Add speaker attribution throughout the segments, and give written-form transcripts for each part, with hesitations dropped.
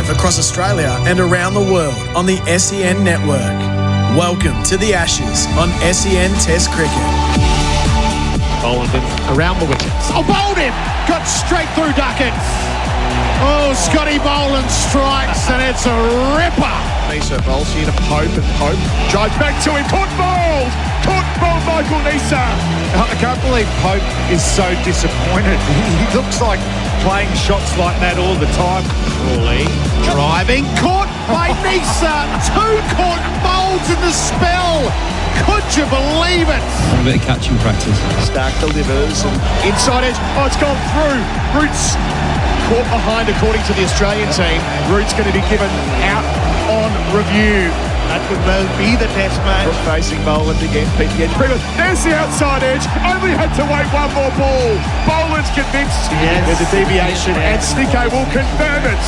Speaker 1: Live across Australia and around the world on the SEN network. Welcome to the Ashes on SEN Test Cricket.
Speaker 2: Boland around the wickets. Oh, bowled him! Got straight through Duckett. Oh, Scotty Boland strikes and it's a ripper. Nisa bowls here to Pope and Pope drives back to him. Caught bowled Michael Nisa. I can't believe Pope is so disappointed. He looks like playing shots like that all the time. Crawley driving, caught by Nisa. Two caught bowls in the spell. Could you believe it?
Speaker 3: A bit of catching practice.
Speaker 2: Stark delivers and inside edge. Oh, it's gone through. Roots caught behind according to the Australian team. Roots going to be given out on review. That could well be the test match. Facing Boland again, Pete again. There's the outside edge. Only had to wait one more ball. Boland's convinced. Yes. There's a deviation and Snicko will confirm it.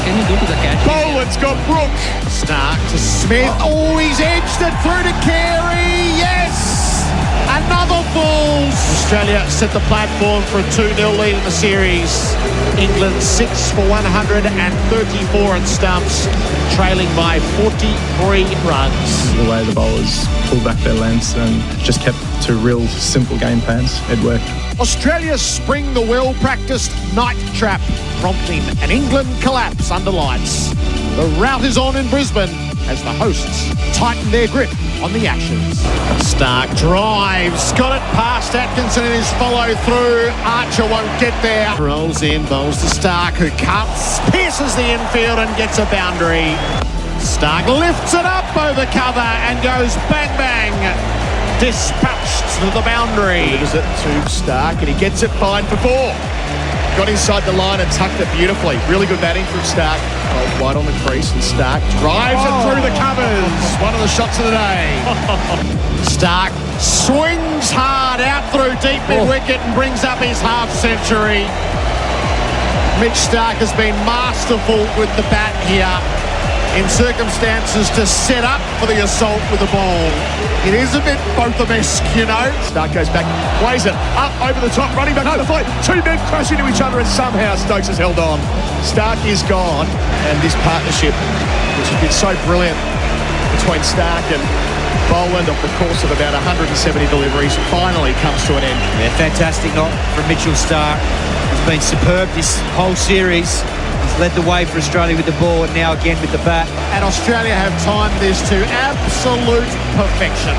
Speaker 3: Can you look at the catch?
Speaker 2: Boland's got Brook. Stark to Smith. Oh, he's edged it through to Carey. Yes! Another ball. Australia set the platform for a 2-0 lead in the series. England 6 for 134 at stumps, trailing by 43 runs.
Speaker 4: The way the bowlers pulled back their lengths and just kept to real simple game plans, it worked.
Speaker 2: Australia spring the well-practiced night trap, prompting an England collapse under lights. The rout is on in Brisbane as the hosts tighten their grip on the Ashes. Stark drives, got it past Atkinson in his follow-through. Archer won't get there. Rolls in, bowls to Stark, who cuts, pierces the infield and gets a boundary. Stark lifts it up over cover and goes bang-bang. Dispatched to the boundary. Delivers it to Stark and he gets it fine for 4. Got inside the line and tucked it beautifully. Really good batting from Stark. Hold wide on the crease and Stark drives it through the covers. One of the shots of the day. Stark swings hard out through deep mid-wicket and brings up his half-century. Mitch Stark has been masterful with the bat here in circumstances to set up for the assault with the ball. It is a bit Botham-esque, you know. Stark goes back, plays it up over the top, running back to the fight. Two men crash into each other and somehow Stokes has held on. Stark is gone, and this partnership, which has been so brilliant between Stark and Boland over the course of about 170 deliveries, finally comes to an end.
Speaker 5: Yeah, fantastic knock from Mitchell Stark. It's been superb this whole series. He's led the way for Australia with the ball and now again with the bat.
Speaker 2: And Australia have timed this to absolute perfection.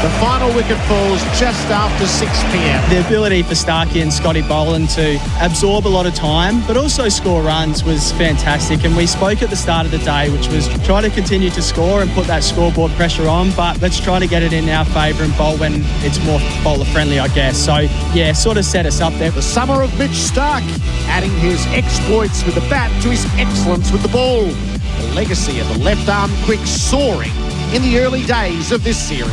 Speaker 2: The final wicket falls just after 6 p.m.
Speaker 6: The ability for Starkey and Scotty Boland to absorb a lot of time, but also score runs was fantastic. And we spoke at the start of the day, which was try to continue to score and put that scoreboard pressure on, but let's try to get it in our favour and bowl when it's more bowler-friendly, I guess. So, yeah, sort of set us up there.
Speaker 2: The summer of Mitch Stark, adding his exploits with the bat to his excellence with the ball. The legacy of the left-arm quick soaring in the early days of this series.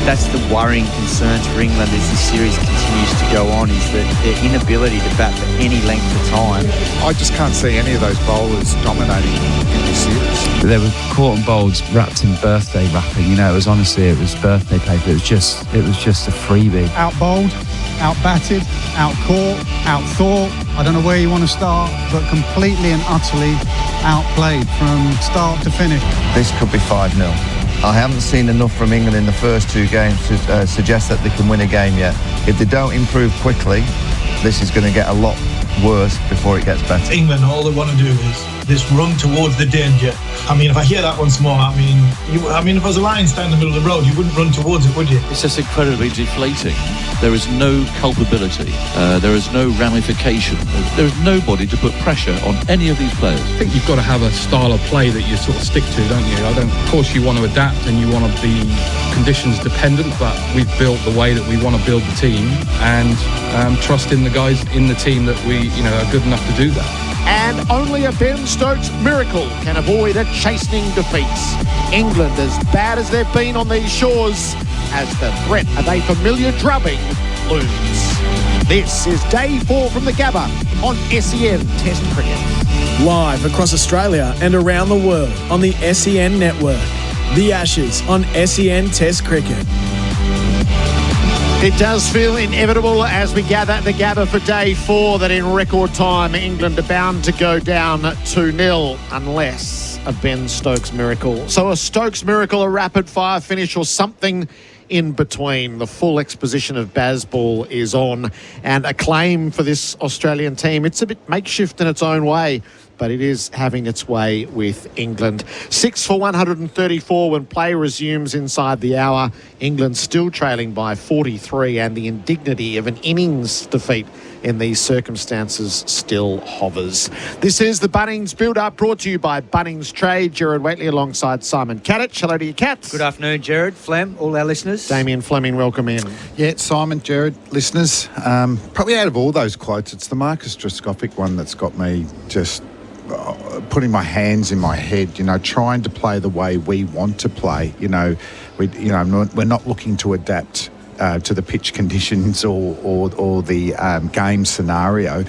Speaker 5: That's the worrying concerns for England as this series continues to go on, is that their inability to bat for any length of time.
Speaker 7: I just can't see any of those bowlers dominating in this series.
Speaker 3: They were caught and bowled wrapped in birthday wrapping. You know, it was birthday paper. It was just a freebie.
Speaker 8: Out bowled, out batted, out caught, out thought. I don't know where you want to start, but completely and utterly outplayed from start to finish.
Speaker 9: This could be 5-0. I haven't seen enough from England in the first 2 games to suggest that they can win a game yet. If they don't improve quickly, this is going to get a lot worse before it gets better.
Speaker 10: England, all they want to do is this run towards the danger. I mean, if I hear that once more, I mean, if there was a lion standing in the middle of the road, you wouldn't run towards it, would you?
Speaker 11: It's just incredibly deflating. There is no culpability. There is no ramification. There is nobody to put pressure on any of these players.
Speaker 12: I think you've got to have a style of play that you sort of stick to, don't you? Of course, you want to adapt and you want to be conditions dependent, but we've built the way that we want to build the team and trust in the guys in the team that we, are good enough to do that.
Speaker 2: And only a Ben Stokes miracle can avoid a chastening defeat. England, as bad as they've been on these shores, as the threat of a familiar drubbing looms. This is day 4 from the Gabba on SEN Test Cricket.
Speaker 1: Live across Australia and around the world on the SEN network. The Ashes on SEN Test Cricket.
Speaker 2: It does feel inevitable as we gather at the Gabba for day 4 that in record time England are bound to go down 2-0 unless a Ben Stokes miracle. So a Stokes miracle, a rapid fire finish or something in between. The full exposition of Bazball is on, and a claim for this Australian team. It's a bit makeshift in its own way, but it is having its way with England. 6 for 134 when play resumes inside the hour. England still trailing by 43, and the indignity of an innings defeat in these circumstances still hovers. This is the Bunnings Build-Up, brought to you by Bunnings Trade. Gerard Whateley alongside Simon Katich. Hello to you, Cats.
Speaker 5: Good afternoon, Gerard, Flem, all our listeners.
Speaker 2: Damien, Fleming, welcome in.
Speaker 13: Yeah, Simon, Gerard, listeners. Probably out of all those quotes, it's the Marcus Trescoffic one that's got me just putting my hands in my head, trying to play the way we want to play. We're not looking to adapt to the pitch conditions or the game scenario.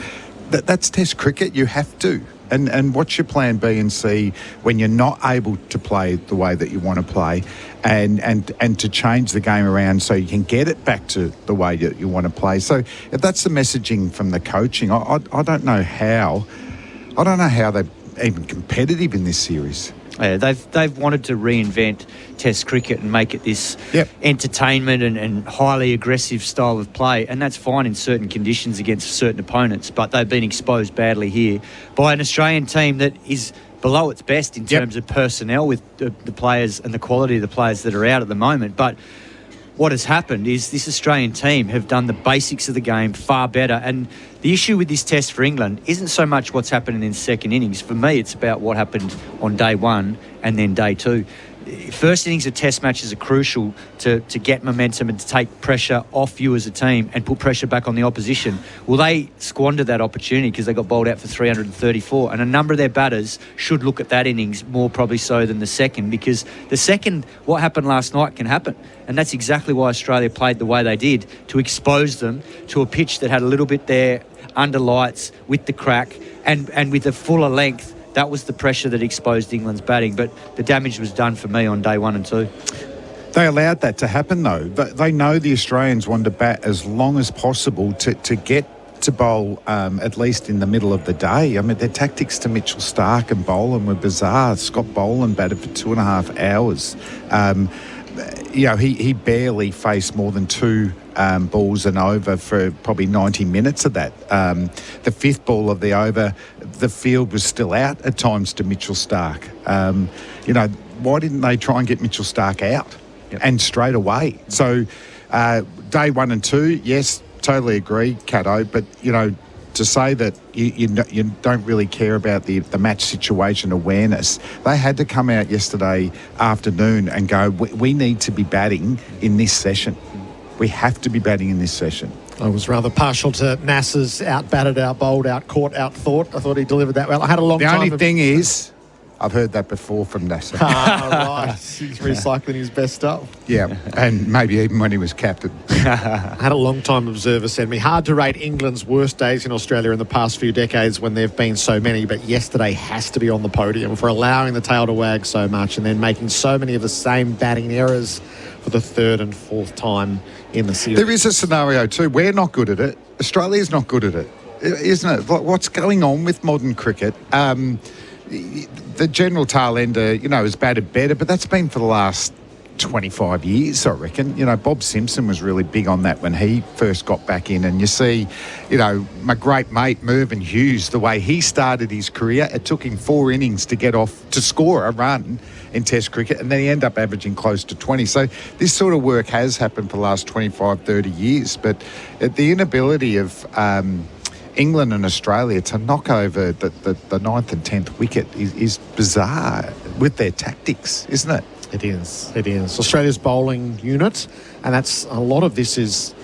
Speaker 13: That's Test cricket. You have to. And what's your plan B and C when you're not able to play the way that you want to play, and to change the game around so you can get it back to the way that you want to play. So if that's the messaging from the coaching, I don't know how. I don't know how they're even competitive in this series.
Speaker 5: Yeah, they've wanted to reinvent Test cricket and make it this entertainment and highly aggressive style of play, and that's fine in certain conditions against certain opponents, but they've been exposed badly here by an Australian team that is below its best in terms of personnel with the players and the quality of the players that are out at the moment. But what has happened is this Australian team have done the basics of the game far better, and the issue with this test for England isn't so much what's happening in second innings. For me, it's about what happened on day 1 and then day 2. First innings of test matches are crucial to get momentum and to take pressure off you as a team and put pressure back on the opposition. Well, they squandered that opportunity because they got bowled out for 334, and a number of their batters should look at that innings more probably so than the second, because the second, what happened last night can happen, and that's exactly why Australia played the way they did, to expose them to a pitch that had a little bit there under lights with the crack and with a fuller length. That was the pressure that exposed England's batting, but the damage was done for me on day 1 and 2.
Speaker 13: They allowed that to happen, though. They know the Australians want to bat as long as possible to get to bowl at least in the middle of the day. I mean, their tactics to Mitchell Starc and Boland were bizarre. Scott Boland batted for 2.5 hours. He barely faced more than 2 balls and over for probably 90 minutes of that. The 5th ball of the over, the field was still out at times to Mitchell Starc. Why didn't they try and get Mitchell Starc out and straight away? So day 1 and 2, yes, totally agree, Cato, but, to say that you don't really care about the match situation awareness, they had to come out yesterday afternoon and go, we need to be batting in this session. We have to be batting in this session.
Speaker 2: I was rather partial to Nasser's out-batted, out-bowled, out-caught, out-thought. I thought he delivered that well. I had a long time...
Speaker 13: The only thing is, I've heard that before from Nasser.
Speaker 2: Right. He's recycling his best stuff.
Speaker 13: Yeah, and maybe even when he was captain.
Speaker 2: I had a long-time observer send me, hard to rate England's worst days in Australia in the past few decades when there have been so many, but yesterday has to be on the podium for allowing the tail to wag so much and then making so many of the same batting errors for the 3rd and 4th time in the series.
Speaker 13: There is a scenario too. We're not good at it. Australia's not good at it, isn't it? What's going on with modern cricket? The general tail ender, has batted better, but that's been for the last 25 years, I reckon. Bob Simpson was really big on that when he first got back in. And you see, my great mate Mervyn Hughes, the way he started his career, it took him 4 innings to get off to score a run in Test cricket, and then he ended up averaging close to 20. So this sort of work has happened for the last 25, 30 years. But the inability of England and Australia to knock over the 9th and 10th wicket is bizarre with their tactics, isn't it?
Speaker 2: It is. Australia's bowling unit, and that's a lot of this is...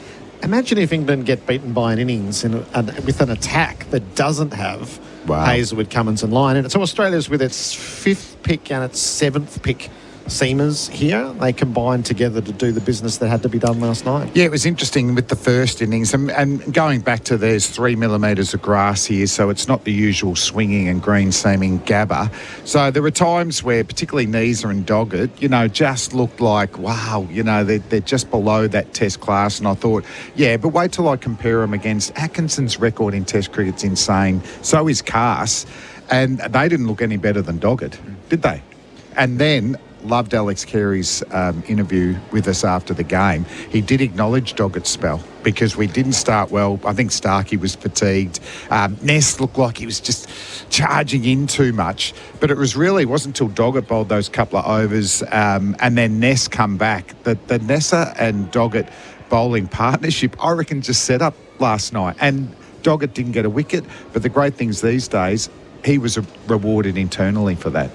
Speaker 2: Imagine if England get beaten by an innings with an attack that doesn't have Hazelwood, Cummins and Lyon in it. So Australia's with its 5th pick and its 7th pick seamers here. They combined together to do the business that had to be done last night.
Speaker 13: Yeah, it was interesting with the first innings. And going back to there's 3 millimetres of grass here, so it's not the usual swinging and green seaming Gabba. So there were times where particularly Neeser and Doggett, just looked like, wow, they're just below that Test class. And I thought, yeah, but wait till I compare them against Atkinson's record in Test cricket's insane. So is Cass. And they didn't look any better than Doggett, did they? And then loved Alex Carey's interview with us after the game. He did acknowledge Doggett's spell because we didn't start well. I think Starkey was fatigued. Ness looked like he was just charging in too much. But it wasn't until Doggett bowled those couple of overs and then Ness come back. The Nessa and Doggett bowling partnership, I reckon, just set up last night. And Doggett didn't get a wicket. But the great things these days, he was rewarded internally for that.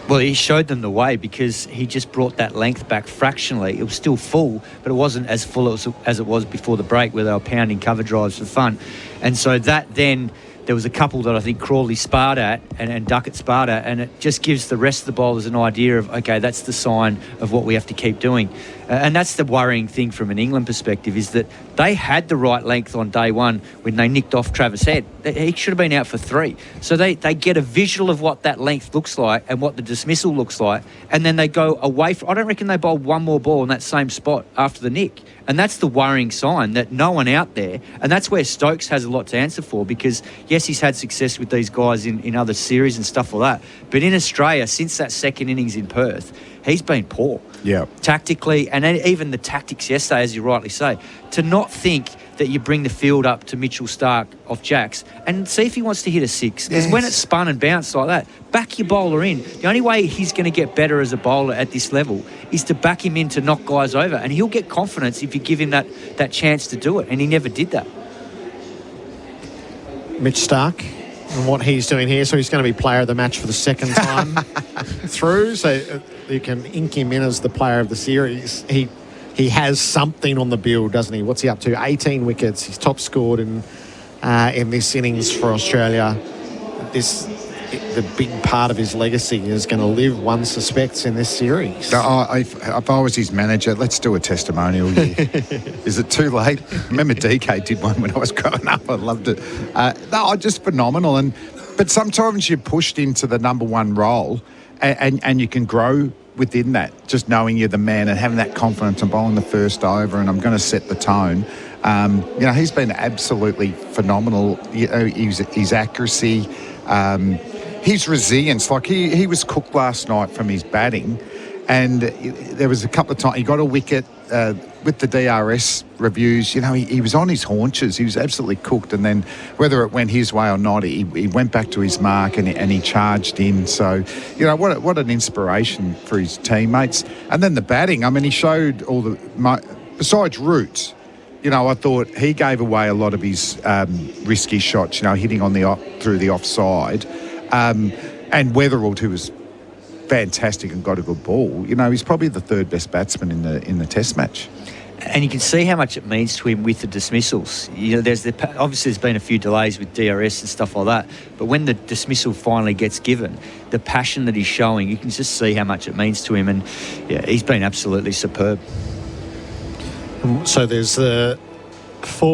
Speaker 5: Well, he showed them the way because he just brought that length back fractionally. It was still full, but it wasn't as full as it was before the break where they were pounding cover drives for fun. And so that then, there was a couple that I think Crawley sparred at and Duckett sparred at, and it just gives the rest of the bowlers an idea of, okay, that's the sign of what we have to keep doing. And that's the worrying thing from an England perspective is that they had the right length on day one when they nicked off Travis Head. He should have been out for 3. So they get a visual of what that length looks like and what the dismissal looks like, and then they go away from... I don't reckon they bowled one more ball in that same spot after the nick. And that's the worrying sign that no one out there, and that's where Stokes has a lot to answer for because, yes, he's had success with these guys in other series and stuff like that. But in Australia, since that second innings in Perth, he's been poor.
Speaker 13: Yeah.
Speaker 5: Tactically, and even the tactics yesterday, as you rightly say, to not think that you bring the field up to Mitchell Starc off jacks and see if he wants to hit a 6. Because when it's spun and bounced like that, back your bowler in. The only way he's going to get better as a bowler at this level is to back him in to knock guys over. And he'll get confidence if you give him that chance to do it. And he never did that.
Speaker 2: Mitch Starc and what he's doing here. So he's going to be player of the match for the second time through. So you can ink him in as the player of the series. He has something on the bill, doesn't he? What's he up to? 18 wickets. He's top scored in this innings for Australia. The big part of his legacy is going to live, one suspects, in this series.
Speaker 13: If I was his manager, let's do a testimonial year. Is it too late? Remember DK did one when I was growing up. I loved it. Just phenomenal. But sometimes you're pushed into the number one role and you can grow within that, just knowing you're the man and having that confidence and bowling the first over and I'm going to set the tone. He's been absolutely phenomenal. His accuracy, his resilience. Like he was cooked last night from his batting, and there was a couple of times he got a wicket with the DRS reviews. He was on his haunches. He was absolutely cooked, and then whether it went his way or not, he went back to his mark and he charged in. So, what an inspiration for his teammates. And then the batting. I mean, he showed besides Roots. I thought he gave away a lot of his risky shots, hitting on through the offside. And Weatherald, who was fantastic and got a good ball, he's probably the third best batsman in the Test match.
Speaker 5: And you can see how much it means to him with the dismissals. Obviously there's been a few delays with DRS and stuff like that, but when the dismissal finally gets given, the passion that he's showing, you can just see how much it means to him. And yeah, he's been absolutely superb.
Speaker 2: So there's 4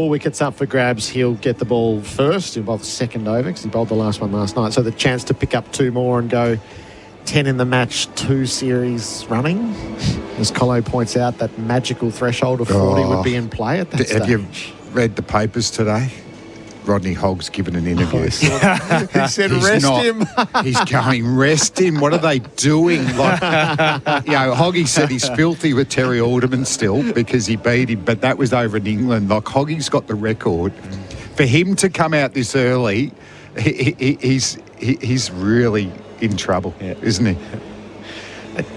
Speaker 2: wickets up for grabs. He'll get the ball first. He'll bowl the second over because he bowled the last one last night. So the chance to pick up 2 more and go 10 in the match, 2 series running. As Colo points out, that magical threshold of 40 would be in play at that stage.
Speaker 13: Have you read the papers today? Rodney Hogg's given an interview.
Speaker 2: He said, rest him.
Speaker 13: He's going, rest him. What are they doing? Hoggy said he's filthy with Terry Alderman still because he beat him, but that was over in England. Hoggy's got the record. For him to come out this early, he's really in trouble, isn't he?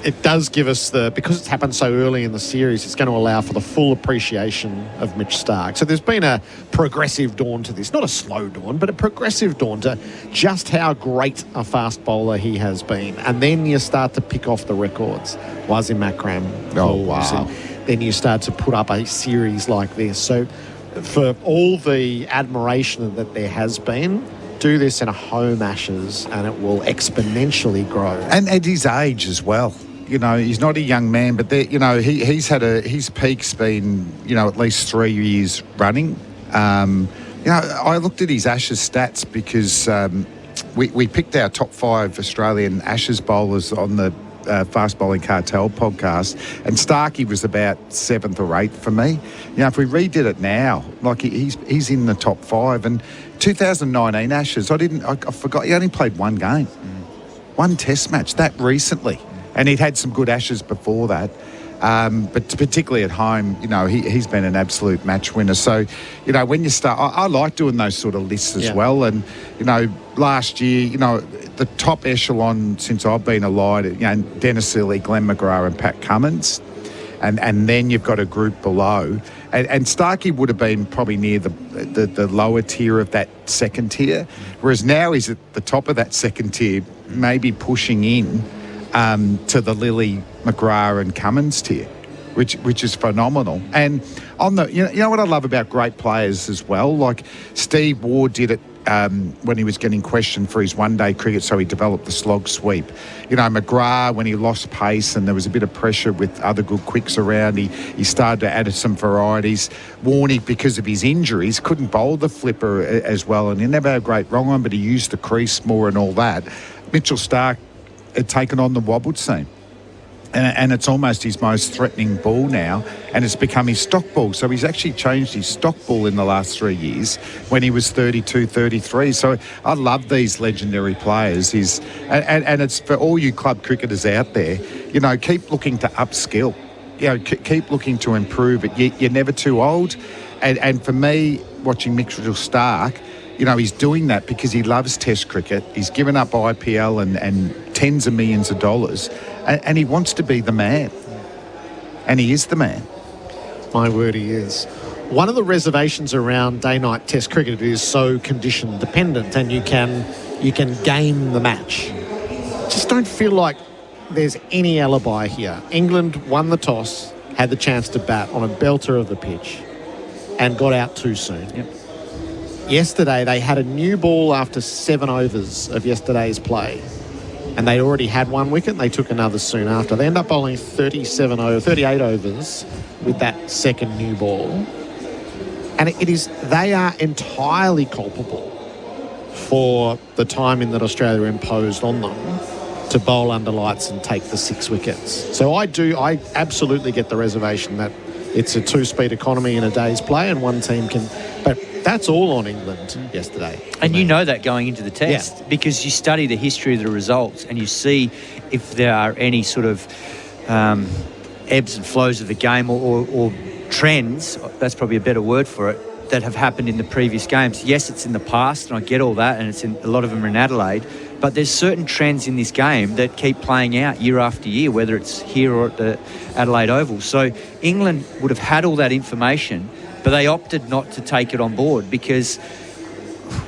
Speaker 2: It does give us because it's happened so early in the series, it's going to allow for the full appreciation of Mitch Starc. So there's been a progressive dawn to this, not a slow dawn, but a progressive dawn to just how great a fast bowler he has been. And then you start to pick off the records. Wasim Akram.
Speaker 13: Oh, wow.
Speaker 2: Then you start to put up a series like this. So for all the admiration that there has been, do this in a home Ashes and it will exponentially grow.
Speaker 13: And at his age as well. You know, he's not a young man, but his peak's been, at least 3 years running. I looked at his Ashes stats because we picked our top 5 Australian Ashes bowlers on the Fast Bowling Cartel podcast, and Starkey was about 7th or 8th for me. If we redid it now, like he's in the top 5. And 2019 Ashes, I forgot he only played one game, one Test match that recently, and he'd had some good Ashes before that. But particularly at home, he's been an absolute match winner. So, when you start, I like doing those sort of lists as well. And, last year, the top echelon since I've been alive, Dennis Healy, Glenn McGrath and Pat Cummins. And then you've got a group below. And Starkey would have been probably near the lower tier of that second tier, whereas now he's at the top of that second tier, maybe pushing in to the Lilly, McGrath and Cummins tier, which is phenomenal. And on the, you know what I love about great players as well, like Steve Ward did it when he was getting questioned for his one-day cricket, so he developed the slog sweep. McGrath, when he lost pace and there was a bit of pressure with other good quicks around, he started to add some varieties. Warnick, because of his injuries, couldn't bowl the flipper as well, and he never had a great wrong on, but he used the crease more and all that. Mitchell Starc had taken on the wobble seam. And it's almost his most threatening ball now, and it's become his stock ball. So he's actually changed his stock ball in the last 3 years when he was 32, 33. So I love these legendary players. And it's for all you club cricketers out there, keep looking to upskill. Keep looking to improve it. You're never too old. And for me, watching Mitchell Starc, he's doing that because he loves Test cricket. He's given up IPL and tens of millions of dollars, and he wants to be the man. And he is the man.
Speaker 2: My word, he is. One of the reservations around day-night Test cricket is so condition dependent, and you can game the match. Just don't feel like there's any alibi here. England won the toss, had the chance to bat on a belter of the pitch, and got out too soon.
Speaker 5: Yep.
Speaker 2: Yesterday, they had a new ball after 7 overs of yesterday's play, and they'd already had 1 wicket, and they took another soon after. They end up bowling 38 overs with that second new ball. And they are entirely culpable for the timing that Australia imposed on them to bowl under lights and take the 6 wickets. So I absolutely get the reservation that it's a 2-speed economy in a day's play, and one team can... But that's all on England yesterday.
Speaker 5: And you know that going into the test because you study the history of the results and you see if there are any sort of ebbs and flows of the game or trends, that's probably a better word for it, that have happened in the previous games. Yes, it's in the past, and I get all that, and a lot of them are in Adelaide, but there's certain trends in this game that keep playing out year after year, whether it's here or at the Adelaide Oval. So England would have had all that information, but they opted not to take it on board because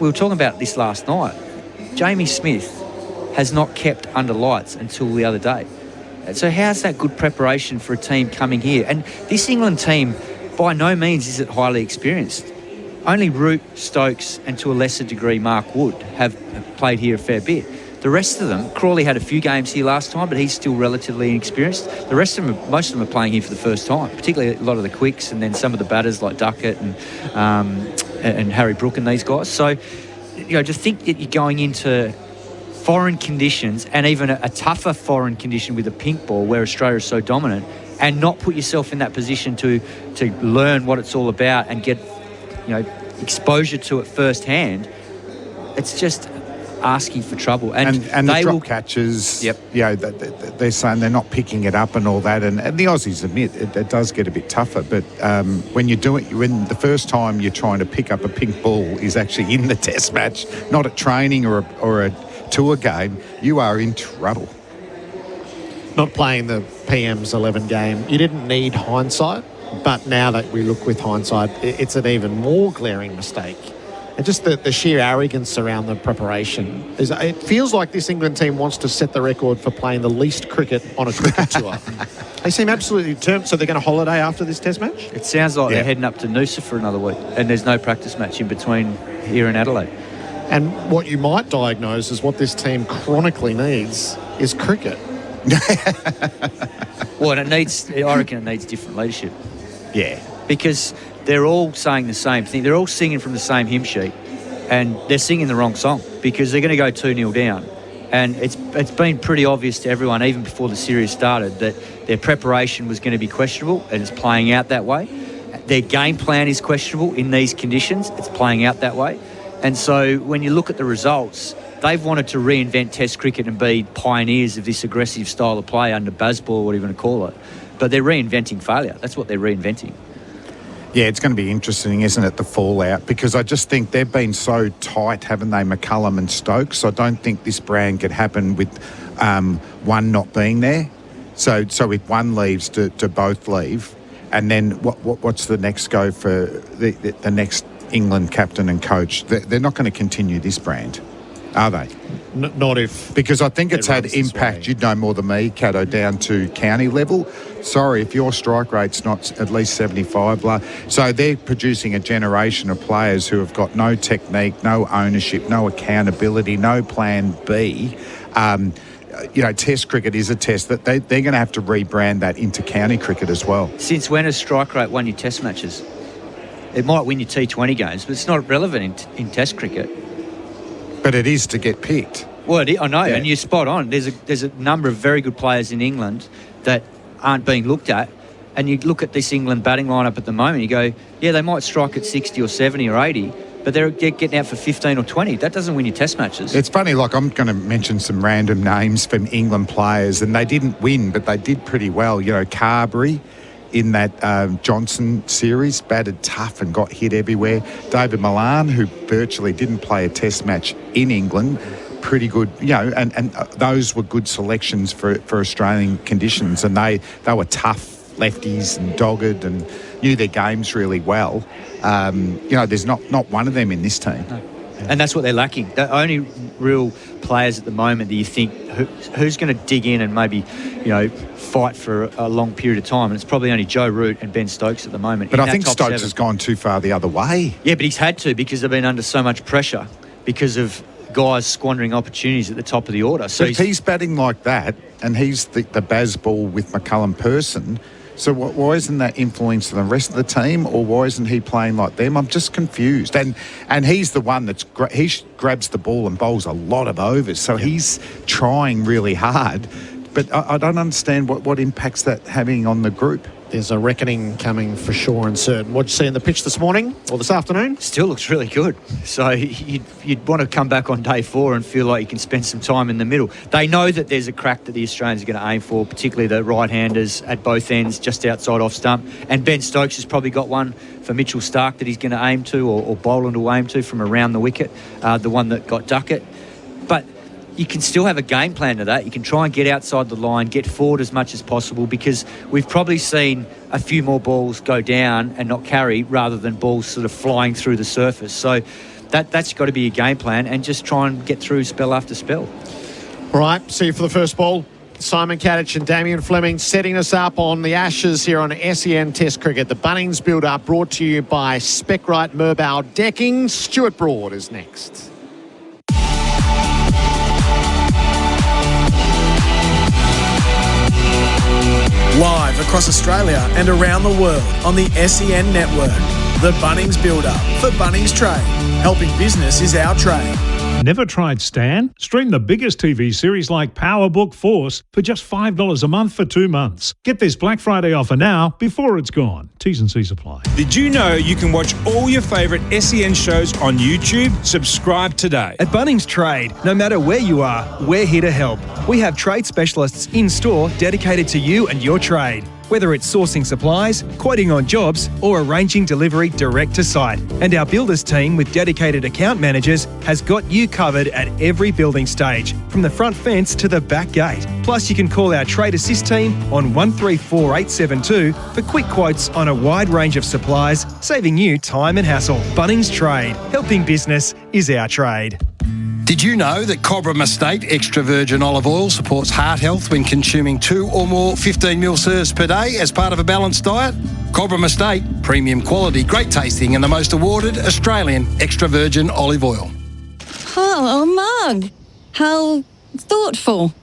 Speaker 5: we were talking about this last night. Jamie Smith has not kept under lights until the other day. So how's that good preparation for a team coming here? And this England team, by no means is it highly experienced. Only Root, Stokes, and to a lesser degree Mark Wood have played here a fair bit. The rest of them, Crawley had a few games here last time, but he's still relatively inexperienced. The rest of them, most of them are playing here for the first time, particularly a lot of the quicks and then some of the batters like Duckett and Harry Brook and these guys. So, to think that you're going into foreign conditions and even a tougher foreign condition with a pink ball where Australia is so dominant and not put yourself in that position to learn what it's all about and get, exposure to it firsthand, it's just asking for trouble. And
Speaker 13: the drop catches, they're saying they're not picking it up and all that. And the Aussies admit it does get a bit tougher. But when the first time you're trying to pick up a pink ball is actually in the test match, not at training or a tour game, you are in trouble.
Speaker 2: Not playing the PM's 11 game, you didn't need hindsight. But now that we look with hindsight, it's an even more glaring mistake. And just the sheer arrogance around the preparation. It feels like this England team wants to set the record for playing the least cricket on a cricket tour. They seem absolutely determined. So they're going to holiday after this test match?
Speaker 5: It sounds like they're heading up to Noosa for another week, and there's no practice match in between here and Adelaide.
Speaker 2: And what you might diagnose is what this team chronically needs is cricket.
Speaker 5: Well, and I reckon it needs different leadership.
Speaker 2: Yeah.
Speaker 5: Because they're all saying the same thing. They're all singing from the same hymn sheet, and they're singing the wrong song because they're going to go 2-0 down. And it's been pretty obvious to everyone, even before the series started, that their preparation was going to be questionable, and it's playing out that way. Their game plan is questionable in these conditions. It's playing out that way. And so when you look at the results, they've wanted to reinvent Test cricket and be pioneers of this aggressive style of play under Bazball, whatever you want to call it. But they're reinventing failure. That's what they're reinventing.
Speaker 13: Yeah, it's going to be interesting, isn't it, the fallout? Because I just think they've been so tight, haven't they, McCullum and Stokes? I don't think this brand could happen with one not being there. So if one leaves, to both leave. And then what's the next go for the next England captain and coach? They're not going to continue this brand, are they?
Speaker 2: Not if...
Speaker 13: Because I think it's had impact, you'd know more than me, Cato, down to county level. Sorry, if your strike rate's not at least 75, so they're producing a generation of players who have got no technique, no ownership, no accountability, no plan B. Test cricket is a test that they're going to have to rebrand that into county cricket as well.
Speaker 5: Since when has strike rate won your test matches? It might win your T20 games, but it's not relevant in test cricket.
Speaker 13: But it is to get picked.
Speaker 5: Well, I know, and you're spot on. There's a number of very good players in England that aren't being looked at, and you look at this England batting lineup at the moment, you go, yeah, they might strike at 60 or 70 or 80, but they're getting out for 15 or 20. That doesn't win your test matches.
Speaker 13: It's funny, I'm going to mention some random names from England players, and they didn't win, but they did pretty well. Carberry in that Johnson series, batted tough and got hit everywhere. David Milan, who virtually didn't play a test match in England, pretty good, and those were good selections for Australian conditions, and they were tough lefties and dogged and knew their games really well. There's not one of them in this team.
Speaker 5: No. And that's what they're lacking. The only real players at the moment that you think who's going to dig in and maybe fight for a long period of time, and it's probably only Joe Root and Ben Stokes at the moment.
Speaker 13: But I think Stokes has gone too far the other way.
Speaker 5: Yeah, but he's had to, because they've been under so much pressure because of guys squandering opportunities at the top of the order. So
Speaker 13: if he's batting like that, and he's the Bazball with McCullum person, so why isn't that influencing the rest of the team, or why isn't he playing like them? I'm just confused. And he's the one that's he grabs the ball and bowls a lot of overs, so he's trying really hard. But I don't understand what impact's that having on the group.
Speaker 2: There's a reckoning coming for sure and certain. What'd you see in the pitch this morning or this afternoon?
Speaker 5: Still looks really good. So you'd want to come back on day 4 and feel like you can spend some time in the middle. They know that there's a crack that the Australians are going to aim for, particularly the right-handers at both ends, just outside off stump. And Ben Stokes has probably got one for Mitchell Starc that he's going to aim to, or Boland will aim to from around the wicket, the one that got Duckett. But you can still have a game plan to that. You can try and get outside the line, get forward as much as possible, because we've probably seen a few more balls go down and not carry rather than balls sort of flying through the surface. So that's got to be a game plan, and just try and get through spell after spell.
Speaker 2: All right, see you for the first ball. Simon Katich and Damien Fleming setting us up on the Ashes here on SEN Test Cricket. The Bunnings build-up brought to you by Specrite Merbau Decking. Stuart Broad is next.
Speaker 1: Live across Australia and around the world on the SEN network. The Bunnings Build-Up for Bunnings Trade. Helping business is our trade.
Speaker 14: Never tried Stan? Stream the biggest TV series like Power Book Force for just $5 a month for 2 months. Get this Black Friday offer now before it's gone. T's and C's apply.
Speaker 15: Did you know you can watch all your favourite SEN shows on YouTube? Subscribe today.
Speaker 16: At Bunnings Trade, no matter where you are, we're here to help. We have trade specialists in store dedicated to you and your trade. Whether it's sourcing supplies, quoting on jobs, or arranging delivery direct to site. And our builders team with dedicated account managers has got you covered at every building stage, from the front fence to the back gate. Plus, you can call our Trade Assist team on 134872 for quick quotes on a wide range of supplies, saving you time and hassle. Bunnings Trade. Helping business is our trade.
Speaker 17: Did you know that Cobram Estate extra virgin olive oil supports heart health when consuming 2 or more 15ml serves per day as part of a balanced diet? Cobram Estate, premium quality, great tasting, and the most awarded Australian extra virgin olive oil.
Speaker 18: Oh, Mug, how thoughtful.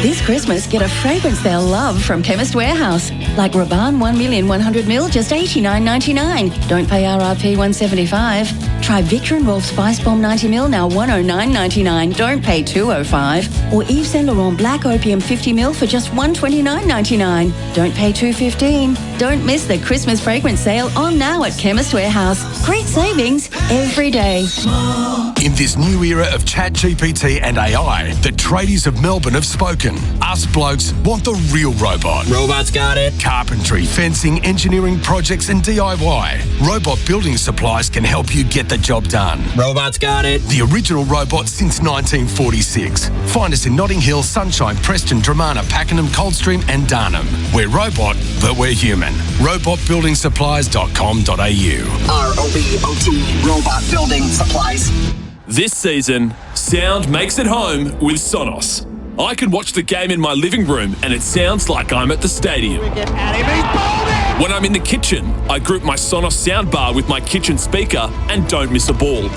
Speaker 18: This Christmas, get a fragrance they'll love from Chemist Warehouse. Like Rabanne 1,100ml, just $89.99. Don't pay RRP $175. Try Victor and Rolf Spice Bomb 90ml, now $109.99. Don't pay $205. Or Yves Saint Laurent Black Opium 50ml for just $129.99. Don't pay $215. Don't miss the Christmas fragrance sale on now at Chemist Warehouse. Great savings every day.
Speaker 19: In this new era of ChatGPT and AI, the tradies of Melbourne have spoken. Us blokes want the real robot.
Speaker 20: Robots got it.
Speaker 19: Carpentry, fencing, engineering projects and DIY. Robot Building Supplies can help you get the job done.
Speaker 20: Robots got it.
Speaker 19: The original robot since 1946. Find us in Notting Hill, Sunshine, Preston, Dramana, Pakenham, Coldstream and Darnham. We're robot, but we're human. robotbuildingsupplies.com.au.
Speaker 20: ROBOT, Robot Building Supplies.
Speaker 21: This season, sound makes it home with Sonos. I can watch the game in my living room and it sounds like I'm at the stadium. When I'm in the kitchen, I group my Sonos soundbar with my kitchen speaker and don't miss a ball.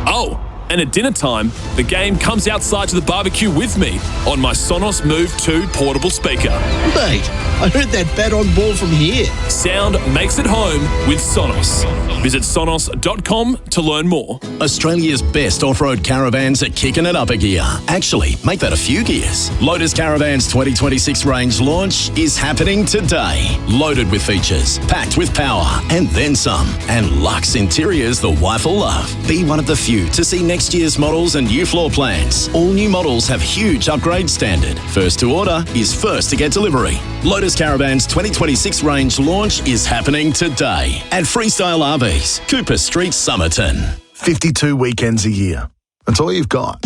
Speaker 21: Oh, and at dinner time, the game comes outside to the barbecue with me on my Sonos Move 2 portable speaker.
Speaker 20: Mate, I heard that bet on ball from here.
Speaker 21: Sound makes it home with Sonos. Visit sonos.com to learn more.
Speaker 22: Australia's best off-road caravans are kicking it up a gear. Actually, make that a few gears. Lotus Caravan's 2026 range launch is happening today. Loaded with features, packed with power, and then some. And luxe interiors the wife will love. Be one of the few to see next year's models and new floor plans. All new models have huge upgrade standard. First to order is first to get delivery. Lotus Caravan's 2026 range launch is happening today at Freestyle RVs, Cooper Street, Somerton.
Speaker 23: 52 weekends a year. That's all you've got.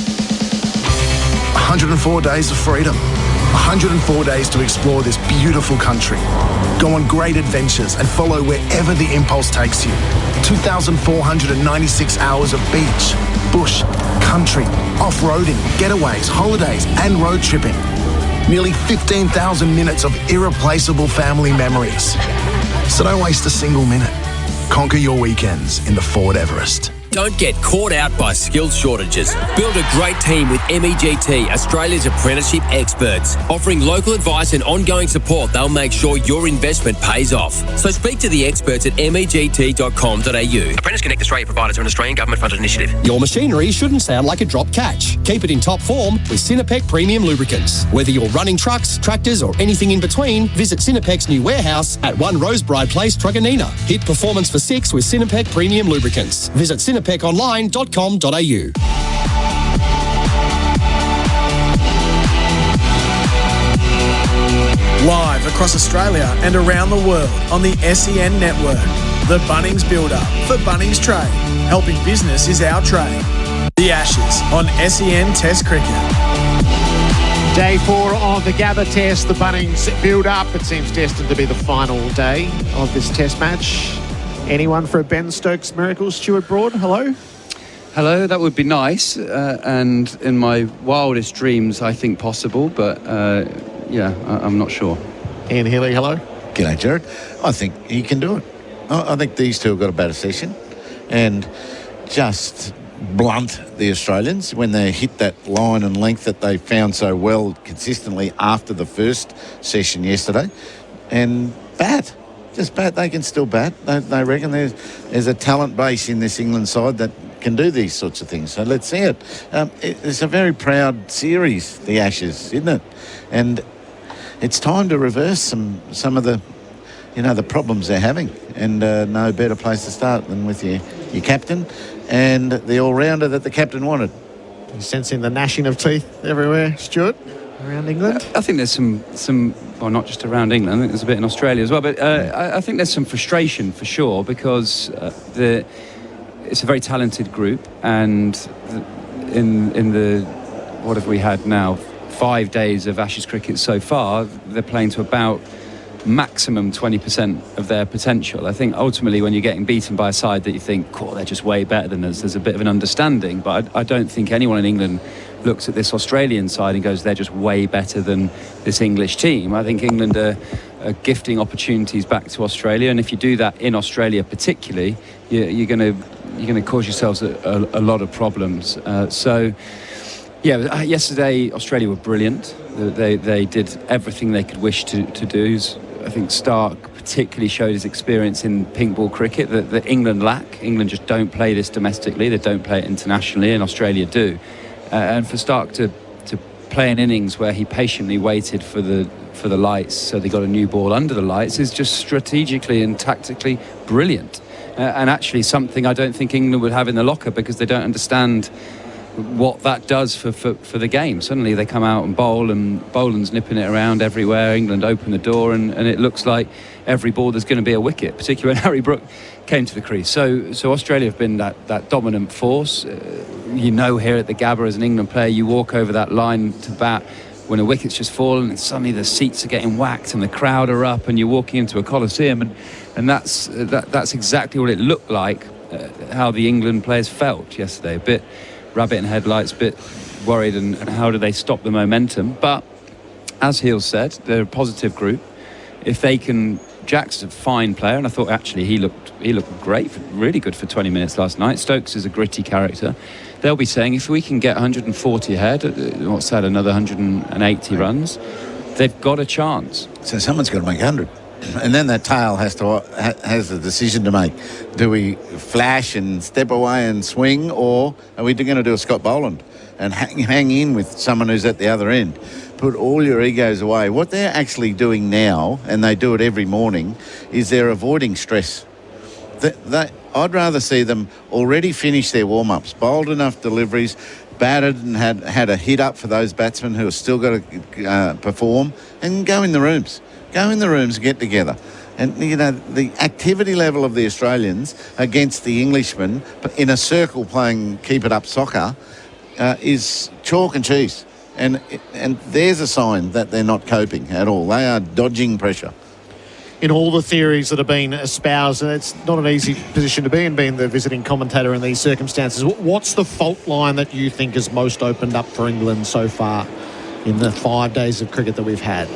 Speaker 23: 104 days of freedom. 104 days to explore this beautiful country. Go on great adventures and follow wherever the impulse takes you. 2,496 hours of beach, bush, country, off-roading, getaways, holidays and road tripping. Nearly 15,000 minutes of irreplaceable family memories. So don't waste a single minute. Conquer your weekends in the Ford Everest.
Speaker 24: Don't get caught out by skills shortages. Build a great team with MEGT, Australia's apprenticeship experts. Offering local advice and ongoing support, they'll make sure your investment pays off. So speak to the experts at MEGT.com.au. Apprentice Connect Australia providers are an Australian government-funded initiative.
Speaker 25: Your machinery shouldn't sound like a drop catch. Keep it in top form with Sinopec Premium Lubricants. Whether you're running trucks, tractors or anything in between, visit Sinopec's new warehouse at 1 Rosebride Place, Truganina. Hit performance for 6 with Sinopec Premium Lubricants. Visit SinoPecOnline.com.au.
Speaker 1: Live across Australia and around the world on the SEN network. The Bunnings Build-Up for Bunnings Trade. Helping business is our trade. The Ashes on SEN Test Cricket.
Speaker 2: Day 4 of the Gabba Test, the Bunnings Build-Up. It seems destined to be the final day of this Test match. Anyone for a Ben Stokes miracle? Stuart Broad, hello.
Speaker 3: Hello, that would be nice. And in my wildest dreams, I think possible, but I'm not sure.
Speaker 2: Ian Healy, hello.
Speaker 26: G'day, Gerard. I think he can do it. I think these two have got a better session and just blunt the Australians when they hit that line and length that they found so well consistently after the first session yesterday. And bat. Just bat. They can still bat. They reckon there's a talent base in this England side that can do these sorts of things. So let's see it. It's a very proud series, the Ashes, isn't it? And it's time to reverse some of the, the problems they're having. And no better place to start than with your captain and the all-rounder that the captain wanted.
Speaker 2: You're sensing the gnashing of teeth everywhere, Stuart, around England?
Speaker 3: I think there's some well, not just around England, I think there's a bit in Australia as well, but I think there's some frustration for sure because it's a very talented group, and in the what have we had now, 5 days of Ashes cricket so far, they're playing to about maximum 20% of their potential. I think ultimately when you're getting beaten by a side that you think, oh, they're just way better than us, there's a bit of an understanding, but I don't think anyone in England looks at this Australian side and goes, they're just way better than this English team. I think England are gifting opportunities back to Australia, and if you do that in Australia particularly, you're going to cause yourselves a lot of problems. So Yeah, yesterday Australia were brilliant. They did everything they could wish to do. I think Stark particularly showed his experience in pink ball cricket that England lack. England just don't play this domestically. They don't play it internationally, and Australia do. And for Stark to play an innings where he patiently waited for the lights, so they got a new ball under the lights, is just strategically and tactically brilliant. And actually something I don't think England would have in the locker, because they don't understand what that does for the game. Suddenly they come out and bowl, and Boland's nipping it around everywhere. England open the door, and it looks like every ball there's going to be a wicket, particularly when Harry Brook came to the crease. So Australia have been that dominant force. Here at the Gabba, as an England player, you walk over that line to bat when a wicket's just fallen, and suddenly the seats are getting whacked and the crowd are up, and you're walking into a coliseum, and that's exactly what it looked like, how the England players felt yesterday. A bit rabbit in headlights, a bit worried, and how do they stop the momentum? But as Healy said, they're a positive group. If they can, Jack's a fine player, and I thought actually he looked great, really good for 20 minutes last night. Stokes is a gritty character. They'll be saying if we can get 140 ahead, what's that, another 180 runs, they've got a chance.
Speaker 26: So someone's got to make 100. And then that tail has a decision to make. Do we flash and step away and swing, or are we going to do a Scott Boland and hang in with someone who's at the other end? Put all your egos away. What they're actually doing now, and they do it every morning, is they're avoiding stress. I'd rather see them already finish their warm-ups, bowled enough deliveries, batted and had a hit up for those batsmen who are still got to perform, and go in the rooms. Go in the rooms, get together. And, the activity level of the Australians against the Englishmen in a circle playing keep-it-up soccer is chalk and cheese. And there's a sign that they're not coping at all. They are dodging pressure.
Speaker 2: In all the theories that have been espoused, and it's not an easy position to be in, being the visiting commentator in these circumstances, what's the fault line that you think has most opened up for England so far in the 5 days of cricket that we've had?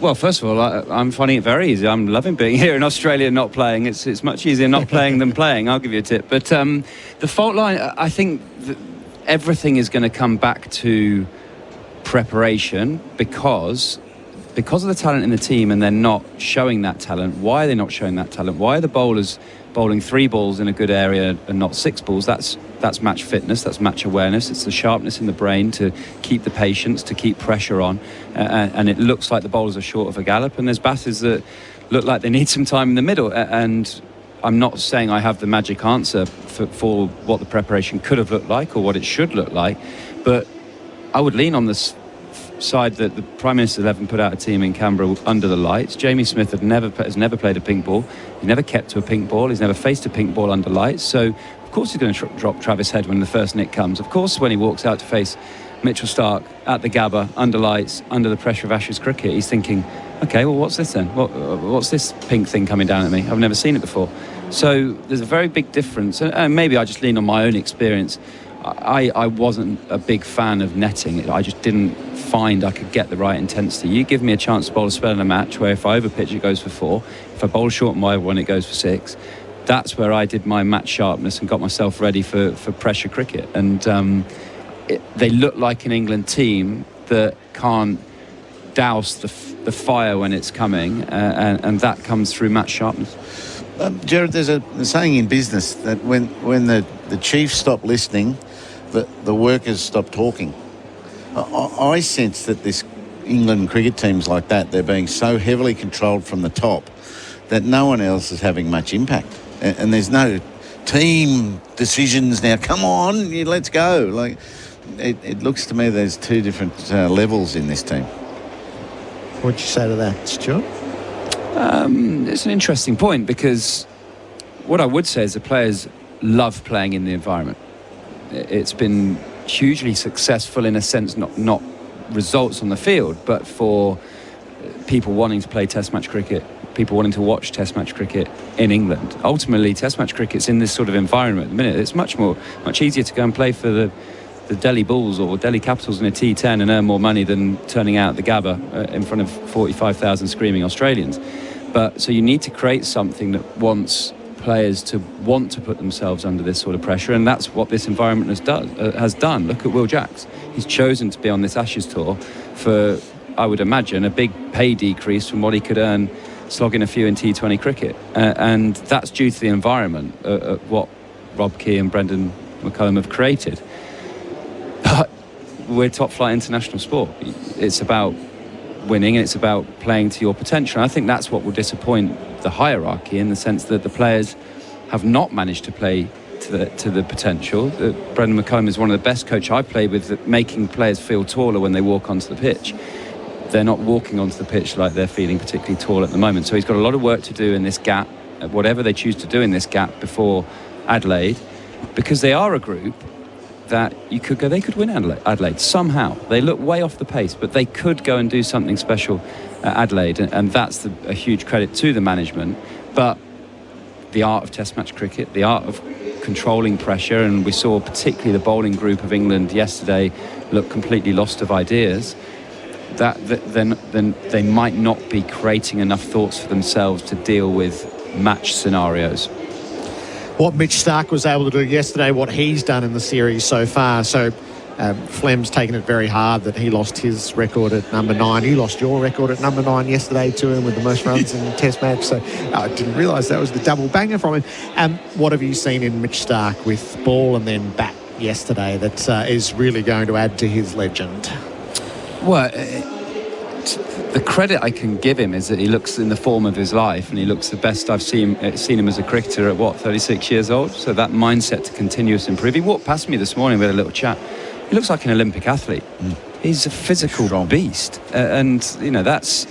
Speaker 3: Well, first of all, I'm finding it very easy. I'm loving being here in Australia not playing. It's much easier not playing than playing, I'll give you a tip. But the fault line, I think that everything is going to come back to preparation, because of the talent in the team, and they're not showing that talent. Why are they not showing that talent? Why are the bowlers bowling 3 balls in a good area and not 6 balls? That's match fitness, that's match awareness. It's the sharpness in the brain to keep the patience, to keep pressure on. And it looks like the bowlers are short of a gallop, and there's batters that look like they need some time in the middle. And I'm not saying I have the magic answer for what the preparation could have looked like or what it should look like, but I would lean on this side that the Prime Minister's 11 put out a team in Canberra under the lights. Jamie Smith has never played a pink ball. He never kept to a pink ball. He's never faced a pink ball under lights. So, of course, he's going to drop Travis Head when the first nick comes. Of course, when he walks out to face Mitchell Stark at the Gabba, under lights, under the pressure of Ashes cricket, he's thinking, OK, well, what's this then? What's this pink thing coming down at me? I've never seen it before. So there's a very big difference. And maybe I just lean on my own experience. I wasn't a big fan of netting. I just didn't find I could get the right intensity. You give me a chance to bowl a spell in a match where if I overpitch it goes for 4, if I bowl short and wide one it goes for 6. That's where I did my match sharpness and got myself ready for pressure cricket. And they look like an England team that can't douse the fire when it's coming, and that comes through match sharpness.
Speaker 26: Gerard, there's a saying in business that when the chiefs stop listening, the workers stop talking. I sense that this England cricket team's like that. They're being so heavily controlled from the top that no one else is having much impact. And there's no team decisions now. Come on, let's go. Like it looks to me there's 2 different levels in this team.
Speaker 2: What'd you say to that, Stuart?
Speaker 3: It's an interesting point, because what I would say is the players love playing in the environment. It's been hugely successful in a sense, not results on the field, but for people wanting to play Test match cricket, people wanting to watch Test match cricket in England. Ultimately, Test match cricket's in this sort of environment at the minute. It's much easier to go and play for the Delhi Bulls or Delhi Capitals in a T10 and earn more money than turning out at the Gabba in front of 45,000 screaming Australians. But so you need to create something that wants players to want to put themselves under this sort of pressure, and that's what this environment has done. Look at Will Jacks. He's chosen to be on this Ashes tour for, I would imagine, a big pay decrease from what he could earn slogging a few in T20 cricket. And that's due to the environment, what Rob Key and Brendan McCullum have created. But we're top flight international sport. It's about winning, and it's about playing to your potential. And I think that's what will disappoint the hierarchy, in the sense that the players have not managed to play to the potential. Brendan McCullum is one of the best coaches I've played with at making players feel taller when they walk onto the pitch. They're not walking onto the pitch like they're feeling particularly tall at the moment. So he's got a lot of work to do in this gap, whatever they choose to do in this gap before Adelaide, because they are a group that they could win Adelaide somehow. They look way off the pace, but they could go and do something special at Adelaide, and that's a huge credit to the management. But the art of Test match cricket, the art of controlling pressure, and we saw particularly the bowling group of England yesterday look completely lost of ideas. Then they might not be creating enough thoughts for themselves to deal with match scenarios.
Speaker 2: What Mitch Starc was able to do yesterday, what he's done in the series so far. So Flem's taken it very hard that he lost his record at number 9. You lost your record at number 9 yesterday to him with the most runs in the Test match. So I didn't realise that was the double banger from him. What have you seen in Mitch Starc with ball and then bat yesterday that is really going to add to his legend?
Speaker 3: Well, the credit I can give him is that he looks in the form of his life, and he looks the best I've seen him as a cricketer at 36 years old. So that mindset to continuous improvement. He walked past me this morning, we had a little chat. He looks like an Olympic athlete. He's a physical beast, and that's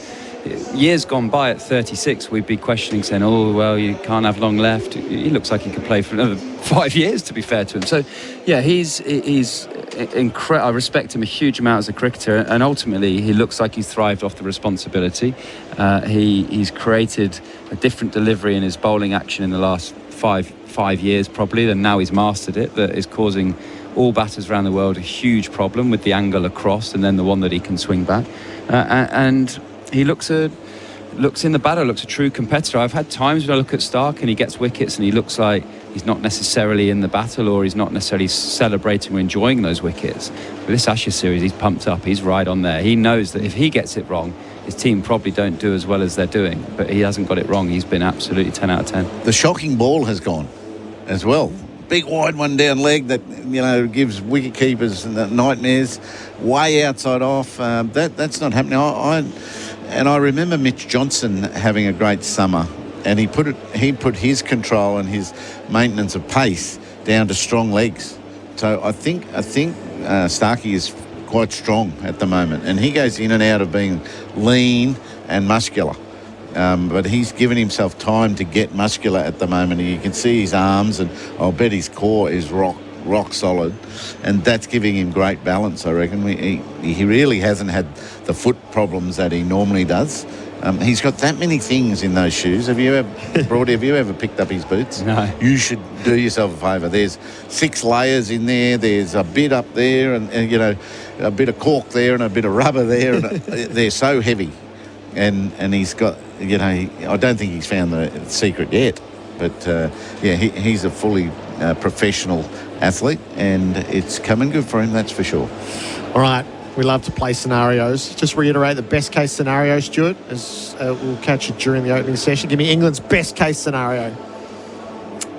Speaker 3: years gone by. At 36, we'd be questioning, saying, "Oh well, you can't have long left." He looks like he could play for another 5 years, to be fair to him. So, yeah, he's incredible. I respect him a huge amount as a cricketer, and ultimately he looks like he's thrived off the responsibility. He's created a different delivery in his bowling action in the last five years probably, and now he's mastered it, that is causing all batters around the world a huge problem with the angle across and then the one that he can swing back. And he looks in the battle, looks a true competitor. I've had times when I look at Starc and he gets wickets and he looks like he's not necessarily in the battle, or he's not necessarily celebrating or enjoying those wickets. But this Ashes series, he's pumped up, he's right on there. He knows that if he gets it wrong, his team probably don't do as well as they're doing, but he hasn't got it wrong. He's been absolutely 10 out of 10.
Speaker 26: The shocking ball has gone as well. Big wide one down leg that gives wicket keepers nightmares. Way outside off. That's not happening. I remember Mitch Johnson having a great summer, and he put his control and his maintenance of pace down to strong legs. So I think Starkey is quite strong at the moment, and he goes in and out of being lean and muscular. But he's given himself time to get muscular at the moment. You can see his arms, and I'll bet his core is rock solid, and that's giving him great balance, I reckon. He really hasn't had the foot problems that he normally does. He's got that many things in those shoes. Have you ever picked up his boots?
Speaker 3: No.
Speaker 26: You should do yourself a favour. There's 6 layers in there. There's a bit up there, and a bit of cork there, and a bit of rubber there, and they're so heavy. And he's got, I don't think he's found the secret yet, but he's a fully professional athlete, and it's coming good for him, that's for sure.
Speaker 2: All right, we love to play scenarios. Just reiterate the best case scenario, Stuart, as we'll catch it during the opening session. Give me England's best case scenario.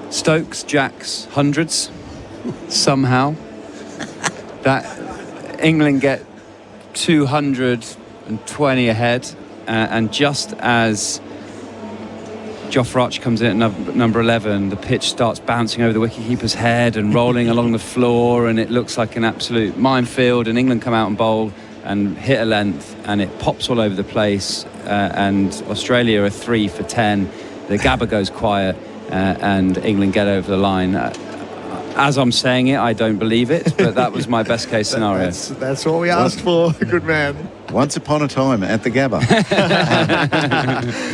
Speaker 3: Stokes, Jacks, hundreds, somehow. That England get 220 ahead. And just as Jofra Archer comes in at number 11, the pitch starts bouncing over the wicketkeeper's head and rolling along the floor, and it looks like an absolute minefield, and England come out and bowl and hit a length, and it pops all over the place, and Australia are 3 for 10. The Gabba goes quiet, and England get over the line. As I'm saying it, I don't believe it, but that was my best case scenario.
Speaker 2: That's what we asked for, good man.
Speaker 26: Once upon a time at the Gabba.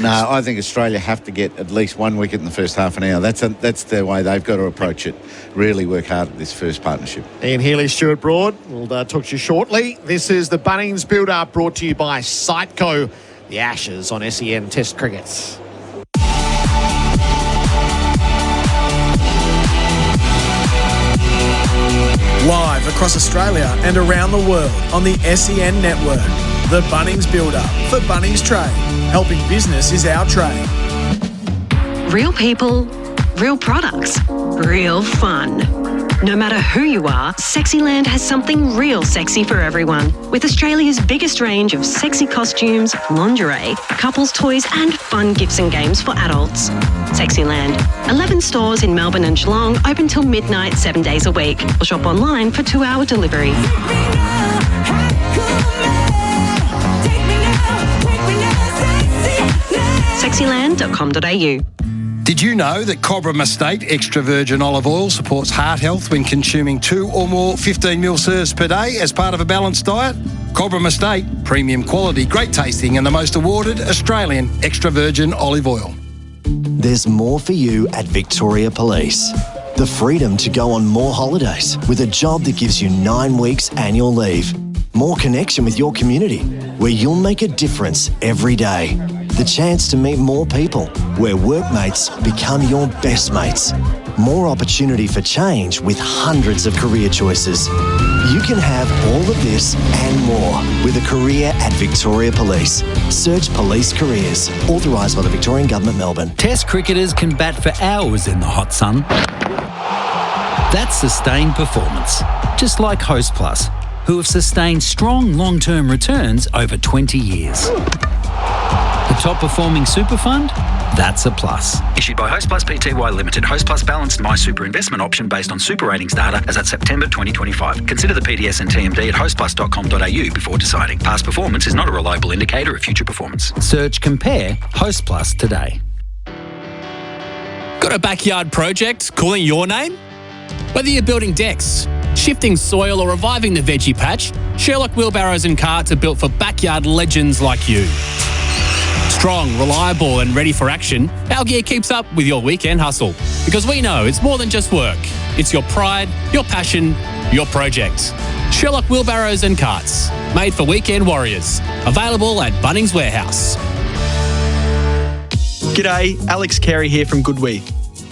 Speaker 26: No, I think Australia have to get at least 1 wicket in the first half an hour. That's their way they've got to approach it. Really work hard at this first partnership.
Speaker 2: Ian Healy, Stuart Broad. We'll talk to you shortly. This is the Bunnings Build-Up, brought to you by Siteco. The Ashes on SEN Test Cricket.
Speaker 1: Live across Australia and around the world on the SEN network. The Bunnings Build-Up for Bunnings Trade. Helping business is our trade.
Speaker 4: Real people, real products, real fun. No matter who you are, Sexyland has something real sexy for everyone. With Australia's biggest range of sexy costumes, lingerie, couples toys and fun gifts and games for adults. Sexyland. 11 stores in Melbourne and Geelong, open till midnight 7 days a week. Or shop online for 2-hour delivery. Sexyland.com.au.
Speaker 17: Did you know that Cobram Estate extra virgin olive oil supports heart health when consuming 2 or more 15ml serves per day as part of a balanced diet? Cobram Estate, premium quality, great tasting and the most awarded Australian extra virgin olive oil.
Speaker 6: There's more for you at Victoria Police. The freedom to go on more holidays with a job that gives you 9 weeks annual leave. More connection with your community, where you'll make a difference every day. The chance to meet more people, where workmates become your best mates. More opportunity for change with hundreds of career choices. You can have all of this and more with a career at Victoria Police. Search Police Careers. Authorised by the Victorian Government, Melbourne.
Speaker 7: Test cricketers can bat for hours in the hot sun. That's sustained performance. Just like Host Plus, who have sustained strong long-term returns over 20 years. The top performing super fund? That's a plus.
Speaker 8: Issued by Host Plus Pty Limited. Host Plus balanced My Super investment option based on super ratings data as at September 2025. Consider the PDS and TMD at hostplus.com.au before deciding. Past performance is not a reliable indicator of future performance.
Speaker 7: Search Compare Host Plus today.
Speaker 9: Got a backyard project calling your name? Whether you're building decks, shifting soil or reviving the veggie patch, Sherlock wheelbarrows and carts are built for backyard legends like you. Strong, reliable and ready for action, our gear keeps up with your weekend hustle. Because we know it's more than just work. It's your pride, your passion, your project. Sherlock wheelbarrows and carts, made for weekend warriors. Available at Bunnings Warehouse.
Speaker 10: G'day, Alex Carey here from Goodwee.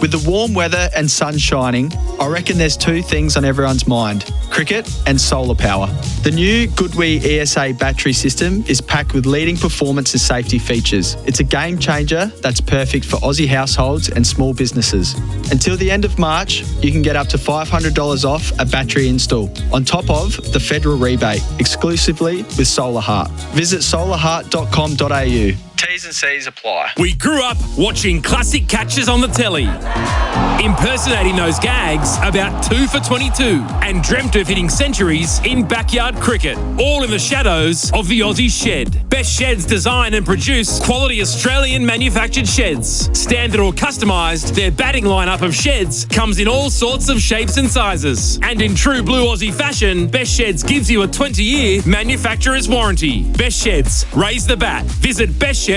Speaker 10: With the warm weather and sun shining, I reckon there's 2 things on everyone's mind: cricket and solar power. The new Goodwee ESA battery system is packed with leading performance and safety features. It's a game changer that's perfect for Aussie households and small businesses. Until the end of March, you can get up to $500 off a battery install, on top of the federal rebate, exclusively with Solar Heart. Visit solarheart.com.au. T's and C's apply.
Speaker 21: We grew up watching classic catches on the telly, impersonating those gags about 2 for 22, and dreamt of hitting centuries in backyard cricket, all in the shadows of the Aussie shed. Best Sheds design and produce quality Australian manufactured sheds. Standard or customised, their batting lineup of sheds comes in all sorts of shapes and sizes. And in true blue Aussie fashion, Best Sheds gives you a 20-year manufacturer's warranty. Best Sheds, raise the bat. Visit bestsheds.com.au.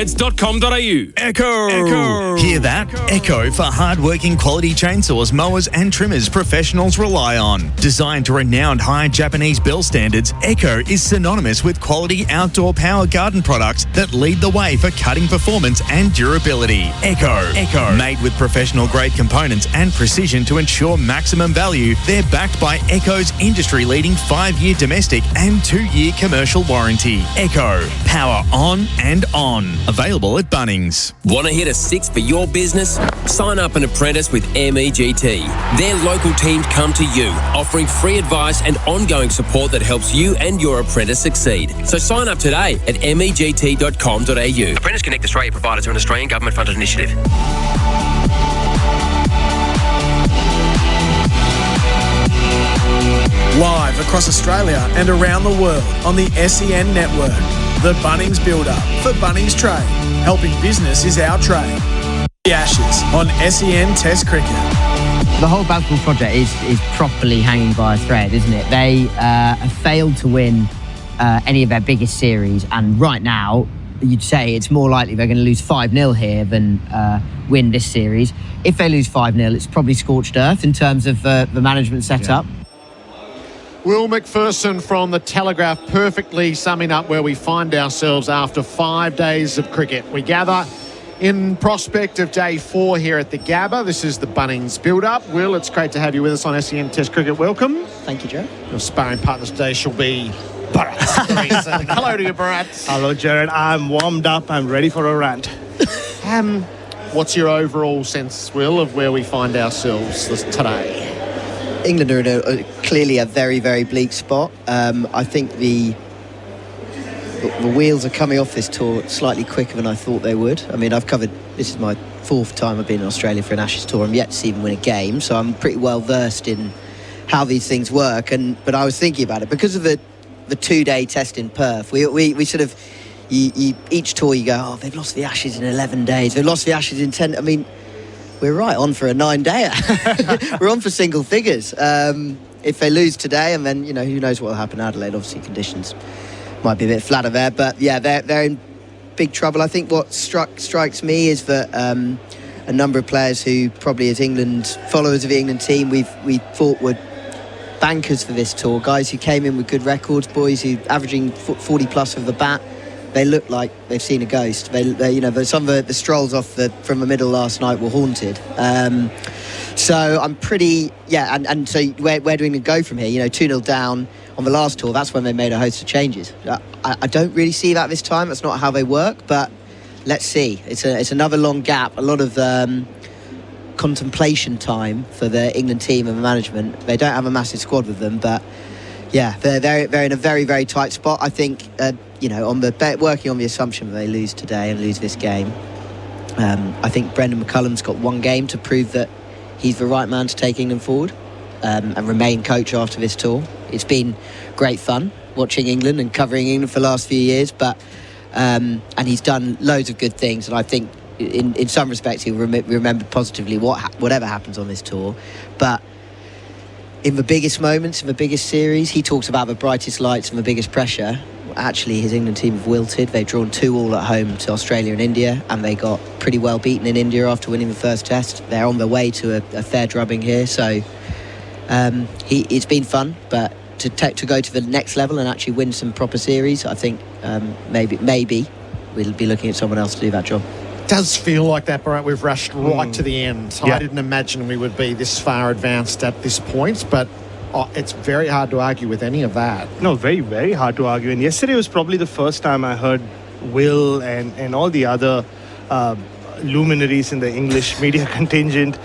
Speaker 27: Echo. Hear that? Echo for hard-working quality chainsaws, mowers and trimmers professionals rely on. Designed to renowned high Japanese build standards, Echo is synonymous with quality outdoor power garden products that lead the way for cutting performance and durability. Echo. Made with professional grade components and precision to ensure maximum value, they're backed by Echo's industry-leading 5-year domestic and 2-year commercial warranty. Echo. Power on and on. Available at Bunnings.
Speaker 24: Want to hit a 6 for your business? Sign up an apprentice with MEGT. Their local teams come to you, offering free advice and ongoing support that helps you and your apprentice succeed. So sign up today at MEGT.com.au. Apprentice Connect Australia providers are an Australian government-funded initiative.
Speaker 1: Live across Australia and around the world on the SEN network. The Bunnings Build-Up for Bunnings Trade. Helping business is our trade. The Ashes on SEN Test Cricket.
Speaker 28: The whole Bazball project is properly hanging by a thread, isn't it? They have failed to win any of their biggest series, and right now you'd say it's more likely they're going to lose 5-0 here than win this series. If they lose 5-0, it's probably scorched earth in terms of the management setup.
Speaker 2: Yeah. Will McPherson from The Telegraph perfectly summing up where we find ourselves after 5 days of cricket. We gather in prospect of day 4 here at the Gabba. This is the Bunnings Build-Up. Will, it's great to have you with us on SEN Test Cricket. Welcome.
Speaker 5: Thank you, Joe.
Speaker 2: Your sparring partner today shall be Bharat. Hello to you, Bharat.
Speaker 11: Hello, Gerard. I'm warmed up. I'm ready for a rant.
Speaker 2: What's your overall sense, Will, of where we find ourselves today?
Speaker 5: England are in clearly a very, very bleak spot. I think the wheels are coming off this tour slightly quicker than I thought they would. I mean, this is my 4th time I've been in Australia for an Ashes tour. I'm yet to see them win a game, so I'm pretty well versed in how these things work. But I was thinking about it because of the 2-day test in Perth. We sort of each tour you go, oh, they've lost the Ashes in 11 days. They've lost the Ashes in 10. I mean, we're right on for a 9-dayer. We're on for single figures. If they lose today, and then who knows what will happen in Adelaide. Obviously, conditions might be a bit flatter there, but yeah, they're in big trouble. I think what strikes me is that a number of players who probably as followers of the England team we thought were bankers for this tour, guys who came in with good records, boys who averaging 40 plus with the bat, they look like they've seen a ghost. Some of the strolls from the middle last night were haunted. So I'm pretty and so where do England go from here? 2-0 down on the last tour, that's when they made a host of changes. I don't really see that this time. That's not how they work, but let's see. It's another long gap, a lot of contemplation time for the England team and the management. They don't have a massive squad with them, but yeah, they're in a very, very tight spot. I think working on the assumption that they lose today and lose this game. I think Brendan McCullum's got one game to prove that he's the right man to take England forward and remain coach after this tour. It's been great fun watching England and covering England for the last few years, but and he's done loads of good things, and I think in some respects he'll remember positively whatever happens on this tour. But in the biggest moments, in the biggest series, he talks about the brightest lights and the biggest pressure. Actually, his England team have wilted. They've drawn 2-2 at home to Australia and India, and they got pretty well beaten in India after winning the first test. They're on their way to a fair drubbing here, so it's been fun, but to go to the next level and actually win some proper series, I think maybe we'll be looking at someone else to do that job.
Speaker 2: It does feel like that, Bharat. We've rushed right to the end. Yeah. I didn't imagine we would be this far advanced at this point, but it's very hard to argue with any of that.
Speaker 11: No, very, very hard to argue. And yesterday was probably the first time I heard Will and all the other luminaries in the English media contingent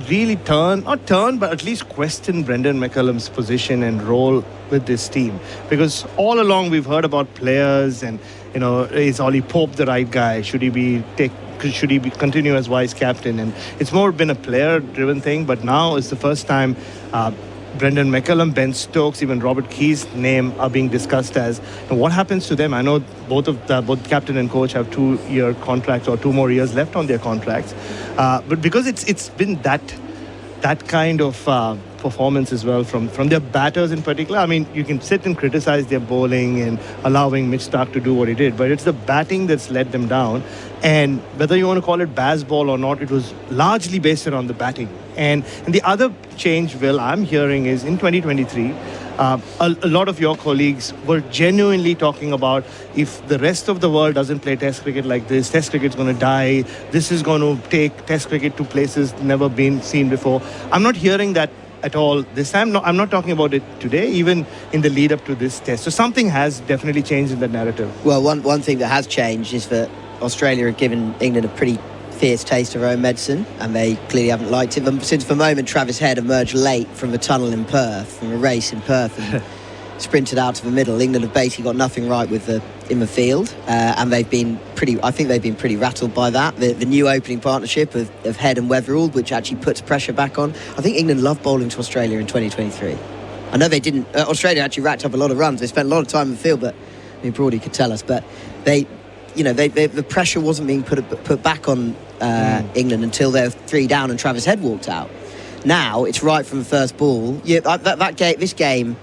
Speaker 11: really but at least question Brendan McCullum's position and role with this team. Because all along we've heard about players and, is Ollie Pope the right guy? Should he continue as vice captain? And it's more been a player-driven thing, but now it's the first time Brendan McCullum, Ben Stokes, even Robert Key's name are being discussed as. And what happens to them? I know both captain and coach have 2-year contracts or 2 more years left on their contracts. But because it's been that kind of performance as well from their batters in particular. I mean, you can sit and criticize their bowling and allowing Mitch Starc to do what he did, but it's the batting that's let them down. And whether you want to call it baseball or not, it was largely based around the batting. And the other change, Will, I'm hearing is in 2023, a lot of your colleagues were genuinely talking about if the rest of the world doesn't play Test cricket like this, Test cricket's going to die. This is going to take Test cricket to places never been seen before. I'm not hearing that at all this time. I'm not talking about it today, even in the lead up to this test. So something has definitely changed in the narrative.
Speaker 5: Well, one thing that has changed is that Australia have given England a pretty fierce taste of their own medicine, and they clearly haven't liked it. Since the moment Travis Head emerged late from the tunnel in Perth, from a race in Perth, and sprinted out to the middle, England have basically got nothing right in the field, and I think they've been pretty rattled by that. The new opening partnership of Head and Weatherall, which actually puts pressure back on. I think England loved bowling to Australia in 2023. I know they didn't. Australia actually racked up a lot of runs. They spent a lot of time in the field, but Brody could tell us. But the pressure wasn't being put back on England until they were 3 down and Travis Head walked out. Now it's right from the first ball. Yeah, this game.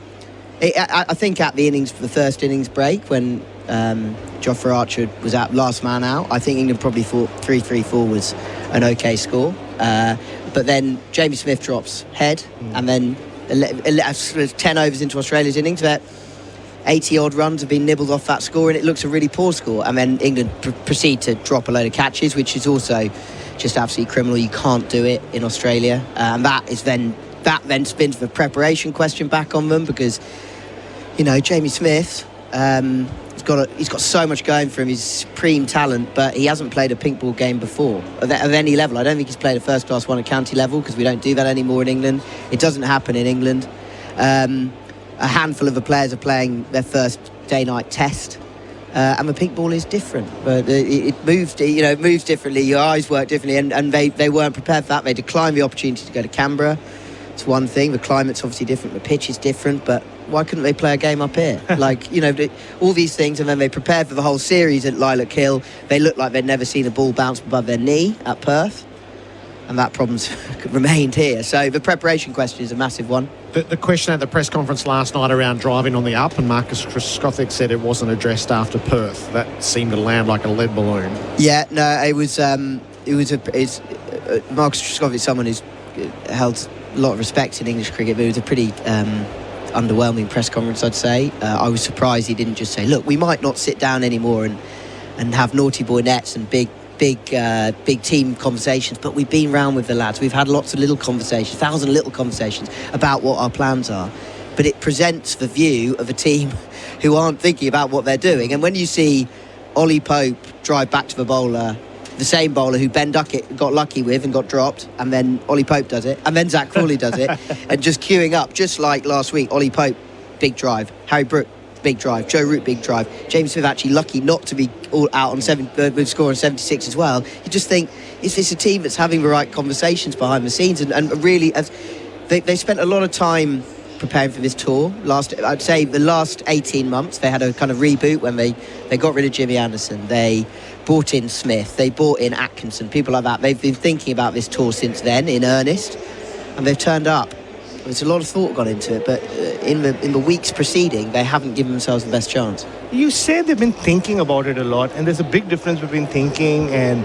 Speaker 5: I think at the first innings break when Jofra Archer was out, last man out, I think England probably thought 3-3-4 was an okay score. But then Jamie Smith drops Head, and then 10 overs into Australia's innings, that 80-odd runs have been nibbled off that score, and it looks a really poor score. And then England proceed to drop a load of catches, which is also just absolutely criminal. You can't do it in Australia. And that is then that then spins the preparation question back on them because, you know, Jamie Smith, he's got so much going for him. He's supreme talent, but he hasn't played a pink ball game before of any level. I don't think he's played a first class one at county level because we don't do that anymore in England. It doesn't happen in England. A handful of the players are playing their first day-night test, and the pink ball is different. But it moves, it moves differently. Your eyes work differently, and they weren't prepared for that. They declined the opportunity to go to Canberra. It's one thing. The climate's obviously different. The pitch is different, but why couldn't they play a game up here? All these things, and then they prepared for the whole series at Lilac Hill. They looked like they'd never seen a ball bounce above their knee at Perth, and that problem's remained here. So the preparation question is a massive one.
Speaker 2: The question at the press conference last night around driving on the up, and Marcus Skothic said it wasn't addressed after Perth. That seemed to land like a lead balloon.
Speaker 5: Yeah, no, Marcus Skothic is someone who's held a lot of respect in English cricket, but it was a pretty underwhelming press conference, I'd say. I was surprised he didn't just say, look, we might not sit down anymore and have naughty boy nets and big team conversations, but we've been round with the lads. We've had lots of little conversations, 1,000 little conversations about what our plans are. But it presents the view of a team who aren't thinking about what they're doing. And when you see Ollie Pope drive back to the bowler, the same bowler who Ben Duckett got lucky with and got dropped, and then Ollie Pope does it, and then Zach Crawley does it, and just queuing up, just like last week, Ollie Pope, big drive, Harry Brook, big drive, Joe Root, big drive, James Smith actually lucky not to be all out on with score on 76 as well. You just think, is this a team that's having the right conversations behind the scenes? And really, they spent a lot of time preparing for this tour. I'd say the last 18 months, they had a kind of reboot when they got rid of Jimmy Anderson. They brought in Smith, they brought in Atkinson, people like that. They've been thinking about this tour since then in earnest, and they've turned up. There's a lot of thought gone into it, but in the weeks preceding, they haven't given themselves the best chance.
Speaker 11: You say they've been thinking about it a lot, and there's a big difference between thinking and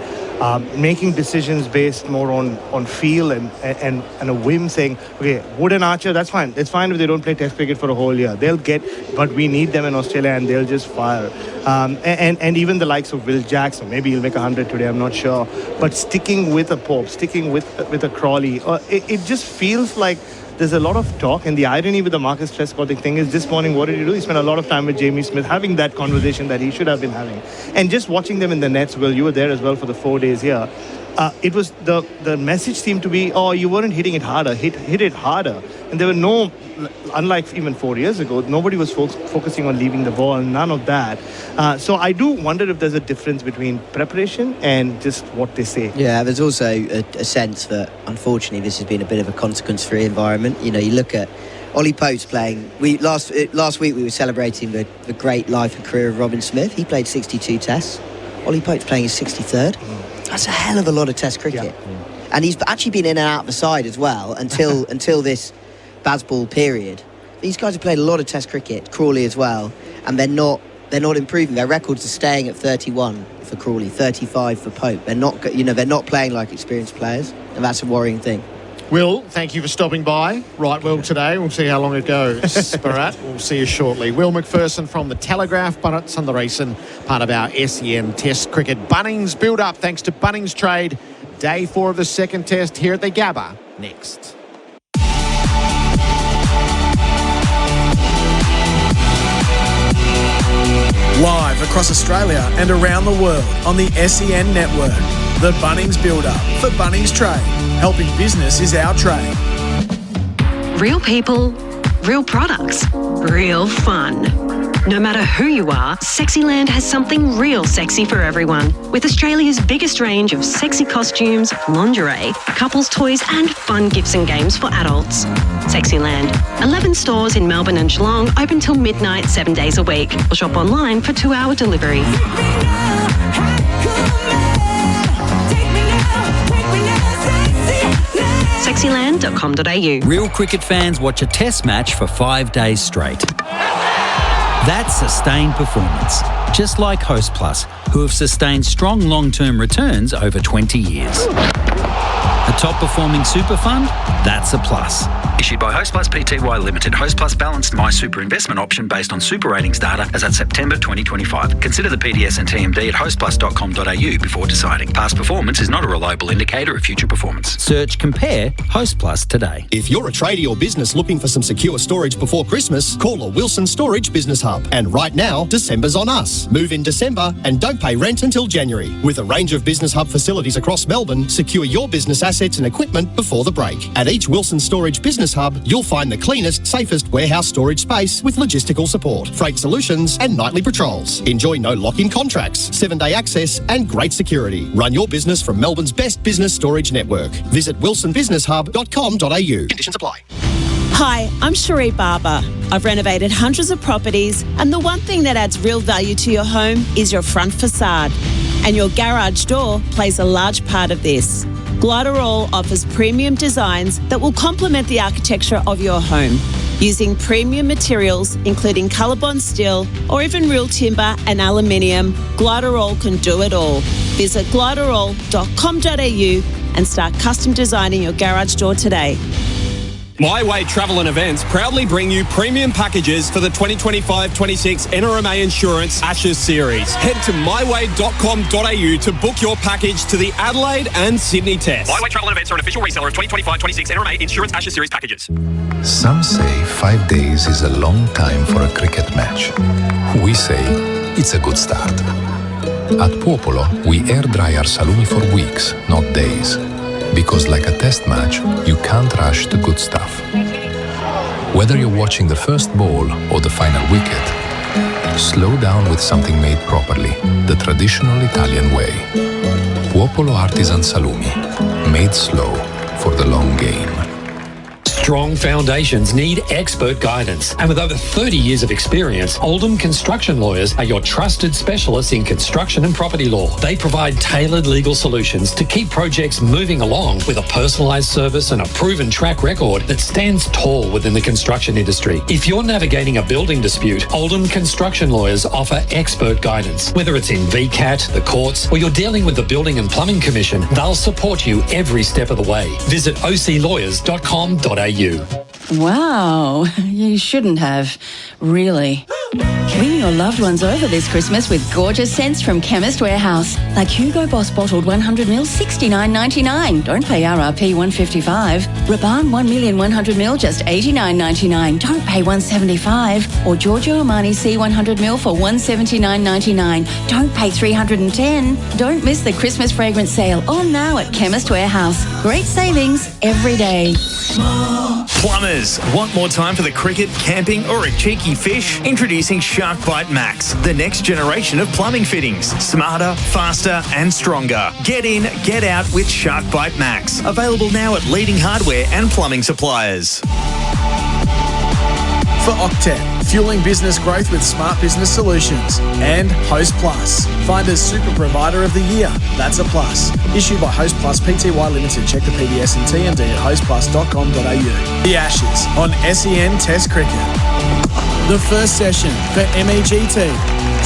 Speaker 11: making decisions based more on feel and a whim, saying, okay, Wood and Archer, that's fine. It's fine if they don't play Test cricket for a whole year. But we need them in Australia, and they'll just fire. And even the likes of Will Jackson, maybe he'll make 100 today, I'm not sure. But sticking with a Pope, sticking with a Crawley, it just feels like there's a lot of talk, and the irony with the Marcus Skothic thing is this morning, what did he do? He spent a lot of time with Jamie Smith having that conversation that he should have been having. And just watching them in the nets, Will, you were there as well for the 4 days here. It was the message seemed to be, you weren't hitting it harder, hit it harder. And there were no, unlike even 4 years ago, nobody was focusing on leaving the ball, none of that. So I do wonder if there's a difference between preparation and just what they say.
Speaker 5: Yeah, there's also a sense that, unfortunately, this has been a bit of a consequence-free environment. You know, you look at Ollie Pope's playing. Last week we were celebrating the great life and career of Robin Smith. He played 62 tests. Ollie Pope's playing his 63rd. That's a hell of a lot of test cricket. Yeah. And he's actually been in and out of the side as well until this Bazball period. These guys have played a lot of test cricket, Crawley as well, and they're not improving. Their records are staying at 31 for Crawley, 35 for Pope. They're not playing like experienced players, and that's a worrying thing.
Speaker 2: Will, thank you for stopping by. Right, Will, today. We'll see how long it goes. Bharat, we'll see you shortly. Will McPherson from The Telegraph, Bharat Sundaresan, part of our SEN Test Cricket Bunnings build-up, thanks to Bunnings Trade. Day 4 of the second test here at the Gabba. Next.
Speaker 1: Live across Australia and around the world on the SEN network. The Bunnings Build-Up for Bunnings Trade. Helping business is our trade.
Speaker 4: Real people, real products, real fun. No matter who you are, Sexyland has something real sexy for everyone. With Australia's biggest range of sexy costumes, lingerie, couples toys and fun gifts and games for adults. Sexyland. 11 stores in Melbourne and Geelong, open till midnight 7 days a week. Or shop online for 2-hour delivery. Sexyland.com.au.
Speaker 7: Real cricket fans watch a test match for 5 days straight. That's sustained performance, just like Host Plus, who have sustained strong long-term returns over 20 years. A top-performing super fund? That's a plus.
Speaker 8: Issued by Host Plus Pty Limited. Host Plus balanced My Super investment option based on super ratings data as at September 2025. Consider the PDS and TMD at hostplus.com.au before deciding. Past performance is not a reliable indicator of future performance.
Speaker 7: Search Compare Host Plus today.
Speaker 25: If you're a tradie or business looking for some secure storage before Christmas, call a Wilson Storage Business Hub. And right now, December's on us. Move in December and don't pay rent until January. With a range of Business Hub facilities across Melbourne, secure your business assets and equipment before the break. At each Wilson Storage Business Hub, you'll find the cleanest, safest warehouse storage space with logistical support, freight solutions and nightly patrols. Enjoy no lock-in contracts, 7-day access and great security. Run your business from Melbourne's best business storage network. Visit wilsonbusinesshub.com.au. Conditions apply.
Speaker 12: Hi, I'm Cherie Barber. I've renovated hundreds of properties, and the one thing that adds real value to your home is your front facade. And your garage door plays a large part of this. Gliderall offers premium designs that will complement the architecture of your home. Using premium materials, including Colorbond steel or even real timber and aluminium, Gliderall can do it all. Visit gliderall.com.au and start custom designing your garage door today.
Speaker 13: My Way Travel and Events proudly bring you premium packages for the 2025-26 NRMA Insurance Ashes Series. Head to myway.com.au to book your package to the Adelaide and Sydney Test.
Speaker 14: My Way Travel and Events are an official reseller of 2025-26 NRMA Insurance Ashes Series packages.
Speaker 15: Some say 5 days is a long time for a cricket match. We say it's a good start. At Popolo, we air dry our salumi for weeks, not days. Because like a test match, you can't rush the good stuff. Whether you're watching the first ball or the final wicket, slow down with something made properly, the traditional Italian way. Popolo Artisan Salumi, made slow for the long game.
Speaker 16: Strong foundations need expert guidance. And with over 30 years of experience, Oldham Construction Lawyers are your trusted specialists in construction and property law. They provide tailored legal solutions to keep projects moving along with a personalised service and a proven track record that stands tall within the construction industry. If you're navigating a building dispute, Oldham Construction Lawyers offer expert guidance. Whether it's in VCAT, the courts, or you're dealing with the Building and Plumbing Commission, they'll support you every step of the way. Visit oclawyers.com.au.
Speaker 18: Wow, you shouldn't have, really. Win your loved ones over this Christmas with gorgeous scents from Chemist Warehouse. Like Hugo Boss bottled 100ml, $69.99. Don't pay RRP $155. Rabanne 1,100ml, just $89.99. Don't pay $175. Or Giorgio Armani C100ml for $179.99. Don't pay $310. Don't miss the Christmas fragrance sale on now at Chemist Warehouse. Great savings every day.
Speaker 27: Plumbers, want more time for the cricket, camping or a cheeky fish? Introducing Shark Bite Max, the next generation of plumbing fittings. Smarter, faster and stronger. Get in, get out with Shark Bite Max. Available now at leading hardware and plumbing suppliers.
Speaker 1: For Octet, fueling business growth with smart business solutions. And Host Plus, find as Super Provider of the Year. That's a plus. Issued by Host Plus Pty Limited. Check the PDS and TMD at hostplus.com.au. The Ashes on SEN Test Cricket. The first session for MEGT.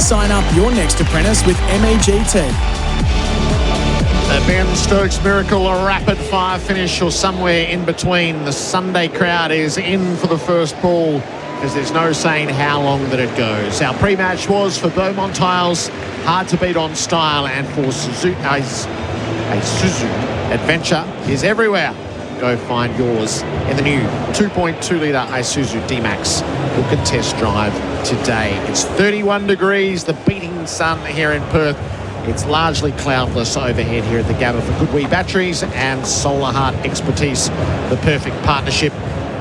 Speaker 1: Sign up your next apprentice with MEGT.
Speaker 2: Ben Stokes Miracle, a rapid fire finish or somewhere in between. The Sunday crowd is in for the first ball because there's no saying how long that it goes. Our pre-match was for Beaumont Tiles, hard to beat on style, and for Isuzu adventure is everywhere. Go find yours in the new 2.2 litre Isuzu D-Max. Book a test drive today. It's 31 degrees, the beating sun here in Perth. It's largely cloudless overhead here at the Gabba for Good Wee Batteries and Solar Heart Expertise, the perfect partnership.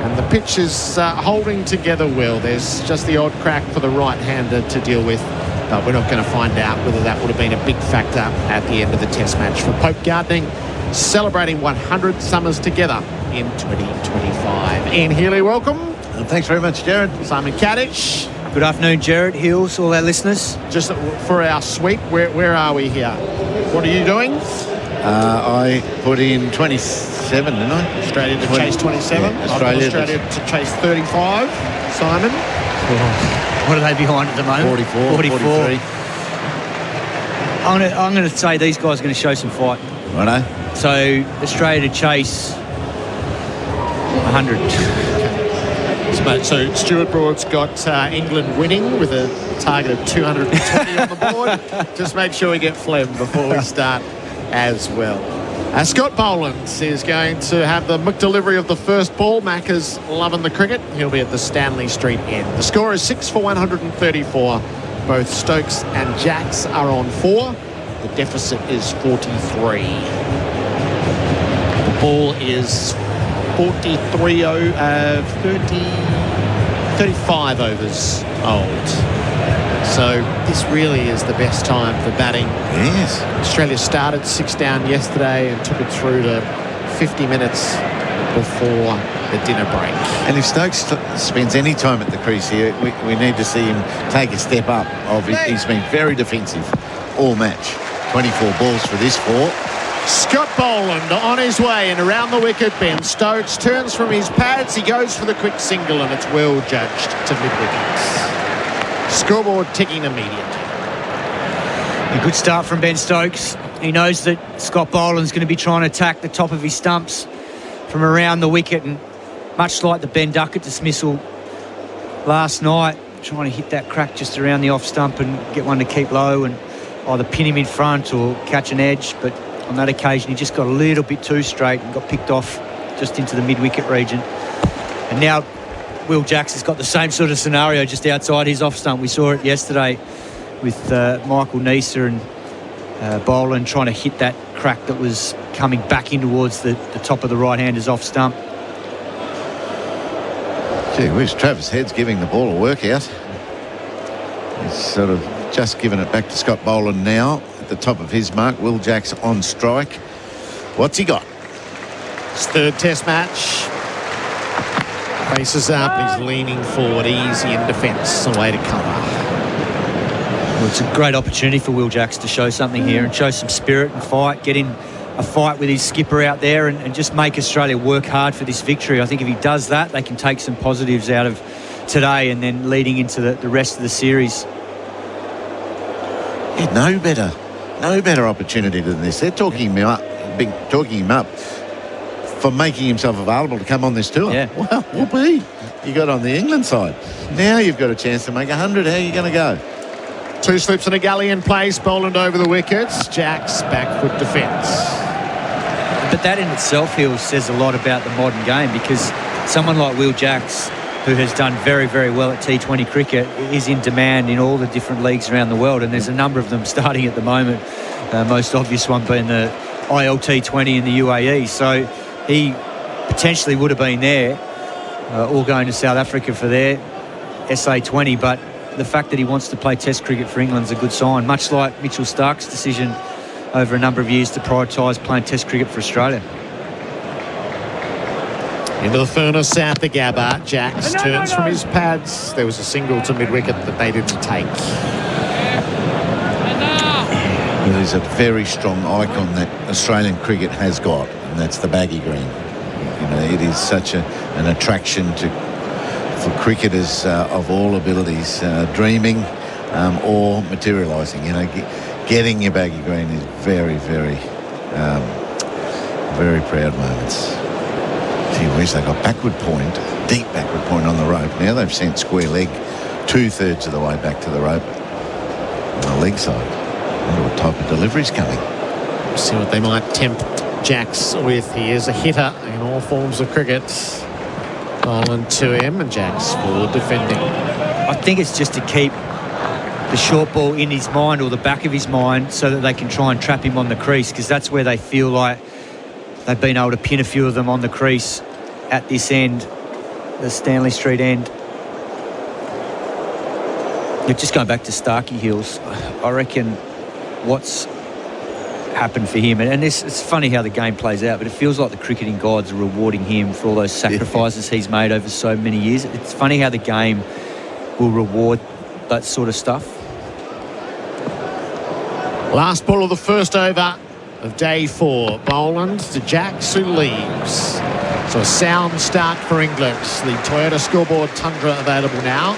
Speaker 2: And the pitch is holding together well. There's just the odd crack for the right-hander to deal with, but we're not going to find out whether that would have been a big factor at the end of the test match. For Pope Gardening, celebrating 100 summers together in 2025. Ian Healy, welcome.
Speaker 26: Thanks very much, Gerard.
Speaker 2: Simon Katich.
Speaker 19: Good afternoon, Gerard, Hills, all our listeners.
Speaker 2: Just for our sweep, where are we here? What are you doing?
Speaker 26: I put in 27, didn't I?
Speaker 2: Australia to chase 27.
Speaker 26: Yeah, Australia
Speaker 2: to chase 35. Simon?
Speaker 19: What are they behind at the moment?
Speaker 26: 44.
Speaker 19: 43. I'm going to say these guys are going to show some fight.
Speaker 26: Righto.
Speaker 19: So Australia to chase
Speaker 2: 100. So Stuart Broad's got England winning with a target of 220 on the board. Just make sure we get Flem before we start as well. Scott Boland is going to have the McDelivery of the first ball. Mac is loving the cricket. He'll be at the Stanley Street end. The score is 6 for 134. Both Stokes and Jacks are on 4. The deficit is 43. The ball is 35 overs old. So this really is the best time for batting.
Speaker 26: Yes.
Speaker 2: Australia started 6 down yesterday and took it through to 50 minutes before the dinner break.
Speaker 26: And if Stokes spends any time at the crease here, we need to see him take a step up. He's been very defensive all match. 24 balls for this 4.
Speaker 2: Scott Boland on his way and around the wicket. Ben Stokes turns from his pads. He goes for the quick single and it's well judged to mid-wickets. Scoreboard ticking immediately.
Speaker 19: A good start from Ben Stokes. He knows that Scott Boland's going to be trying to attack the top of his stumps from around the wicket, and much like the Ben Duckett dismissal last night, trying to hit that crack just around the off stump and get one to keep low and either pin him in front or catch an edge. But on that occasion, he just got a little bit too straight and got picked off just into the mid-wicket region. And now Will Jacks has got the same sort of scenario just outside his off stump. We saw it yesterday with Michael Neser and Boland trying to hit that crack that was coming back in towards the top of the right-hander's off stump.
Speaker 26: Gee whiz, Travis Head's giving the ball a workout. He's sort of just given it back to Scott Boland now at the top of his mark. Will Jacks on strike. What's he got?
Speaker 2: His third test match. Faces up, he's leaning forward, easy in defence, away to cover.
Speaker 19: Well, it's a great opportunity for Will Jacks to show something here and show some spirit and fight, get in a fight with his skipper out there and just make Australia work hard for this victory. I think if he does that, they can take some positives out of today and then leading into the rest of the series.
Speaker 26: Yeah, no better opportunity than this. They're talking him up for making himself available to come on this tour.
Speaker 19: Yeah.
Speaker 26: Well, whoopee. You got on the England side. Now you've got a chance to make 100. How are you going to go?
Speaker 2: 2 slips and a gully in place. Boland over the wickets. Jacks back foot defence.
Speaker 19: But that in itself, Hill, says a lot about the modern game, because someone like Will Jacks, who has done very, very well at T20 cricket, is in demand in all the different leagues around the world, and there's a number of them starting at the moment. Most obvious one being the ILT20 in the UAE. So he potentially would have been there or going to South Africa for their SA20, but the fact that he wants to play Test cricket for England is a good sign, much like Mitchell Stark's decision over a number of years to prioritise playing Test cricket for Australia.
Speaker 2: Into the furnace south the Gabba. Jacks turns from his pads. There was a single to mid-wicket that they didn't take.
Speaker 26: Well, there's a very strong icon that Australian cricket has got, and that's the baggy green. You know, it is such an attraction for cricketers of all abilities, dreaming or materialising. You know, getting your baggy green is very, very, very proud moments. Gee whiz, they got backward point, deep backward point on the rope. Now they've sent square leg 2/3 of the way back to the rope on the leg side. I wonder what type of delivery's coming.
Speaker 2: See what they might tempt Jacks with. He is a hitter in all forms of cricket. Boland to him and Jacks forward defending.
Speaker 19: I think it's just to keep the short ball in his mind or the back of his mind so that they can try and trap him on the crease, because that's where they feel like they've been able to pin a few of them on the crease at this end, the Stanley Street end. Yeah, just going back to Starkey Hills, I reckon what's happened for him, and it's funny how the game plays out, but it feels like the cricketing gods are rewarding him for all those sacrifices he's made over so many years. It's funny how the game will reward that sort of stuff.
Speaker 2: Last ball of the first over of day 4. Boland to Jacks, who leaves. So a sound start for England. The Toyota scoreboard Tundra available now.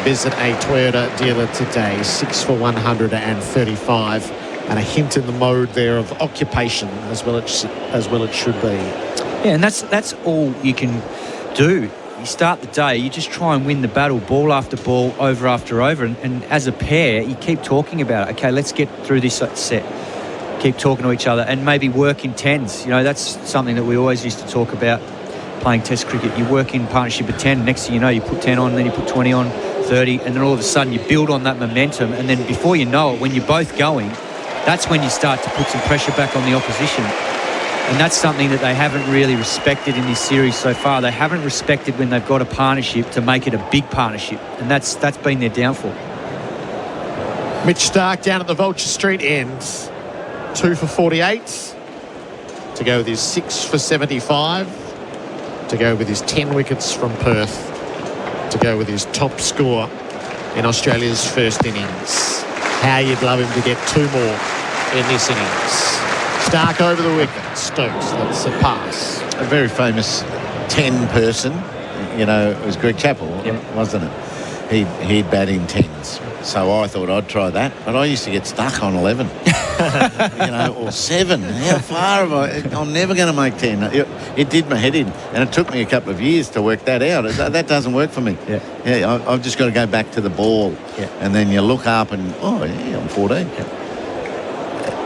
Speaker 2: Visit a Toyota dealer today. 6 for 135. And a hint in the mode there of occupation as well it should be.
Speaker 19: Yeah, and that's all you can do. You start the day, you just try and win the battle, ball after ball, over after over. And as a pair, you keep talking about it. Okay, let's get through this set. Keep talking to each other and maybe work in tens. You know, that's something that we always used to talk about playing Test cricket. You work in partnership of 10. Next thing you know, you put 10 on, then you put 20 on, 30, and then all of a sudden you build on that momentum. And then before you know it, when you're both going, that's when you start to put some pressure back on the opposition. And that's something that they haven't really respected in this series so far. They haven't respected when they've got a partnership to make it a big partnership. And that's been their downfall.
Speaker 2: Mitch Starc down at the Vulture Street end. 2 for 48. To go with his 6 for 75. To go with his 10 wickets from Perth. To go with his top score in Australia's first innings. How you'd love him to get 2 more in this innings. Starc over the wicket. Stokes, that's a pass.
Speaker 26: A very famous 10 person, you know, it was Greg Chappell, wasn't it? He'd bat in 10s. So I thought I'd try that, but I used to get stuck on 11, you know, or 7. How far have I'm never going to make 10. It did my head in, and it took me a couple of years to work that out. That doesn't work for me. Yeah, I've just got to go back to the ball, and then you look up and, I'm 14.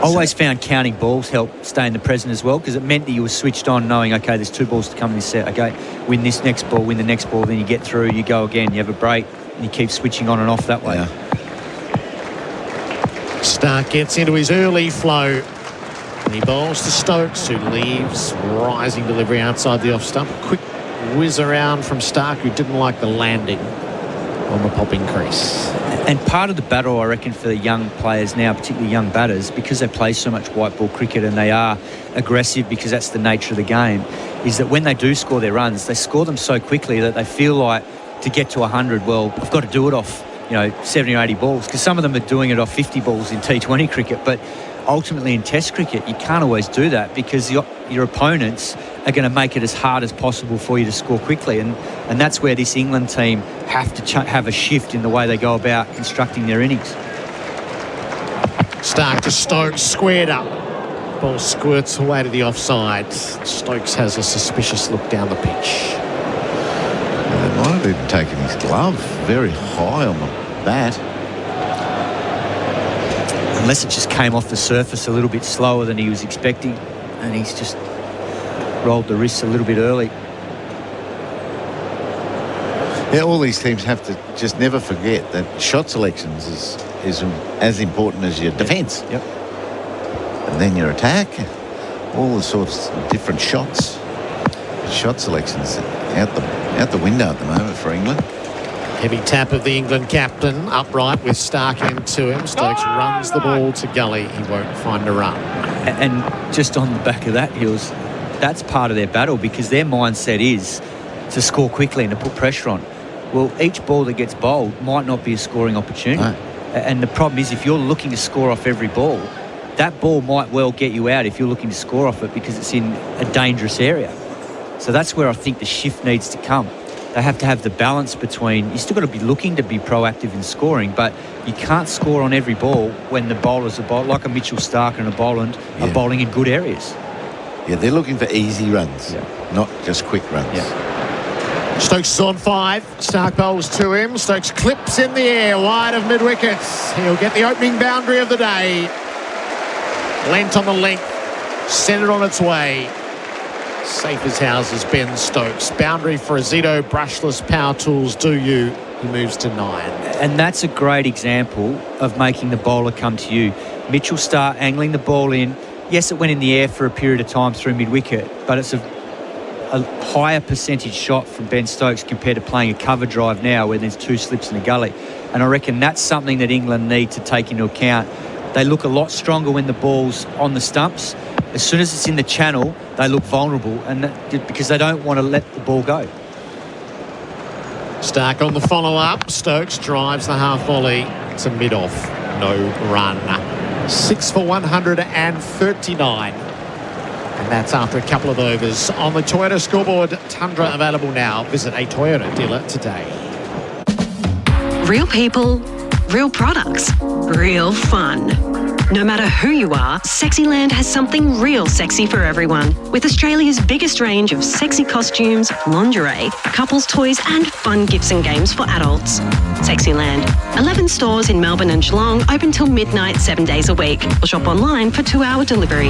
Speaker 19: Always found counting balls helped stay in the present as well, because it meant that you were switched on knowing, okay, there's 2 balls to come in this set. Okay, win this next ball, win the next ball, then you get through, you go again, you have a break, and you keep switching on and off that way.
Speaker 2: Starc gets into his early flow. And he bowls to Stokes, who leaves. Rising delivery outside the off stump. Quick whiz around from Starc, who didn't like the landing on the popping crease.
Speaker 19: And part of the battle, I reckon, for the young players now, particularly young batters, because they play so much white ball cricket and they are aggressive because that's the nature of the game, is that when they do score their runs, they score them so quickly that they feel like to get to 100, well, I've got to do it off, 70 or 80 balls, because some of them are doing it off 50 balls in T20 cricket. But ultimately in Test cricket, you can't always do that because your opponents are going to make it as hard as possible for you to score quickly. And that's where this England team have to have a shift in the way they go about constructing their innings.
Speaker 2: Starc to Stokes, squared up. Ball squirts away to the offside. Stokes has a suspicious look down the pitch.
Speaker 26: They might have even taken his glove very high on the bat.
Speaker 19: Unless it just came off the surface a little bit slower than he was expecting, and he's just rolled the wrists a little bit early.
Speaker 26: Yeah, all these teams have to just never forget that shot selections is as important as your defence.
Speaker 19: Yep.
Speaker 26: And then your attack, all the sorts of different shots. Shot selections out the window at the moment for England.
Speaker 2: Heavy tap of the England captain, upright with Starc into him. Stokes runs the ball to gully. He won't find a run.
Speaker 19: And just on the back of that, that's part of their battle, because their mindset is to score quickly and to put pressure on. Well, each ball that gets bowled might not be a scoring opportunity. No. And the problem is, if you're looking to score off every ball, that ball might well get you out if you're looking to score off it because it's in a dangerous area. So that's where I think the shift needs to come. They have to have the balance between, you still got to be looking to be proactive in scoring, but you can't score on every ball when the bowlers are like a Mitchell Starc and a Boland are bowling in good areas.
Speaker 26: Yeah, they're looking for easy runs, not just quick runs.
Speaker 2: Yeah. Stokes is on 5. Starc bowls to him. Stokes clips in the air, wide of mid-wickets. He'll get the opening boundary of the day. Lent on the length, sent it on its way. Safe as houses, Ben Stokes. Boundary for Azito, brushless power tools, do you. He moves to 9.
Speaker 19: And that's a great example of making the bowler come to you. Mitchell Starc angling the ball in. Yes, it went in the air for a period of time through mid-wicket, but it's a higher percentage shot from Ben Stokes compared to playing a cover drive now where there's 2 slips in the gully. And I reckon that's something that England need to take into account. They look a lot stronger when the ball's on the stumps. As soon as it's in the channel, they look vulnerable, and because they don't want to let the ball go.
Speaker 2: Starc on the follow-up. Stokes drives the half volley to mid-off. No run. 6 for 139. And that's after a couple of overs. On the Toyota scoreboard, Tundra available now. Visit a Toyota dealer today.
Speaker 4: Real people, real products, real fun. No matter who you are, Sexyland has something real sexy for everyone. With Australia's biggest range of sexy costumes, lingerie, couples toys and fun gifts and games for adults. Sexyland. 11 stores in Melbourne and Geelong, open till midnight 7 days a week. Or shop online for 2-hour delivery.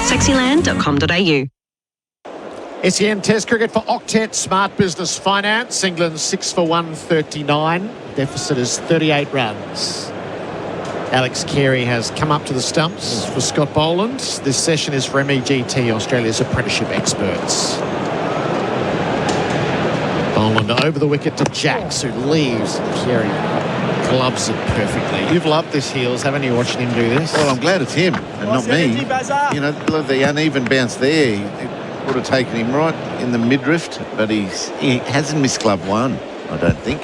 Speaker 4: Sexyland.com.au.
Speaker 2: SEN Test Cricket for Octet Smart Business Finance. England 6 for 139. Deficit is 38 runs. Alex Carey has come up to the stumps for Scott Boland. This session is for MEGT, Australia's apprenticeship experts. Boland over the wicket to Jacks, who leaves. Carey gloves it perfectly. You've loved this, Heels, haven't you, watching him do this?
Speaker 26: Well, I'm glad it's him and not me. You know, the uneven bounce there, it would have taken him right in the midriff, but he hasn't missed glove one, I don't think.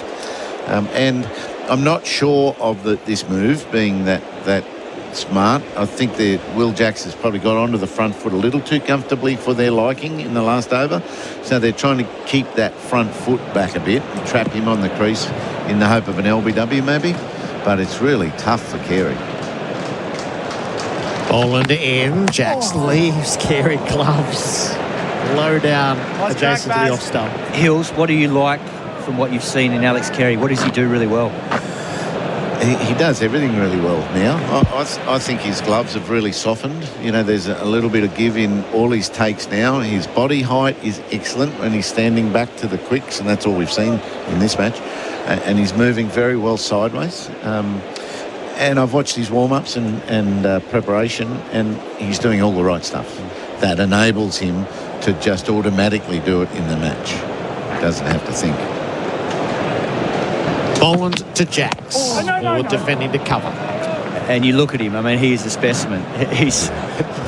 Speaker 26: And I'm not sure of this move being that smart. I think Will Jacks has probably got onto the front foot a little too comfortably for their liking in the last over. So they're trying to keep that front foot back a bit and trap him on the crease in the hope of an LBW maybe. But it's really tough for Carey.
Speaker 2: Boland in. Jacks leaves. Carey gloves. Low down adjacent to the off stump.
Speaker 19: Hills, what do you like from what you've seen in Alex Carey? What does he do really well?
Speaker 26: He does everything really well now. I think his gloves have really softened. You know, there's a little bit of give in all his takes now. His body height is excellent when he's standing back to the quicks, and that's all we've seen in this match. And he's moving very well sideways. And I've watched his warm-ups and preparation, and he's doing all the right stuff. That enables him to just automatically do it in the match. Doesn't have to think.
Speaker 2: Boland to Jacks. Or defending to cover.
Speaker 19: And you look at him, I mean, he is a specimen. He's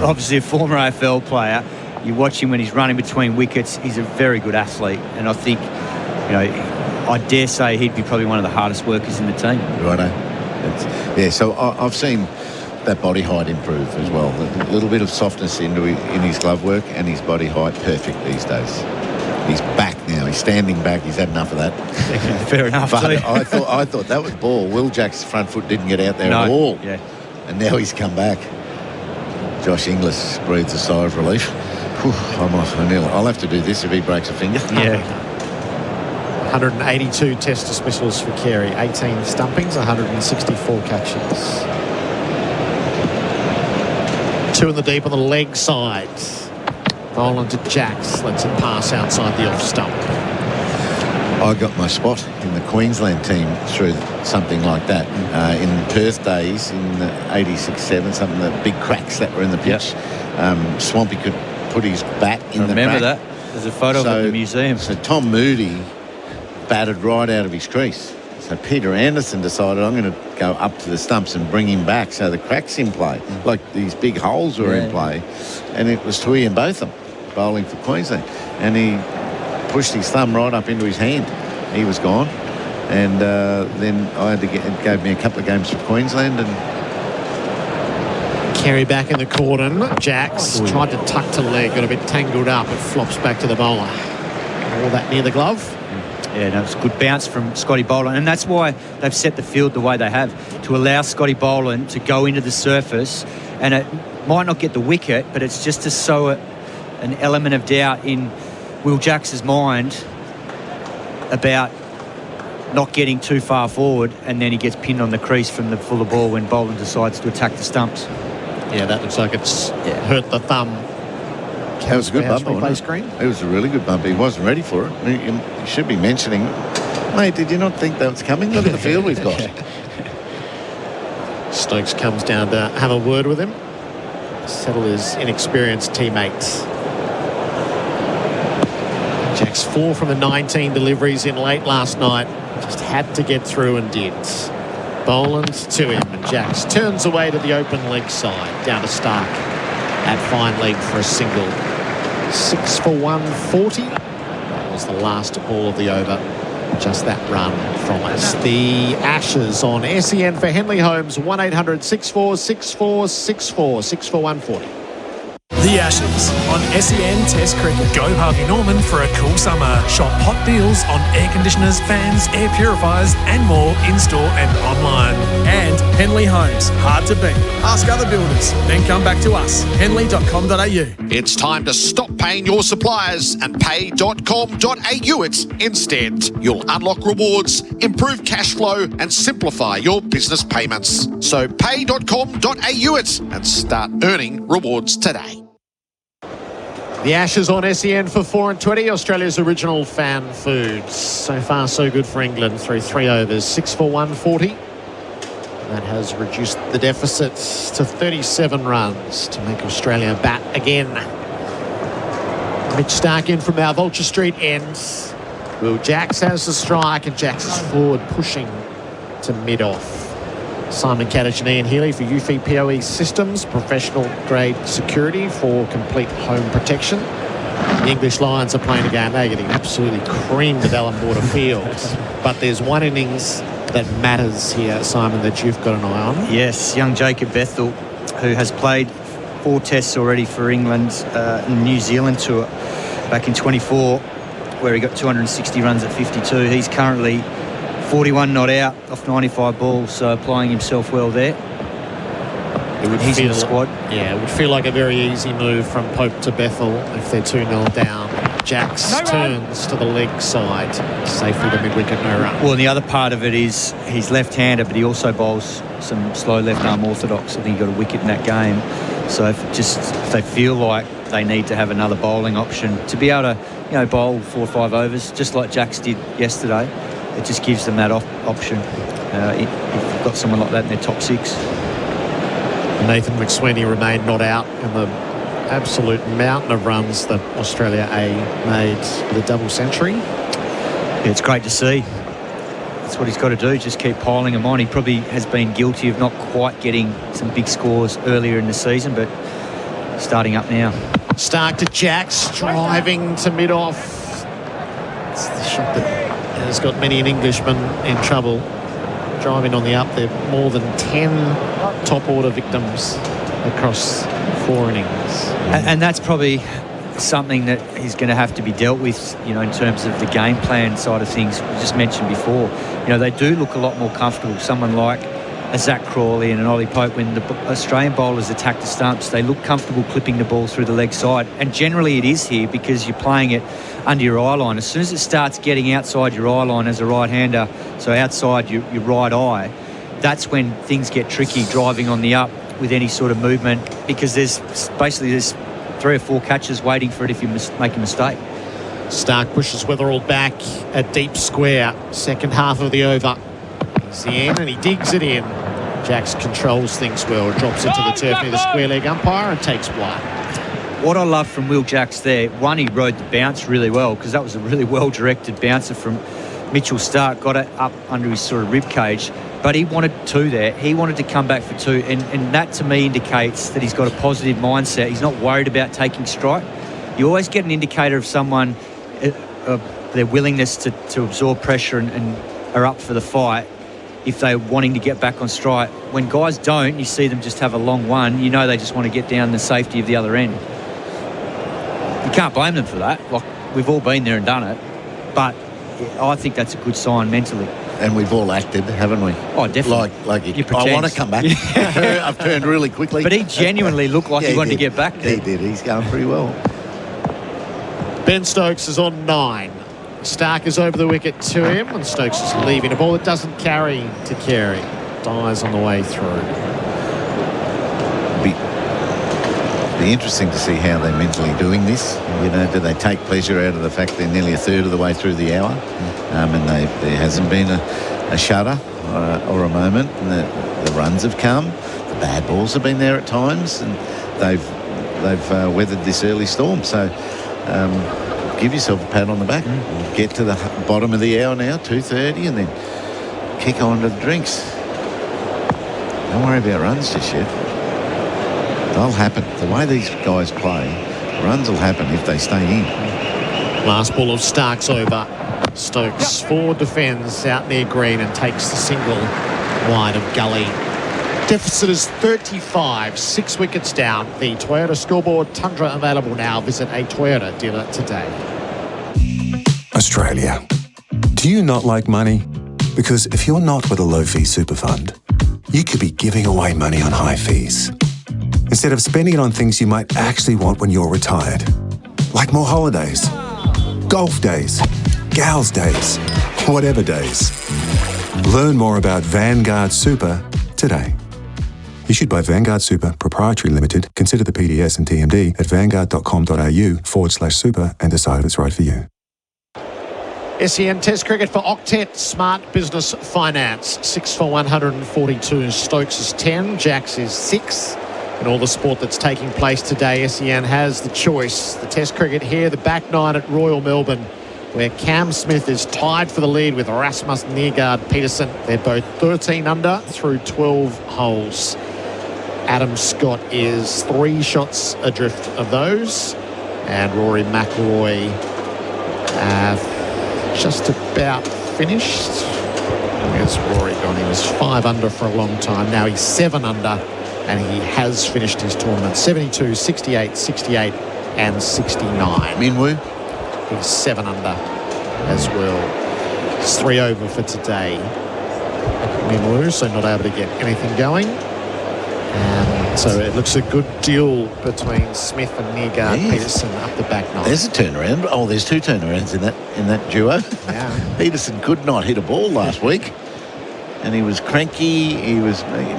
Speaker 19: obviously a former AFL player. You watch him when he's running between wickets. He's a very good athlete. And I think, you know, I dare say he'd be probably one of the hardest workers in the team.
Speaker 26: Righto. So I've seen that body height improve as well. A little bit of softness in his glove work, and his body height perfect these days. He's back now. He's standing back. He's had enough of that.
Speaker 19: Fair enough.
Speaker 26: But I thought that was ball. Will Jack's front foot didn't get out there at all.
Speaker 19: Yeah.
Speaker 26: And now he's come back. Josh Inglis breathes a sigh of relief. Whew, I'll have to do this if he breaks a finger.
Speaker 19: Yeah.
Speaker 2: 182 test dismissals for Carey. 18 stumpings, 164 catches. 2 in the deep on the leg side. Boland to Jacks, lets it pass outside the off stump.
Speaker 26: I got my spot in the Queensland team through something like that. In Perth days, in the 86-7, some of the big cracks that were in the pitch. Swampy could put his bat in the crack.
Speaker 19: Remember that? There's a photo of it in the museum.
Speaker 26: So Tom Moody batted right out of his crease. So Peter Anderson decided, I'm going to go up to the stumps and bring him back. So the crack's in play. Like these big holes were in play. And it was Tui and Botham bowling for Queensland. And he pushed his thumb right up into his hand. He was gone. And then I had to it gave me a couple of games for Queensland. And
Speaker 2: Carey back in the cordon. Jacks tried to tuck to leg, got a bit tangled up. It flops back to the bowler. All that near the glove.
Speaker 19: Yeah, no, it's a good bounce from Scotty Boland, and that's why they've set the field the way they have, to allow Scotty Boland to go into the surface, and it might not get the wicket, but it's just to sow an element of doubt in Will Jacks's mind about not getting too far forward, and then he gets pinned on the crease from the fuller ball when Boland decides to attack the stumps.
Speaker 2: Yeah, that looks like it's hurt the thumb.
Speaker 26: That was a good bump, wasn't it? It was a really good bump. He wasn't ready for it. You should be mentioning, mate, did you not think that was coming? Look at the field we've got.
Speaker 2: Stokes comes down to have a word with him. Settle his inexperienced teammates. Jacks 4 from the 19 deliveries in late last night. Just had to get through and did. Boland to him, and Jacks turns away to the open leg side, down to Stark at fine leg for a single. 6 for 140. That was the last ball of the over. Just that run from us. The Ashes on SEN for Henley Holmes. 1-800-64-64-64. 6 for 140.
Speaker 3: The
Speaker 1: The Ashes on SEN Test Cricket.
Speaker 27: Go Harvey Norman for a cool summer. Shop hot deals on air conditioners, fans, air purifiers and more in-store and online.
Speaker 1: And Henley Homes, hard to beat. Ask other builders, then come back to us. henley.com.au.
Speaker 2: It's time to stop paying your suppliers and pay.com.au it instead. You'll unlock rewards, improve cash flow and simplify your business payments. So pay.com.au it and start earning rewards today. The Ashes on SEN for 4 and 20, Australia's original fan foods. So far, so good for England through 3 overs, 6 for 140. That has reduced the deficit to 37 runs to make Australia bat again. Mitch Starc in from our Vulture Street end. Will Jacks has the strike and Jacks is forward pushing to mid-off. Simon Katich and Ian Healy for Eufy PoE Systems, professional grade security for complete home protection. The English Lions are playing a game. They're getting absolutely creamed at Allan Border Field. But there's one innings that matters here, Simon, that you've got an eye on.
Speaker 19: Yes, young Jacob Bethel, who has played 4 tests already for England in the New Zealand tour back in 24, where he got 260 runs at 52. He's currently 41 not out off 95 balls, so applying himself well there. He's in the squad.
Speaker 2: Yeah, it would feel like a very easy move from Pope to Bethel if they're 2-0 down. Jacks turns to the leg side, safely to mid-wicket, no run.
Speaker 19: Well, and the other part of it is he's left-hander, but he also bowls some slow left-arm orthodox. I think he got a wicket in that game. So if they feel like they need to have another bowling option to be able to, bowl 4 or 5 overs, just like Jacks did yesterday, it just gives them that option. If you've got someone like that in their top 6.
Speaker 2: Nathan McSweeney remained not out in the absolute mountain of runs that Australia A made with a double century.
Speaker 19: Yeah, it's great to see. That's what he's got to do, just keep piling them on. He probably has been guilty of not quite getting some big scores earlier in the season, but starting up now.
Speaker 2: Starc to Jacks, driving to mid-off. It's the shot that has got many an Englishman in trouble. Driving on the up, there are more than 10 top-order victims across 4 innings.
Speaker 19: And that's probably something that is going to have to be dealt with, in terms of the game plan side of things. We just mentioned before, they do look a lot more comfortable. Someone like a Zach Crawley and an Ollie Pope, when the Australian bowlers attack the stumps, they look comfortable clipping the ball through the leg side. And generally it is here because you're playing it under your eye line. As soon as it starts getting outside your eye line as a right-hander, so outside your right eye, that's when things get tricky driving on the up with any sort of movement, because there's 3 or 4 catches waiting for it if you make a mistake.
Speaker 2: Starc pushes Weatherall back at deep square, second half of the over. He's the end and he digs it in. Jacks controls things well, drops it to the turf near the square leg umpire and takes one.
Speaker 19: What I love from Will Jacks there, one, he rode the bounce really well, because that was a really well-directed bouncer from Mitchell Starc, got it up under his sort of rib cage, but he wanted 2 there. He wanted to come back for 2, and that to me indicates that he's got a positive mindset. He's not worried about taking strike. You always get an indicator of someone, their willingness to absorb pressure and are up for the fight if they're wanting to get back on strike. When guys don't, you see them just have a long one, they just want to get down the safety of the other end. You can't blame them for that. Like, we've all been there and done it, but I think that's a good sign mentally.
Speaker 26: And we've all acted, haven't we?
Speaker 19: Oh, definitely.
Speaker 26: I want to come back. I've turned really quickly.
Speaker 19: But he genuinely looked like he wanted to get back there.
Speaker 26: He did. He's going pretty well.
Speaker 2: Ben Stokes is on 9. Starc is over the wicket to him, and Stokes is leaving a ball that doesn't carry to Carey. Dies on the way through.
Speaker 26: Be interesting to see how they're mentally doing this. Do they take pleasure out of the fact they're nearly a third of the way through the hour, and there hasn't been a shudder or a moment, and the runs have come, the bad balls have been there at times, and they've weathered this early storm. So give yourself a pat on the back. Get to the bottom of the hour now, 2:30, and then kick on to the drinks. Don't worry about runs just yet. They'll happen. The way these guys play, runs will happen if they stay in.
Speaker 2: Last ball of Stark's over. Stokes forward defends out near green and takes the single wide of gully. Deficit is 35, 6 wickets down. The Toyota scoreboard, Tundra available now. Visit a Toyota dealer today.
Speaker 3: Australia. Do you not like money? Because if you're not with a low-fee super fund, you could be giving away money on high fees, instead of spending it on things you might actually want when you're retired, like more holidays, golf days, gals days, whatever days. Learn more about Vanguard Super today. Issued by Vanguard Super Proprietary Limited. Consider the PDS and TMD at vanguard.com.au/super and decide if it's right for you.
Speaker 2: SEN Test Cricket for Octet Smart Business Finance. 6 for 142. Stokes is 10. Jacks is 6. In all the sport that's taking place today, SEN has the choice. The Test Cricket here, the back nine at Royal Melbourne, where Cam Smith is tied for the lead with Rasmus Nørgaard Petersen. They're both 13 under through 12 holes. Adam Scott is 3 shots adrift of those. And Rory McIlroy just about finished. Where's Rory gone? He was 5 under for a long time. Now he's 7 under, and he has finished his tournament. 72, 68, 68, and 69.
Speaker 26: Minwoo?
Speaker 2: He's 7 under as well. It's 3 over for today. Minwoo, so not able to get anything going. So it looks a good deal between Smith and Nørgaard Petersen up the back nine.
Speaker 26: There's a turnaround. Oh, there's 2 turnarounds in that duo.
Speaker 2: Yeah.
Speaker 26: Petersen could not hit a ball last week, and he was cranky.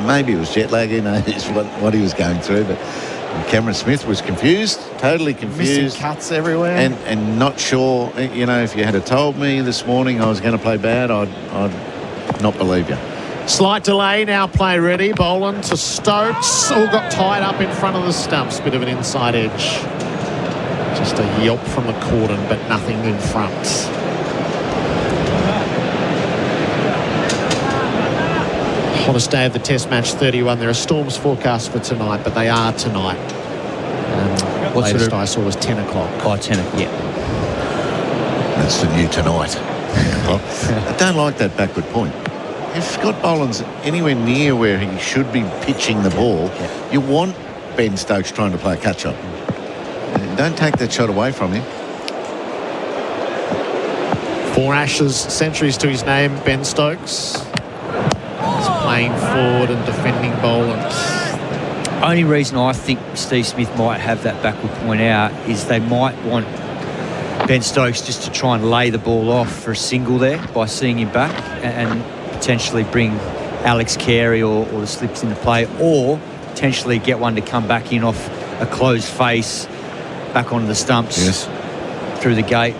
Speaker 26: Maybe it was jet lag. Who knows what he was going through, but Cameron Smith was confused, totally confused.
Speaker 2: Missing cuts everywhere.
Speaker 26: And not sure, if you had told me this morning I was going to play bad, I'd not believe you.
Speaker 2: Slight delay, now play ready. Boland to Stokes. All got tied up in front of the stumps. Bit of an inside edge. Just a yelp from the cordon, but nothing in front. Hottest day of the Test match, 31. There are storms forecast for tonight, but they are tonight. Latest I saw was 10 o'clock.
Speaker 19: Oh, 10 o'clock, yeah.
Speaker 26: That's the new tonight. I don't like that backward point. If Scott Boland's anywhere near where he should be pitching the ball, you want Ben Stokes trying to play a catch-up. Don't take that shot away from him.
Speaker 2: 4 Ashes centuries to his name, Ben Stokes. He's playing forward and defending Boland.
Speaker 19: Only reason I think Steve Smith might have that backward point out is they might want Ben Stokes just to try and lay the ball off for a single there by seeing him back and potentially bring Alex Carey or the slips into play, or potentially get one to come back in off a closed face back onto the stumps through the gate.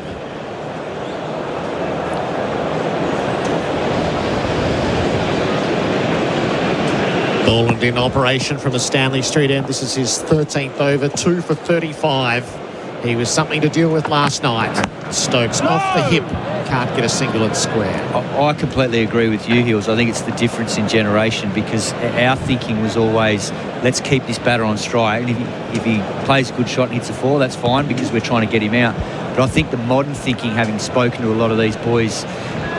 Speaker 2: Boland in operation from the Stanley Street end. This is his 13th over, 2 for 35. He was something to deal with last night. Stokes off the hip. Can't get a single at square.
Speaker 19: I completely agree with you, Hills. I think it's the difference in generation, because our thinking was always, let's keep this batter on strike. And if he plays a good shot and hits a 4, that's fine, because we're trying to get him out. But I think the modern thinking, having spoken to a lot of these boys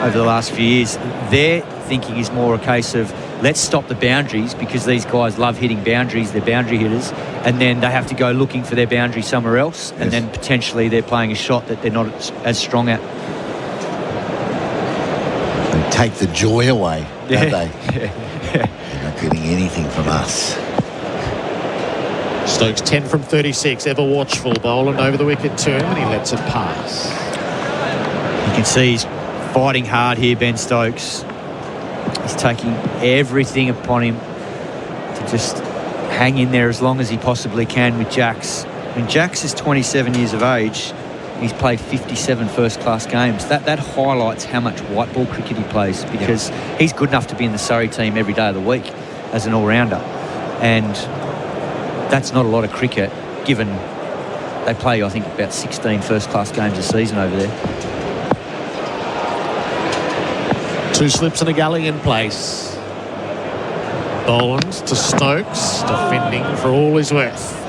Speaker 19: over the last few years, their thinking is more a case of, let's stop the boundaries, because these guys love hitting boundaries, they're boundary hitters, and then they have to go looking for their boundary somewhere else, and then potentially they're playing a shot that they're not as strong at.
Speaker 26: They take the joy away, don't they? They're not getting anything from us.
Speaker 2: Stokes 10 from 36, ever watchful. Boland over the wicket to him, and he lets it pass.
Speaker 19: You can see he's fighting hard here, Ben Stokes. He's taking everything upon him to just hang in there as long as he possibly can with Jacks. When Jacks is 27 years of age, he's played 57 first-class games. That highlights how much white ball cricket he plays, because he's good enough to be in the Surrey team every day of the week as an all-rounder. And that's not a lot of cricket, given they play, I think, about 16 first-class games a season over there.
Speaker 2: 2 slips and a gully in place. Boland to Stokes, defending for all he's worth.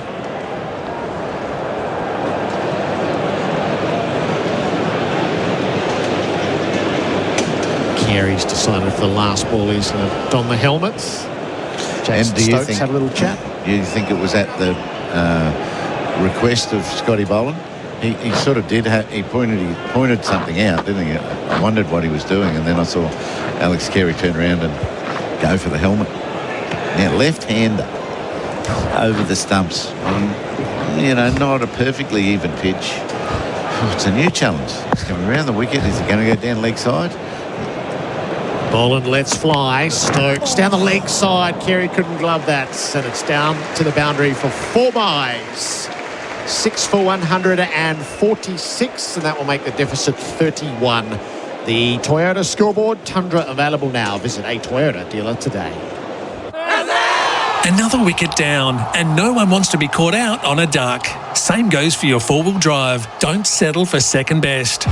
Speaker 2: Carey's decided for the last ball he's going to don the helmets. Jackson
Speaker 26: And do you
Speaker 2: Stokes
Speaker 26: think-
Speaker 2: had a little chat.
Speaker 26: You think it was at the request of Scotty Boland? He sort of did. He pointed something out, didn't he? I wondered what he was doing, and then I saw Alex Carey turn around and go for the helmet. Now left-hander over the stumps on, not a perfectly even pitch. Oh, it's a new challenge. He's coming around the wicket. Is he going to go down leg side?
Speaker 2: Boland lets fly. Stokes down the leg side. Carey couldn't glove that, and it's down to the boundary for 4 byes. 6 for 146, and that will make the deficit 31. The Toyota scoreboard, Tundra available now. Visit a Toyota dealer today.
Speaker 6: Another wicket down, and no one wants to be caught out on a duck. Same goes for your four-wheel drive. Don't settle for second best.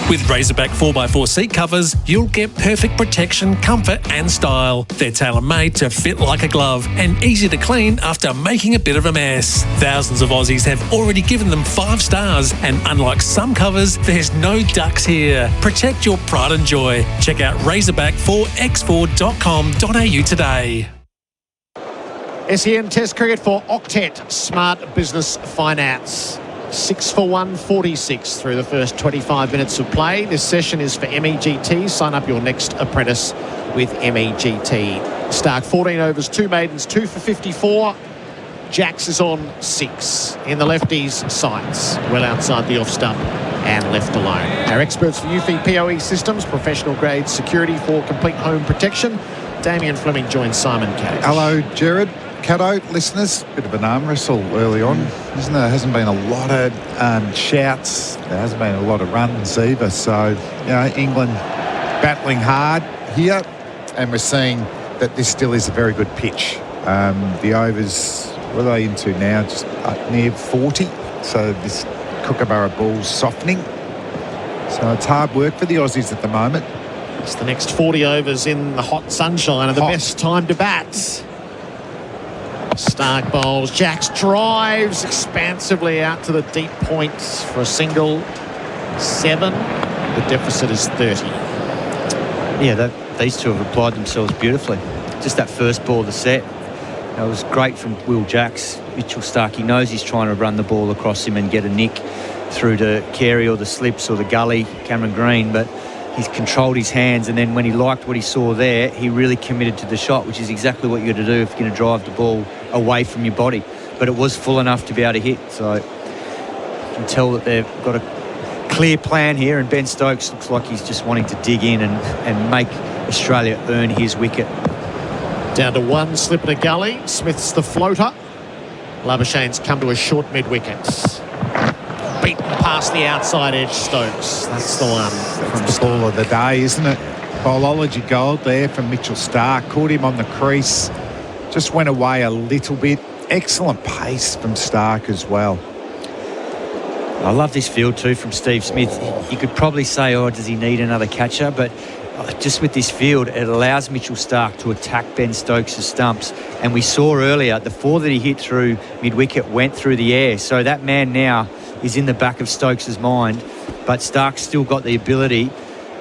Speaker 6: With Razorback 4x4 seat covers, you'll get perfect protection, comfort and style. They're tailor-made to fit like a glove and easy to clean after making a bit of a mess. Thousands of Aussies have already given them 5 stars, and unlike some covers, there's no ducks here. Protect your pride and joy. Check out razorback4x4.com.au today.
Speaker 2: SEN Test Cricket for Octet Smart Business Finance. 6 for 146 through the first 25 minutes of play. This session is for MEGT. Sign up your next apprentice with MEGT. Stark 14 overs, 2 maidens, 2 for 54. Jacks is on 6 in the lefties' sights, well outside the off stump and left alone. Our experts for UFI POE systems, professional grade security for complete home protection. Damien Fleming joins Simon Katich.
Speaker 9: Hello, Gerard. Cato, listeners, bit of an arm wrestle early on, isn't there? There hasn't been a lot of shouts. There hasn't been a lot of runs either. So, England battling hard here, and we're seeing that this still is a very good pitch. The overs, what are they into now? Just near 40. So this Kookaburra ball's softening. So it's hard work for the Aussies at the moment.
Speaker 2: It's the next 40 overs in the hot sunshine and the best time to bat. Stark bowls, Jacks drives expansively out to the deep points for a single. 7. The deficit is 30.
Speaker 19: Yeah, these two have applied themselves beautifully. Just that first ball of the set, it was great from Will Jacks. Mitchell Stark, he knows he's trying to run the ball across him and get a nick through to Carey or the slips or the gully, Cameron Green, but he's controlled his hands, and then when he liked what he saw there, he really committed to the shot, which is exactly what you're going to do if you're going to drive the ball away from your body. But it was full enough to be able to hit, so you can tell that they've got a clear plan here, and Ben Stokes looks like he's just wanting to dig in and make Australia earn his wicket.
Speaker 2: Down to 1, slip and a gully. Smith's the floater. Labuschagne's come to a short mid-wicket. Beaten past the outside edge, Stokes. That's the one from
Speaker 9: the ball of the day, isn't it? Bowlology gold there from Mitchell Stark. Caught him on the crease. Just went away a little bit. Excellent pace from Stark as well.
Speaker 19: I love this field too from Steve Smith. You could probably say, does he need another catcher? But just with this field, it allows Mitchell Stark to attack Ben Stokes' stumps. And we saw earlier, the 4 that he hit through mid-wicket went through the air. So that man now is in the back of Stokes' mind. But Stark's still got the ability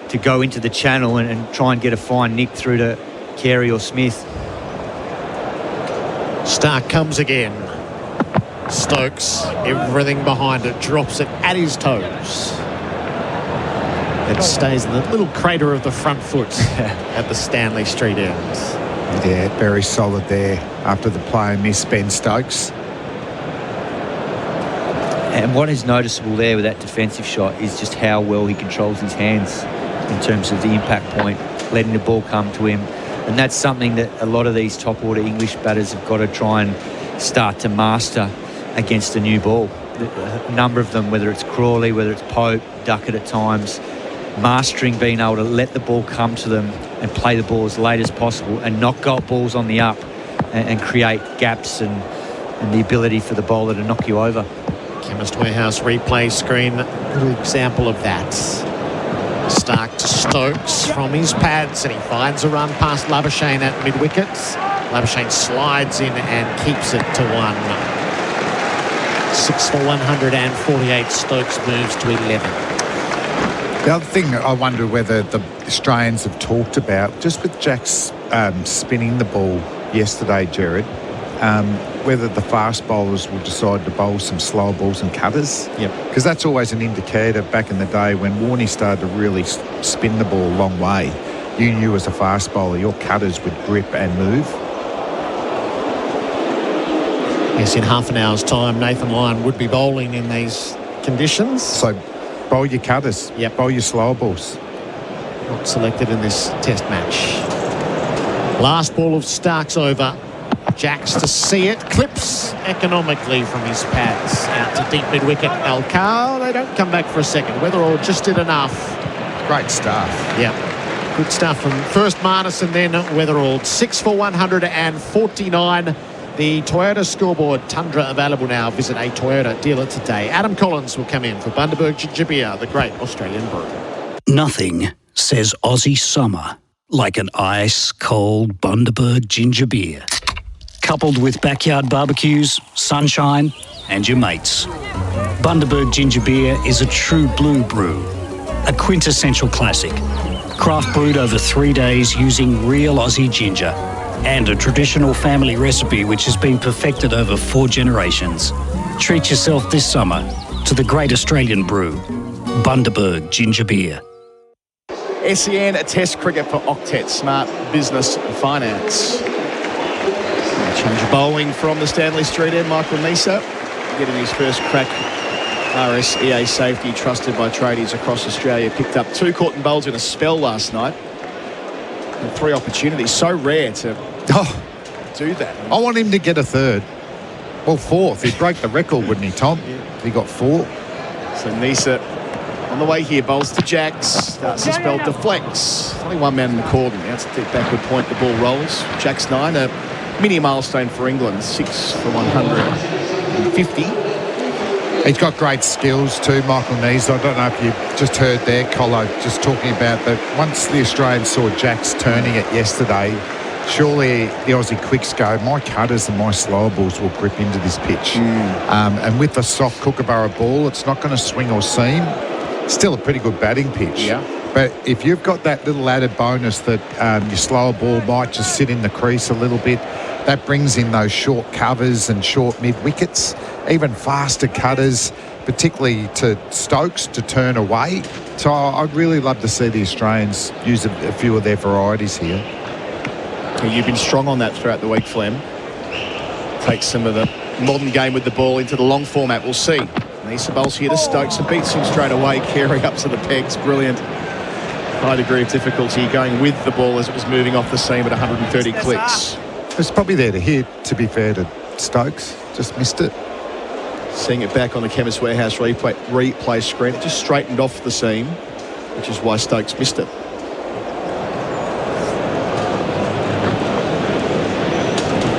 Speaker 19: to go into the channel and try and get a fine nick through to Carey or Smith.
Speaker 2: Stark comes again. Stokes, everything behind it, drops it at his toes. It stays in the little crater of the front foot at the Stanley Street end.
Speaker 9: Yeah, very solid there after the play and miss, Ben Stokes.
Speaker 19: And what is noticeable there with that defensive shot is just how well he controls his hands in terms of the impact point, letting the ball come to him. And that's something that a lot of these top-order English batters have got to try and start to master against a new ball. A number of them, whether it's Crawley, whether it's Pope, Duckett at times, mastering being able to let the ball come to them and play the ball as late as possible and knock balls on the up and create gaps and the ability for the bowler to knock you over.
Speaker 2: Chemist Warehouse replay screen, good example of that. Stark to Stokes from his pads, and he finds a run past Labuschagne at mid-wicket. Labuschagne slides in and keeps it to 1. 6 for 148, Stokes moves to 11.
Speaker 9: The other thing I wonder whether the Australians have talked about, just with Jacks spinning the ball yesterday, Gerard, whether the fast bowlers will decide to bowl some slow balls and cutters.
Speaker 2: Yep.
Speaker 9: Because that's always an indicator back in the day when Warney started to really spin the ball a long way. You knew as a fast bowler your cutters would grip and move.
Speaker 2: Yes, in half an hour's time, Nathan Lyon would be bowling in these conditions.
Speaker 9: So bowl your cutters.
Speaker 2: Yep.
Speaker 9: Bowl your slow balls.
Speaker 2: Not selected in this test match. Last ball of Stark's over. Jacks to see it. Clips economically from his pads. Out to deep mid-wicket. Alcar, they don't come back for a second. Weatherall just did enough.
Speaker 9: Great stuff.
Speaker 2: Yeah. Good stuff from first Marnus and then Weatherall. 6 for 149. The Toyota scoreboard Tundra available now. Visit a Toyota dealer today. Adam Collins will come in for Bundaberg Ginger Beer, the great Australian brew.
Speaker 10: Nothing says Aussie summer like an ice-cold Bundaberg ginger beer. Coupled with backyard barbecues, sunshine, and your mates. Bundaberg ginger beer is a true blue brew, a quintessential classic. Craft brewed over 3 days using real Aussie ginger, and a traditional family recipe which has been perfected over 4 generations. Treat yourself this summer to the great Australian brew, Bundaberg Ginger Beer.
Speaker 17: SEN Test Cricket for Octet Smart Business Finance. Change of bowling from the Stanley Street end. Michael Nisa getting his first crack. RSEA safety trusted by tradies across Australia. Picked up 2 caught and bowls in a spell last night. And 3 opportunities. So rare to do that.
Speaker 9: I want him to get a 3rd. Well, 4th. He'd break the record, wouldn't he, Tom? Yeah. He got 4.
Speaker 17: So Nisa on the way here, bowls to Jacks. Starts the spell, deflects. Only 1 man in the cordon. Now it's a deep backward point. The ball rolls. Jacks 9. A mini milestone for England. 6 for 150.
Speaker 9: He's got great skills too, Michael Nees. I don't know if you just heard there, Colo, just talking about that. Once the Australians saw Jacks turning it yesterday, surely the Aussie quicks go, my cutters and my slower balls will grip into this pitch. And with the soft Kookaburra ball, it's not going to swing or seam. Still a pretty good batting pitch.
Speaker 17: Yeah.
Speaker 9: But if you've got that little added bonus that your slower ball might just sit in the crease a little bit, that brings in those short covers and short mid-wickets, even faster cutters, particularly to Stokes to turn away. So I'd really love to see the Australians use a few of their varieties here.
Speaker 17: You've been strong on that throughout the week, Flem. Take some of the modern game with the ball into the long format. We'll see. Nisa bowls here to Stokes and beats him straight away. Carey up to the pegs. Brilliant. High degree of difficulty going with the ball as it was moving off the seam at 130 clicks.
Speaker 9: It's probably there to hit, to be fair to Stokes. Just missed it.
Speaker 17: Seeing it back on the Chemist Warehouse replay screen. It just straightened off the seam, which is why Stokes missed it.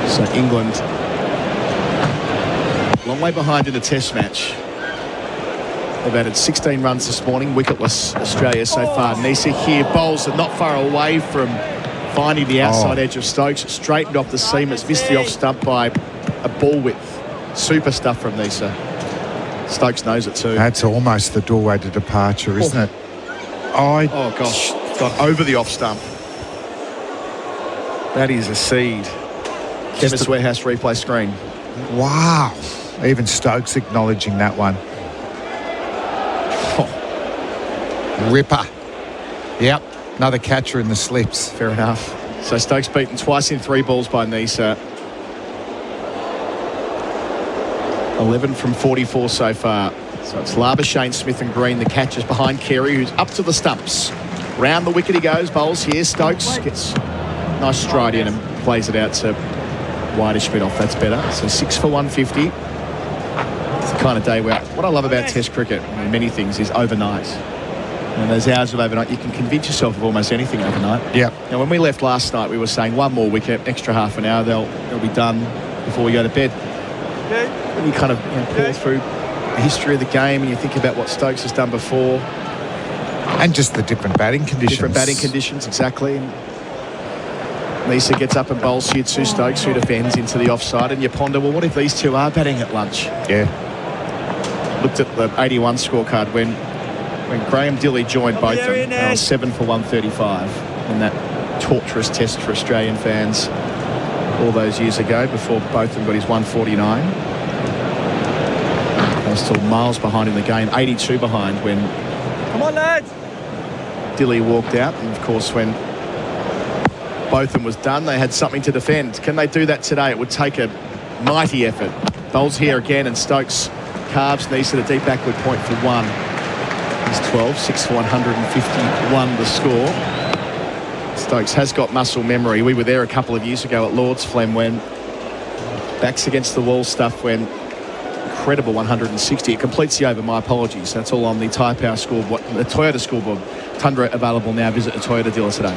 Speaker 17: So England, long way behind in the test match. They've added 16 runs this morning, wicketless Australia so far. Nisa here, bowls are not far away from finding the outside edge of Stokes. Straightened off the seam, it's missed the off stump by a ball width. Super stuff from Nisa. Stokes knows it too.
Speaker 9: That's almost the doorway to departure, isn't it?
Speaker 17: Oh gosh, got over the off stump. That is a seed. Chemist Warehouse replay screen.
Speaker 9: Wow. Even Stokes acknowledging that one. Ripper. Yep, another catcher in the slips.
Speaker 17: Fair enough. So Stokes beaten twice in 3 balls by Nisa. 11 from 44 so far. So it's Labuschagne, Smith and Green, the catchers behind Carey, who's up to the stumps. Round the wicket he goes, bowls here. Stokes gets a nice stride in and plays it out to wideish bit off. That's better. So 6 for 150. It's the kind of day where what I love about Test cricket, many things, is overnight. And those hours of overnight, you can convince yourself of almost anything overnight.
Speaker 9: Yeah.
Speaker 17: Now, when we left last night, we were saying 1 more wicket, extra half an hour, they'll be done before we go to bed. When you kind of pour through the history of the game and you think about what Stokes has done before.
Speaker 9: And just the different batting conditions.
Speaker 17: Different batting conditions, exactly. And Nisa gets up and bowls here to Stokes, who defends into the offside. And you ponder, well, what if these two are batting at lunch?
Speaker 9: Yeah.
Speaker 17: Looked at the 81 scorecard when Graham Dilley joined both of them. They were 7 for 135 in that torturous test for Australian fans. all those years ago before both of them got his 149. They were still miles behind in the game, 82 behind when
Speaker 19: Come on, lads.
Speaker 17: Dilly walked out. And, of course, when Botham was done, they had something to defend. Can they do that today? It would take a mighty effort. Bowls here again, and Stokes carves knees to the deep backward point for one. He's 12, 6 for 151 the score. Stokes has got muscle memory. We were there a couple of years ago at Lord's, Flem, when backs against the wall stuff when incredible 160. It completes the over. My apologies. That's all on the Tyre Power scoreboard, the Toyota scoreboard. Tundra available now. Visit a Toyota dealer today.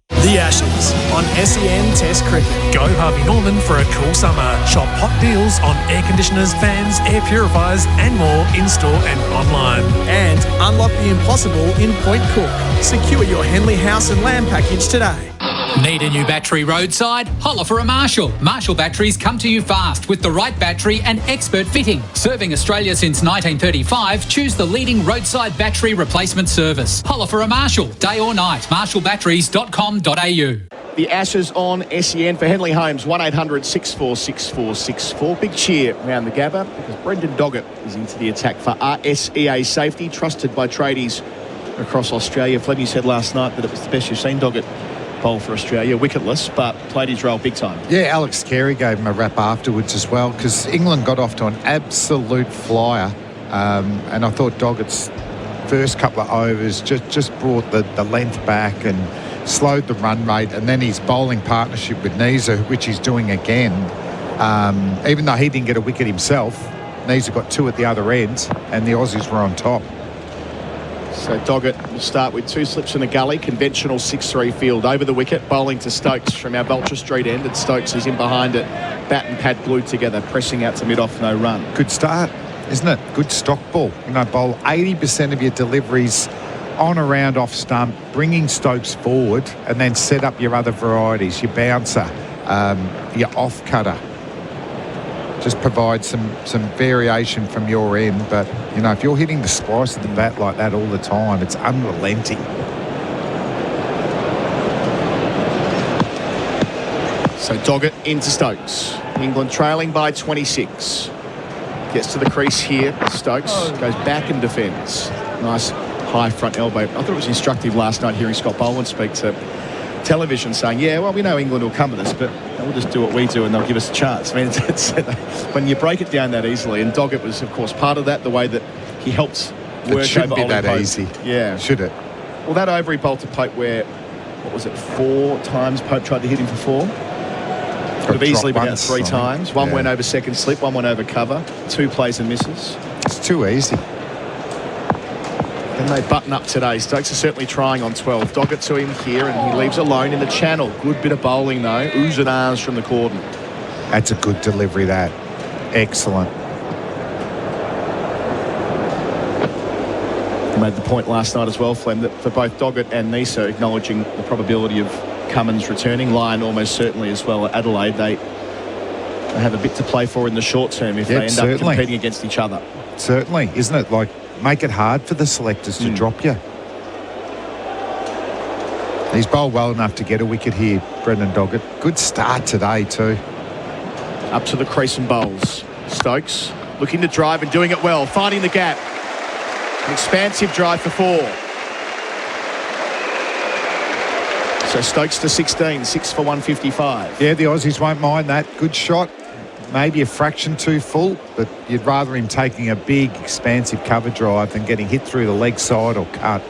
Speaker 1: The Ashes on SEN Test Cricket.
Speaker 6: Go Harvey Norman for a cool summer. Shop hot deals on air conditioners, fans, air purifiers and more in-store and online.
Speaker 1: And unlock the impossible in Point Cook. Secure your Henley House and Land package today.
Speaker 5: Need a new battery roadside? Holler for a Marshall. Marshall batteries come to you fast with the right battery and expert fitting. Serving Australia since 1935, choose the leading roadside battery replacement service. Holler for a Marshall, day or night. marshallbatteries.com.au.
Speaker 17: The Ashes on SEN for Henley Holmes, 1800 646464. Big cheer around the Gabba because Brendan Doggett is into the attack for RSEA safety, trusted by tradies across Australia. Fleming said last night that it was the best you've seen Doggett bowl for Australia, wicketless, but played his role big time.
Speaker 9: Yeah, Alex Carey gave him a rap afterwards as well because England got off to an absolute flyer, and I thought Doggett's first couple of overs just brought the length back and slowed the run rate, and then his bowling partnership with Nisa, which he's doing again, even though he didn't get a wicket himself, Nisa got two at the other end and the Aussies were on top.
Speaker 17: So Doggett will start with two slips in the gully, conventional 6-3 field over the wicket, bowling to Stokes from our Belcher Street end, and Stokes is in behind it, bat and pad glued together, pressing out to mid-off, no run.
Speaker 9: Good start, isn't it? Good stock ball. You know, bowl 80% of your deliveries on around off stump, bringing Stokes forward, and then set up your other varieties, your bouncer, your off cutter. Just provide some variation from your end, but you know, if you're hitting the splice of the bat like that all the time, it's unrelenting.
Speaker 17: So Doggett into Stokes. England trailing by 26. Gets to the crease here. Stokes goes back and defends. Nice high front elbow. I thought it was instructive last night hearing Scott Boland speak to television saying, yeah, well, we know England will come at us, but we'll just do what we do and they'll give us a chance. I mean, it's when you break it down that easily, and Doggett was, of course, part of that, the way that he helped work
Speaker 9: it shouldn't
Speaker 17: over
Speaker 9: be that
Speaker 17: Pope.
Speaker 9: easy.
Speaker 17: Yeah.
Speaker 9: Should it?
Speaker 17: Well, that over he bowled to Pope where, what was it, 4 times Pope tried to hit him for 4? Could have easily been out 3 times. One went over second slip, one went over cover, 2 plays and misses.
Speaker 9: It's too easy.
Speaker 17: Can they button up today? Stokes is certainly trying on 12. Doggett to him here, and he leaves alone in the channel. Good bit of bowling, though. Oohs and ahs from the cordon.
Speaker 9: That's a good delivery, that. Excellent.
Speaker 17: He made the point last night as well, Flem, that for both Doggett and Nisa, acknowledging the probability of Cummins returning, Lyon almost certainly as well at Adelaide, they have a bit to play for in the short term if they end up competing against each other.
Speaker 9: Certainly, isn't it? Like, make it hard for the selectors to drop you. He's bowled well enough to get a wicket here, Brendan Doggett. Good start today too.
Speaker 17: Up to the crease and bowls. Stokes looking to drive and doing it well, finding the gap. An expansive drive for 4. So Stokes to 16, 6 for 155.
Speaker 9: Yeah, the Aussies won't mind that. Good shot. Maybe a fraction too full, but you'd rather him taking a big, expansive cover drive than getting hit through the leg side or cut.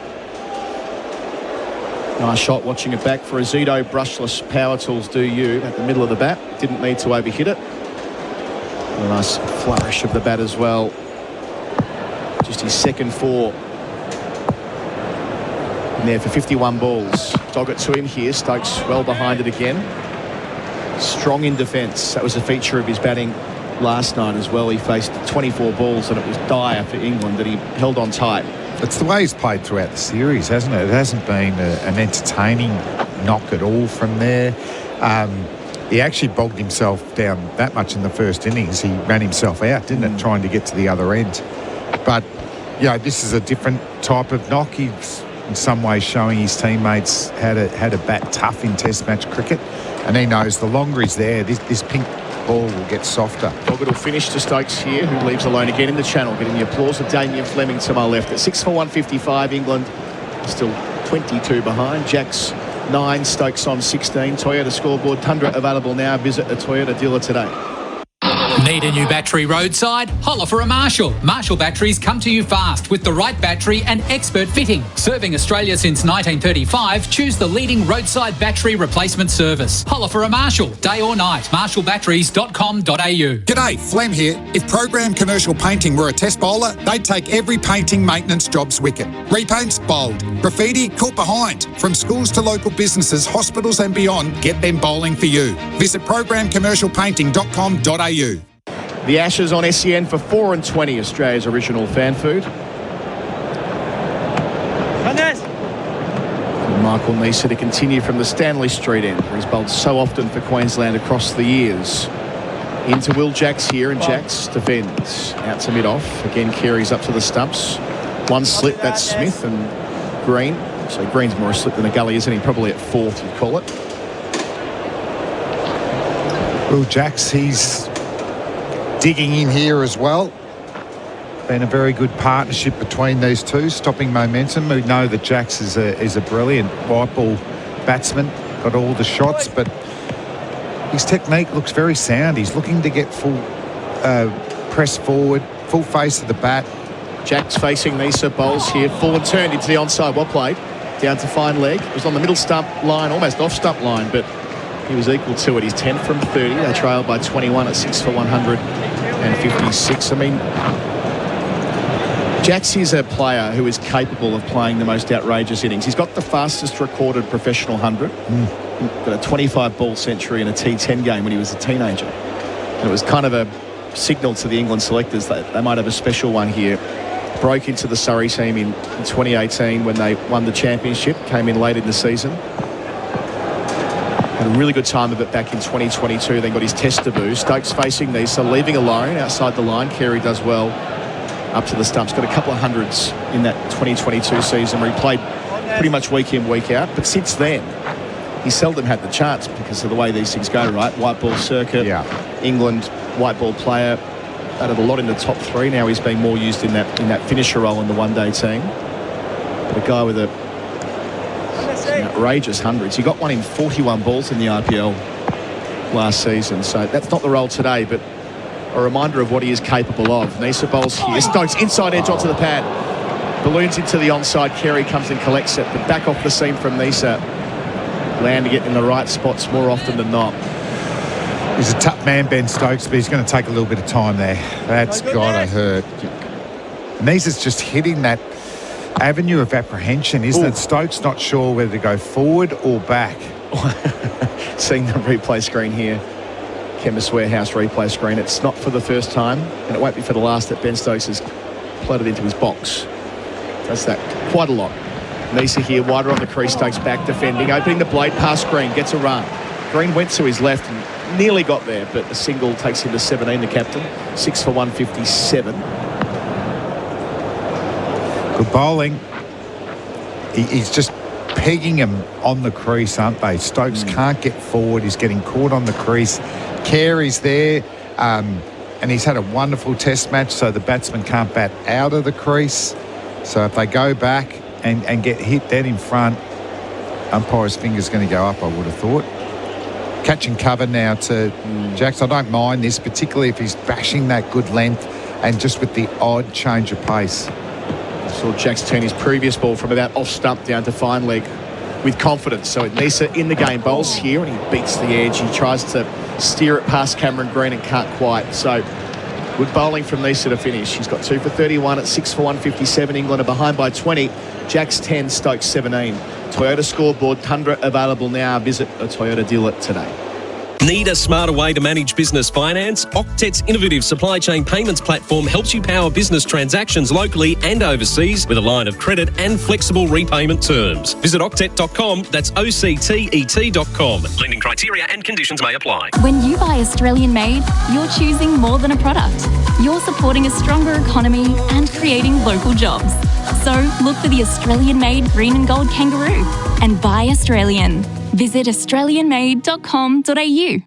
Speaker 17: Nice shot, watching it back for Azito. Brushless power tools do you at the middle of the bat. Didn't need to overhit it. A nice flourish of the bat as well. Just his second 4. And there for 51 balls. Doggett to him here. Stokes well behind it again. Strong in defence. That was a feature of his batting last night as well. He faced 24 balls and it was dire for England that he held on tight.
Speaker 9: It's the way he's played throughout the series, hasn't it? It hasn't been an entertaining knock at all from there. He actually bogged himself down that much in the first innings. He ran himself out, didn't it, trying to get to the other end. But, you know, this is a different type of knock. He's in some ways showing his teammates how to bat tough in Test match cricket. And he knows the longer he's there, this pink ball will get softer.
Speaker 17: Doggett will finish to Stokes here, who leaves alone again in the channel, getting the applause of Damien Fleming to my left. At 6 for 155, England still 22 behind. Jacks 9, Stokes on 16. Toyota scoreboard, Tundra available now. Visit a Toyota dealer today.
Speaker 5: Need a new battery roadside? Holler for a Marshall. Marshall batteries come to you fast with the right battery and expert fitting. Serving Australia since 1935, choose the leading roadside battery replacement service. Holler for a Marshall, day or night. marshallbatteries.com.au.
Speaker 8: G'day, Flem here. If Program Commercial Painting were a test bowler, they'd take every painting maintenance job's wicket. Repaints, bowled. Graffiti, caught behind. From schools to local businesses, hospitals and beyond, get them bowling for you. Visit programcommercialpainting.com.au.
Speaker 17: The Ashes on SEN for 4 and 20, Australia's original fan food. Michael Neser to continue from the Stanley Street end, where he's bowled so often for Queensland across the years. Into Will Jacks here, and Jacks defends. Out to mid-off. Again, Carey's up to the stumps. One slip, that's Smith and Green. So Green's more a slip than a gully, isn't he? Probably at fourth, you'd call it.
Speaker 9: Will Jacks, he's digging in here as well. Been a very good partnership between these two, stopping momentum. We know that Jacks is a brilliant white ball batsman, got all the shots, but his technique looks very sound. He's looking to get full press forward, full face of the bat.
Speaker 17: Jacks facing Neser, bowls here, full and turned into the onside. Well played. Down to fine leg. It was on the middle stump line, almost off stump line, but he was equal to it. He's 10 from 30. They trailed by 21 at 6 for 156. I mean, Jacks is a player who is capable of playing the most outrageous innings. He's got the fastest recorded professional 100. Got a 25-ball century in a T10 game when he was a teenager. And it was kind of a signal to the England selectors that they might have a special one here. Broke into the Surrey team in 2018 when they won the championship, came in late in the season. Had a really good time of it back in 2022, then got his test debut. Stokes facing these, so leaving alone outside the line. Carey does well up to the stumps. Got a couple of hundreds in that 2022 season where he played pretty much week in, week out. But since then, he seldom had the chance because of the way these things go, right? White ball circuit, England white ball player. Out of a lot in the top three. Now he's being more used in that finisher role in the one-day team. But a guy with some outrageous hundreds. He got one in 41 balls in the IPL last season. So that's not the role today, but a reminder of what he is capable of. Neser bowls here. Stokes inside edge onto the pad. Balloons into the onside. Carey comes and collects it, but back off the seam from Neser. Landing it in the right spots more often than not.
Speaker 9: He's a tough man, Ben Stokes, but he's going to take a little bit of time there. That's got to hurt. Neser's just hitting that avenue of apprehension, isn't it? Stokes not sure whether to go forward or back.
Speaker 17: Seeing the replay screen here. Chemist Warehouse replay screen. It's not for the first time, and it won't be for the last that Ben Stokes has plotted into his box. Does that quite a lot. Neser here, wider on the crease, Stokes back defending, opening the blade past Green, gets a run. Green went to his left and nearly got there, but a single takes him to 17, the captain. 6 for 157.
Speaker 9: Good bowling. He's just pegging him on the crease, aren't they? Stokes can't get forward. He's getting caught on the crease. Carey's there, and he's had a wonderful test match, so the batsman can't bat out of the crease. So if they go back and get hit dead in front, umpire's finger's going to go up, I would have thought. Catching cover now to Jacks. I don't mind this, particularly if he's bashing that good length and just with the odd change of pace.
Speaker 17: Saw Jacks turn his previous ball from about off stump down to fine leg with confidence. So Neser in the game, bowls here and he beats the edge. He tries to steer it past Cameron Green and can't quite. So good bowling from Neser to finish. He's got 2 for 31 at 6 for 157. England are behind by 20. Jacks 10, Stokes 17. Toyota scoreboard, Tundra available now. Visit a Toyota dealer today.
Speaker 14: Need a smarter way to manage business finance? Octet's innovative supply chain payments platform helps you power business transactions locally and overseas with a line of credit and flexible repayment terms. Visit octet.com, that's OCTET.com. Lending criteria and conditions may apply.
Speaker 7: When you buy Australian made, you're choosing more than a product. You're supporting a stronger economy and creating local jobs. So look for the Australian made green and gold kangaroo and buy Australian. Visit australianmade.com.au.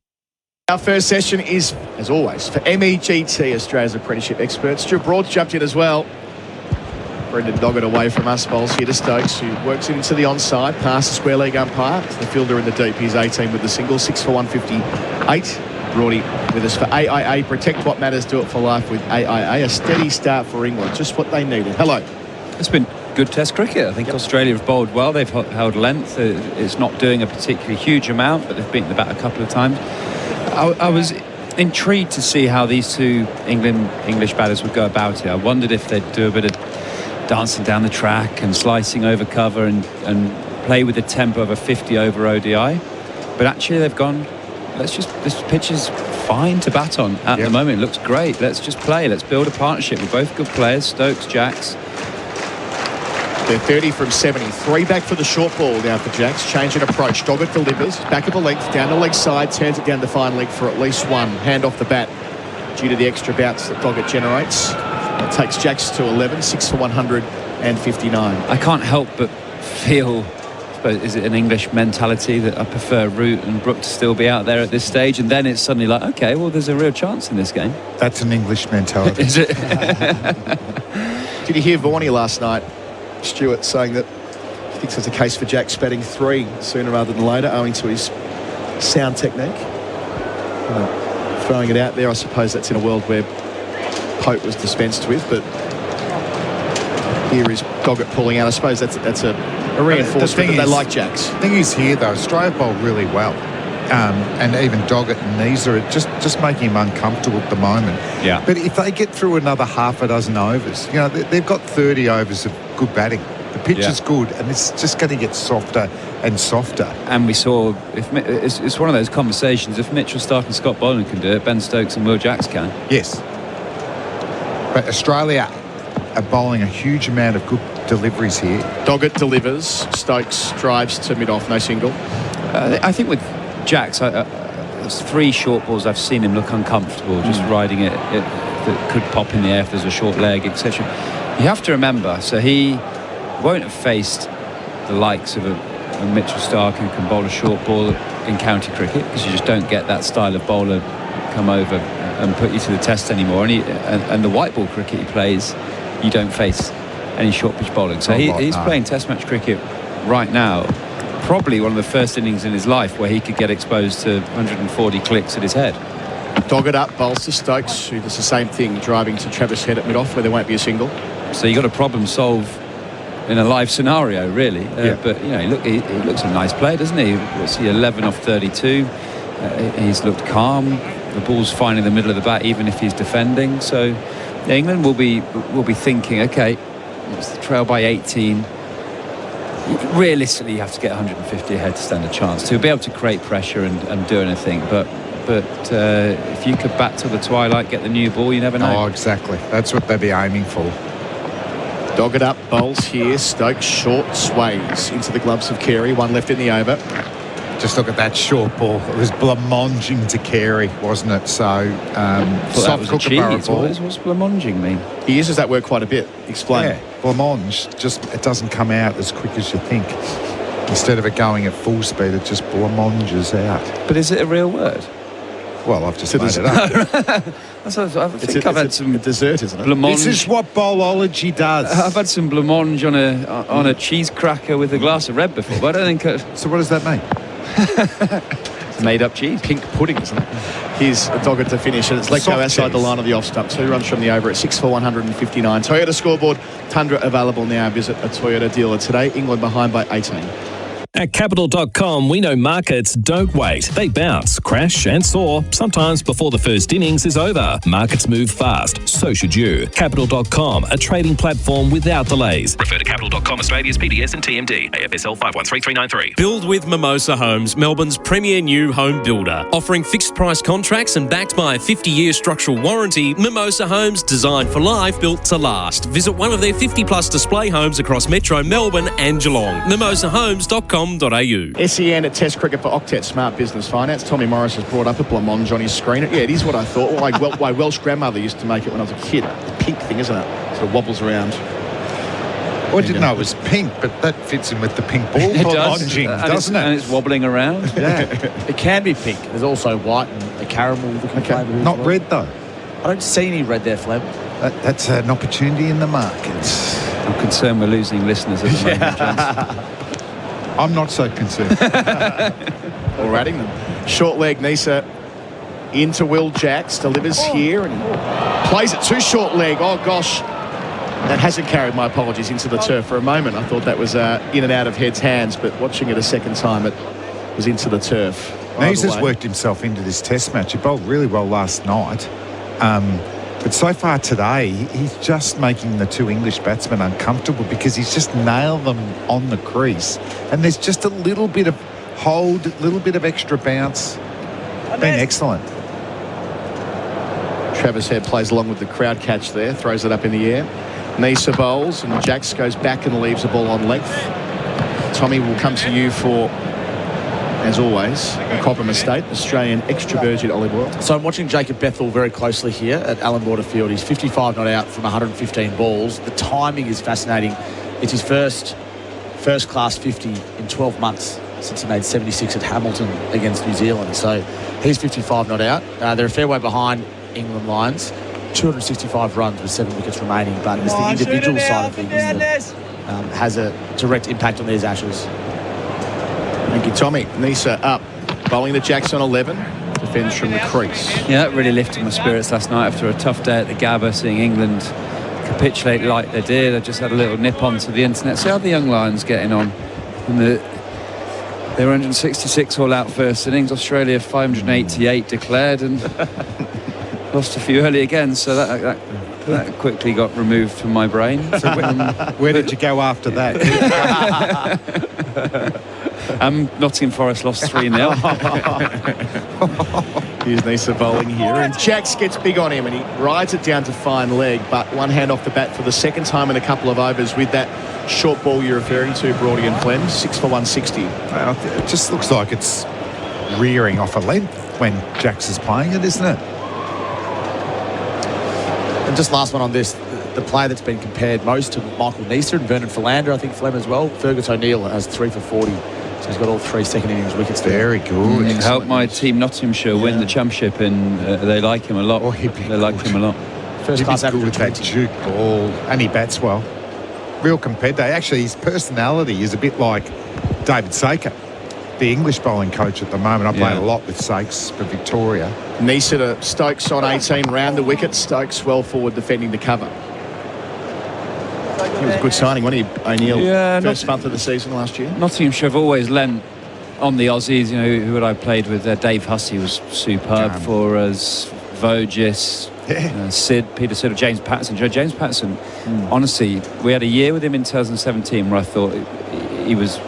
Speaker 17: Our first session is, as always, for MEGT, Australia's apprenticeship expert. Stuart Broad's jumped in as well. Brendan Doggett away from us, bowls here to Stokes, who works it into the onside, past the square leg umpire. The fielder in the deep, he's 18 with the single, 6 for 158. Broady with us for AIA. Protect what matters, do it for life with AIA. A steady start for England, just what they needed. Hello.
Speaker 11: It's been good Test cricket. I think Australia have bowled well. They've held length. It's not doing a particularly huge amount, but they've beaten the bat a couple of times. I was intrigued to see how these two English batters would go about it. I wondered if they'd do a bit of dancing down the track and slicing over cover and play with the tempo of a 50-over ODI. But actually they've gone, this pitch is fine to bat on at the moment. It looks great. Let's just play. Let's build a partnership. We're both good players, Stokes, Jacks.
Speaker 17: They're 30 from 70. 3 back for the short ball now for Jacks. Change in approach. Doggett delivers. Back of the length. Down the leg side. Turns it down the fine leg for at least one. Hand off the bat due to the extra bounce that Doggett generates. That takes Jacks to 11. 6 for 159.
Speaker 11: I can't help but feel, is it an English mentality that I prefer Root and Brook to still be out there at this stage, and then it's suddenly like, okay, well, there's a real chance in this game.
Speaker 9: That's an English mentality.
Speaker 11: Is it?
Speaker 17: Did you hear Vaughan last night, Stuart, saying that he thinks there's a case for Jacks batting 3 sooner rather than later, owing to his sound technique? Throwing it out there, I suppose that's in a world where Pope was dispensed with, but here is Doggett pulling out. I suppose that's a reinforcement that they like Jacks.
Speaker 9: The thing is here, though, Australia bowled really well. And even Doggett and Neeser are just making him uncomfortable at the moment.
Speaker 11: Yeah.
Speaker 9: But if they get through another half a dozen overs, they've got 30 overs of good batting. The pitch is good, and it's just going to get softer and softer.
Speaker 11: And we saw, it's one of those conversations, if Mitchell Stark and Scott Boland can do it, Ben Stokes and Will Jacks can.
Speaker 9: Yes. But Australia are bowling a huge amount of good deliveries here.
Speaker 17: Doggett delivers. Stokes drives to mid-off, no single.
Speaker 11: I think with Jacks, there's 3 short balls I've seen him look uncomfortable, just riding it that could pop in the air if there's a short leg, etc. You have to remember, so he won't have faced the likes of a Mitchell Stark who can bowl a short ball in county cricket, because you just don't get that style of bowler come over and put you to the test anymore. And the white ball cricket he plays, you don't face any short pitch bowling. So he's playing test match cricket right now. Probably one of the first innings in his life where he could get exposed to 140 clicks at his head.
Speaker 17: Doggett up, bowls to Stokes, who does the same thing, driving to Travis Head at mid-off where there won't be a single.
Speaker 11: So you've got a problem solve in a live scenario, really. But, he looks a nice player, doesn't he? What's he, 11 off 32? He's looked calm. The ball's fine in the middle of the bat, even if he's defending. So England will be thinking, okay, it's the trail by 18. Realistically, you have to get 150 ahead to stand a chance to be able to create pressure and do anything. But if you could bat till the twilight, get the new ball, you never know.
Speaker 9: Oh, exactly. That's what they'd be aiming for.
Speaker 17: Doggett up, bowls here. Stokes short, sways into the gloves of Carey. 1 left in the over.
Speaker 9: Just look at that short ball. It was blamonging to Carey, wasn't it? So, soft kookaburra ball.
Speaker 11: What's blamonging mean?
Speaker 17: He uses that word quite a bit. Explain.
Speaker 9: Yeah, blamonge. It doesn't come out as quick as you think. Instead of it going at full speed, it just blamonges out.
Speaker 11: But is it a real word?
Speaker 9: Well, I've just made it up.
Speaker 11: I think I've had some
Speaker 17: dessert, isn't it?
Speaker 11: Blancmange.
Speaker 9: This is what bowlology does.
Speaker 11: I've had some blancmange on a cheese cracker with a glass of red before, but I don't think.
Speaker 9: So what does that mean?
Speaker 11: Made up cheese.
Speaker 17: Pink pudding, isn't it? Here's a Doggett to finish, and it's let go outside the line of the off stump. 2 runs from the over at 6 for 159. Toyota scoreboard, Tundra available now. Visit a Toyota dealer today. England behind by 18.
Speaker 14: At Capital.com, we know markets don't wait. They bounce, crash and soar, sometimes before the first innings is over. Markets move fast, so should you. Capital.com, a trading platform without delays. Refer to Capital.com Australia's PDS and TMD. AFSL 513393. Build with Mimosa Homes, Melbourne's premier new home builder. Offering fixed price contracts and backed by a 50-year structural warranty, Mimosa Homes, designed for life, built to last. Visit one of their 50-plus display homes across Metro Melbourne and Geelong. mimosahomes.com.au.
Speaker 17: SEN at Test Cricket for Octet Smart Business Finance. Tommy Morris has brought up a blancmange on his screen. Yeah, it is what I thought. My Welsh grandmother used to make it when I was a kid. The pink thing, isn't it? Sort of wobbles around.
Speaker 9: Well, I didn't know it was pink, but that fits in with the pink ball lodging, doesn't it?
Speaker 11: And it's wobbling around.
Speaker 17: Yeah. It can be pink. There's also white and a caramel looking flavour.
Speaker 9: Not red, though.
Speaker 17: I don't see any red there, Flem.
Speaker 9: That's an opportunity in the markets.
Speaker 11: I'm concerned we're losing listeners at the moment, gents.
Speaker 9: I'm not so concerned.
Speaker 17: Alrighty then. Short leg, Nisa into Will Jacks, delivers here and plays it to short leg. Oh gosh, that hasn't carried, my apologies, into the turf for a moment. I thought that was in and out of Head's hands, but watching it a second time, it was into the turf.
Speaker 9: Nisa's worked himself into this test match. He bowled really well last night. But so far today, he's just making the two English batsmen uncomfortable because he's just nailed them on the crease. And there's just a little bit of hold, a little bit of extra bounce. Been excellent.
Speaker 17: Travis Head plays along with the crowd catch there, throws it up in the air. Nisa bowls and Jacks goes back and leaves the ball on length. Tommy will come to you for, as always, a Cobram Estate, Australian extra virgin olive oil.
Speaker 12: So I'm watching Jacob Bethel very closely here at Allan Border Field. He's 55 not out from 115 balls. The timing is fascinating. It's his first class 50 in 12 months since he made 76 at Hamilton against New Zealand. So he's 55 not out. They're a fair way behind England Lions. 265 runs with 7 wickets remaining, but it's the individual side of things that has a direct impact on these Ashes.
Speaker 17: Thank you, Tommy. Nisa up, bowling the Jacks on 11, defends from the crease.
Speaker 11: Yeah, that really lifted my spirits last night after a tough day at the Gabba, seeing England capitulate like they did. I just had a little nip onto the internet. See how the young Lions getting on. And they were 166 all out first innings. Australia 588 declared and lost a few early again. So that quickly got removed from my brain.
Speaker 9: So where did you go after that?
Speaker 11: Nottingham Forest lost 3-0.
Speaker 17: Here's Nisa bowling here, and Jacks gets big on him, and he rides it down to fine leg, but one hand off the bat for the second time in a couple of overs with that short ball you're referring to, Brody and Flem, 6 for 160.
Speaker 9: It just looks like it's rearing off a length when Jacks is playing it, isn't it?
Speaker 12: And just last one on this, the player that's been compared most to Michael Nisa and Vernon Philander, I think Flem as well. Fergus O'Neill has 3 for 40. So he's got all 3 second innings wickets there.
Speaker 9: Very good.
Speaker 11: Helped my team Nottinghamshire win the championship, and they like him a lot. They like him a lot.
Speaker 12: First class average
Speaker 9: with that Duke ball, and he bats well. Real competitor. Actually, his personality is a bit like David Saker, the English bowling coach at the moment. I played a lot with Sakes for Victoria.
Speaker 17: Nisa to Stokes on 18, round the wicket. Stokes well forward defending the cover. He was a good signing, wasn't he, O'Neill?
Speaker 11: Yeah,
Speaker 17: first month of the season last year.
Speaker 11: Nottinghamshire have always lent on the Aussies. You know, who had I played with? Dave Hussey was superb for us. Vogis, Peter Sid, James Patterson. James Patterson, honestly, we had a year with him in 2017 where I thought he was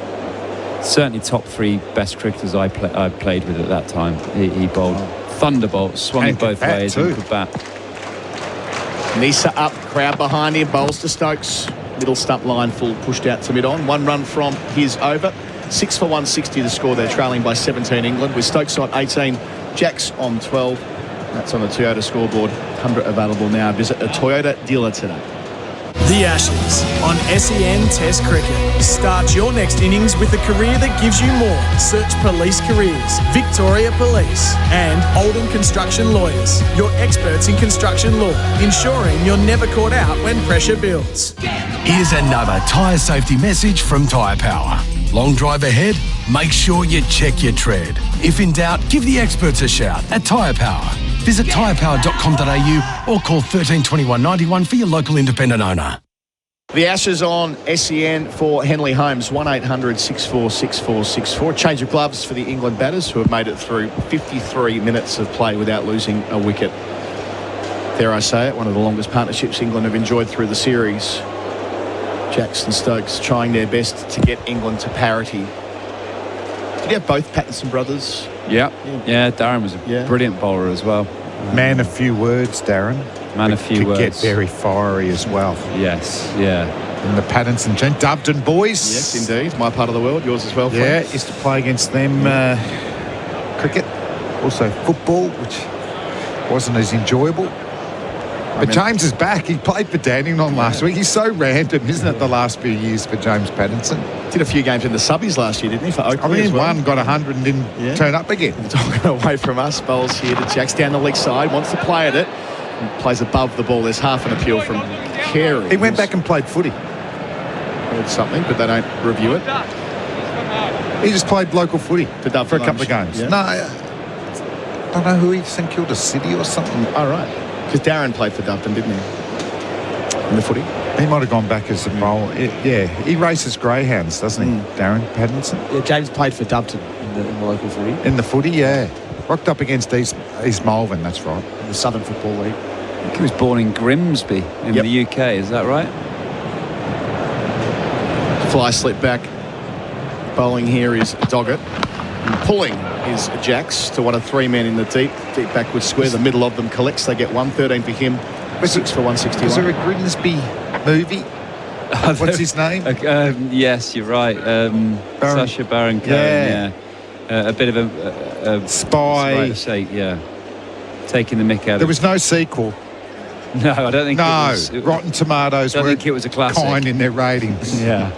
Speaker 11: certainly top 3 best cricketers I played with at that time. He bowled thunderbolts, swung it both ways and could bat.
Speaker 17: Nisa up, crowd behind him, bowls to Stokes. Middle stump line full, pushed out to mid-on. 1 run from his over. 6 for 160 the score. They're trailing by 17 England, with Stokes on 18, Jacks on 12. That's on the Toyota scoreboard. 100 available now. Visit a Toyota dealer today.
Speaker 1: The Ashes on SEN Test Cricket. Start your next innings with a career that gives you more. Search Police Careers, Victoria Police, and Oldham Construction Lawyers. Your experts in construction law, ensuring you're never caught out when pressure builds.
Speaker 20: Here's another tyre safety message from Tyre Power. Long drive ahead? Make sure you check your tread. If in doubt, give the experts a shout at Tyre Power. Visit tyrepower.com.au or call 13 21 91 for your local independent owner.
Speaker 17: The Ashes on SEN for Henley Holmes, 1800 64 6464. Change of gloves for the England batters who have made it through 53 minutes of play without losing a wicket. Dare I say it, one of the longest partnerships England have enjoyed through the series. Jacks and Stokes trying their best to get England to parity. Did you have both Pattinson brothers?
Speaker 11: Yeah, Darren was a brilliant bowler as well.
Speaker 9: Man of few words, Darren.
Speaker 11: Man of few words.
Speaker 9: Could get very fiery as well.
Speaker 11: Yes, yeah.
Speaker 9: And the Pattinson gen, Dubden boys.
Speaker 17: Yes, indeed. My part of the world, yours as well.
Speaker 9: Yeah,
Speaker 17: Frank.
Speaker 9: used to play against them. Cricket, also football, which wasn't as enjoyable. But James is back. He played for Dandenong last week. He's so random, isn't it, the last few years for James Pattinson?
Speaker 17: Did a few games in the subbies last year, didn't he, for Oakley as well?
Speaker 9: Got 100 and didn't turn up again.
Speaker 17: Talking away from us, bowls here to Jacks down the leg side, wants to play at it, and plays above the ball. There's half an appeal from Carey.
Speaker 9: He went back and played footy.
Speaker 17: Heard something, but they don't review it.
Speaker 9: He just played local footy for a couple of games.
Speaker 17: Yeah.
Speaker 9: No, I don't know who he St Kilda City or something.
Speaker 17: Oh, right. Because Darren played for Dubden, didn't he? In the footy?
Speaker 9: He might have gone back as a bowler. Yeah, he races greyhounds, doesn't he, Darren Pattinson?
Speaker 12: Yeah, James played for Dubden in the local footy.
Speaker 9: In the footy, yeah. Rocked up against East Malvern, that's right.
Speaker 12: In the Southern Football League.
Speaker 11: I think he was born in Grimsby in the UK, is that right?
Speaker 17: Fly slip back. Bowling here is Doggett. And pulling is Jacks to one of three men in the deep backward square. The middle of them collects. They get 113 for him, 6 for 161.
Speaker 9: Is there a Grimsby movie? What's his name?
Speaker 11: Yes, you're right. Sacha Baron Cohen, a bit of a
Speaker 9: spy.
Speaker 11: Taking the mick out of it.
Speaker 9: There was no sequel.
Speaker 11: No, I don't think it was.
Speaker 9: Rotten Tomatoes
Speaker 11: I don't think it was a classic.
Speaker 9: Kind in their ratings.
Speaker 11: Yeah.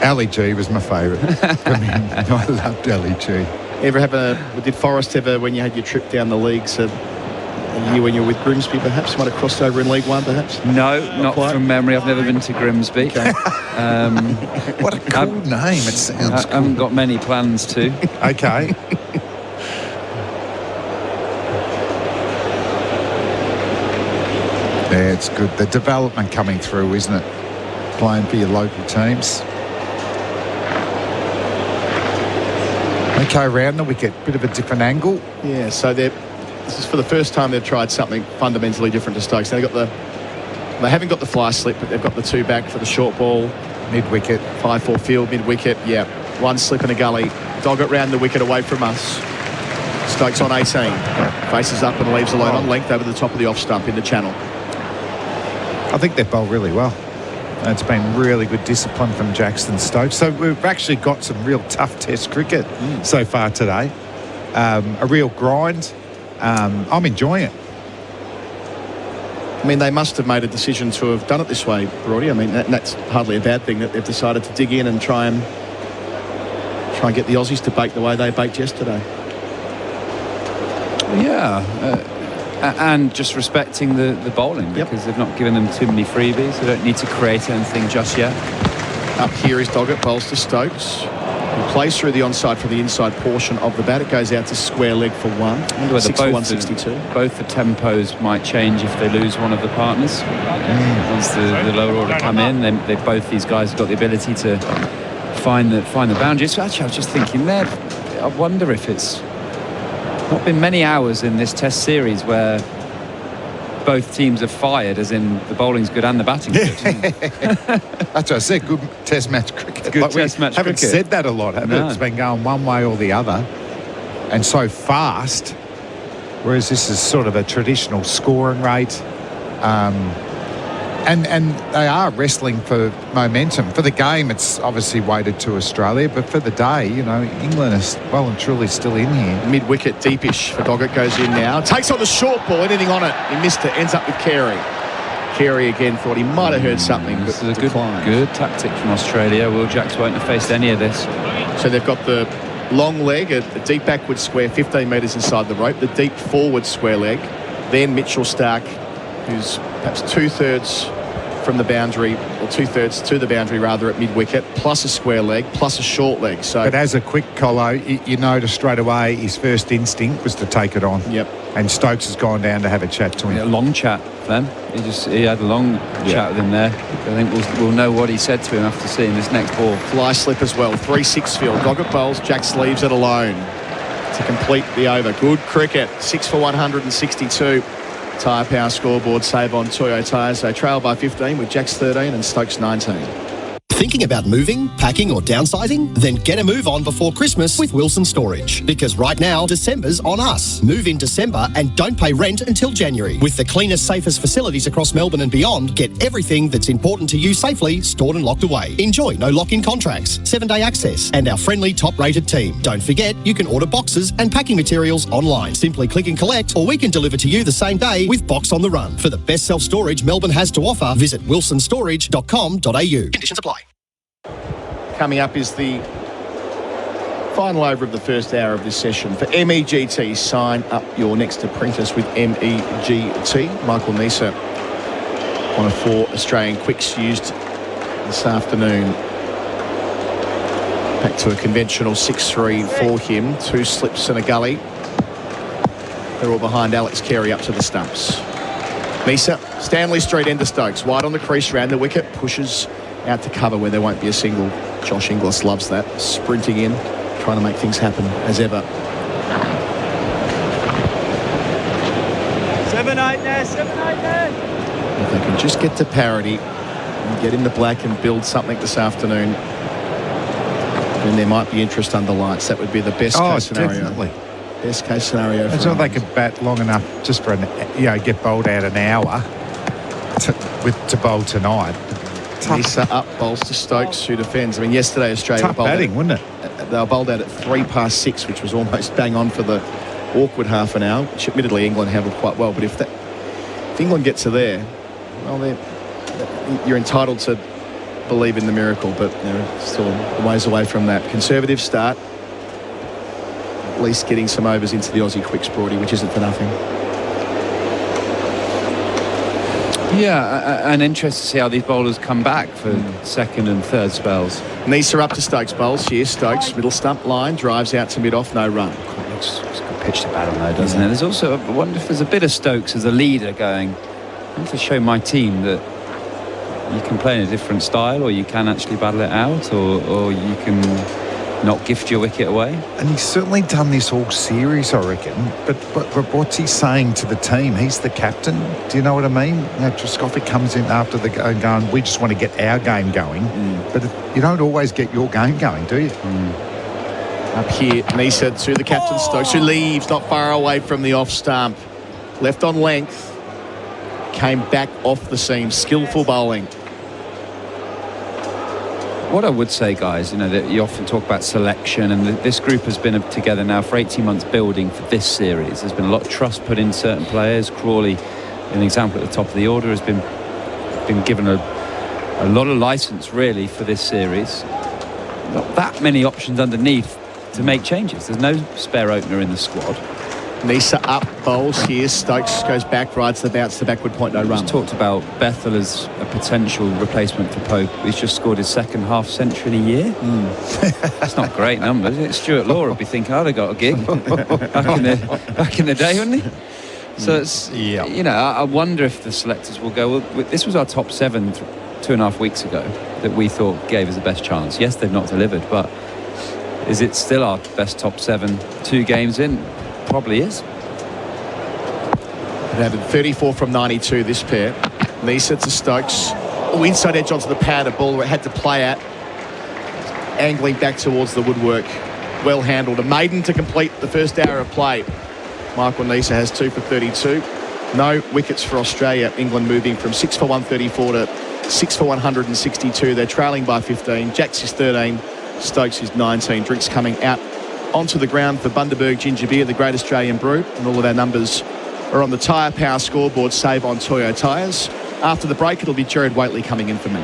Speaker 9: Ali G was my favourite. I loved Ali G.
Speaker 17: Did Forrest ever, when you had your trip down the leagues, a year when you were with Grimsby, perhaps? Might have crossed over in League One, perhaps?
Speaker 11: No, not from memory. I've never been to Grimsby.
Speaker 17: Okay.
Speaker 9: What a cool name. It sounds
Speaker 11: I haven't got many plans to.
Speaker 9: Okay. Yeah, it's good. The development coming through, isn't it? Playing for your local teams. Okay, round the wicket, bit of a different angle.
Speaker 17: Yeah, so this is for the first time they've tried something fundamentally different to Stokes. They haven't got the fly slip, but they've got the two back for the short ball.
Speaker 9: Mid-wicket.
Speaker 17: 5-4 field, mid-wicket, yeah. One slip in a gully. Doggett round the wicket away from us. Stokes on 18. Faces up and leaves alone on length over the top of the off stump in the channel.
Speaker 9: I think they've bowled really well. It's been really good discipline from Jackson Stokes. So we've actually got some real tough test cricket so far today. A real grind. I'm enjoying it.
Speaker 17: I mean, they must have made a decision to have done it this way, Brody. I mean, that's hardly a bad thing that they've decided to dig in and try and get the Aussies to bake the way they baked yesterday.
Speaker 11: Yeah. And just respecting the bowling, because they've not given them too many freebies. They don't need to create anything just yet.
Speaker 17: Up here is Doggett, bowls to Stokes, who plays through the onside for the inside portion of the bat. It goes out to square leg for one. 6 for 162.
Speaker 11: Both the tempos might change if they lose one of the partners. Once the lower order come in, then both these guys have got the ability to find the boundaries. So actually, I was just thinking there, I wonder if it's not been many hours in this test series where both teams have fired, as in the bowling's good and the batting's good.
Speaker 9: That's what I said, good test match cricket.
Speaker 11: Good test match
Speaker 9: haven't
Speaker 11: cricket.
Speaker 9: said that a lot, have
Speaker 11: No.
Speaker 9: It's been going one way or the other and so fast, whereas this is sort of a traditional scoring rate. And they are wrestling for momentum. For the game, it's obviously weighted to Australia, but for the day, England is well and truly still in here.
Speaker 17: Mid-wicket, deepish for Doggett, goes in now. Takes on the short ball, anything on it. He missed it, ends up with Carey. Carey again thought he might have heard something,
Speaker 11: This
Speaker 17: but
Speaker 11: is a good tactic from Australia. Will Jacks won't have faced any of this.
Speaker 17: So they've got the long leg, a deep backward square, 15 metres inside the rope, the deep forward square leg. Then Mitchell Starc, who's perhaps 2/3 from the boundary, or 2/3 to the boundary rather, at mid-wicket, plus a square leg, plus a short leg. So,
Speaker 9: but as a quick colo, you notice straight away his first instinct was to take it on.
Speaker 17: Yep.
Speaker 9: And Stokes has gone down to have a chat to him.
Speaker 11: Yeah, a long chat, Flem. He had a long chat with him there. I think we'll know what he said to him after seeing this next ball.
Speaker 17: Fly slip as well. 3-6 field. Doggett bowls. Jacks leaves it alone to complete the over. Good cricket. 6 for 162. Tyre Power scoreboard save on Toyo Tyres. They trail by 15 with Jacks 13 and Stokes 19.
Speaker 13: Thinking about moving, packing or downsizing? Then get a move on before Christmas with Wilson Storage. Because right now, December's on us. Move in December and don't pay rent until January. With the cleanest, safest facilities across Melbourne and beyond, get everything that's important to you safely stored and locked away. Enjoy no lock-in contracts, 7-day access, and our friendly top-rated team. Don't forget, you can order boxes and packing materials online. Simply click and collect, or we can deliver to you the same day with Box on the Run. For the best self-storage Melbourne has to offer, visit wilsonstorage.com.au. Conditions apply.
Speaker 17: Coming up is the final over of the first hour of this session. For MEGT, sign up your next apprentice with MEGT. Michael Neser, one of 4 Australian quicks used this afternoon. Back to a conventional 6-3 for him. 2 slips and a gully. They're all behind Alex Carey up to the stumps. Neser, Stanley Street, end of Stokes. Wide on the crease, round the wicket, pushes out to cover where there won't be a single. Josh Inglis loves that. Sprinting in, trying to make things happen as ever.
Speaker 19: 7-8 there, 7-8 there.
Speaker 17: If they can just get to parity and get in the black and build something this afternoon, then there might be interest under lights. That would be the best case scenario.
Speaker 9: Definitely.
Speaker 17: Best case scenario.
Speaker 9: It's not they could bat long enough just for get bowled out an hour to bowl tonight.
Speaker 17: Neser up, bowls to Stokes, who defends. I mean, yesterday Australia
Speaker 9: tough batting, wouldn't it?
Speaker 17: They were bowled out at 6:03, which was almost bang on for the awkward half an hour, which admittedly England handled quite well. But if England gets to there, well, you're entitled to believe in the miracle, but they're still a ways away from that. Conservative start, at least getting some overs into the Aussie quicks, Broady, which isn't for nothing.
Speaker 11: Yeah, and interested to see how these bowlers come back for second and third spells.
Speaker 17: Neser up to Stokes bowls here. Stokes, middle stump line, drives out to mid-off, no run.
Speaker 11: It's good pitch to bat on though, doesn't it? There's also, I wonder if there's a bit of Stokes as a leader going, I want to show my team that you can play in a different style, or you can actually battle it out, or you can not gift your wicket away.
Speaker 9: And he's certainly done this all series, I reckon. But what's he saying to the team? He's the captain. Do you know what I mean? Trescothick comes in after the game going, we just want to get our game going. But you don't always get your game going, do you?
Speaker 17: Up here, Neser to the captain, Stokes, who leaves not far away from the off stump. Left on length. Came back off the seam. Skillful bowling.
Speaker 11: What I would say, guys, that you often talk about selection, and this group has been together now for 18 months building for this series. There's been a lot of trust put in certain players. Crawley, an example at the top of the order, has been given a lot of licence, really, for this series. Not that many options underneath to make changes. There's no spare opener in the squad.
Speaker 17: Neser up, bowls here. Stokes goes back, rides the bounce, the backward point, no run.
Speaker 11: Just talked about Bethel as a potential replacement for Pope. He's just scored his second half century in a year. That's not great numbers, is it? Stuart Law would be thinking, I'd have got a gig back in the day, wouldn't he? So it's, I wonder if the selectors will go, well, this was our top 7 2.5 weeks ago that we thought gave us the best chance. Yes, they've not delivered, but is it still our best top 7 2 games in? Probably is.
Speaker 17: It happened 34 from 92, this pair. Neser to Stokes. Oh, inside edge onto the pad, a ball where it had to play at. Angling back towards the woodwork. Well handled. A maiden to complete the first hour of play. Michael Neser has 2 for 32. No wickets for Australia. England moving from 6 for 134 to 6 for 162. They're trailing by 15. Jacks is 13. Stokes is 19. Drinks coming out onto the ground for Bundaberg Ginger Beer, the great Australian brew. And all of our numbers are on the Tyre Power scoreboard, save on Toyo Tyres. After the break, it'll be Gerard Whateley coming in for me.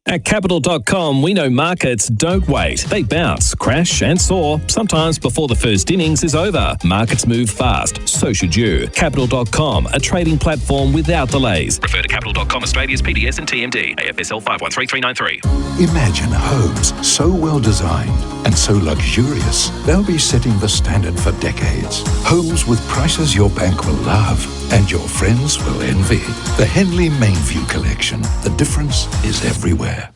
Speaker 14: At Capital.com, we know markets don't wait. They bounce, crash and soar, sometimes before the first innings is over. Markets move fast, so should you. Capital.com, a trading platform without delays. Refer to Capital.com Australia's PDS and TMD, AFSL 513393.
Speaker 15: Imagine homes so well designed and so luxurious, they'll be setting the standard for decades. Homes with prices your bank will love and your friends will envy. The Henley Mainview Collection. The difference is everywhere.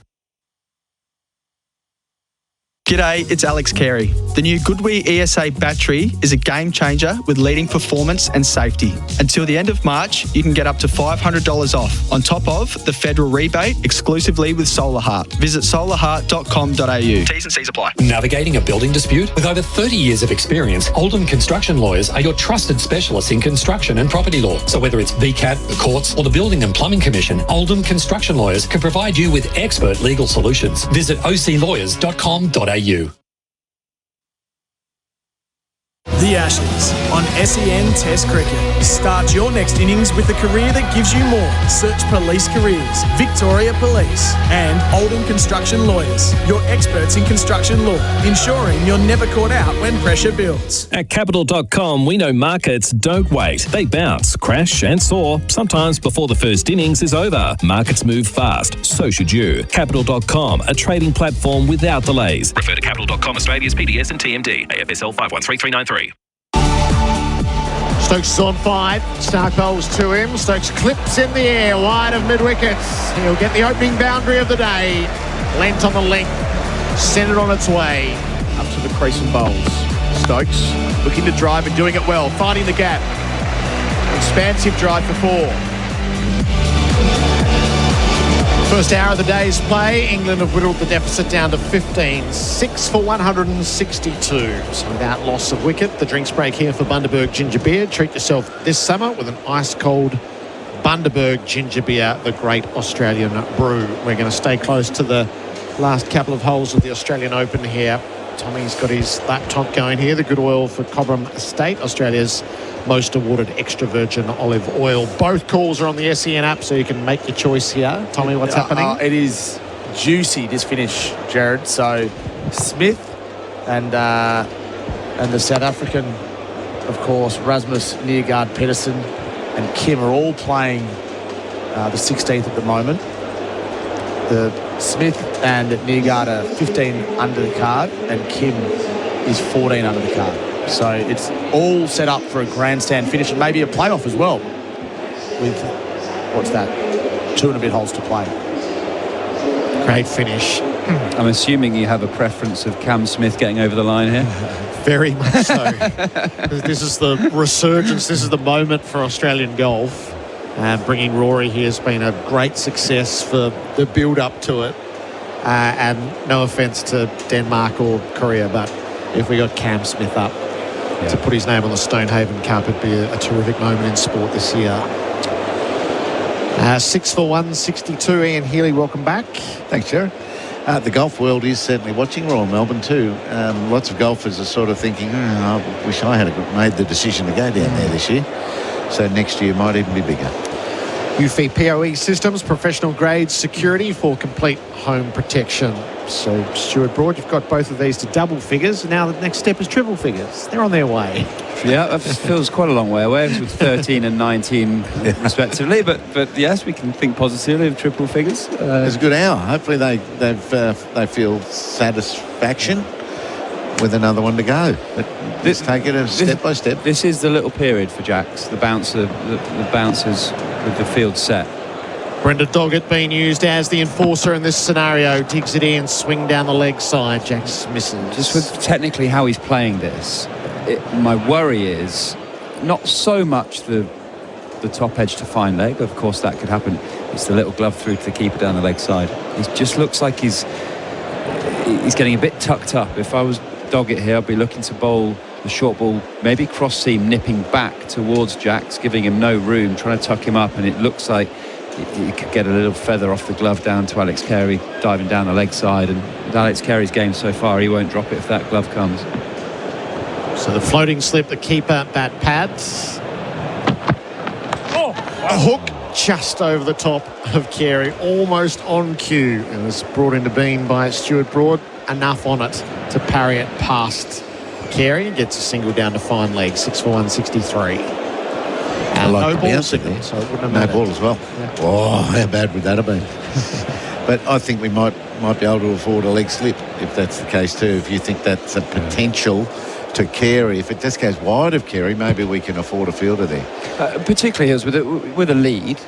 Speaker 16: G'day, it's Alex Carey. The new Goodwee ESA battery is a game changer with leading performance and safety. Until the end of March, you can get up to $500 off, on top of the federal rebate exclusively with Solar Heart. Visit solarheart.com.au. T's and C's apply.
Speaker 21: Navigating a building dispute? With over 30 years of experience, Oldham Construction Lawyers are your trusted specialists in construction and property law. So whether it's VCAT, the courts, or the Building and Plumbing Commission, Oldham Construction Lawyers can provide you with expert legal solutions. Visit oclawyers.com.au.
Speaker 1: The Ashes on SEN Test Cricket. Start your next innings with a career that gives you more. Search Police Careers, Victoria Police, and Oldham Construction Lawyers, your experts in construction law, ensuring you're never caught out when pressure builds.
Speaker 14: At Capital.com, we know markets don't wait. They bounce, crash and soar, sometimes before the first innings is over. Markets move fast, so should you. Capital.com, a trading platform without delays. Refer to Capital.com Australia's PDS and TMD, AFSL 513393.
Speaker 2: Stokes is on 5. Stark bowls to him. Stokes clips in the air, wide of mid-wickets. He'll get the opening boundary of the day. Lent on the length. Send it on its way. Up to the crease and bowls. Stokes looking to drive and doing it well. Finding the gap. Expansive drive for 4. First hour of the day's play, England have whittled the deficit down to 15, 6 for 162. So without loss of wicket, the drinks break here for Bundaberg Ginger Beer. Treat yourself this summer with an ice-cold Bundaberg Ginger Beer, the great Australian brew. We're going to stay close to the last couple of holes of the Australian Open here. Tommy's got his laptop going here, the good oil for Cobram Estate, Australia's most awarded extra virgin olive oil. Both calls are on the SEN app, so you can make your choice here. Tommy, what's happening?
Speaker 12: It is juicy, this finish, Gerard. So Smith and the South African, of course, Rasmus Nedergaard Pedersen and Kim are all playing the 16th at the moment. The Smith and Nedergaard are 15 under the card, and Kim is 14 under the card. So it's all set up for a grandstand finish and maybe a playoff as well with, what's that, 2 and a bit holes to play.
Speaker 2: Great finish.
Speaker 11: I'm assuming you have a preference of Cam Smith getting over the line here.
Speaker 2: Very much so. This is the resurgence. This is the moment for Australian golf. Bringing Rory here has been a great success for the build-up to it. And no offence to Denmark or Korea, but if we got Cam Smith up to put his name on the Stonehaven Cup, it'd be a terrific moment in sport this year. 6 for 162. Ian Healy, welcome back.
Speaker 26: Thanks, Gerard. The golf world is certainly watching Royal Melbourne too. Lots of golfers are sort of thinking, I wish I had made the decision to go down there this year. So next year might even be bigger.
Speaker 2: UFI POE Systems, professional grade security for complete home protection. So, Stuart Broad, you've got both of these to double figures. Now the next step is triple figures. They're on their way.
Speaker 11: Yeah, that feels quite a long way away with 13 and 19 respectively. But yes, we can think positively of triple figures.
Speaker 26: It's a good hour. Hopefully they feel satisfaction with another one to go. But let's take it step by step.
Speaker 11: This is the little period for Jacks, the bouncers with the field set.
Speaker 2: Brenda Doggett being used as the enforcer in this scenario. Digs it in, swing down the leg side. Jacks misses.
Speaker 11: Just with technically how he's playing this, my worry is not so much the top edge to fine leg. Of course, that could happen. It's the little glove through to the keeper down the leg side. It just looks like he's getting a bit tucked up. If I was Doggett here, I'd be looking to bowl the short ball, maybe cross seam, nipping back towards Jacks, giving him no room, trying to tuck him up, and it looks like he could get a little feather off the glove down to Alex Carey, diving down the leg side. And with Alex Carey's game so far, he won't drop it if that glove comes.
Speaker 2: So the floating slip, the keeper bat pads. A hook just over the top of Carey, almost on cue, and was brought into being by Stuart Broad. Enough on it to parry it past Carey and gets a single down to fine leg, 6-for-163. And
Speaker 26: like
Speaker 2: no
Speaker 26: the
Speaker 2: ball
Speaker 26: bounce
Speaker 2: signal,
Speaker 26: there.
Speaker 2: so it wouldn't have
Speaker 26: No
Speaker 2: mattered.
Speaker 26: ball as well.
Speaker 2: Yeah.
Speaker 26: Oh, how bad would that have been? But I think we might be able to afford a leg slip if that's the case too. If you think that's a potential to Carey, if it just goes wide of Carey, maybe we can afford a fielder there.
Speaker 11: Particularly Hills with a lead,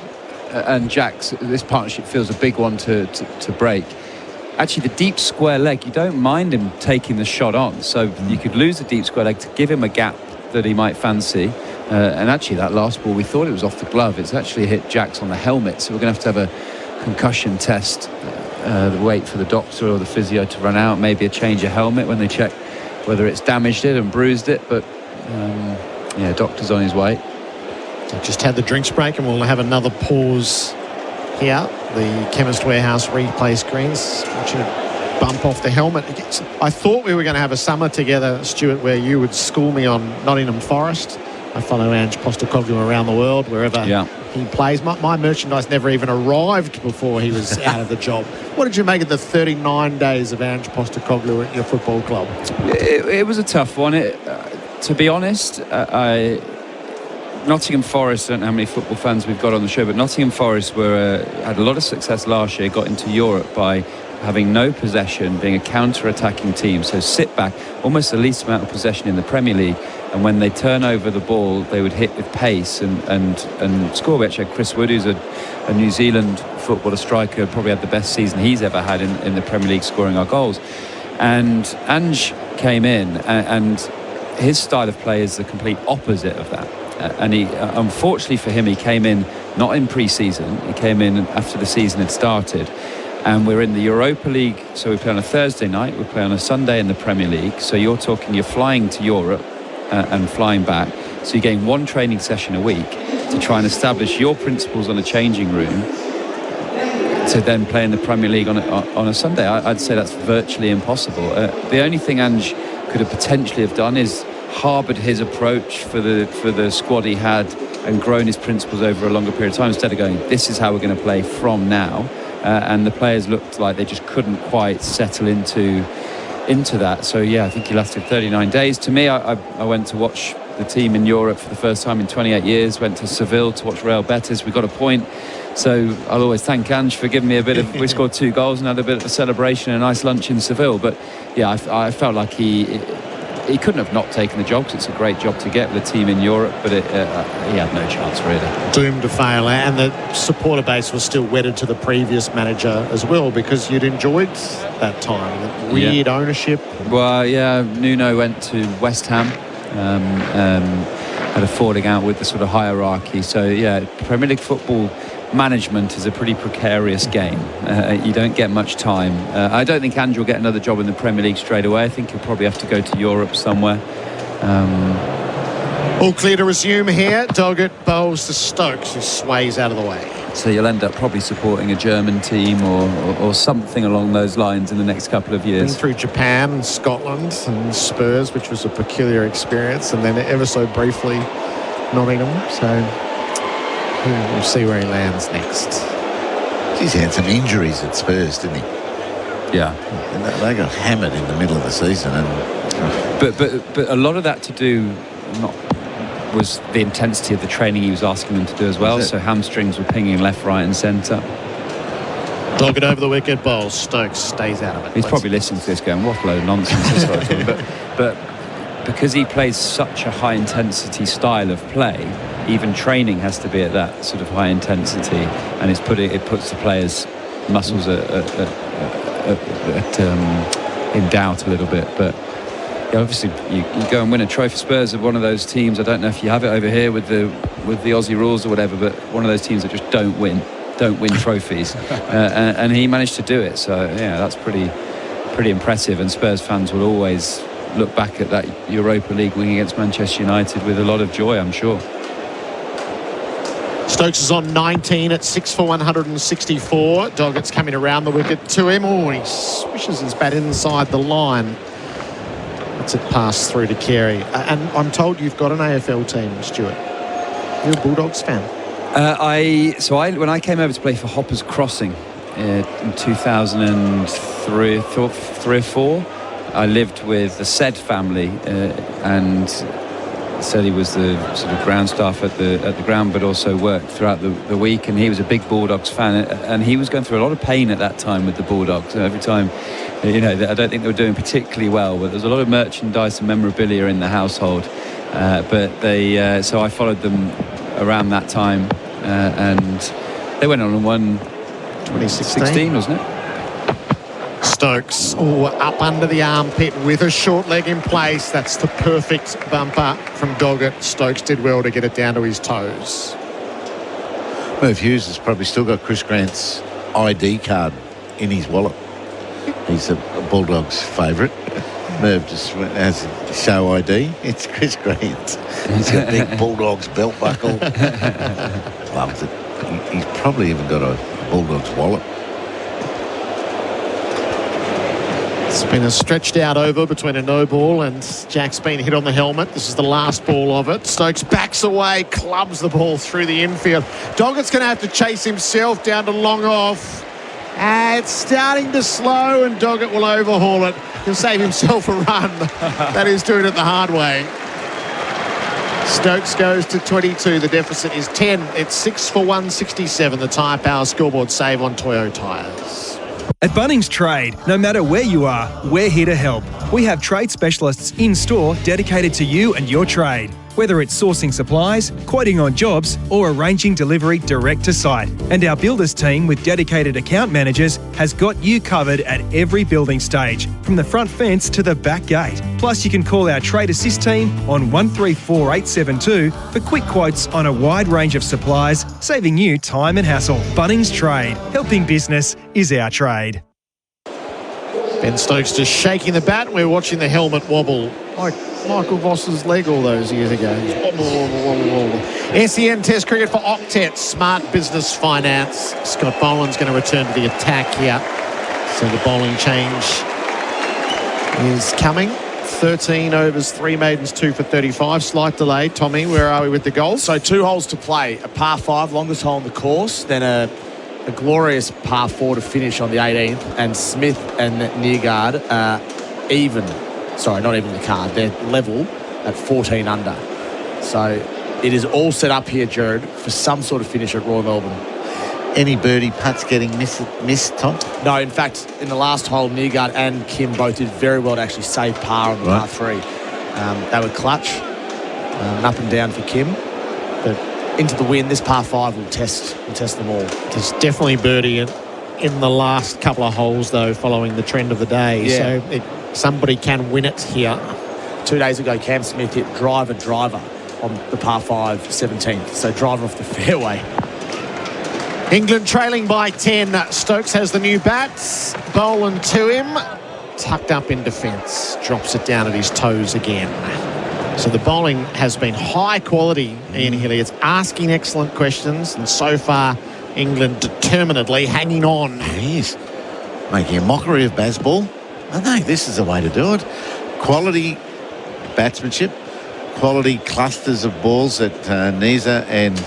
Speaker 11: and Jack's, this partnership feels a big one to break. Actually, the deep square leg, you don't mind him taking the shot on. So you could lose the deep square leg to give him a gap that he might fancy. And actually, that last ball, we thought it was off the glove. It's actually hit Jack's on the helmet. So we're going to have a concussion test. Wait for the doctor or the physio to run out. Maybe a change of helmet when they check whether it's damaged it and bruised it. But, yeah, doctor's on his way.
Speaker 2: Just had the drinks break, and we'll have another pause here. The Chemist Warehouse replay screens. Watching it bump off the helmet. I thought we were going to have a summer together, Stuart, where you would school me on Nottingham Forest. I follow Ange Postecoglou around the world, wherever he plays. My merchandise never even arrived before he was out of the job. What did you make of the 39 days of Ange Postecoglou at your football club?
Speaker 11: It was a tough one. To be honest, Nottingham Forest, I don't know how many football fans we've got on the show, but Nottingham Forest had a lot of success last year, got into Europe by having no possession, being a counter-attacking team. So sit back, almost the least amount of possession in the Premier League. And when they turn over the ball, they would hit with pace and score. We actually had Chris Wood, who's a New Zealand footballer striker, probably had the best season he's ever had in the Premier League, scoring our goals. And Ange came in, and his style of play is the complete opposite of that. And he, unfortunately for him, he came in not in pre-season. He came in after the season had started. And we're in the Europa League, so we play on a Thursday night, we play on a Sunday in the Premier League. So you're flying to Europe and flying back. So you're getting one training session a week to try and establish your principles on a changing room to then play in the Premier League on a Sunday. I'd say that's virtually impossible. The only thing Ange could have potentially have done is harboured his approach for the squad he had and grown his principles over a longer period of time, instead of going, this is how we're going to play from now. And the players looked like they just couldn't quite settle into that. So yeah, I think he lasted 39 days. To me, I went to watch the team in Europe for the first time in 28 years, went to Seville to watch Real Betis. We got a point. So I'll always thank Ange for giving me a bit of, we scored 2 goals and had a bit of a celebration and a nice lunch in Seville. But yeah, I felt like he couldn't have not taken the job, because it's a great job to get with a team in Europe, but he had no chance really.
Speaker 2: Doomed to fail, and the supporter base was still wedded to the previous manager as well, because you'd enjoyed that time. Weird ownership.
Speaker 11: Well, yeah, Nuno went to West Ham, had a falling out with the sort of hierarchy. So yeah, Premier League football management is a pretty precarious game. You don't get much time. I don't think Andrew will get another job in the Premier League straight away. I think he'll probably have to go to Europe somewhere.
Speaker 2: All clear to resume here. Doggett bowls to Stokes, who sways out of the way.
Speaker 11: So you'll end up probably supporting a German team or something along those lines in the next couple of years.
Speaker 2: Been through Japan and Scotland and Spurs, which was a peculiar experience, and then ever so briefly Nottingham. So we'll see where he lands next.
Speaker 26: He's had some injuries at Spurs, didn't he?
Speaker 11: Yeah.
Speaker 26: And they got hammered in the middle of the season.
Speaker 11: But a lot of that to do was the intensity of the training he was asking them to do as well. So hamstrings were pinging left, right and centre.
Speaker 2: Doggett over the wicket, bowls. Stokes stays out of it.
Speaker 11: He's probably listening to this going, what a load of nonsense this guy's talking. But because he plays such a high intensity style of play, even training has to be at that sort of high intensity, and it puts the players' muscles in doubt a little bit. But yeah, obviously you go and win a trophy. Spurs are one of those teams, I don't know if you have it over here with the Aussie rules or whatever, but one of those teams that just don't win trophies. And he managed to do it. So yeah, that's pretty impressive, and Spurs fans will always look back at that Europa League win against Manchester United with a lot of joy, I'm sure.
Speaker 2: Stokes is on 19 at 6 for 164. Doggett's coming around the wicket to him. Oh, he swishes his bat inside the line. That's it passed through to Carey. And I'm told you've got an AFL team, Stuart. You're a Bulldogs fan.
Speaker 11: When I came over to play for Hoppers Crossing in 2003 or 4, I lived with the Said family, and said he was the sort of ground staff at the ground, but also worked throughout the week. And he was a big Bulldogs fan, and he was going through a lot of pain at that time with the Bulldogs. Every time, I don't think they were doing particularly well, but there's a lot of merchandise and memorabilia in the household. So I followed them around that time, and they went on and won 2016, wasn't it?
Speaker 2: Stokes up under the armpit with a short leg in place. That's the perfect bumper from Doggett. Stokes did well to get it down to his toes.
Speaker 26: Merv Hughes has probably still got Chris Grant's ID card in his wallet. He's a Bulldogs favourite. Merv just has a show ID. It's Chris Grant. He's got a big Bulldogs belt buckle. Loves it. He's probably even got a Bulldogs wallet.
Speaker 2: It's been a stretched out over between a no ball, and Jack's been hit on the helmet. This is the last ball of it. Stokes backs away, clubs the ball through the infield. Doggett's going to have to chase himself down to long off. It's starting to slow, and Doggett will overhaul it. He'll save himself a run. That is doing it the hard way. Stokes goes to 22. The deficit is 10. It's 6 for 167. The Tyre Power scoreboard save on Toyo tyres.
Speaker 4: At Bunnings Trade, no matter where you are, we're here to help. We have trade specialists in store dedicated to you and your trade. Whether it's sourcing supplies, quoting on jobs, or arranging delivery direct to site. And our builders team with dedicated account managers has got you covered at every building stage, from the front fence to the back gate. Plus, you can call our Trade Assist team on 134872 for quick quotes on a wide range of supplies, saving you time and hassle. Bunnings Trade. Helping business is our trade.
Speaker 2: Ben Stokes just shaking the bat. We're watching the helmet wobble like Michael Voss's leg all those years ago. Wobble, wobble, wobble, wobble. SEN Test Cricket for Octet. Smart Business Finance. Scott Boland's going to return to the attack here. So the bowling change is coming. 13 overs, 3 maidens, 2 for 35. Slight delay. Tommy, where are we with the goals?
Speaker 12: So 2 holes to play. A par 5, longest hole on the course. Then a glorious par 4 to finish on the 18th. And Smith and Nearguard even. Sorry, not even the card. They're level at 14 under. So it is all set up here, Gerard, for some sort of finish at Royal Melbourne.
Speaker 26: Any birdie putts getting missed, Tom?
Speaker 12: No, in fact, in the last hole, Nearguard and Kim both did very well to actually save par on the par 3. They were clutch, up and down for Kim. But into the wind, this par 5 will test them all.
Speaker 2: There's definitely birdie in the last couple of holes, though, following the trend of the day.
Speaker 12: Yeah.
Speaker 2: So somebody can win it here.
Speaker 12: 2 days ago, Cam Smith hit driver on the par 5 17th. So driver off the fairway.
Speaker 2: England trailing by 10. Stokes has the new bats. Boland to him. Tucked up in defence. Drops it down at his toes again. So the bowling has been high quality, Ian Healy. It's asking excellent questions, and so far England determinedly hanging on.
Speaker 26: Yes. Making a mockery of Bazball. I know this is the way to do it. Quality batsmanship, quality clusters of balls that Neza and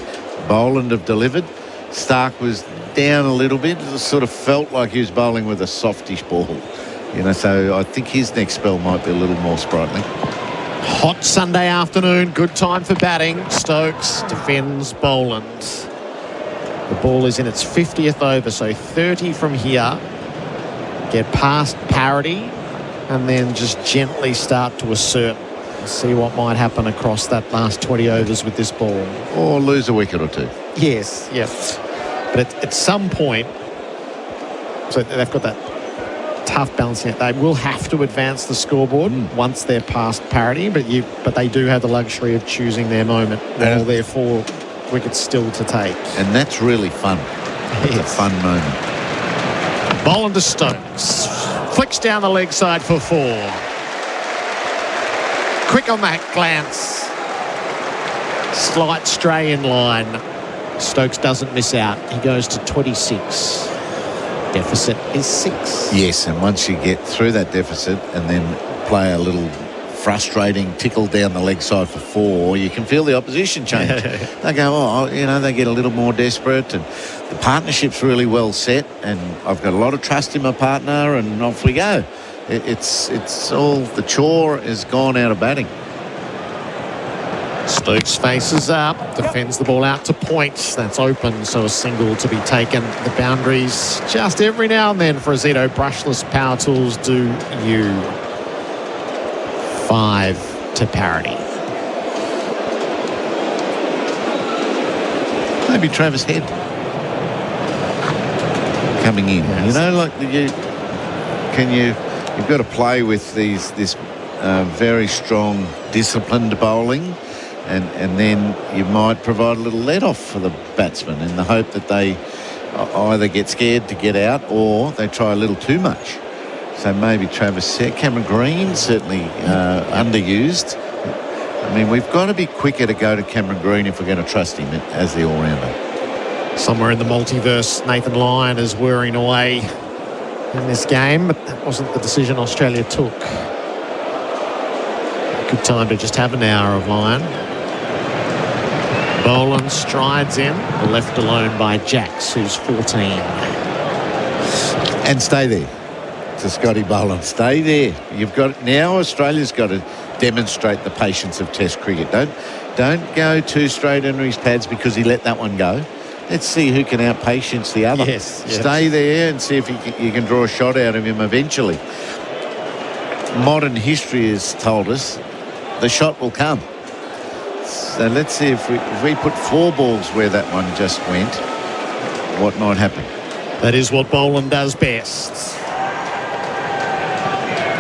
Speaker 26: Boland have delivered. Stark was down a little bit. It sort of felt like he was bowling with a softish ball. So I think his next spell might be a little more sprightly.
Speaker 2: Hot Sunday afternoon, good time for batting. Stokes defends Boland. The ball is in its 50th over, so 30 from here. Get past parity and then just gently start to assert. See what might happen across that last 20 overs with this ball.
Speaker 26: Or lose a wicket or two.
Speaker 2: Yes. But at some point, so they've got that tough balancing act. They will have to advance the scoreboard once they're past parity, but they do have the luxury of choosing their moment while there are 4 wickets still to take.
Speaker 26: And that's really fun. It's a fun moment.
Speaker 2: Boland to Stokes. Flicks down the leg side for 4. Quick on that glance. Slight stray in line. Stokes doesn't miss out. He goes to 26. Deficit is 6.
Speaker 26: Yes, and once you get through that deficit and then play a little frustrating tickle down the leg side for 4, you can feel the opposition change. They go, they get a little more desperate, and the partnership's really well set, and I've got a lot of trust in my partner, and off we go. It's all, the chore has gone out of batting.
Speaker 2: Stokes faces up, defends the ball out to point. That's open, so a single to be taken. The boundaries just every now and then for Azito. Brushless power tools do you. 5 to parity.
Speaker 26: Maybe Travis Head coming in. Yes. You've got to play with this very strong, disciplined bowling. And then you might provide a little let-off for the batsmen in the hope that they either get scared to get out or they try a little too much. So maybe Travis, Cameron Green, certainly underused. I mean, we've got to be quicker to go to Cameron Green if we're going to trust him as the all-rounder.
Speaker 2: Somewhere in the multiverse, Nathan Lyon is whirring away in this game, but that wasn't the decision Australia took. Good time to just have an hour of Lyon. Boland strides in, left alone by Jacks, who's 14.
Speaker 26: And stay there. To Scotty Boland, stay there. You've got now. Australia's got to demonstrate the patience of Test cricket. Don't go too straight under his pads because he let that one go. Let's see who can out-patience the other.
Speaker 2: Yes.
Speaker 26: Stay there and see if you can draw a shot out of him eventually. Modern history has told us the shot will come. So let's see if we put 4 balls where that one just went, what might happen.
Speaker 2: That is what Boland does best.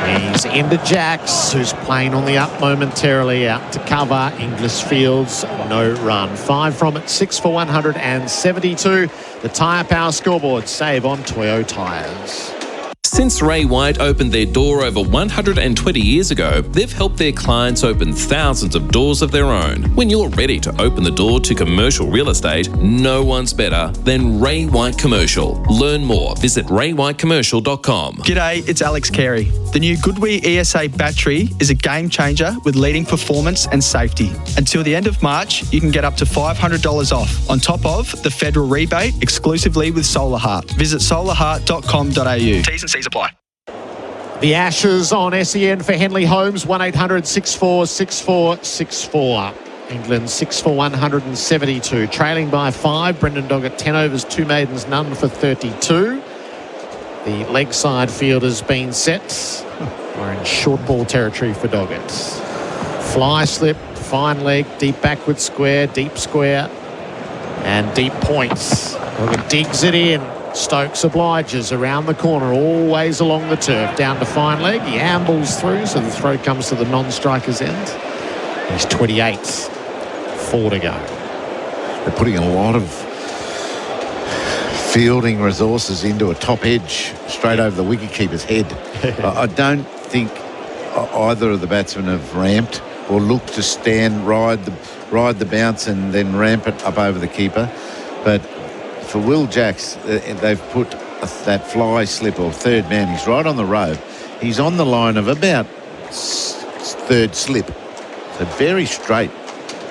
Speaker 2: He's into Jacks, who's playing on the up momentarily, out to cover. Inglis Fields, no run. 5 from it, 6 for 172. The Tyre Power scoreboard, save on Toyo tyres.
Speaker 14: Since Ray White opened their door over 120 years ago, they've helped their clients open thousands of doors of their own. When you're ready to open the door to commercial real estate, no one's better than Ray White Commercial. Learn more. Visit raywhitecommercial.com.
Speaker 16: G'day, it's Alex Carey. The new Goodwee ESA battery is a game changer with leading performance and safety. Until the end of March, you can get up to $500 off, on top of the federal rebate exclusively with Solar Heart. Visit solarheart.com.au. T's and C's apply.
Speaker 2: The Ashes on SEN for Henley Holmes, 1-800-64-64-64. England 6 for 172. Trailing by 5. Brendan Doggett 10 overs, 2 maidens, none for 32. The leg side field has been set. We're in short ball territory for Doggett. Fly slip, fine leg, deep backward square, deep square, and deep points. Doggett digs it in. Stokes obliges around the corner, always along the turf, down to fine leg. He ambles through, so the throw comes to the non-striker's end. He's 28. 4 to go.
Speaker 26: They're putting a lot of fielding resources into a top edge straight over the wicketkeeper's head. I don't think either of the batsmen have ramped or looked to stand, ride the bounce and then ramp it up over the keeper. But for Will Jacks, they've put that fly slip or third man. He's right on the rope. He's on the line of about third slip. So very straight,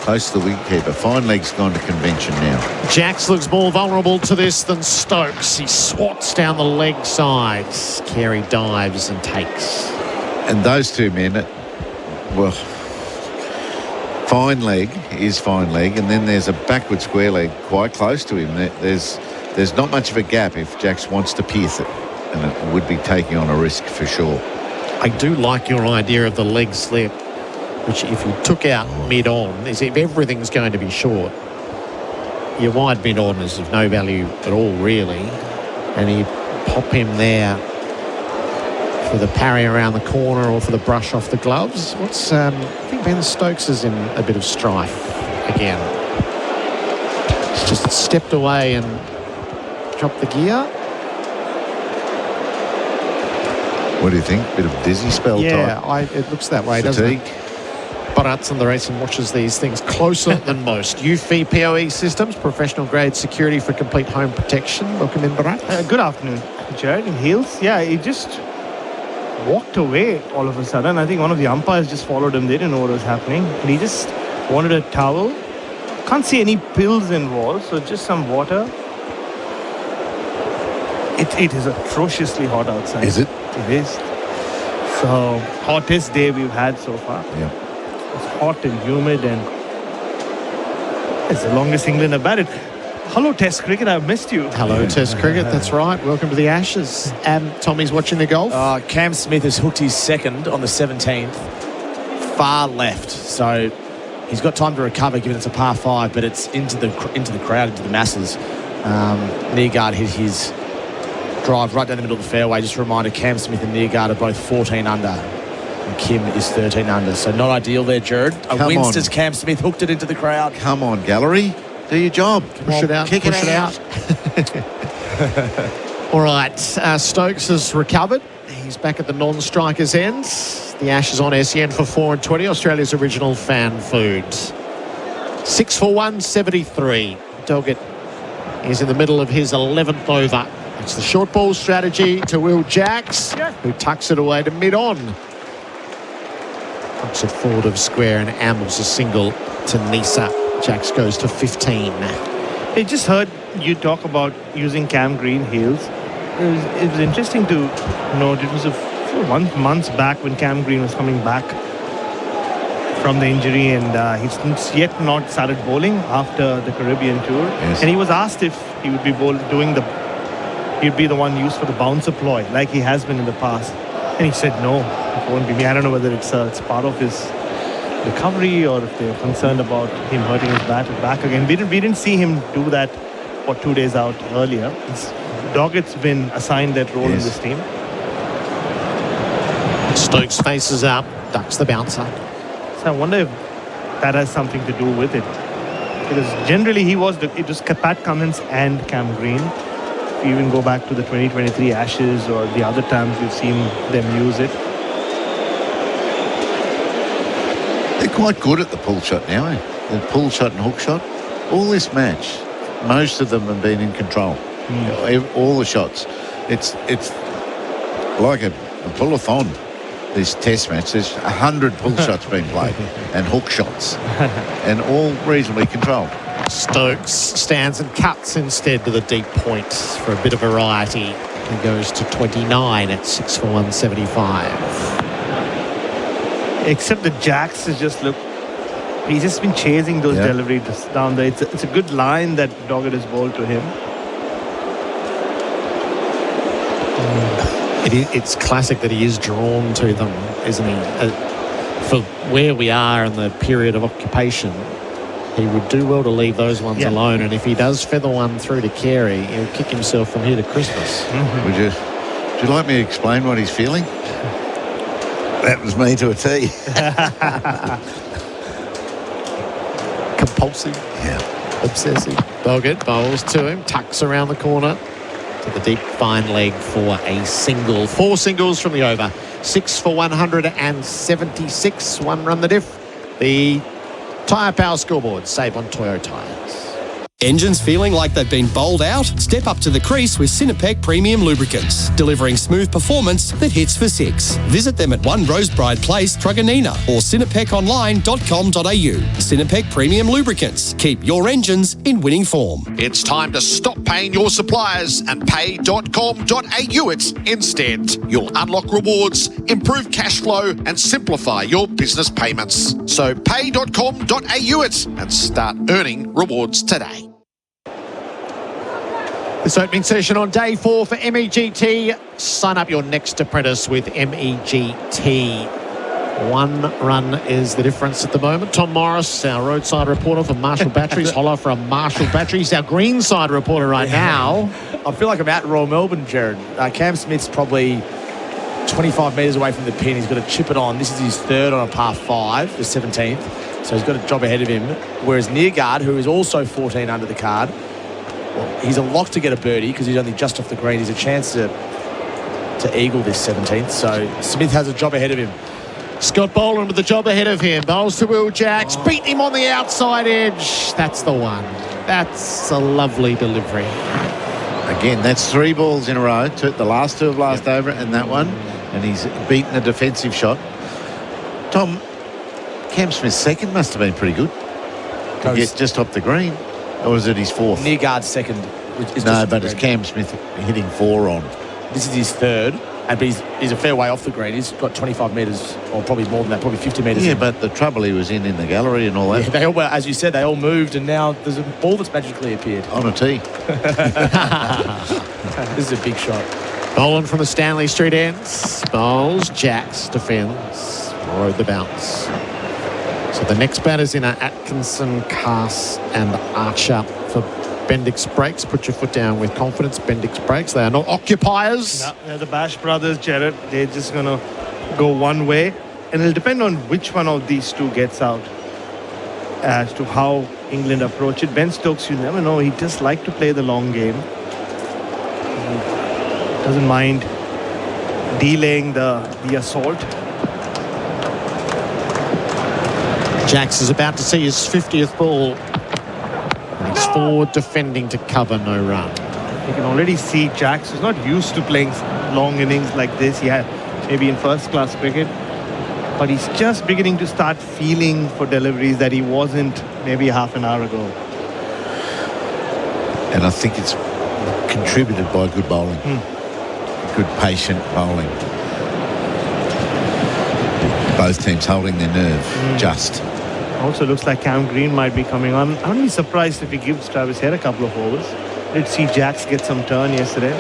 Speaker 26: close to the wicketkeeper. Fine leg's gone to convention now.
Speaker 2: Jacks looks more vulnerable to this than Stokes. He swats down the leg sides. Carey dives and takes.
Speaker 26: And those two men, well, fine leg is fine leg, and then there's a backward square leg quite close to him. There's not much of a gap if Jacks wants to pierce it, and it would be taking on a risk for sure.
Speaker 2: I do like your idea of the leg slip, which if you took out mid-on, is if everything's going to be short, your wide mid-on is of no value at all, really, and you pop him there for the parry around the corner or for the brush off the gloves. I think Ben Stokes is in a bit of strife again. He's just stepped away and dropped the gear.
Speaker 26: What do you think? Bit of dizzy spell type?
Speaker 2: Yeah, it looks that way, doesn't it? Bharat Sundaresan watches these things closer than most. UFI PoE Systems, professional grade security for complete home protection. Welcome in, Bharat.
Speaker 3: Good afternoon, Gerard and Heels. Yeah, it just walked away all of a sudden. I think one of the umpires just followed him. They didn't know what was happening. And he just wanted a towel. Can't see any pills involved, so just some water. It is atrociously hot outside.
Speaker 26: Is it?
Speaker 3: It is. So, hottest day we've had so far.
Speaker 26: Yeah.
Speaker 3: It's hot and humid, and it's the longest England have batted. Hello, Test Cricket. I've missed you.
Speaker 17: Hello, Test Cricket. That's right. Welcome to the Ashes. Tommy's watching the golf.
Speaker 12: Cam Smith has hooked his second on the 17th. Far left. So he's got time to recover, given it's a par 5, but it's into the crowd, into the masses. Nergard hit his drive right down the middle of the fairway. Just a reminder, Cam Smith and Nergard are both 14 under. And Kim is 13 under. So not ideal there, Gerard. A winst as Cam Smith hooked it into the crowd.
Speaker 26: Come on, gallery. Do your job.
Speaker 17: Push it out.
Speaker 26: Kick
Speaker 17: Push it out. All right. Stokes has recovered. He's back at the non-strikers end. The Ashes on SEN for 4 and 20. Australia's original fan food. 6 for 173. Doggett is in the middle of his 11th over. It's the short ball strategy to Will Jacks, who tucks it away to mid-on. Puts it forward of square and ambles a single to Nisa. Jacks goes to 15.
Speaker 3: I just heard you talk about using Cam Green heels. It was interesting to note it was a few months back when Cam Green was coming back from the injury, and he's yet not started bowling after the Caribbean tour.
Speaker 26: Yes.
Speaker 3: And he was asked if he would be he'd be the one used for the bouncer ploy like he has been in the past. And he said no, it won't be me. I don't know whether it's part of his recovery or if they're concerned about him hurting his back again. We didn't see him do that for 2 days out earlier. Doggett's been assigned that role in this team.
Speaker 17: Stokes faces up, ducks the bouncer.
Speaker 3: So I wonder if that has something to do with it. Because generally it was Pat Cummins and Cam Green. If you even go back to the 2023 Ashes or the other times we've seen them use it.
Speaker 26: They're quite good at the pull shot now, eh? The pull shot and hook shot. All this match, most of them have been in control. All the shots. It's like a pull-a-thon, this test match. There's 100 pull shots being played and hook shots, and all reasonably controlled.
Speaker 17: Stokes stands and cuts instead to the deep point for a bit of variety. He goes to 29 at 6 for 175.
Speaker 3: Except the Jacks has just he's just been chasing those deliveries down there. It's a good line that Doggett has bowled to him.
Speaker 17: It's classic that he is drawn to them, isn't he? For where we are in the period of occupation, he would do well to leave those ones alone. And if he does feather one through to Carey, he'll kick himself from here to Christmas.
Speaker 26: Would you like me to explain what he's feeling? That was me to a T.
Speaker 17: Compulsive.
Speaker 26: Yeah.
Speaker 17: Obsessive. Doggett bowls to him, tucks around the corner to the deep fine leg for a single. 4 singles from the over. 6 for 176. 1 run the diff. The Tyre Power scoreboard. Save on Toyo tyres.
Speaker 13: Engines feeling like they've been bowled out? Step up to the crease with Sinopec Premium Lubricants, delivering smooth performance that hits for 6. Visit them at 1 Rosebride Place, Truganina, or sinopeconline.com.au. Sinopec Premium Lubricants. Keep your engines in winning form.
Speaker 2: It's time to stop paying your suppliers and pay.com.au it instead. You'll unlock rewards, improve cash flow, and simplify your business payments. So pay.com.au it and start earning rewards today.
Speaker 17: This opening session on day 4 for MEGT. Sign up your next apprentice with MEGT. 1 run is the difference at the moment. Tom Morris, our roadside reporter for Marshall Batteries. Holler from Marshall Batteries, our greenside reporter right now.
Speaker 12: I feel like I'm out in Royal Melbourne, Gerard. Cam Smith's probably 25 metres away from the pin. He's got to chip it on. This is his 3rd on a par 5, the 17th. So he's got a job ahead of him. Whereas Nergard, who is also 14 under the card, well, he's a lock to get a birdie because he's only just off the green. He's a chance to eagle this 17th. So Smith has a job ahead of him.
Speaker 17: Scott Boland with the job ahead of him. Bowls to Will Jacks. Beat him on the outside edge. That's the one. That's a lovely delivery.
Speaker 26: Again, that's 3 balls in a row. The last 2 of last over and that one. and he's beaten a defensive shot. Tom, Cam Smith's second must have been pretty good. To get just off the green. Or was it his fourth?
Speaker 12: Nearguard's second.
Speaker 26: But it's Cam Smith hitting 4 on.
Speaker 12: This is his third, but he's a fair way off the green. He's got 25 metres, or probably more than that, probably 50 metres.
Speaker 26: Yeah, but the trouble he was in the gallery and all that.
Speaker 12: Yeah, they all, as you said, they all moved, and now there's a ball that's magically appeared.
Speaker 26: On a tee.
Speaker 12: This is a big shot.
Speaker 17: Boland from the Stanley Street ends. Bowls, Jacks, defends, rode the bounce. So the next batters in are Atkinson, Cass and Archer for Bendix Brakes. Put your foot down with confidence. Bendix Brakes. They are not occupiers.
Speaker 3: No, they're the Bash brothers, Gerard. They're just going to go one way. And it'll depend on which one of these two gets out as to how England approach it. Ben Stokes, you never know. He just like to play the long game. He doesn't mind delaying the assault.
Speaker 17: Jacks is about to see his 50th ball. And he's forward defending to cover, no run.
Speaker 3: You can already see Jacks is not used to playing long innings like this. He had maybe in first-class cricket. But he's just beginning to start feeling for deliveries that he wasn't maybe half an hour ago.
Speaker 26: And I think it's contributed by good bowling. Good patient bowling. Both teams holding their nerve, just.
Speaker 3: Also looks like Cam Green might be coming on. I wouldn't be surprised if he gives Travis Head a couple of overs. Let's see Jacks get some turn yesterday.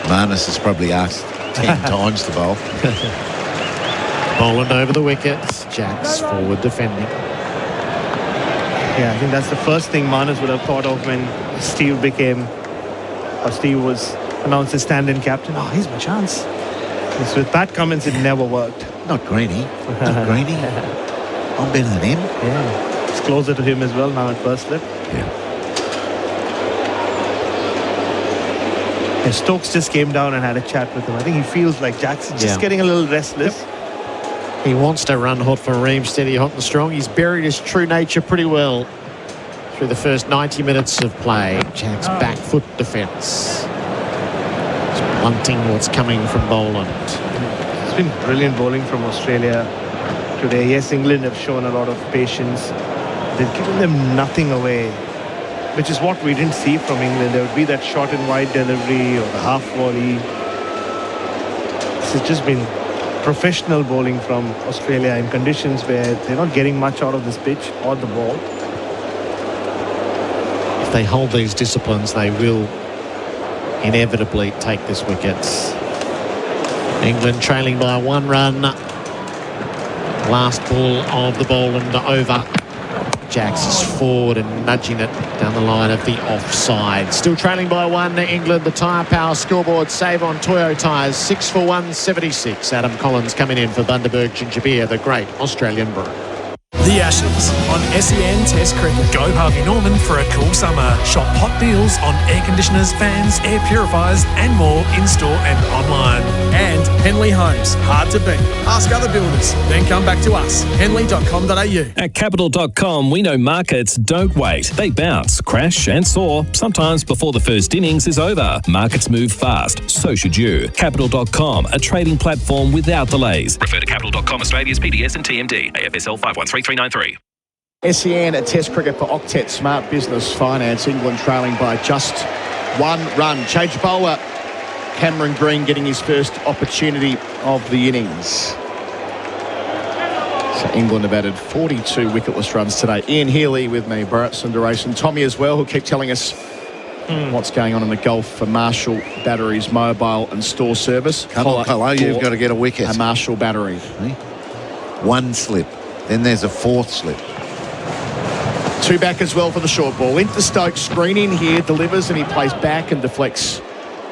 Speaker 26: Marnus has probably asked 10 times to bowl.
Speaker 17: Boland over the wickets. Jacks forward defending.
Speaker 3: Yeah, I think that's the first thing Marnus would have thought of when Steve was announced as stand-in captain. Oh, here's my chance. Because with Pat Cummins, it never worked.
Speaker 26: Not Greeny. Not Greeny. I'm better than him.
Speaker 3: Yeah. It's closer to him as well now at first slip.
Speaker 26: Yeah.
Speaker 3: And Stokes just came down and had a chat with him. I think he feels like Jackson's just getting a little restless.
Speaker 17: He wants to run hot for Ream, steady, hot and strong. He's buried his true nature pretty well through the first 90 minutes of play. Jack's back foot defence. Blunting what's coming from Boland.
Speaker 3: It's been brilliant bowling from Australia today. Yes, England have shown a lot of patience. They've given them nothing away, which is what we didn't see from England. There would be that short and wide delivery or the half volley. This has just been professional bowling from Australia in conditions where they're not getting much out of this pitch or the ball.
Speaker 17: If they hold these disciplines, they will inevitably take this wicket. England trailing by 1 run. Last ball of the Boland over. Jacks is forward and nudging it down the line of the offside. Still trailing by 1 England. The tyre power scoreboard save on Toyo tyres 6 for 176. Adam Collins coming in for Bundaberg Ginger Beer, the great Australian brew.
Speaker 1: The Ashes on SEN Test Cricket.
Speaker 6: Go Harvey Norman for a cool summer. Shop hot deals on air conditioners, fans, air purifiers and more in-store and online.
Speaker 1: And Henley Homes, hard to beat. Ask other builders, then come back to us. Henley.com.au.
Speaker 14: At Capital.com, we know markets don't wait. They bounce, crash and soar, sometimes before the first innings is over. Markets move fast, so should you. Capital.com, a trading platform without delays.
Speaker 10: Refer to Capital.com Australia's PDS and TMD. AFSL 513393.
Speaker 17: SEN at Test Cricket for Octet Smart Business Finance. England trailing by just 1 run. Change bowler Cameron Green getting his first opportunity of the innings. So England have added 42 wicketless runs today. Ian Healy with me, Bharat, Sundaresan, Tommy as well, who'll keep telling us what's going on in the Gulf for Marshall Batteries mobile and store service.
Speaker 26: Hello, you've got to get a wicket.
Speaker 17: A Marshall battery.
Speaker 26: 1 slip. Then there's a 4th slip.
Speaker 17: 2 back as well for the short ball. Into Stokes, Green in here, delivers and he plays back and deflects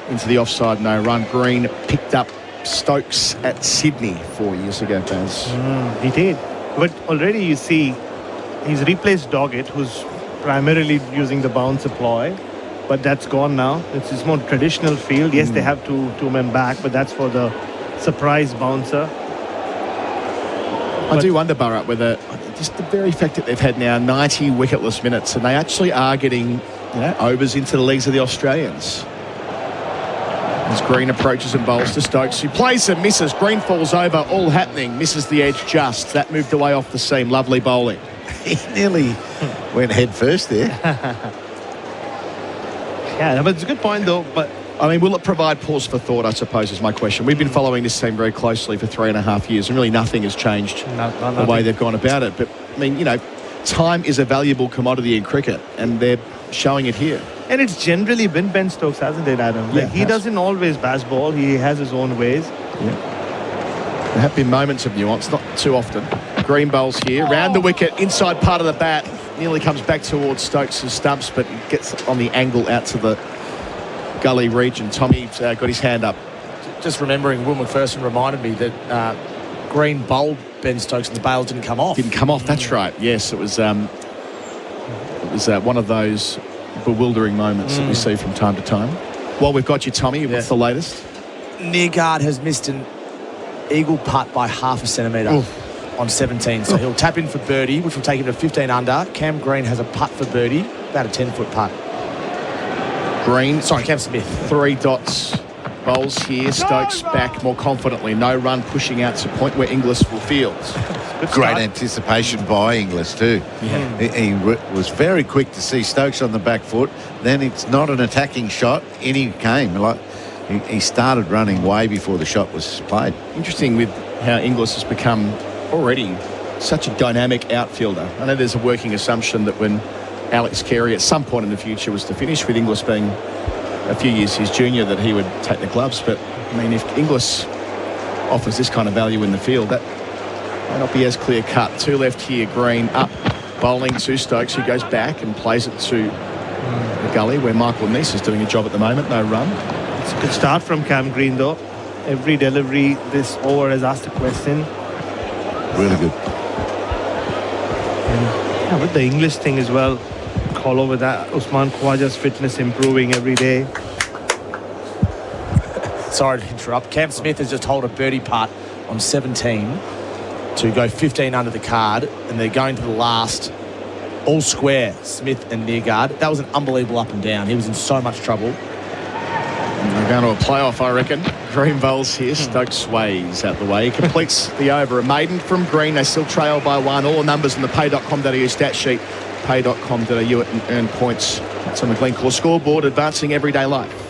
Speaker 17: into the offside, no run. Green picked up Stokes at Sydney 4 years ago, Baz.
Speaker 3: He did. But already you see he's replaced Doggett, who's primarily using the bouncer ploy. But that's gone now. It's more traditional field. Yes, they have two men back, but that's for the surprise bouncer.
Speaker 17: I do wonder, Bharat, whether just the very fact that they've had now 90 wicketless minutes and they actually are getting overs into the legs of the Australians. As Green approaches and bowls to Stokes, who plays and misses. Green falls over, all happening. Misses the edge just. That moved away off the seam. Lovely bowling.
Speaker 26: He nearly went head first there.
Speaker 3: Yeah, but it's a good point though. But
Speaker 17: I mean, will it provide pause for thought, I suppose, is my question. We've been following this team very closely for 3.5 years, and really nothing has changed the way they've gone about it. But, I mean, you know, time is a valuable commodity in cricket, and they're showing it here.
Speaker 3: And it's generally been Ben Stokes, hasn't it, Adam? Like, he doesn't always bash ball. He has his own ways.
Speaker 17: Yeah. There have been moments of nuance, not too often. Green bowls here, round the wicket, inside part of the bat. Nearly comes back towards Stokes' stumps, but gets on the angle out to the gully region. Tommy's got his hand up.
Speaker 12: Just remembering, Will McPherson reminded me that Green bowled Ben Stokes and the bail didn't come off.
Speaker 17: Didn't come off, that's right. Yes, it was one of those bewildering moments that we see from time to time. While we've got you, Tommy, what's the latest?
Speaker 12: Gerard has missed an eagle putt by half a centimetre on 17. So he'll tap in for birdie, which will take him to 15 under. Cam Green has a putt for birdie, about a 10-foot putt. Cam Smith.
Speaker 17: 3 dots. Bowls here. Stokes back more confidently. No run pushing out to point where Inglis will field.
Speaker 26: Great anticipation by Inglis too.
Speaker 17: Yeah.
Speaker 26: He was very quick to see Stokes on the back foot. Then it's not an attacking shot. In he came. Like he started running way before the shot was played.
Speaker 17: Interesting with how Inglis has become already such a dynamic outfielder. I know there's a working assumption that when Alex Carey at some point in the future was to finish, with Inglis being a few years his junior, that he would take the gloves. But I mean, if Inglis offers this kind of value in the field, that may not be as clear cut. 2 left here. Green up, bowling to Stokes, who goes back and plays it to the gully where Michael Nice is doing a job at the moment. No run.
Speaker 3: It's a good start from Cam Green though. Every delivery this over has asked a question.
Speaker 26: Really good.
Speaker 3: Yeah, with the English thing as well, call over that Usman Khawaja's fitness improving every day.
Speaker 12: Sorry to interrupt. Cam Smith has just holed a birdie putt on 17 to go 15 under the card, and they're going to the last all square, Smith and Gerard. That was an unbelievable up and down. He was in so much trouble.
Speaker 17: And we're going to a playoff, I reckon. Green bowls here. Stokes sways out the way. He completes the over. A maiden from Green. They still trail by 1. All the numbers in the pay.com.au stat sheet. Pay.com.au and earn points. That's on the Glencore scoreboard, advancing everyday life.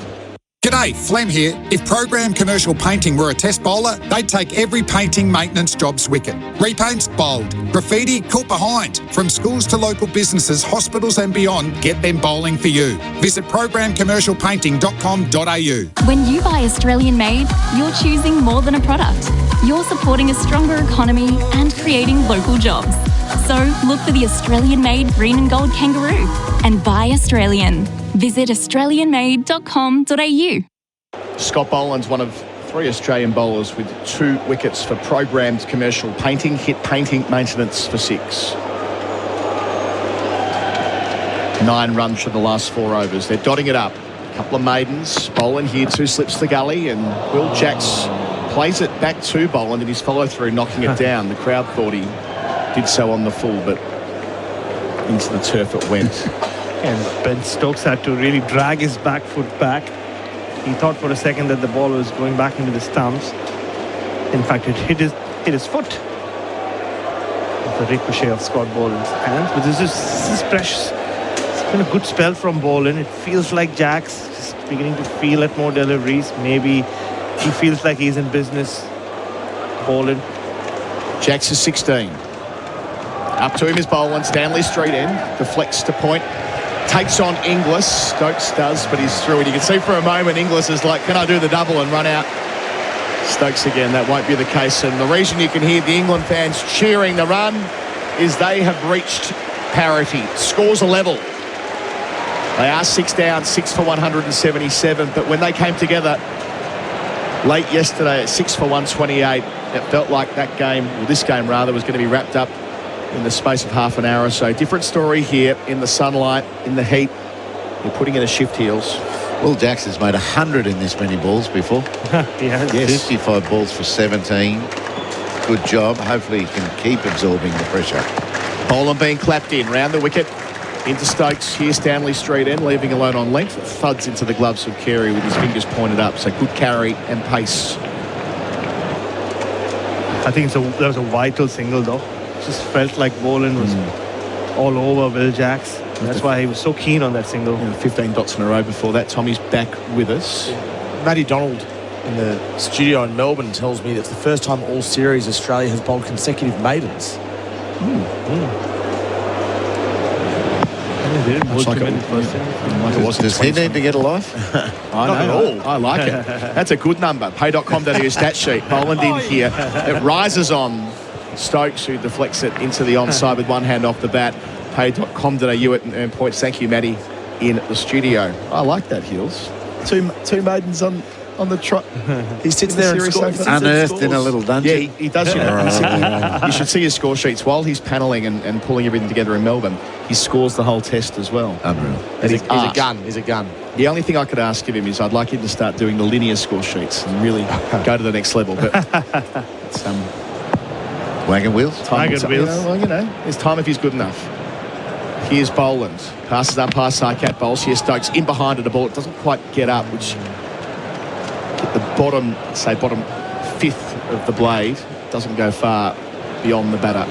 Speaker 8: G'day, Flem here. If Program Commercial Painting were a test bowler, they'd take every painting maintenance job's wicket. Repaints, bowled. Graffiti, caught behind. From schools to local businesses, hospitals and beyond, get them bowling for you. Visit programcommercialpainting.com.au.
Speaker 7: When you buy Australian made, you're choosing more than a product. You're supporting a stronger economy and creating local jobs. So look for the Australian made green and gold kangaroo and buy Australian. Visit australianmade.com.au.
Speaker 17: Scott Boland's one of 3 Australian bowlers with 2 wickets for programmed commercial painting. Hit painting maintenance for 6. 9 runs from the last 4 overs. They're dotting it up. A couple of maidens. Boland here, 2 slips to the gully, and Will Jacks plays it back to Boland in his follow-through, knocking it down. The crowd thought he did so on the full, but into the turf it went.
Speaker 3: And Ben Stokes had to really drag his back foot back. He thought for a second that the ball was going back into the stumps. In fact, it hit his foot. The ricochet of Scott Boland's hands. But this is precious. It's been a good spell from Boland. It feels like Jack's just beginning to feel at more deliveries. Maybe he feels like he's in business. Boland.
Speaker 17: Jacks is 16. Up to him is Boland. Stanley Street end. Deflects to point. Takes on Inglis. Stokes does, but he's through it. You can see for a moment Inglis is like, can I do the double and run out? Stokes again, that won't be the case. And the reason you can hear the England fans cheering the run is they have reached parity. Scores are level. They are 6 down, 6 for 177. But when they came together late yesterday at 6 for 128, it felt like that game, or this game rather, was going to be wrapped up in the space of half an hour or so. Different story here in the sunlight, in the heat. You're putting in a shift heels.
Speaker 26: Will Jacks has made 100 in this many balls before.
Speaker 3: Yes.
Speaker 26: 55 balls for 17. Good job. Hopefully he can keep absorbing the pressure.
Speaker 17: Boland being clapped in round the wicket. into Stokes. Here, Stanley Street end, leaving alone on length. Thuds into the gloves of Carey with his fingers pointed up. So good carry and pace.
Speaker 3: I think that was a vital single, though. Just felt like Boland was all over Will Jacks. That's why he was so keen on that single.
Speaker 17: 15 dots in a row before that. Tommy's back with us.
Speaker 12: Matty Donald in the studio in Melbourne tells me that it's the first time all series Australia has bowled consecutive maidens.
Speaker 26: Does he need to get a life?
Speaker 17: I know. At all. I like it. That's a good number. Pay.com.au stat sheet. Boland in here. It rises on Stokes, who deflects it into the onside with one hand off the bat. Pay.com.au and points. Thank you, Matty, in the studio. I like that, Heels. Two maidens on the trot.
Speaker 12: He sits there and scores.
Speaker 26: Unearthed in a little dungeon.
Speaker 17: Yeah, he does. You should see his score sheets while he's panelling and pulling everything together in Melbourne. He scores the whole test as well.
Speaker 26: Unreal.
Speaker 12: He's a gun. He's a gun.
Speaker 17: The only thing I could ask of him is I'd like him to start doing the linear score sheets and really go to the next level. But it's
Speaker 26: wagon wheels.
Speaker 3: Wagon wheels.
Speaker 17: It's time if he's good enough. Here's Boland. Passes up past Sarkat. Bowls here. Stokes in behind at a ball. It doesn't quite get up, which at the bottom fifth of the blade doesn't go far beyond the batter.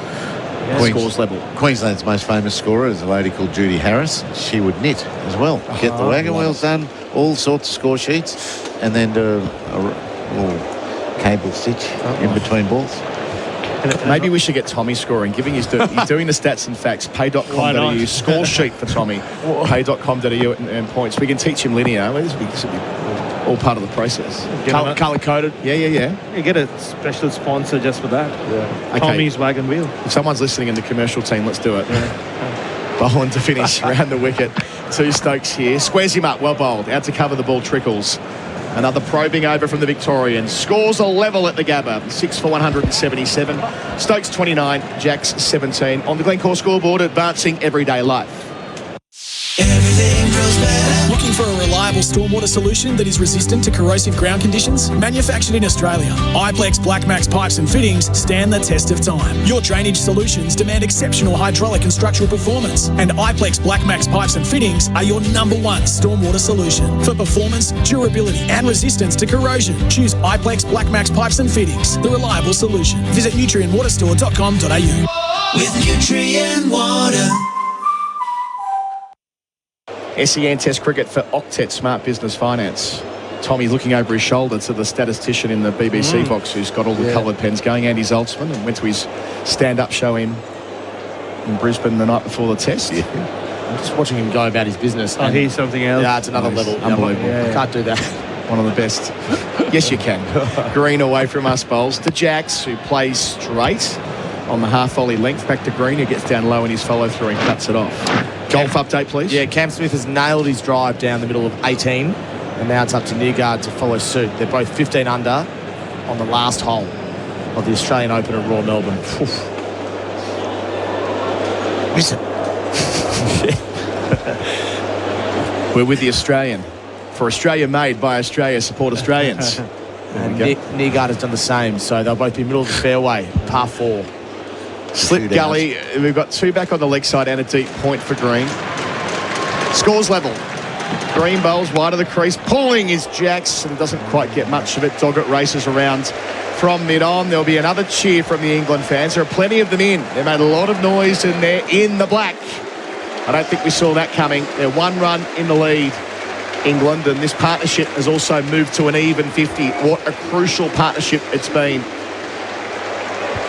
Speaker 17: Scores level.
Speaker 26: Queensland's most famous scorer is a lady called Judy Harris. She would knit as well. Get the wagon wheels done, all sorts of score sheets, and then do a little cable stitch in between balls.
Speaker 17: Maybe we should get Tommy scoring. He's doing the stats and facts. Pay.com.au score sheet for Tommy. Pay.com.au and points. We can teach him linear. This would be all part of the process.
Speaker 12: Colour coded.
Speaker 17: Yeah.
Speaker 3: You get a special sponsor just for that.
Speaker 17: Yeah. Okay.
Speaker 3: Tommy's wagon wheel.
Speaker 17: If someone's listening in the commercial team, let's do it. Boland to finish around the wicket. Two Stokes here. Squares him up. Well bowled. Out to cover the ball. Trickles. Another probing over from the Victorian. Scores a level at the Gabba. 6 for 177. Stokes 29, Jacks 17. On the Glencore scoreboard, advancing everyday life.
Speaker 1: Looking for a reliable stormwater solution that is resistant to corrosive ground conditions? Manufactured in Australia, Iplex Black Max pipes and fittings stand the test of time. Your drainage solutions demand exceptional hydraulic and structural performance, and Iplex Black Max pipes and fittings are your #1 stormwater solution. For performance, durability and resistance to corrosion, choose Iplex Black Max pipes and fittings, the reliable solution. Visit nutrientwaterstore.com.au.
Speaker 5: With Nutrient Water.
Speaker 17: SEN Test Cricket for Octet Smart Business Finance. Tommy looking over his shoulder to the statistician in the BBC box who's got all the coloured pens going, Andy Zaltzman, and went to his stand-up show in Brisbane the night before the test.
Speaker 12: I'm just watching him go about his business.
Speaker 3: Oh, he's something else.
Speaker 12: Yeah, it's another level.
Speaker 17: Unbelievable.
Speaker 12: I can't do that.
Speaker 17: One of the best. Yes, you can. Green away from us bowls to Jacks, who plays straight on the half volley length. Back to Green, who gets down low in his follow-through and cuts it off. Golf update, please.
Speaker 12: Yeah, Cam Smith has nailed his drive down the middle of 18, and now it's up to Gerard to follow suit. They're both 15 under on the last hole of the Australian Open at Royal Melbourne.
Speaker 26: Miss it.
Speaker 17: We're with the Australian. For Australia made by Australia, support Australians.
Speaker 12: And Gerard has done the same, so they'll both be middle of the fairway, par 4.
Speaker 17: Slip gully. We've got two back on the leg side and a deep point for Green. Scores level. Green bowls wide of the crease. Pulling is Jacks and doesn't quite get much of it. Doggett races around from mid-on. There'll be another cheer from the England fans. There are plenty of them in. They made a lot of noise and they're in the black. I don't think we saw that coming. They're 1 run in the lead, England, and this partnership has also moved to an even 50. What a crucial partnership it's been.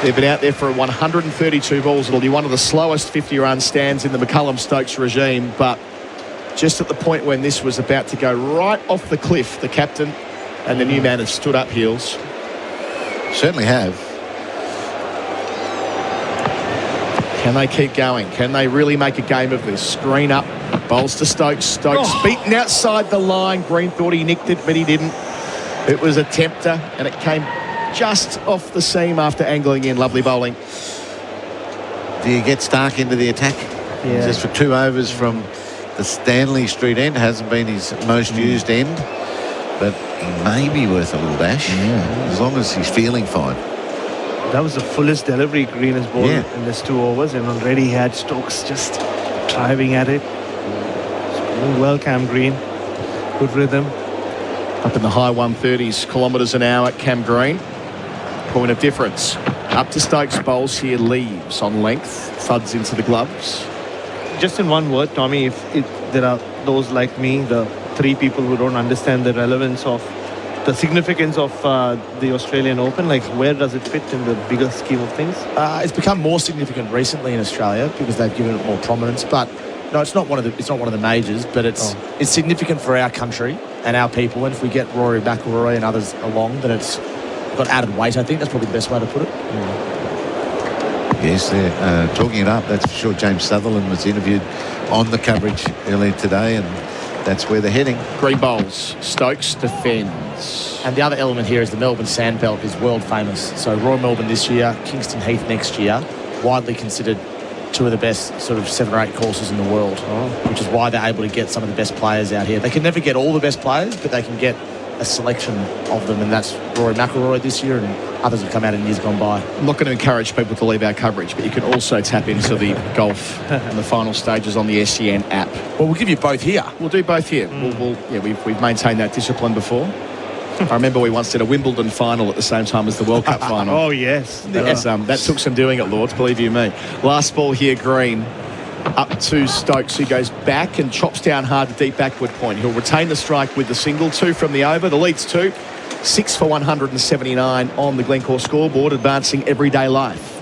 Speaker 17: They've been out there for 132 balls. It'll be one of the slowest 50-run stands in the McCullum-Stokes regime, but just at the point when this was about to go right off the cliff, the captain and the new man have stood up, Heels.
Speaker 26: Certainly have.
Speaker 17: Can they keep going? Can they really make a game of this? Screen up, bowls to Stokes. Stokes beaten outside the line. Green thought he nicked it, but he didn't. It was a tempter, and it came just off the seam after angling in. Lovely bowling.
Speaker 26: Do you get Stark into the attack?
Speaker 3: Yeah.
Speaker 26: Just for 2 overs from the Stanley Street end. Hasn't been his most used end, but he may be worth a little dash, as long as he's feeling fine.
Speaker 3: That was the fullest delivery Green has bowled in this 2 overs, and already he had Stokes just driving at it. Doing well, Cam Green. Good rhythm.
Speaker 17: Up in the high 130s kilometres an hour, Cam Green. Point of difference. Up to Stokes, bowls here, leaves on length, thuds into the gloves.
Speaker 3: Just in one word, Tommy, if there are those like me, the three people who don't understand the relevance of the significance of the Australian Open, like where does it fit in the bigger scheme of things?
Speaker 12: It's become more significant recently in Australia because they've given it more prominence. But no, it's not one of the majors, but it's significant for our country and our people. And if we get Rory McIlroy and others along, then it's got added weight. I think that's probably the best way to put it.
Speaker 26: Yes, they're talking it up, that's for sure. James Sutherland was interviewed on the coverage earlier today, and that's where they're heading.
Speaker 17: Green bowls, Stokes defends.
Speaker 12: And the other element here is the Melbourne Sandbelt is world famous. So Royal Melbourne this year, Kingston Heath next year, widely considered two of the best sort of 7 or 8 courses in the world, which is why they're able to get some of the best players out here. They can never get all the best players, but they can get a selection of them, and that's Rory McIlroy this year, and others have come out in years gone by.
Speaker 17: I'm not going to encourage people to leave our coverage, but you can also tap into the golf and the final stages on the SEN app.
Speaker 12: Well, we'll give you both here.
Speaker 17: We'll do both here. We've maintained that discipline before. I remember we once did a Wimbledon final at the same time as the World Cup final.
Speaker 3: Oh, yes.
Speaker 17: That took some doing at Lords, believe you me. Last ball here, Green. Up to Stokes, who goes back and chops down hard to deep backward point. He'll retain the strike with the single. 2 from the over. The lead's 2. 6 for 179 on the Glencore scoreboard, advancing everyday life.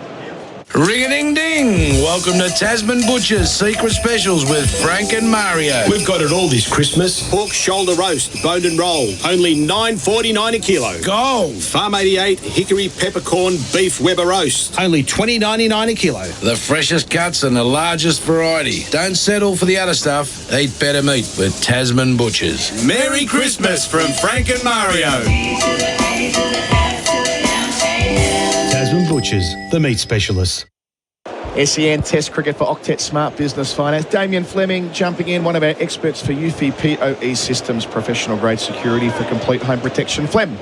Speaker 18: Ring-a-ding-ding! Welcome to Tasman Butcher's Secret Specials with Frank and Mario.
Speaker 20: We've got it all this Christmas. Pork shoulder roast, boned and roll, only $9.49 a kilo.
Speaker 18: Gold!
Speaker 20: Farm 88 hickory peppercorn beef Weber roast, only $20.99 a kilo.
Speaker 18: The freshest cuts and the largest variety. Don't settle for the other stuff. Eat better meat with Tasman Butchers.
Speaker 20: Merry Christmas from Frank and Mario. Tasman Butchers, the meat specialists.
Speaker 17: SEN Test Cricket for Octet Smart Business Finance. Damien Fleming jumping in, one of our experts for Eufy POE Systems, professional grade security for complete home protection. Flem.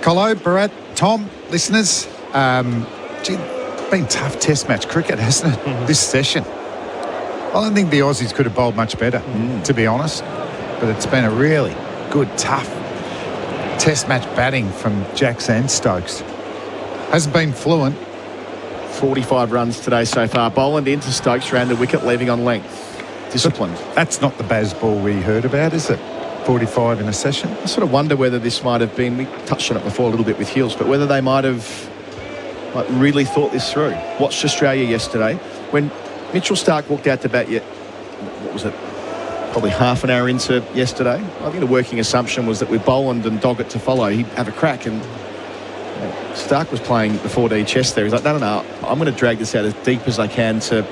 Speaker 9: Hello, Bharat, Tom, listeners. Been tough Test match cricket, hasn't it, this session? I don't think the Aussies could have bowled much better, to be honest. But it's been a really good, tough Test match batting from Jacks and Stokes. Hasn't been fluent.
Speaker 17: 45 runs today so far. Boland into Stokes, round the wicket, leaving on length. Disciplined.
Speaker 9: That's not the Baz ball we heard about, is it? 45 in a session.
Speaker 17: I sort of wonder whether this might have been, we touched on it before a little bit with Hills, but whether they might have really thought this through. Watched Australia yesterday. When Mitchell Starc walked out to bat, what was it? Probably half an hour into yesterday. I think the working assumption was that with Boland and Doggett to follow, he'd have a crack, and Starc was playing the 4D chess there. He's like, no, I'm going to drag this out as deep as I can to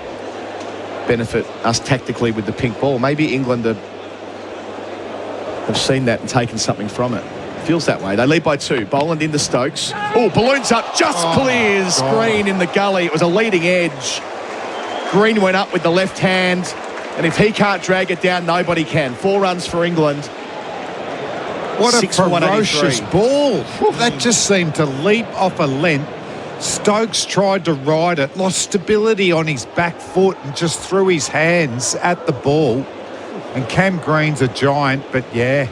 Speaker 17: benefit us tactically with the pink ball. Maybe England have seen that and taken something from it. Feels that way. They lead by 2. Boland into Stokes. Oh, balloons up, just clears. Green in the gully. It was a leading edge. Green went up with the left hand, and if he can't drag it down, nobody can. 4 runs for England.
Speaker 9: What a ferocious ball. That just seemed to leap off a length. Stokes tried to ride it, lost stability on his back foot and just threw his hands at the ball. And Cam Green's a giant, but yeah,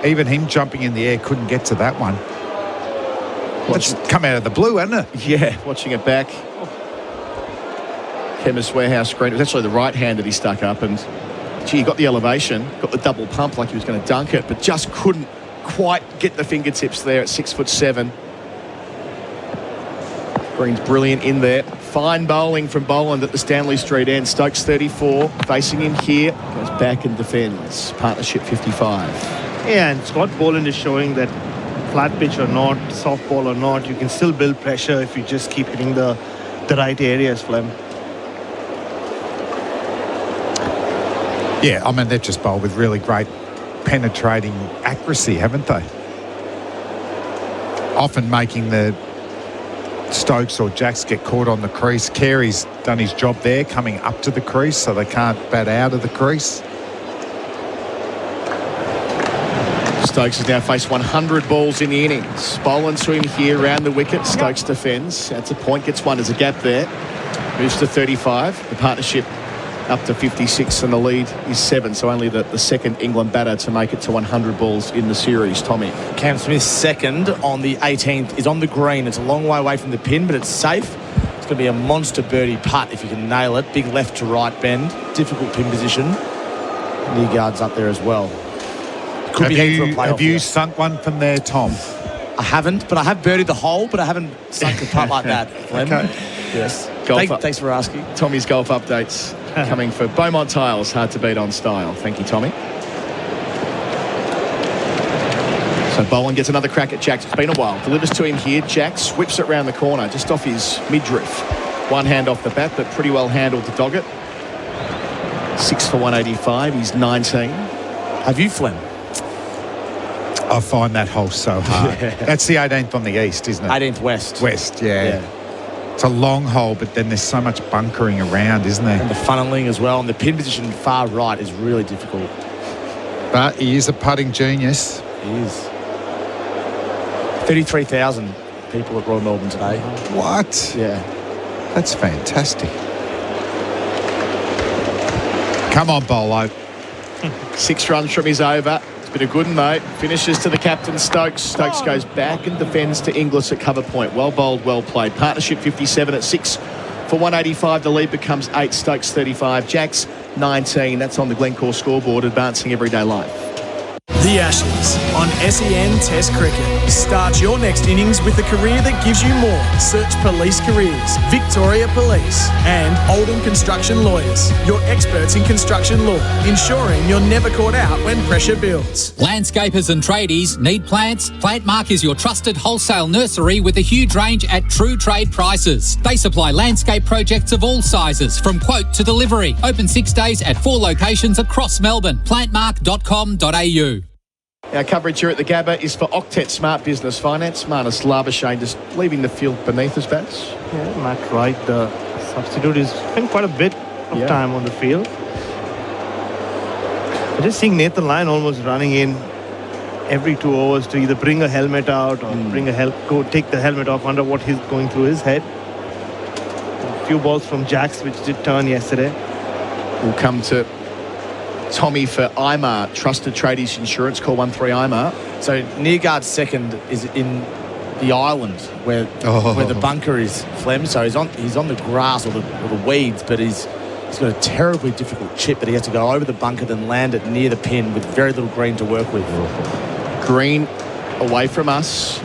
Speaker 9: even him jumping in the air couldn't get to that one. That's come out of the blue, hasn't it?
Speaker 17: Yeah, watching it back. Chemist Warehouse Green. It was actually the right hand that he stuck up, and gee, he got the elevation, got the double pump like he was going to dunk it, but just couldn't quite get the fingertips there at 6'7". Green's brilliant in there. Fine bowling from Boland at the Stanley Street end. Stokes 34, facing him here. Goes back and defends. Partnership 55.
Speaker 3: Yeah, and Scott Boland is showing that flat pitch or not, soft ball or not, you can still build pressure if you just keep hitting the right areas, Flem.
Speaker 9: Yeah, I mean, they've just bowled with really great penetrating accuracy, haven't they? Often making the Stokes or Jacks get caught on the crease. Carey's done his job there, coming up to the crease, so they can't bat out of the crease.
Speaker 17: Stokes has now faced 100 balls in the innings. Boland to him here, round the wicket. Stokes defends. That's a point, gets one. There's a gap there. Moves to 35. The partnership up to 56, and the lead is 7. So only the second England batter to make it to 100 balls in the series. Tommy.
Speaker 12: Cam Smith's second on the 18th is on the green. It's a long way away from the pin, but it's safe. It's going to be a monster birdie putt if you can nail it. Big left to right bend. Difficult pin position. Nygaard's up there as well. Could
Speaker 9: Have you sunk one from there, Tom?
Speaker 12: I haven't, but I have birdied the hole, but I haven't sunk a putt like that.
Speaker 17: Okay.
Speaker 12: Yes. Thanks for asking.
Speaker 17: Tommy's golf updates coming for Beaumont Tiles. Hard to beat on style. Thank you, Tommy. So Boland gets another crack at Jax. It's been a while. Delivers to him here. Jax whips it round the corner, just off his midriff. One hand off the bat, but pretty well handled to dog it. 6 for 185. He's 19.
Speaker 12: Have you, Flem?
Speaker 9: I find that hole so hard. That's the 18th on the east, isn't it?
Speaker 12: 18th west.
Speaker 9: West, yeah. It's a long hole, but then there's so much bunkering around, isn't there?
Speaker 12: And the funneling as well. And the pin position far right is really difficult.
Speaker 9: But he is a putting genius.
Speaker 12: He is. 33,000 people at Royal Melbourne today.
Speaker 9: What?
Speaker 12: Yeah.
Speaker 9: That's fantastic. Come on, Bolo.
Speaker 17: 6 runs from his over. Been a good one, mate. Finishes to the captain, Stokes. Stokes goes back and defends to Inglis at cover point. Well bowled, well played. Partnership 57 at 6 for 185. The lead becomes 8. Stokes 35. Jax 19. That's on the Glencore scoreboard, advancing everyday life.
Speaker 1: The Ashes on SEN Test Cricket. Start your next innings with a career that gives you more. Search Police Careers, Victoria Police, and Oldham Construction Lawyers. Your experts in construction law, ensuring you're never caught out when pressure builds.
Speaker 15: Landscapers and tradies need plants? Plantmark is your trusted wholesale nursery with a huge range at true trade prices. They supply landscape projects of all sizes, from quote to delivery. Open 6 days at 4 locations across Melbourne. Plantmark.com.au.
Speaker 17: Our coverage here at the Gabba is for Octet Smart Business Finance. Marnus Labuschagne just leaving the field beneath his bats.
Speaker 3: Yeah, Matt Wright, the substitute, is spent quite a bit of time on the field. But just seeing Nathan Lyon almost running in every 2 overs to either bring a helmet out or go take the helmet off, under what he's going through his head. A few balls from Jax, which did turn yesterday.
Speaker 17: We'll come to Tommy for IMAR, Trusted Tradies Insurance. Call 13-IMAR.
Speaker 12: So Nygaard's second is in the island where the bunker is, Flem. So he's on the grass or the weeds, but he's got a terribly difficult chip that he has to go over the bunker, then land it near the pin with very little green to work with.
Speaker 17: Green away from us.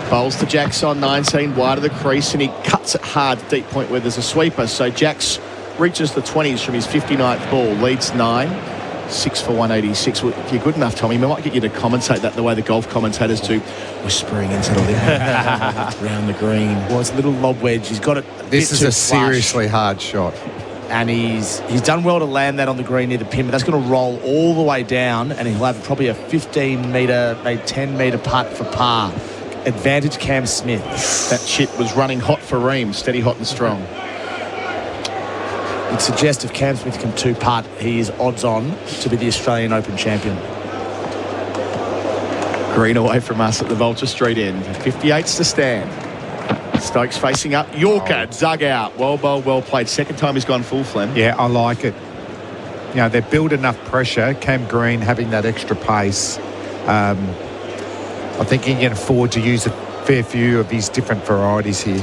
Speaker 17: Bowls to Jax on 19, wide of the crease, and he cuts it hard to deep point where there's a sweeper. So Jax reaches the 20s from his 59th ball, leads 9. 6 for 186. Well, if you're good enough, Tommy, we might get you to commentate that the way the golf commentators do, whispering into the limit around the green.
Speaker 12: Well, it's a little lob wedge. He's got it.
Speaker 9: This is a seriously hard shot.
Speaker 12: And he's done well to land that on the green near the pin, but that's going to roll all the way down, and he'll have probably a 15-metre, maybe 10-metre putt for par. Advantage Cam Smith.
Speaker 17: That chip was running hot for Ream, steady, hot and strong.
Speaker 12: It suggests if Cam Smith can 2-putt, he is odds on to be the Australian Open champion.
Speaker 17: Green away from us at the Vulture Street end. 58's to stand. Stokes facing up. Yorker, dug out. Well bowled, well played. Second time he's gone full, Flem.
Speaker 9: Yeah, I like it. You know, they've built enough pressure. Cam Green having that extra pace. I think he can afford to use a fair few of his different varieties here.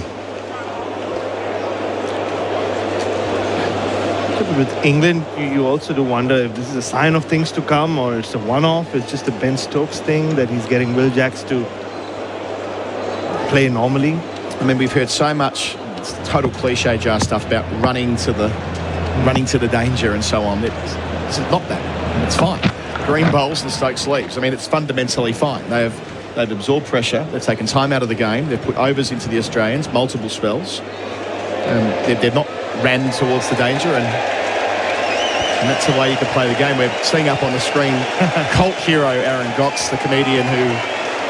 Speaker 3: With England, you also do wonder if this is a sign of things to come, or it's a one-off. It's just a Ben Stokes thing that he's getting Will Jax to play normally.
Speaker 17: I mean, we've heard so much total cliche jar stuff about running to the danger and so on. It's not that. It's fine. Green bowls and Stokes leaves. I mean, it's fundamentally fine. They've absorbed pressure. They've taken time out of the game. They've put overs into the Australians, multiple spells. They've not ran towards the danger, and that's the way you can play the game. We're seeing up on the screen cult hero Aaron Gox, the comedian who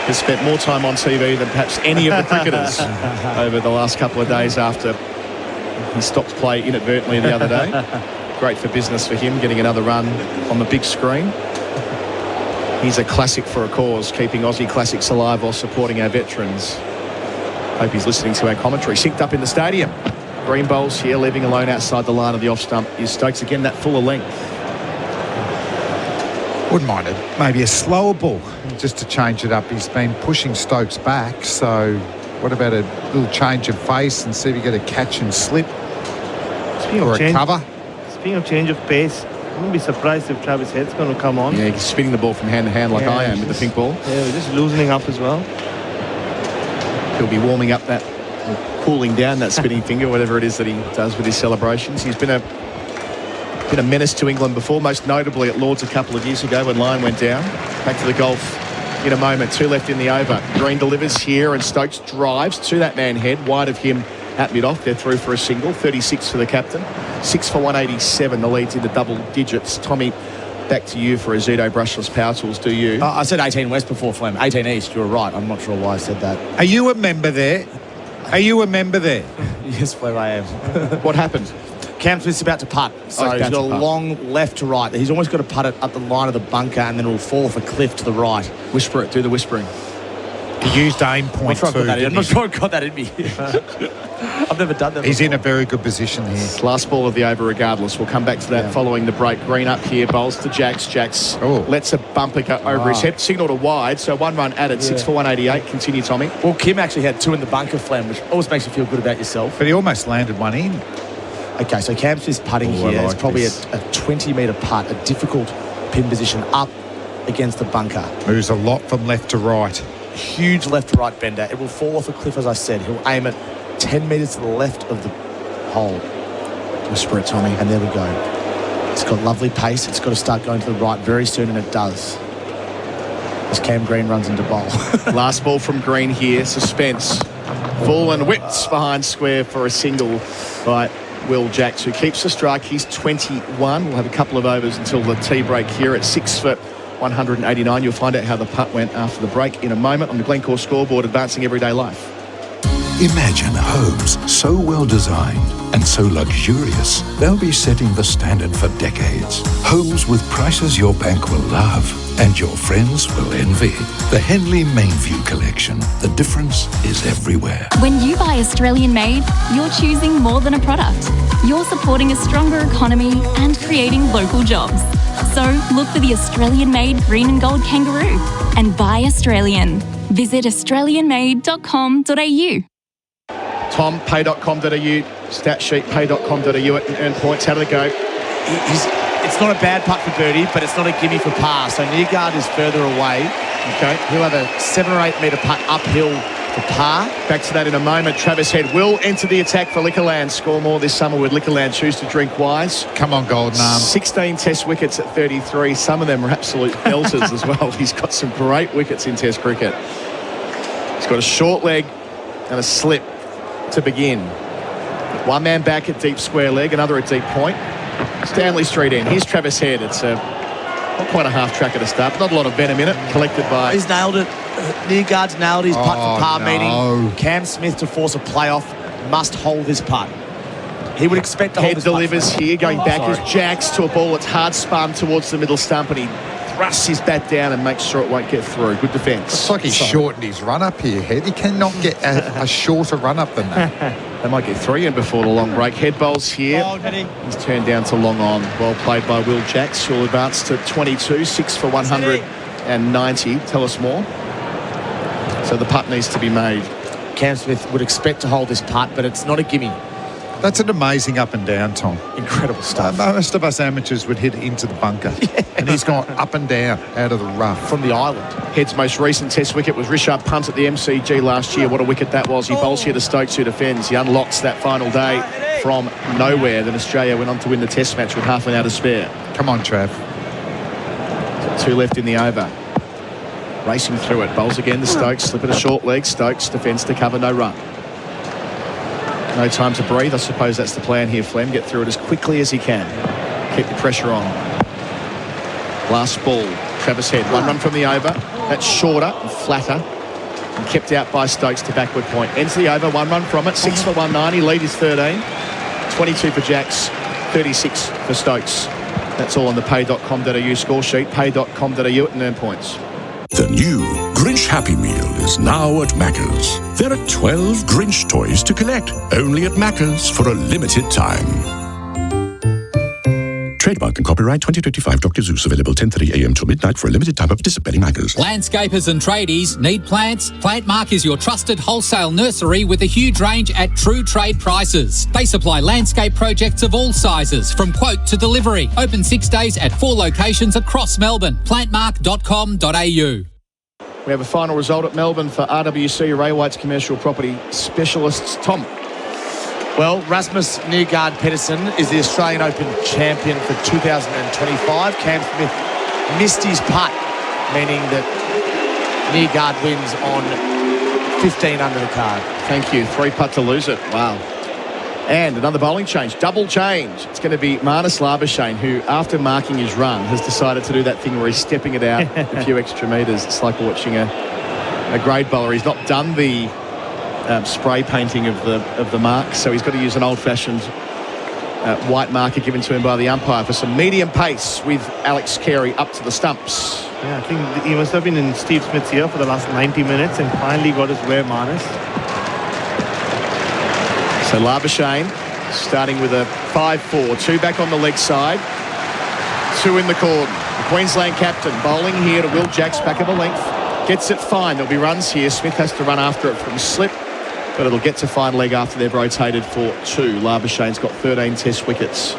Speaker 17: has spent more time on TV than perhaps any of the cricketers over the last couple of days after he stopped play inadvertently the other day. Great for business for him, getting another run on the big screen. He's a classic for a cause, keeping Aussie classics alive while supporting our veterans. Hope he's listening to our commentary. Synced up in the stadium. Green bowls here, leaving alone outside the line of the off stump is Stokes. Again, that fuller length.
Speaker 9: Wouldn't mind it. Maybe a slower ball, just to change it up. He's been pushing Stokes back, so what about a little change of face and see if you get a catch and slip or a cover?
Speaker 3: Speaking of change of pace, I wouldn't be surprised if Travis Head's going to come on.
Speaker 17: Yeah, he's spinning the ball from hand to hand like I am with the pink ball.
Speaker 3: Yeah, we're just loosening up as well.
Speaker 17: He'll be warming up that, cooling down that spinning finger, whatever it is that he does with his celebrations. He's been a menace to England before, most notably at Lords a couple of years ago when Lyon went down. Back to the golf in a moment. 2 left in the over. Green delivers here and Stokes drives to that man Head, wide of him at mid-off. They're through for a single. 36 for the captain. 6 for 187. The lead's into double digits. Tommy, back to you for a Zito brushless power tools. Do you?
Speaker 12: I said 18 west before, Flem. 18 east, you're right. I'm not sure why I said that.
Speaker 9: Are you a member there? Are you a member there?
Speaker 12: Yes, Flem, I am.
Speaker 17: What happened?
Speaker 12: Cam Smith's about to putt. So he's got a long left to right. He's almost got to putt it up the line of the bunker and then it'll fall off a cliff to the right.
Speaker 17: Whisper it. Do the whispering.
Speaker 9: He used aim point too.
Speaker 12: I'm not sure I got that in me. I've never done that
Speaker 9: He's
Speaker 12: before.
Speaker 9: in a very good position here.
Speaker 17: Last ball of the over regardless. We'll come back to that following the break. Green up here, bowls to Jacks. Jacks lets a bumper go over his head. Signal to wide, so 1 run added. 6 for 188. Continue, Tommy.
Speaker 12: Well, Kim actually had 2 in the bunker, Flem, which always makes you feel good about yourself.
Speaker 9: But he almost landed one in.
Speaker 12: Okay, so Cam Smith's putting here. It's probably a 20-metre putt, a difficult pin position up against the bunker.
Speaker 9: Moves a lot from left to right.
Speaker 12: Huge left to right bender. It will fall off a cliff, as I said. He'll aim it 10 metres to the left of the hole.
Speaker 17: Whisper it, Tommy.
Speaker 12: And there we go. It's got lovely pace. It's got to start going to the right very soon, and it does. As Cam Green runs into bowl.
Speaker 17: Last ball from Green here. Suspense. Full and whips behind square for a single by Will Jacks, who keeps the strike. He's 21. We'll have a couple of overs until the tea break here at 6 for 189. You'll find out how the putt went after the break in a moment on the Glencore scoreboard, advancing everyday life.
Speaker 19: Imagine homes so well designed and so luxurious, they'll be setting the standard for decades. Homes with prices your bank will love and your friends will envy. The Henley Mainview Collection. The difference is everywhere.
Speaker 7: When you buy Australian made, you're choosing more than a product. You're supporting a stronger economy and creating local jobs. So look for the Australian made green and gold kangaroo and buy Australian. Visit australianmade.com.au.
Speaker 17: Tom, pay.com.au, stat sheet, pay.com.au and earn points. How did it go?
Speaker 12: It's not a bad putt for birdie, but it's not a gimme for par. So Gerard is further away.
Speaker 17: Okay.
Speaker 12: He'll have a 7 or 8 metre putt uphill for par.
Speaker 17: Back to that in a moment. Travis Head will enter the attack for Liquorland. Score more this summer with Liquorland. Choose to drink wise.
Speaker 9: Come on, Golden Arm.
Speaker 17: 16 test wickets at 33. Some of them are absolute belters as well. He's got some great wickets in test cricket. He's got a short leg and a slip to begin. One man back at deep square leg, another at deep point. Stanley Street end. Here's Travis Head. It's not quite a half track at a start, but not a lot of venom in it. Collected by...
Speaker 12: He's nailed it. Gerard's nailed his putt for par, meaning Cam Smith to force a playoff must hold his putt. He would expect to hold his
Speaker 17: putt. Head delivers here, going back
Speaker 12: Sorry.
Speaker 17: as Jacks to a ball that's hard spun towards the middle stump, and he thrusts his bat down and makes sure it won't get through. Good defence.
Speaker 9: It's like he shortened his run-up here, Head. He cannot get a shorter run-up than that.
Speaker 17: They might get 3 in before the long break. Head bowls here. He's turned down to long on. Well played by Will Jacks, who'll advance to 22, 6 for 190. Tell us more. So the putt needs to be made.
Speaker 12: Cam Smith would expect to hold this putt, but it's not a gimme.
Speaker 9: That's an amazing up and down, Tom.
Speaker 12: Incredible stuff.
Speaker 9: Most of us amateurs would hit into the bunker. And he's gone up and down out of the rough.
Speaker 12: From the island.
Speaker 17: Head's most recent test wicket was Richard Punt at the MCG last year. What a wicket that was. He bowls here to Stokes, who defends. He unlocks that final day from nowhere. Then Australia went on to win the test match with half an hour to spare.
Speaker 9: Come on, Trav.
Speaker 17: So 2 left in the over. Racing through it. Bowls again to Stokes. Slip it a short leg. Stokes defends to cover, no run. No time to breathe. I suppose that's the plan here, Flem. Get through it as quickly as he can. Keep the pressure on. Last ball. Travis Head. 1 run from the over. That's shorter and flatter. And kept out by Stokes to backward point. Ends the over. 1 run from it. 6 for 190. Lead is 13. 22 for Jacks. 36 for Stokes. That's all on the pay.com.au score sheet. Pay.com.au and earn points.
Speaker 19: The new Grinch
Speaker 11: Grinch Happy Meal is now at Macca's. There are 12 Grinch toys to collect, only at Macca's for a limited time. Trademark and copyright 2025 Dr. Zeus, available 10:30 a.m. till midnight for a limited time at participating Macca's.
Speaker 15: Landscapers and tradies need plants? Plantmark is your trusted wholesale nursery with a huge range at true trade prices. They supply landscape projects of all sizes, from quote to delivery. Open 6 days at 4 locations across Melbourne. Plantmark.com.au.
Speaker 17: We have a final result at Melbourne for RWC Ray White's commercial property specialists. Tom.
Speaker 12: Well, Rasmus Nygaard Pedersen is the Australian Open champion for 2025. Cam Smith missed his putt, meaning that Nygaard wins on 15 under the card.
Speaker 17: Thank you. 3 putt to lose it. Wow. And another bowling change, double change. It's going to be Marnus Labuschagne, who, after marking his run, has decided to do that thing where he's stepping it out a few extra metres. It's like watching a grade bowler. He's not done the spray painting of the mark, so he's got to use an old-fashioned white marker given to him by the umpire for some medium pace with Alex Carey up to the stumps.
Speaker 3: Yeah, I think he must have been in Steve Smith's ear for the last 90 minutes and finally got his rare Marnus.
Speaker 17: So Labuschagne starting with a 5-4, 2 back on the leg side, 2 in the cordon. The Queensland captain bowling here to Will Jacks, back of the length. Gets it fine. There'll be runs here. Smith has to run after it from slip, but it'll get to fine leg after they've rotated for 2. Labuschagne's got 13 test wickets.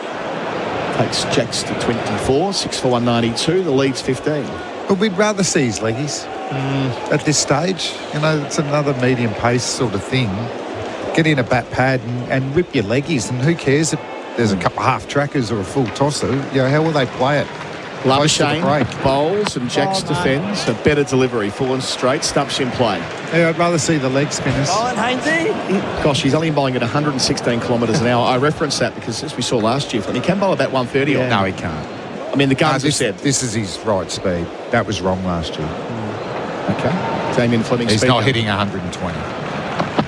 Speaker 17: Takes Jacks to 24, 6 for 192. The lead's 15.
Speaker 9: But we'd rather see his leggies at this stage. You know, it's another medium pace sort of thing. Get in a bat pad and rip your leggies, and who cares if there's a couple of half trackers or a full tosser? You know, how will they play it?
Speaker 17: Labuschagne bowls and Jacks defends. A better delivery, full and straight, stumps in play.
Speaker 9: Yeah, I'd rather see the leg spinners.
Speaker 17: Gosh, he's only bowling at 116 kilometres an hour. I reference that because, as we saw last year, he can bowl about 130.
Speaker 9: Yeah. No, he can't.
Speaker 17: I mean, the guns have said
Speaker 9: this is his right speed. That was wrong last year.
Speaker 17: Okay. Damien Fleming.
Speaker 9: He's not hitting 120.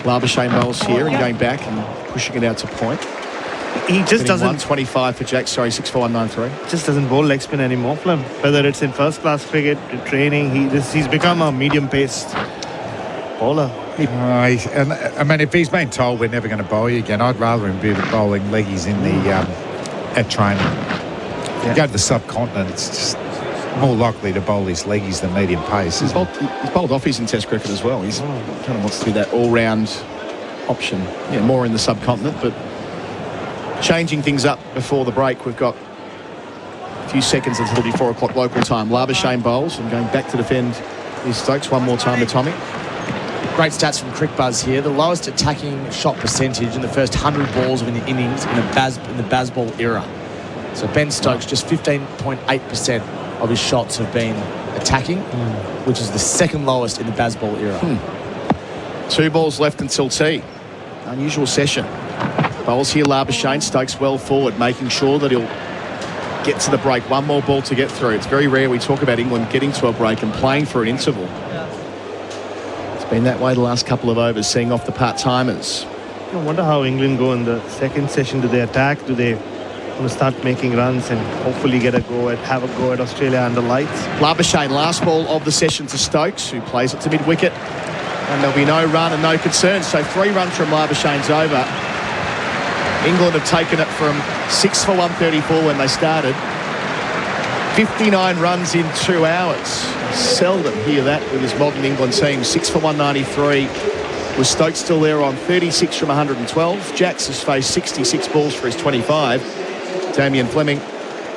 Speaker 17: Labuschagne bowls here and going back and pushing it out to point.
Speaker 3: He just doesn't.
Speaker 17: 125 for Jack. Sorry, 6 for 193.
Speaker 3: Just doesn't bowl leg spin anymore, Flem. Whether it's in first class cricket, training, he's become a medium paced bowler.
Speaker 9: I mean, if he's been told we're never going to bowl you again, I'd rather him be bowling leggies in the at training. You go to the subcontinent, it's just more likely to bowl his leggies than medium pace.
Speaker 17: He's bowled offies in Test cricket as well. He's kind of wants to be that all-round option. Yeah, more in the subcontinent, but changing things up before the break. We've got a few seconds until it'll be 4 o'clock local time. Labuschagne bowls and going back to defend is Stokes one more time to Tommy.
Speaker 12: Great stats from Crick Buzz here. The lowest attacking shot percentage in the first 100 balls of an innings in the Bazball era. So Ben Stokes, just 15.8% of his shots have been attacking, which is the second lowest in the Bazball era.
Speaker 17: 2 balls left until tea. Unusual session. Bowls here, Labuschagne. Stokes well forward, making sure that he'll get to the break. One more ball to get through. It's very rare we talk about England getting to a break and playing for an interval. It's been that way the last couple of overs, seeing off the part-timers.
Speaker 3: I wonder how England go in the second session. Do they attack? Do they want to start making runs and hopefully have a go at Australia under lights?
Speaker 17: Labuschagne, last ball of the session to Stokes, who plays it to mid-wicket. And there'll be no run and no concern. So 3 runs from Labuschagne's over. England have taken it from 6 for 134 when they started. 59 runs in 2 hours. Seldom hear that with this modern England team. 6 for 193. Was Stokes still there on 36 from 112. Jacks has faced 66 balls for his 25. Damien Fleming.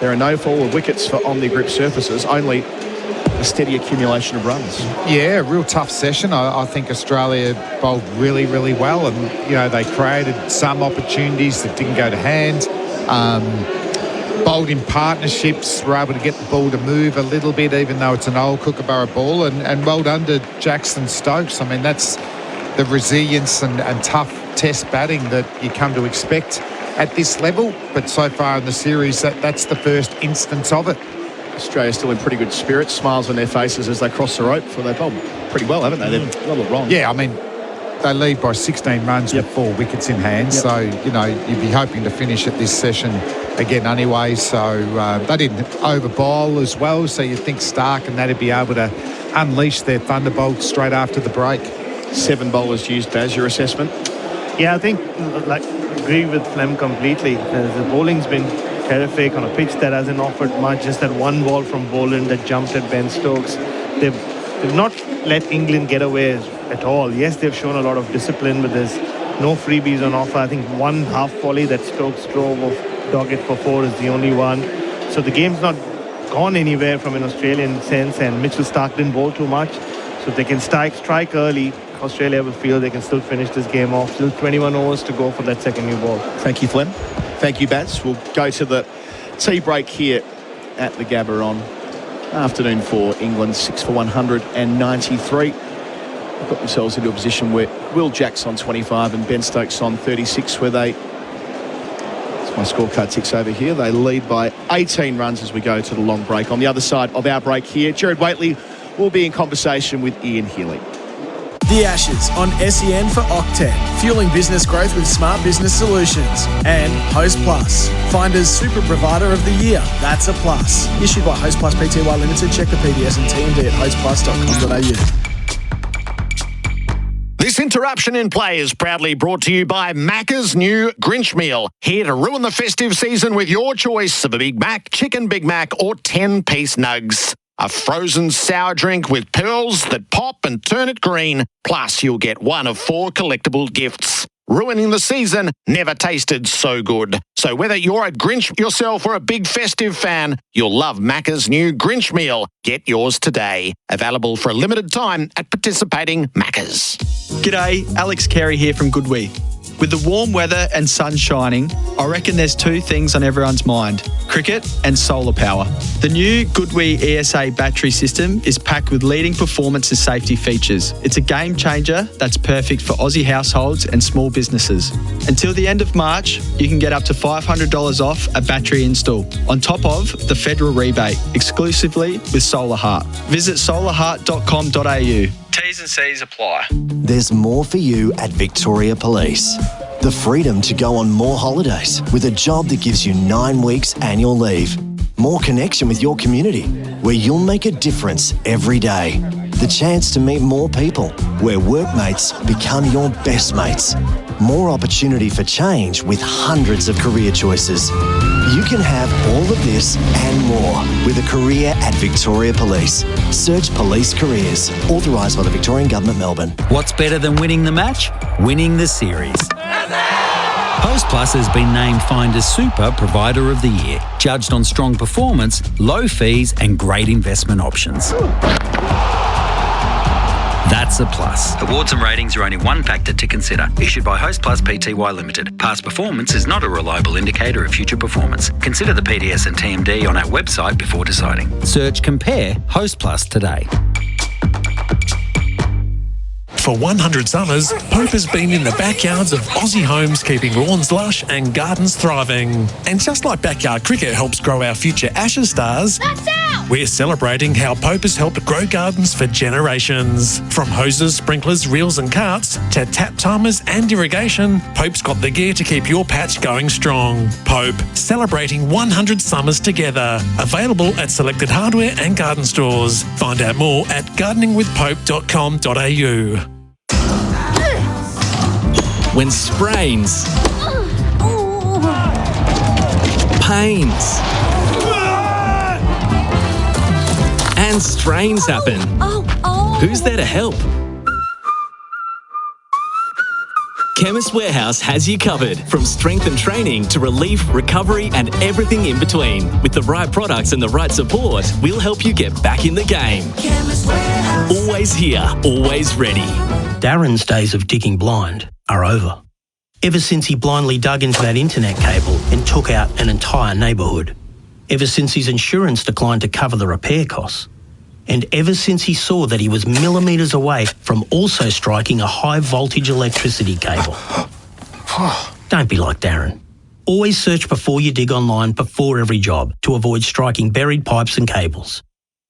Speaker 17: There are no forward wickets for Omni-Grip surfaces, only a steady accumulation of runs.
Speaker 9: Yeah, real tough session. I think Australia bowled really, really well, and you know they created some opportunities that didn't go to hand. Bowled in partnerships, were able to get the ball to move a little bit, even though it's an old Kookaburra ball, and well done to Jackson Stokes. I mean, that's the resilience and tough test batting that you come to expect at this level, but so far in the series, that's the first instance of it.
Speaker 17: Australia still in pretty good spirits, smiles on their faces as they cross the rope. For they bowled pretty well, haven't they? They've not looked wrong.
Speaker 9: Yeah, I mean, they lead by 16 runs with 4 wickets in hand. So, you know, you'd be hoping to finish at this session again anyway. So they didn't over bowl as well. So you'd think Stark and that'd be able to unleashed their thunderbolt straight after the break.
Speaker 17: 7 bowlers used, Baz, your assessment?
Speaker 3: Yeah, I think, agree with Flem completely. The bowling's been terrific on a pitch that hasn't offered much. Just that one ball from Boland that jumped at Ben Stokes. They've not let England get away at all. Yes, they've shown a lot of discipline, but there's no freebies on offer. I think one half volley that Stokes drove of Doggett for 4 is the only one. So the game's not gone anywhere from an Australian sense, and Mitchell Starc didn't bowl too much. So if they can strike early, Australia will feel they can still finish this game off. Still 21 overs to go for that second new ball.
Speaker 17: Thank you, Flem. Thank you, Baz. We'll go to the tea break here at the Gabba on afternoon for England, 6 for 193. They've got themselves into a position where Will Jack's on 25 and Ben Stokes on 36, where they, as my scorecard ticks over here, they lead by 18 runs as we go to the long break. On the other side of our break here, Gerard Whateley will be in conversation with Ian Healy.
Speaker 1: The Ashes on SEN for Octet, fueling business growth with smart business solutions. And Host Plus, Finder's Super Provider of the Year. That's a plus. Issued by Host Plus Pty Limited. Check the PDS and TMD at hostplus.com.au.
Speaker 2: This interruption in play is proudly brought to you by Macca's new Grinch meal. Here to ruin the festive season with your choice of a Big Mac, Chicken Big Mac or 10-piece nugs. A frozen sour drink with pearls that pop and turn it green. Plus, you'll get one of 4 collectible gifts. Ruining the season never tasted so good. So whether you're a Grinch yourself or a big festive fan, you'll love Macca's new Grinch meal. Get yours today. Available for a limited time at participating Macca's.
Speaker 16: G'day, Alex Carey here from Goodwee. With the warm weather and sun shining, I reckon there's 2 things on everyone's mind: cricket and solar power. The new Goodwee ESA battery system is packed with leading performance and safety features. It's a game changer that's perfect for Aussie households and small businesses. Until the end of March, you can get up to $500 off a battery install, on top of the federal rebate, exclusively with Solar Heart. Visit solarheart.com.au. T's and C's apply.
Speaker 4: There's more for you at Victoria Police. The freedom to go on more holidays with a job that gives you 9 weeks annual leave. More connection with your community, where you'll make a difference every day. The chance to meet more people, where workmates become your best mates. More opportunity for change with hundreds of career choices. You can have all of this and more with a career at Victoria Police. Search Police Careers. Authorised by the Victorian Government, Melbourne.
Speaker 21: What's better than winning the match? Winning the series. Host Plus has been named Finder's Super Provider of the Year, judged on strong performance, low fees and great investment options. That's a plus. Awards and ratings are only one factor to consider. Issued by Host Plus Pty Limited. Past performance is not a reliable indicator of future performance. Consider the PDS and TMD on our website before deciding. Search Compare Host Plus today.
Speaker 6: For 100 summers, Pope has been in the backyards of Aussie homes, keeping lawns lush and gardens thriving. And just like backyard cricket helps grow our future Ashes stars, we're celebrating how Pope has helped grow gardens for generations. From hoses, sprinklers, reels and carts to tap timers and irrigation, Pope's got the gear to keep your patch going strong. Pope, celebrating 100 summers together. Available at selected hardware and garden stores. Find out more at gardeningwithpope.com.au.
Speaker 22: When sprains, pains, and strains happen, who's there to help? Chemist Warehouse has you covered, from strength and training to relief, recovery and everything in between. With the right products and the right support, we'll help you get back in the game. Chemist Warehouse. Always here, always ready.
Speaker 23: Darren's days of digging blind are over. Ever since he blindly dug into that internet cable and took out an entire neighbourhood. Ever since his insurance declined to cover the repair costs. And ever since he saw that he was millimetres away from also striking a high voltage electricity cable. Don't be like Darren. Always search before you dig online before every job to avoid striking buried pipes and cables.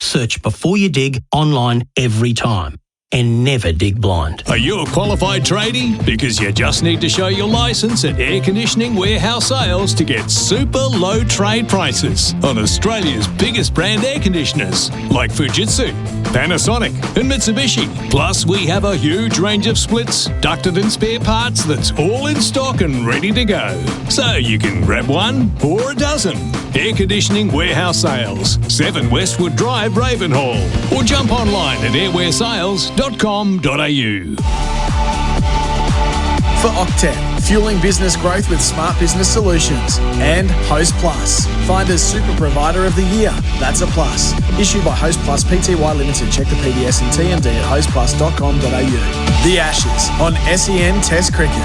Speaker 23: Search before you dig online every time. And never dig blind.
Speaker 24: Are you a qualified tradie? Because you just need to show your licence at Air Conditioning Warehouse Sales to get super low trade prices on Australia's biggest brand air conditioners, like Fujitsu, Panasonic and Mitsubishi. Plus, we have a huge range of splits, ducted and spare parts that's all in stock and ready to go. So you can grab one or a dozen. Air Conditioning Warehouse Sales, 7 Westwood Drive, Ravenhall. Or jump online at airwaresales.com.au.
Speaker 1: For Octet, fueling business growth with smart business solutions. And Host Plus, find as Super Provider of the Year. That's a plus. Issued by Host Plus Pty Limited. Check the PDS and TMD at hostplus.com.au. The Ashes on SEN Test Cricket.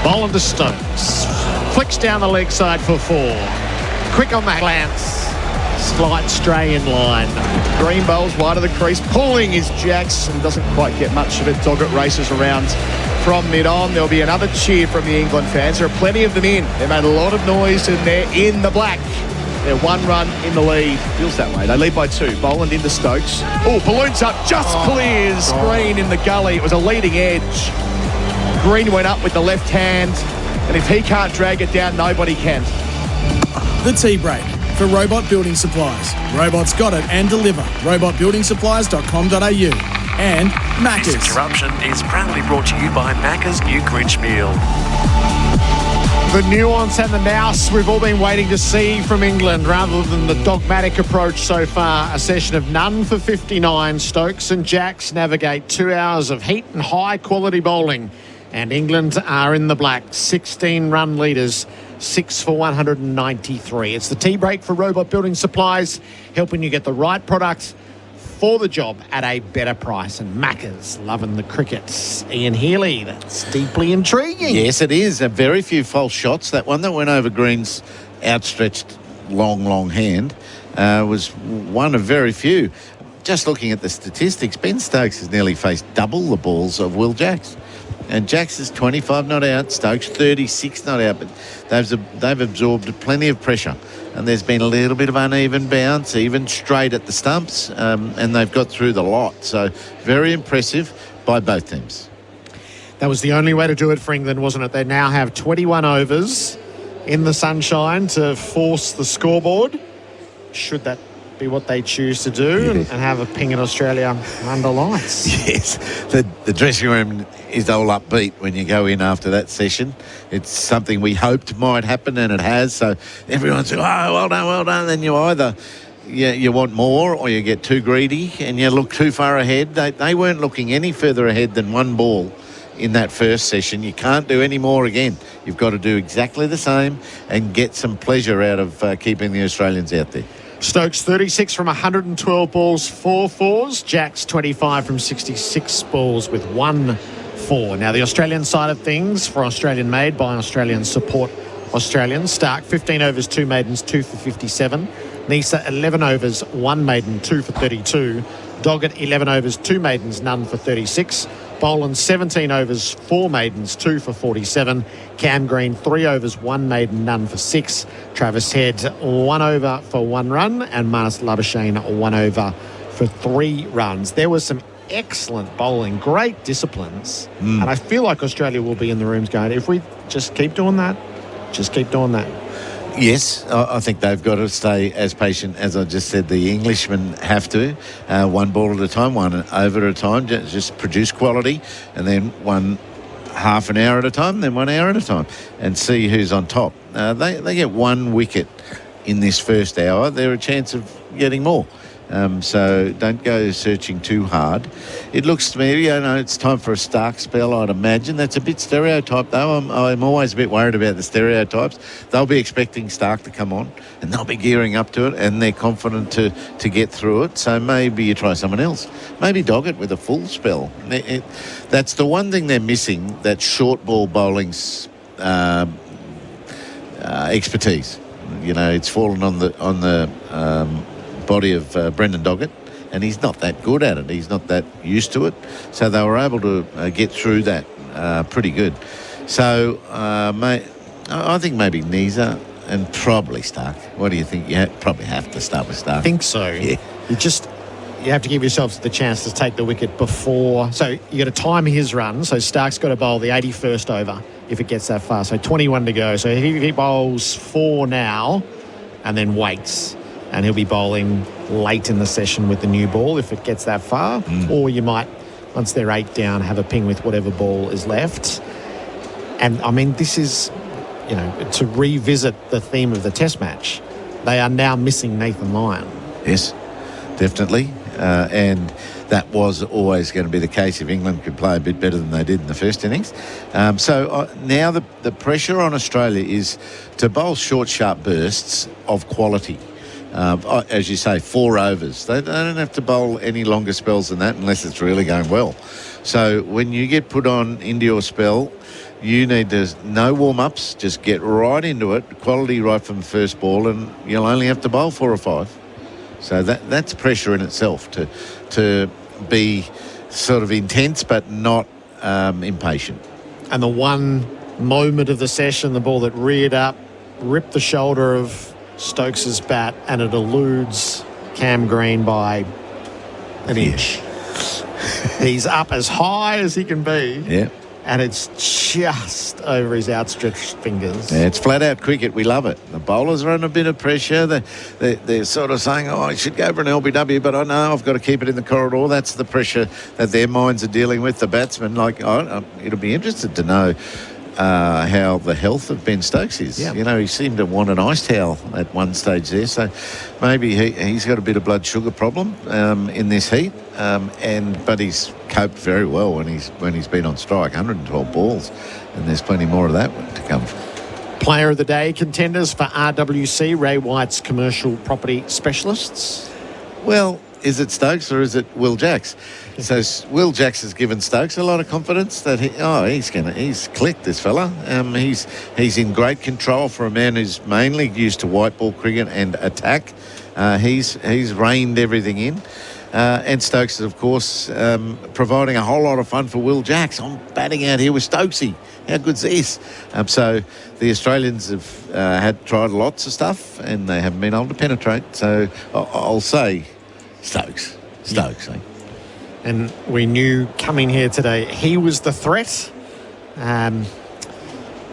Speaker 2: Bowling to Stokes. Flicks down the leg side for 4. Quick on that glance. Slight stray in line. Green bowls wide of the crease. Pulling is Jackson. Doesn't quite get much of it. Doggett races around from mid-on. There'll be another cheer from the England fans. There are plenty of them in. They made a lot of noise and they're in the black. They're 1 run in the lead.
Speaker 17: Feels that way. They lead by 2. Boland into Stokes. Oh, balloons up. Just clears Green in the gully. It was a leading edge. Green went up with the left hand. And if he can't drag it down, nobody can.
Speaker 1: The Tea Break for Robot Building Supplies. Robots got it and deliver. robotbuildingsupplies.com.au. And Macca's.
Speaker 5: This interruption is proudly brought to you by Macca's New Grinch Meal.
Speaker 2: The nuance and the nous we've all been waiting to see from England rather than the dogmatic approach so far. A session of none for 59. Stokes and Jacks navigate 2 hours of heat and high quality bowling. And England are in the black. 16 run leaders. 6 for 193. It's the tea break for Robot Building Supplies, helping you get the right product for the job at a better price. And Macca's loving the cricket. Ian Healy, that's deeply intriguing.
Speaker 26: Yes, it is. Very few false shots. That one that went over Green's outstretched long hand was one of very few. Just looking at the statistics, Ben Stokes has nearly faced double the balls of Will Jacks. And Jacks is 25 not out, Stokes 36 not out, but they've absorbed plenty of pressure. And there's been a little bit of uneven bounce, even straight at the stumps, and they've got through the lot. So very impressive by both teams.
Speaker 2: That was the only way to do it for England, wasn't it? They now have 21 overs in the sunshine to force the scoreboard. Should that be what they choose to do, and have a ping in Australia under lights?
Speaker 26: Yes, the dressing room is all upbeat when you go in after that session. It's something we hoped might happen, and it has. So everyone's like, oh, well done. Then you either you want more or you get too greedy and you look too far ahead. They weren't looking any further ahead than 1 ball in that first session. You can't do any more again. You've got to do exactly the same and get some pleasure out of keeping the Australians out there.
Speaker 2: Stokes 36 from 112 balls, 4 fours. Jacks 25 from 66 balls with 1 4. Now the Australian side of things, for Australian made by Australian support Australians. Stark 15 overs, 2 maidens, 2 for 57. Nisa 11 overs, 1 maiden, 2 for 32. Doggett 11 overs, 2 maidens, none for 36. Boland 17 overs, 4 maidens, 2 for 47. Cam Green 3 overs, 1 maiden, none for 6. Travis Head 1 over for 1 run, and Marnus Labuschagne 1 over for 3 runs. There was some excellent bowling, great disciplines, and I feel like Australia will be in the rooms going, if we just keep doing that, just keep doing that.
Speaker 26: Yes, I think they've got to stay as patient as I just said. The Englishmen have to, 1 ball at a time, 1 over at a time, just produce quality, and then 1 half an hour at a time, then 1 hour at a time, and see who's on top. They get 1 wicket in this first hour. They're a chance of getting more. So don't go searching too hard. It looks to me, it's time for a Stark spell, I'd imagine. That's a bit stereotyped, though. I'm always a bit worried about the stereotypes. They'll be expecting Stark to come on, and they'll be gearing up to it, and they're confident to get through it. So maybe you try someone else. Maybe Doggett with a full spell. That's the one thing they're missing, that short ball bowling's expertise. It's fallen on the body of Brendan Doggett, and he's not that good at it. He's not that used to it. So they were able to get through that pretty good. So I think maybe Nisa and probably Stark. What do you think? You probably have to start with Stark.
Speaker 2: I think so.
Speaker 26: Yeah.
Speaker 2: You have to give yourself the chance to take the wicket before. So you got to time his run. So Stark's got to bowl the 81st over if it gets that far. So 21 to go. So if he bowls 4 now and then waits, and he'll be bowling late in the session with the new ball if it gets that far, or you might, once they're 8 down, have a ping with whatever ball is left. And, I mean, this is, to revisit the theme of the Test match. They are now missing Nathan Lyon.
Speaker 26: Yes, definitely. And that was always going to be the case if England could play a bit better than they did in the first innings. So now the pressure on Australia is to bowl short, sharp bursts of quality. As you say, 4 overs. They don't have to bowl any longer spells than that unless it's really going well. So when you get put on into your spell, you need to, no warm-ups, just get right into it, quality right from the first ball, and you'll only have to bowl 4 or 5. So that's pressure in itself, to be sort of intense but not impatient.
Speaker 2: And the one moment of the session, the ball that reared up, ripped the shoulder of Stokes's bat, and it eludes Cam Green by an inch. He's up as high as he can be.
Speaker 26: Yeah.
Speaker 2: And it's just over his outstretched fingers.
Speaker 26: Yeah, it's flat-out cricket. We love it. The bowlers are under a bit of pressure. They're sort of saying, I should go for an LBW, but I know I've got to keep it in the corridor. That's the pressure that their minds are dealing with, the batsmen. It'll be interesting to know how the health of Ben Stokes is. Yeah. He seemed to want an ice towel at one stage there, so maybe he's got a bit of blood sugar problem in this heat, but he's coped very well when he's been on strike. 112 balls, and there's plenty more of that to come.
Speaker 2: Player of the day contenders for RWC, Ray White's commercial property specialists.
Speaker 26: Well, is it Stokes or is it Will Jacks? So Will Jacks has given Stokes a lot of confidence that he's clicked, this fella. He's in great control for a man who's mainly used to white ball cricket and attack. He's reined everything in. And Stokes is, of course, providing a whole lot of fun for Will Jacks. I'm batting out here with Stokesy. How good's this? So the Australians have tried lots of stuff and they haven't been able to penetrate. So I'll say Stokes. Eh?
Speaker 2: And we knew coming here today he was the threat.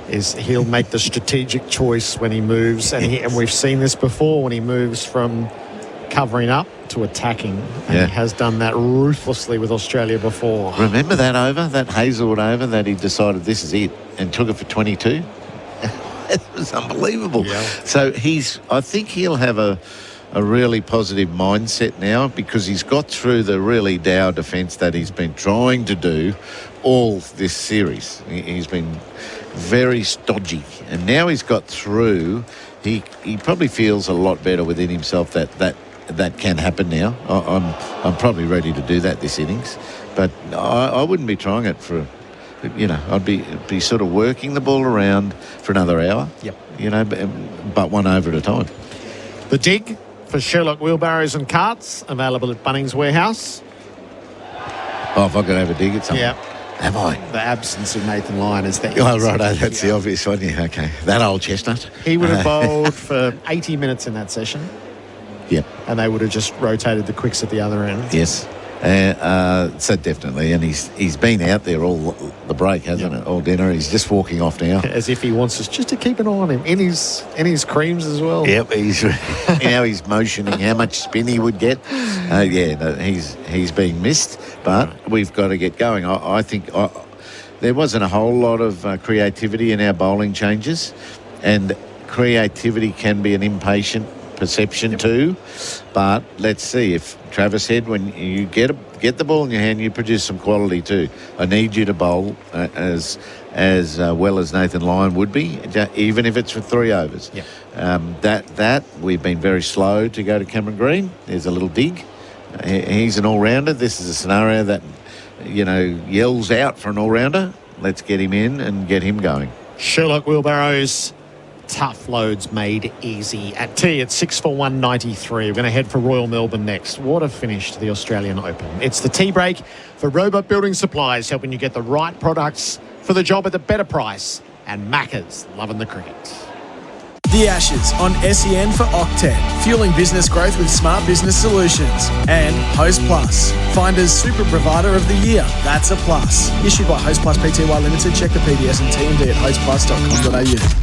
Speaker 2: He'll make the strategic choice when he moves, and we've seen this before when he moves from covering up to attacking, and he has done that ruthlessly with Australia before.
Speaker 26: Remember that over, that Hazelwood over, that he decided this is it and took it for 22? It was unbelievable. Yeah. So I think he'll have a really positive mindset now, because he's got through the really dour defence that he's been trying to do all this series. He's been very stodgy, and now he's got through. He probably feels a lot better within himself that can happen now. I'm probably ready to do that this innings, but I wouldn't be trying it for, I'd be sort of working the ball around for another hour.
Speaker 2: Yep.
Speaker 26: But one over at a time.
Speaker 2: The dig for Sherlock wheelbarrows and carts, available at Bunnings Warehouse.
Speaker 26: Oh, if I could have a dig at something.
Speaker 2: Yeah.
Speaker 26: Have I?
Speaker 2: The absence of Nathan Lyon is the
Speaker 26: Oh, right, that's the obvious one. Yeah, okay. That old chestnut.
Speaker 2: He would have bowled for 80 minutes in that session.
Speaker 26: Yep.
Speaker 2: And they would have just rotated the quicks at the other end.
Speaker 26: Yes. So definitely, and he's been out there all the break, hasn't it? All dinner. He's just walking off now,
Speaker 2: as if he wants us just to keep an eye on him in his creams as well.
Speaker 26: Yep, he's motioning how much spin he would get. He's being missed, but we've got to get going. I think there wasn't a whole lot of creativity in our bowling changes, and creativity can be an impatient perception too, but let's see. If Travis said, when you get the ball in your hand, you produce some quality too. I need you to bowl as well as Nathan Lyon would be, even if it's for 3 overs. That we've been very slow to go to Cameron Green. There's a little dig. He's an all-rounder. This is a scenario that yells out for an all-rounder. Let's get him in and get him going.
Speaker 2: Sherlock wheelbarrows. Tough loads made easy. At tea, it's 6 for 193. We're going to head for Royal Melbourne next. What a finish to the Australian Open. It's the tea break for Robot Building Supplies, helping you get the right products for the job at the better price. And Macca's, loving the cricket.
Speaker 1: The Ashes on SEN for Octet, fueling business growth with smart business solutions. And Host Plus, Finder's Super Provider of the Year. That's a plus. Issued by Host Plus Pty Limited. Check the PDS and TMD at hostplus.com.au.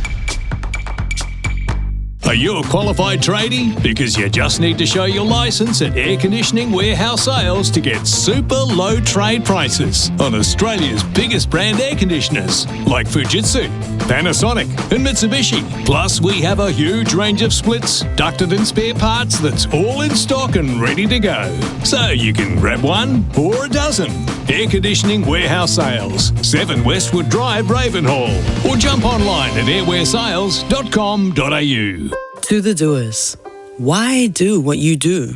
Speaker 24: Are you a qualified tradie? Because you just need to show your licence at Air Conditioning Warehouse Sales to get super low trade prices on Australia's biggest brand air conditioners like Fujitsu, Panasonic and Mitsubishi. Plus, we have a huge range of splits, ducted and spare parts that's all in stock and ready to go. So you can grab one or a dozen. Air Conditioning Warehouse Sales, 7 Westwood Drive, Ravenhall. Or jump online at airwaresales.com.au.
Speaker 8: To the doers, why do what you do?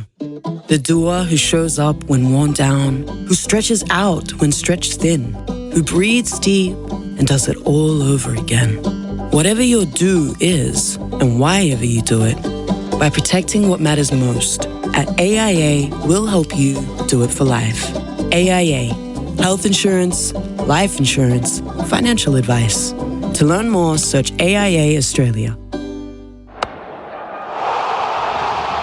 Speaker 8: The doer who shows up when worn down, who stretches out when stretched thin, who breathes deep and does it all over again. Whatever your do is, and why ever you do it, by protecting what matters most, at AIA, we'll help you do it for life. AIA, health insurance, life insurance, financial advice. To learn more, search AIA Australia.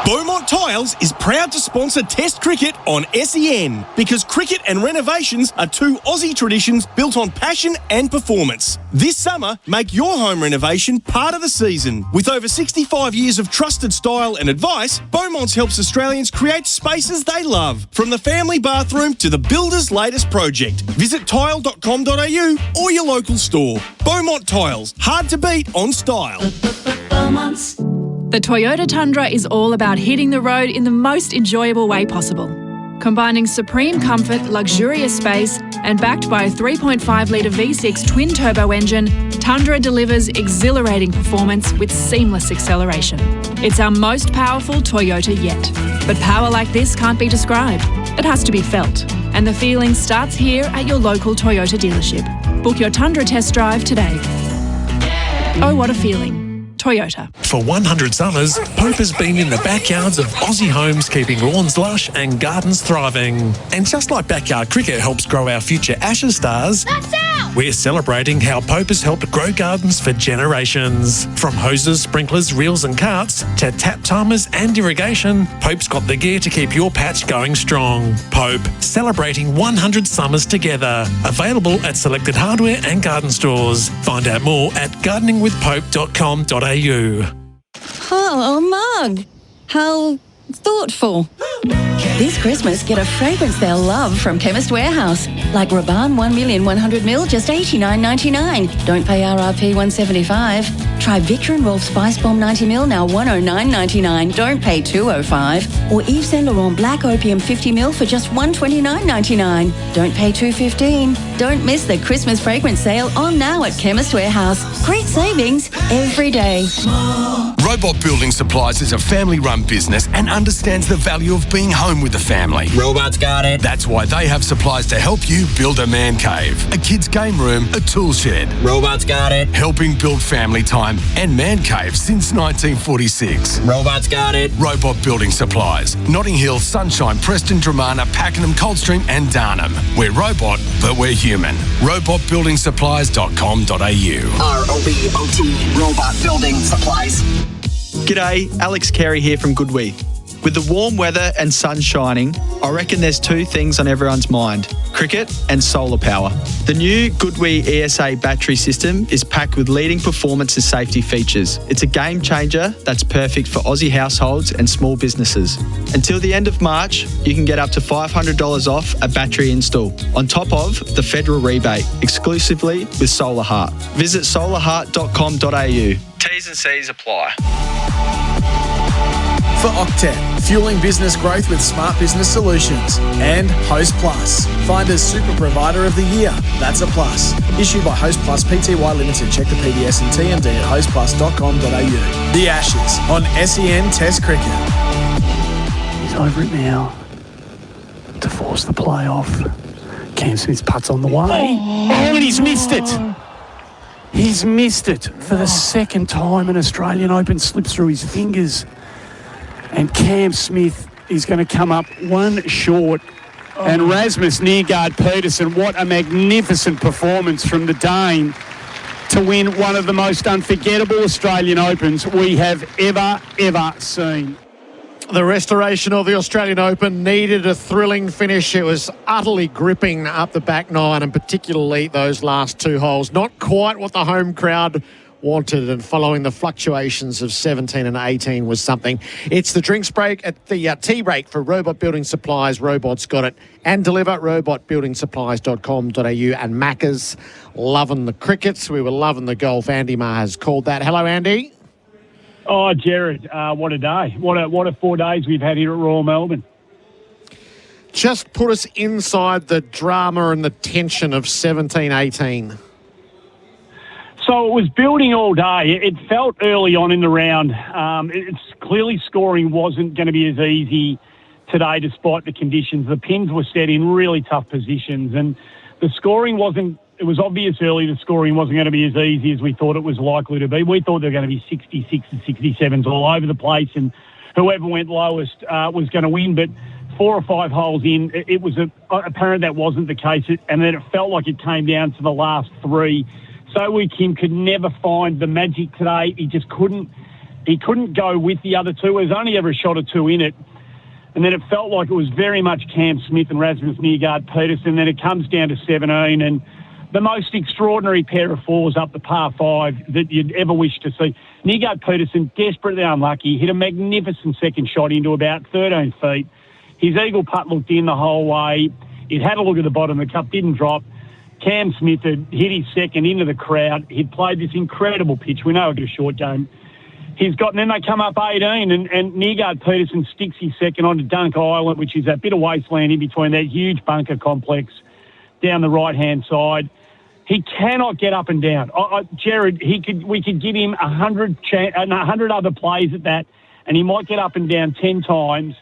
Speaker 10: Beaumont Tiles is proud to sponsor Test Cricket on SEN because cricket and renovations are two Aussie traditions built on passion and performance. This summer, make your home renovation part of the season. With over 65 years of trusted style and advice, Beaumont's helps Australians create spaces they love, from the family bathroom to the builder's latest project. Visit tile.com.au or your local store. Beaumont Tiles, hard to beat on style.
Speaker 13: Beaumont's. The Toyota Tundra is all about hitting the road in the most enjoyable way possible. Combining supreme comfort, luxurious space, and backed by a 3.5-litre V6 twin-turbo engine, Tundra delivers exhilarating performance with seamless acceleration. It's our most powerful Toyota yet. But power like this can't be described. It has to be felt. And the feeling starts here at your local Toyota dealership. Book your Tundra test drive today. Oh, what a feeling. Toyota.
Speaker 6: For 100 summers, Pope has been in the backyards of Aussie homes, keeping lawns lush and gardens thriving. And just like backyard cricket helps grow our future Ashes stars, we're celebrating how Pope has helped grow gardens for generations. From hoses, sprinklers, reels and carts to tap timers and irrigation, Pope's got the gear to keep your patch going strong. Pope, celebrating 100 summers together. Available at selected hardware and garden stores. Find out more at gardeningwithpope.com.au.
Speaker 14: Oh, Mug. How thoughtful. This Christmas, get a fragrance they'll love from Chemist Warehouse. Like Rabanne 1,100ml, just $89.99. Don't pay RRP $175. Try Victor and Rolf Spice Bomb 90ml, now $109.99. Don't pay $205. Or Yves Saint Laurent Black Opium 50ml for just $129.99. Don't pay $215. Don't miss the Christmas fragrance sale on now at Chemist Warehouse. Great savings every day.
Speaker 18: Robot Building Supplies is a family-run business and understands the value of being home with the family.
Speaker 25: Robots got it.
Speaker 18: That's why they have supplies to help you build a man cave, a kid's game room, a tool shed.
Speaker 25: Robots got it.
Speaker 18: Helping build family time and man caves since 1946.
Speaker 25: Robots got it.
Speaker 18: Robot Building Supplies. Notting Hill, Sunshine, Preston, Dramana, Pakenham, Coldstream and Darnham. We're robot, but we're human. robotbuildingSupplies.com.au.
Speaker 25: ROBOT, Robot Building Supplies.
Speaker 16: G'day, Alex Carey here from Goodwee. With the warm weather and sun shining, I reckon there's two things on everyone's mind: cricket and solar power. The new Goodwee ESA battery system is packed with leading performance and safety features. It's a game changer that's perfect for Aussie households and small businesses. Until the end of March, you can get up to $500 off a battery install, on top of the federal rebate, exclusively with Solar Heart. Visit solarheart.com.au. T's and C's apply.
Speaker 1: For Octet, fueling business growth with smart business solutions. And Host Plus, find as Super Provider of the Year. That's a plus. Issued by Host Plus Pty Limited. Check the PDS and TMD at hostplus.com.au. The Ashes on SEN Test Cricket.
Speaker 27: He's over it now to force the play off. Cam Smith's putt's on the way. Oh, and he's missed it. He's missed it for the second time. An Australian Open slips through his fingers. And Cam Smith is going to come up one short. And Rasmus Niergaard-Petersen, what a magnificent performance from the Dane to win one of the most unforgettable Australian Opens we have ever seen.
Speaker 2: The restoration of the Australian Open needed a thrilling finish. It was utterly gripping up the back nine, and particularly those last two holes. Not quite what the home crowd wanted, and following the fluctuations of 17 and 18 was something. It's the drinks break at the tea break for Robot Building Supplies. Robot's got it. And deliver robotbuildingsupplies.com.au. And Macca's loving the crickets. We were loving the golf. Andy Marr has called that. Hello, Andy.
Speaker 7: Oh, Gerard, what a day. What a 4 days we've had here at Royal Melbourne.
Speaker 2: Just put us inside the drama and the tension of 17-18.
Speaker 7: So it was building all day. It felt early on in the round. It's clearly scoring wasn't going to be as easy today despite the conditions. The pins were set in really tough positions and the scoring wasn't, it was obvious early the scoring wasn't going to be as easy as we thought it was likely to be. We thought there were going to be 66 and 67s all over the place and whoever went lowest was going to win. But 4 or 5 holes in, it was apparent that wasn't the case. And then it felt like it came down to the last 3. So Kim could never find the magic today. He just couldn't go with the other 2. There was only ever a shot or 2 in it. And then it felt like it was very much Cam Smith and Rasmus Nørgaard-Petersen. Then it comes down to 17 and the most extraordinary pair of 4s up the par 5 that you'd ever wish to see. Nørgaard-Petersen, desperately unlucky, hit a magnificent second shot into about 13 feet. His eagle putt looked in the whole way. It had a look at the bottom of the cup, didn't drop. Cam Smith had hit his second into the crowd. He'd played this incredible pitch. We know it's a short game. And then they come up 18 and Nørgaard-Petersen sticks his second onto Dunk Island, which is that bit of wasteland in between that huge bunker complex down the right-hand side. He cannot get up and down. Gerard, we could give him 100 other plays at that, and he might get up and down 10 times.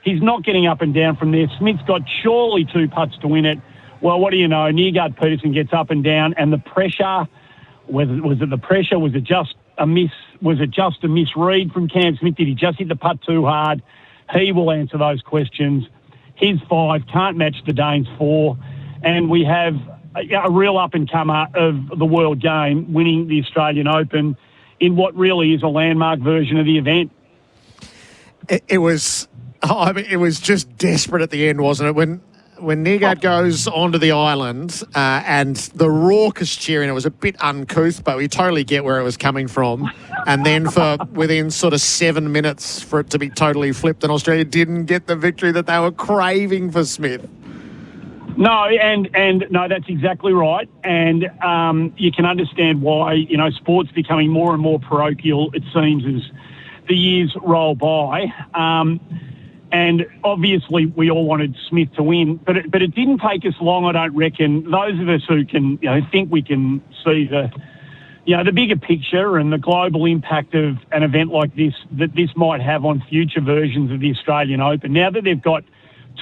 Speaker 7: He's not getting up and down from there. Smith's got surely 2 putts to win it. Well, what do you know? Nørgaard-Petersen gets up and down, and the pressure, was it the pressure? Was it just a misread from Cam Smith? Did he just hit the putt too hard? He will answer those questions. His 5 can't match the Danes' 4, and we have a real up-and-comer of the world game winning the Australian Open in what really is a landmark version of the event.
Speaker 2: It was just desperate at the end, wasn't it? When Nørgaard goes onto the island and the raucous cheering, it was a bit uncouth, but we totally get where it was coming from. And then for within sort of 7 minutes for it to be totally flipped and Australia didn't get the victory that they were craving for Smith.
Speaker 7: No, and no, that's exactly right. And you can understand why, sport's becoming more and more parochial, it seems, as the years roll by. And obviously we all wanted Smith to win, but it didn't take us long, I don't reckon. Those of us who can think we can see the bigger picture and the global impact of an event like this, that this might have on future versions of the Australian Open. Now that they've got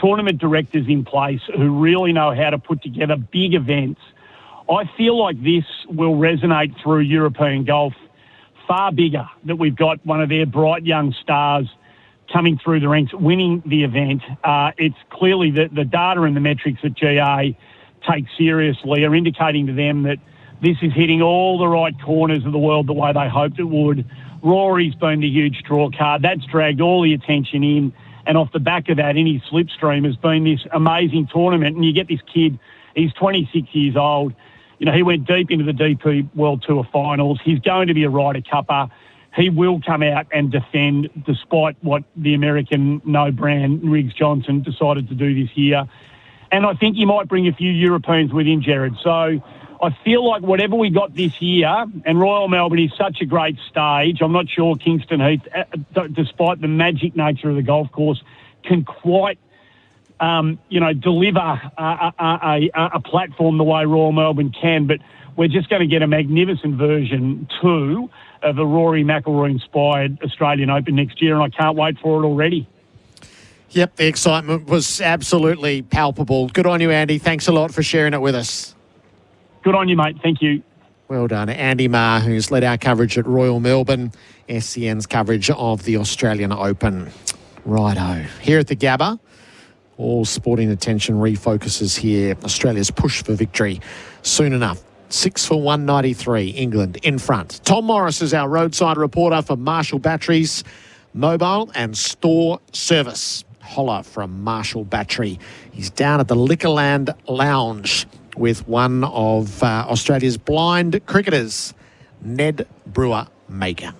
Speaker 7: tournament directors in place who really know how to put together big events, I feel like this will resonate through European golf far bigger, that we've got one of their bright young stars coming through the ranks, winning the event. It's clearly the data and the metrics that GA take seriously are indicating to them that this is hitting all the right corners of the world the way they hoped it would. Rory's been the huge draw card. That's dragged all the attention in. And off the back of that, in his slipstream has been this amazing tournament. And you get this kid, he's 26 years old. He went deep into the DP World Tour finals. He's going to be a Ryder Cupper. He will come out and defend despite what the American no-brand Riggs Johnson decided to do this year. And I think he might bring a few Europeans with him, Gerard. So I feel like whatever we got this year, and Royal Melbourne is such a great stage, I'm not sure Kingston Heath, despite the magic nature of the golf course, can quite deliver a platform the way Royal Melbourne can. But we're just going to get a magnificent version too of the Rory McIlroy-inspired Australian Open next year, and I can't wait for it already.
Speaker 2: Yep, the excitement was absolutely palpable. Good on you, Andy. Thanks a lot for sharing it with us.
Speaker 7: Good on you, mate. Thank you.
Speaker 2: Well done. Andy Marr, who's led our coverage at Royal Melbourne, SEN's coverage of the Australian Open. Righto. Here at the Gabba, all sporting attention refocuses here. Australia's push for victory soon enough. 6 for 193, England in front. Tom Morris is our roadside reporter for Marshall Batteries, mobile and store service. Holler from Marshall Battery. He's down at the Liquorland Lounge with one of Australia's blind cricketers,
Speaker 17: Ned Brewer-Mager.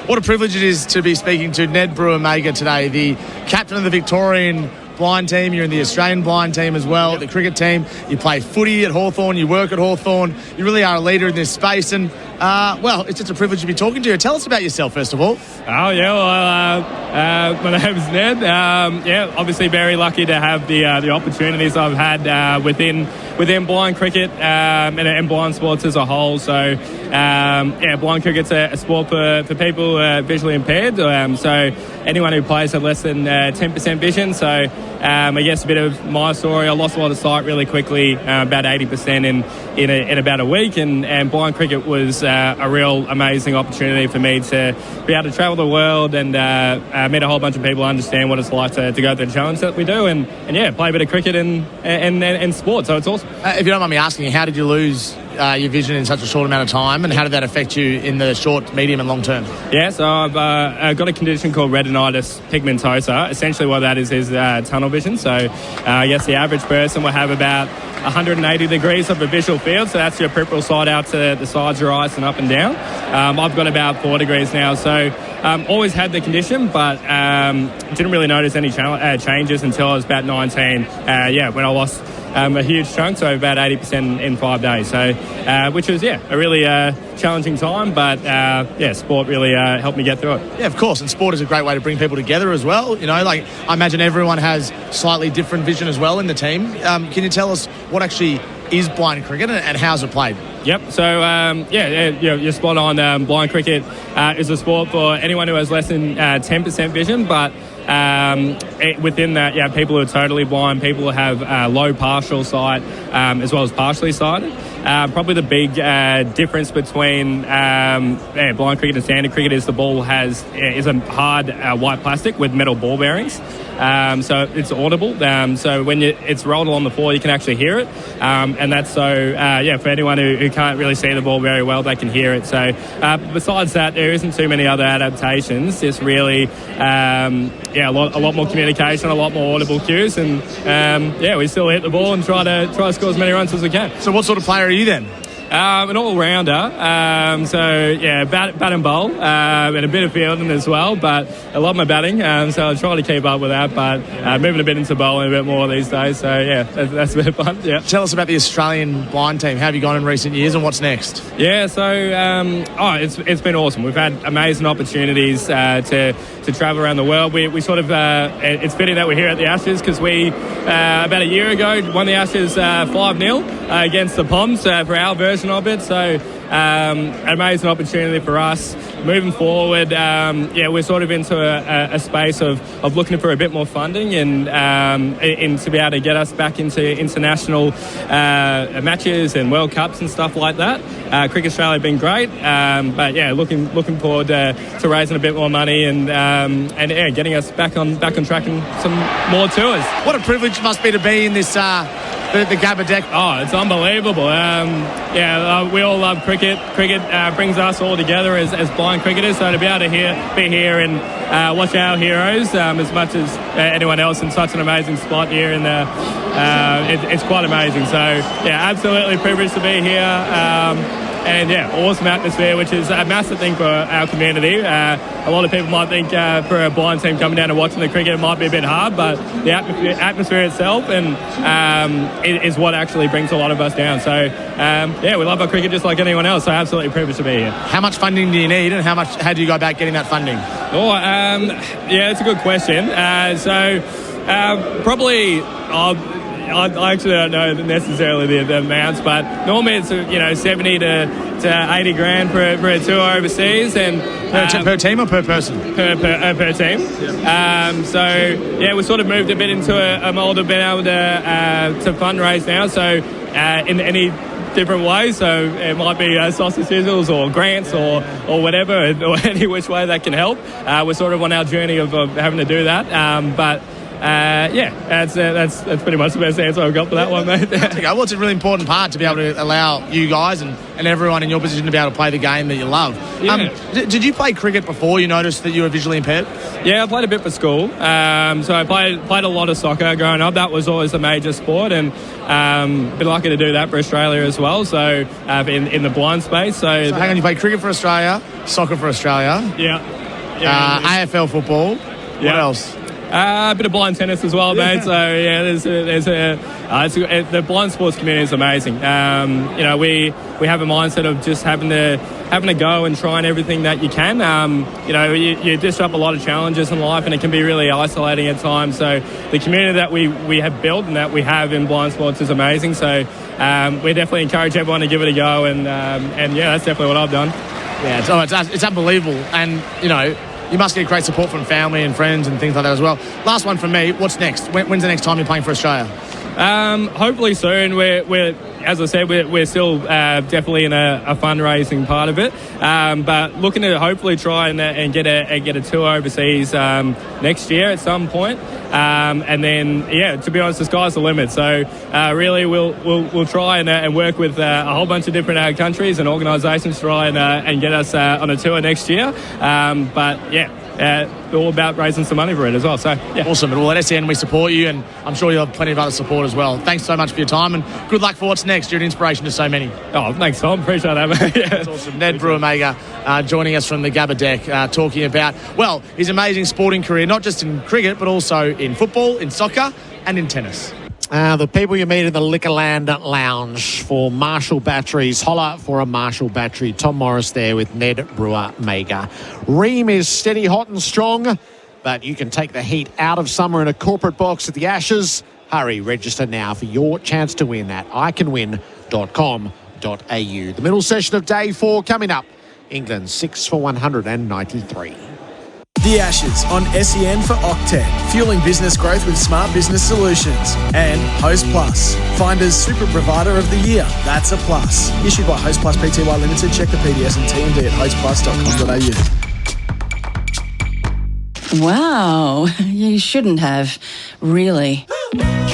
Speaker 17: What a privilege it is to be speaking to Ned Brewer-Mager today, the captain of the Victorian blind team. You're in the Australian blind team as well, the cricket team. You play footy at Hawthorn, you work at Hawthorn. You really are a leader in this space, and well, it's just a privilege to be talking to you. Tell us about yourself, first of all.
Speaker 3: Oh, yeah, well, my name's Ned. Yeah, obviously very lucky to have the opportunities I've had within blind cricket and blind sports as a whole. So, yeah, blind cricket's a sport for people visually impaired. So anyone who plays at less than 10% vision. So I guess a bit of my story, I lost a lot of sight really quickly, about 80% in about a week. And blind cricket was a real amazing opportunity for me to be able to travel the world and meet a whole bunch of people, understand what it's like to go through the challenge that we do, and yeah, play a bit of cricket and sport. So it's awesome.
Speaker 17: If you don't mind me asking, how did you lose your vision in such a short amount of time, and how did that affect you in the short, medium and long term?
Speaker 3: Yeah, so I've got a condition called retinitis pigmentosa. Essentially what that is tunnel vision. So I guess the average person will have about 180 degrees of a visual field, so that's your peripheral side out to the sides of your eyes and up and down. I've got about 4 degrees now, so always had the condition, but didn't really notice any changes until I was about 19, when I lost a huge chunk, so about 80% in 5 days. So, which was, a really challenging time, but, sport really helped me get through it.
Speaker 17: Yeah, of course, and sport is a great way to bring people together as well. You know, like, I imagine everyone has slightly different vision as well in the team. Can you tell us what actually is blind cricket and how's it played?
Speaker 3: Yep, so, you're spot on. Blind cricket is a sport for anyone who has less than 10% vision, but within that, people who are totally blind, people who have low partial sight, as well as partially sighted. Probably the big difference between blind cricket and standard cricket is the ball is a hard white plastic with metal ball bearings. So it's audible. So when it's rolled along the floor, you can actually hear it. And that's for anyone who can't really see the ball very well, they can hear it. So besides that, there isn't too many other adaptations. It's really, a lot more communication, a lot more audible cues. And, we still hit the ball and try to score as many runs as we can.
Speaker 17: So what sort of player are you then?
Speaker 3: An all-rounder, bat and bowl, and a bit of fielding as well, but I love my batting, so I try to keep up with that, but moving a bit into bowling a bit more these days, so yeah, that's a bit of fun, yeah.
Speaker 17: Tell us about the Australian blind team. How have you gone in recent years and what's next?
Speaker 3: Yeah, so, it's been awesome. We've had amazing opportunities to travel around the world. We sort of, it's fitting that we're here at the Ashes because we, about a year ago, won the Ashes 5-0 against the Poms for our version of it, so an amazing opportunity for us. Moving forward, we're sort of into a space of looking for a bit more funding and to be able to get us back into international matches and World Cups and stuff like that. Cricket Australia have been great, but looking forward to raising a bit more money and getting us back on track and some more tours.
Speaker 17: What a privilege it must be to be in this the Gabba deck.
Speaker 3: Oh, it's unbelievable. We all love cricket. Cricket brings us all together as blind cricketers, so to be able to be here and watch our heroes as much as anyone else in such an amazing spot here, and it's quite amazing. So, absolutely privileged to be here. And awesome atmosphere, which is a massive thing for our community. A lot of people might think for a blind team coming down and watching the cricket, it might be a bit hard, but the atmosphere itself is what actually brings a lot of us down. So, we love our cricket just like anyone else, so absolutely privileged to be here.
Speaker 17: How much funding do you need, and how do you go about getting that funding?
Speaker 3: It's a good question. Probably... I actually don't know necessarily the amounts, but normally it's 70 to 80 grand for a tour overseas, and
Speaker 17: per team or per person?
Speaker 3: Per team. We sort of moved a bit into a mold of being able to fundraise now. So in any different ways, so it might be sausage sizzles or grants or whatever, or any which way that can help. We're sort of on our journey of having to do that, but. that's pretty much the best answer I've got for that one, mate.
Speaker 2: Okay, well, it's a really important part to be able to allow you guys and everyone in your position to be able to play the game that you love.
Speaker 3: Yeah.
Speaker 2: Did you play cricket before you noticed that you were visually impaired?
Speaker 3: Yeah, I played a bit for school. So I played a lot of soccer growing up. That was always a major sport, and been lucky to do that for Australia as well. So in the blind space. So
Speaker 2: hang on, you played cricket for Australia, soccer for Australia. AFL football. What else?
Speaker 3: A bit of blind tennis as well, mate. So yeah, the blind sports community is amazing. We have a mindset of just having to go and trying everything that you can. You dish up a lot of challenges in life, and it can be really isolating at times. So the community that we have built and that we have in blind sports is amazing. So we definitely encourage everyone to give it a go, and that's definitely what I've done.
Speaker 2: Yeah, it's unbelievable, and you must get great support from family and friends and things like that as well. Last one from me. What's next? When's the next time you're playing for Australia?
Speaker 3: Hopefully soon. We're as I said, we're still definitely in a fundraising part of it, but looking to hopefully try and get a tour overseas next year at some point. And then, to be honest, the sky's the limit. So really, we'll try and work with a whole bunch of different countries and organisations to try and get us on a tour next year. All about raising some money for it as well. So
Speaker 2: awesome. Well, at SEN we support you, and I'm sure you'll have plenty of other support as well. Thanks so much for your time, and good luck for what's next. You're an inspiration to so many.
Speaker 3: Oh, thanks, Tom. Appreciate that, mate.
Speaker 2: That's awesome. Ned Brewer-Mega joining us from the Gabba deck, talking about his amazing sporting career, not just in cricket but also in football, in soccer, and in tennis. The people you meet in the Liquorland Lounge for Marshall batteries. Holler for a Marshall battery. Tom Morris there with Ned Brewer-Mega. Ream is steady, hot and strong, but you can take the heat out of summer in a corporate box at the Ashes. Hurry, register now for your chance to win at iCanWin.com.au. The middle session of day 4 coming up. England 6 for 193.
Speaker 1: The Ashes on SEN for Octet, fueling business growth with smart business solutions. And Host Plus, Finder's Super Provider of the Year. That's a plus. Issued by Host Plus Pty Limited. Check the PDS and TMD at hostplus.com.au.
Speaker 14: Wow, you shouldn't have, really.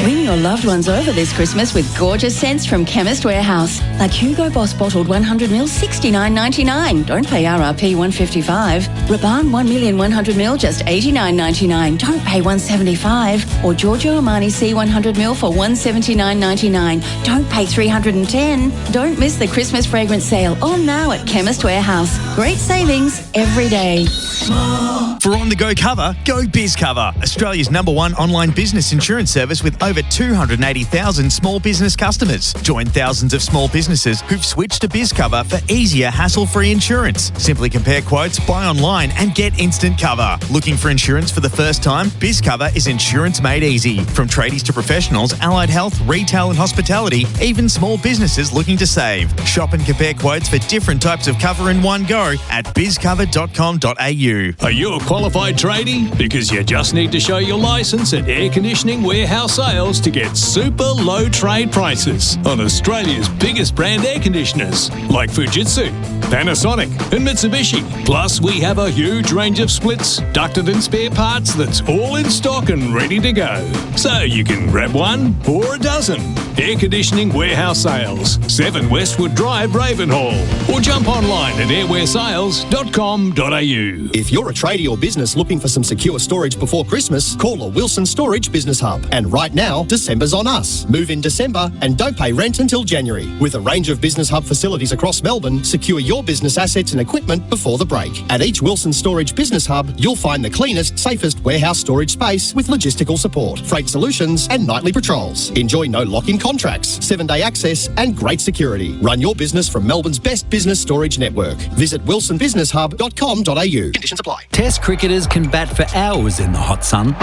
Speaker 14: Win your loved ones over this Christmas with gorgeous scents from Chemist Warehouse. Like Hugo Boss bottled 100ml, $69.99. Don't pay RRP $155. Rabanne 1 100ml, just $89.99. Don't pay $175. Or Giorgio Armani C 100ml for $179.99. Don't pay $310. Don't miss the Christmas fragrance sale on now at Chemist Warehouse. Great savings every day.
Speaker 4: For on-the-go cover, go BizCover, Australia's #1 online business insurance service with over 280,000 small business customers. Join thousands of small businesses who've switched to BizCover for easier, hassle-free insurance. Simply compare quotes, buy online and get instant cover. Looking for insurance for the first time? BizCover is insurance made easy. From tradies to professionals, allied health, retail and hospitality, even small businesses looking to save. Shop and compare quotes for different types of cover in one go at bizcover.com.au.
Speaker 24: Are you a qualified tradie? Because you just need to show your licence at Air Conditioning Warehouse Sales to get super low trade prices on Australia's biggest brand air conditioners like Fujitsu, Panasonic and Mitsubishi. Plus, we have a huge range of splits, ducted and spare parts that's all in stock and ready to go. So you can grab one or a dozen. Air Conditioning Warehouse Sales, 7 Westwood Drive, Ravenhall. Or jump online at airwaresales.com.au.
Speaker 9: If you're a tradie or business looking for some secure storage before Christmas, call a Wilson Storage Business Hub. And right now, December's on us. Move in December and don't pay rent until January. With a range of Business Hub facilities across Melbourne, secure your business assets and equipment before the break. At each Wilson Storage Business Hub, you'll find the cleanest, safest warehouse storage space with logistical support, freight solutions and nightly patrols. Enjoy no lock-in contracts, 7-day access and great security. Run your business from Melbourne's best business storage network. Visit wilsonbusinesshub.com.au. Conditions apply.
Speaker 11: Test cricketers can bat for hours in the hot sun.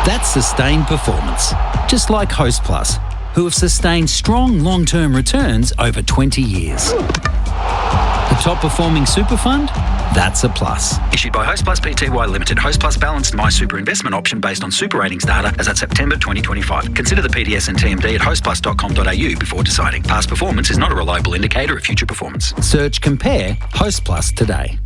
Speaker 11: That's sustained performance, just like Host Plus, who have sustained strong long-term returns over 20 years. The top-performing super fund? That's a plus.
Speaker 21: Issued by Host Plus Pty Limited. Host Plus balanced My Super investment option based on super ratings data as at September 2025. Consider the PDS and TMD at hostplus.com.au before deciding. Past performance is not a reliable indicator of future performance.
Speaker 11: Search Compare Host Plus today.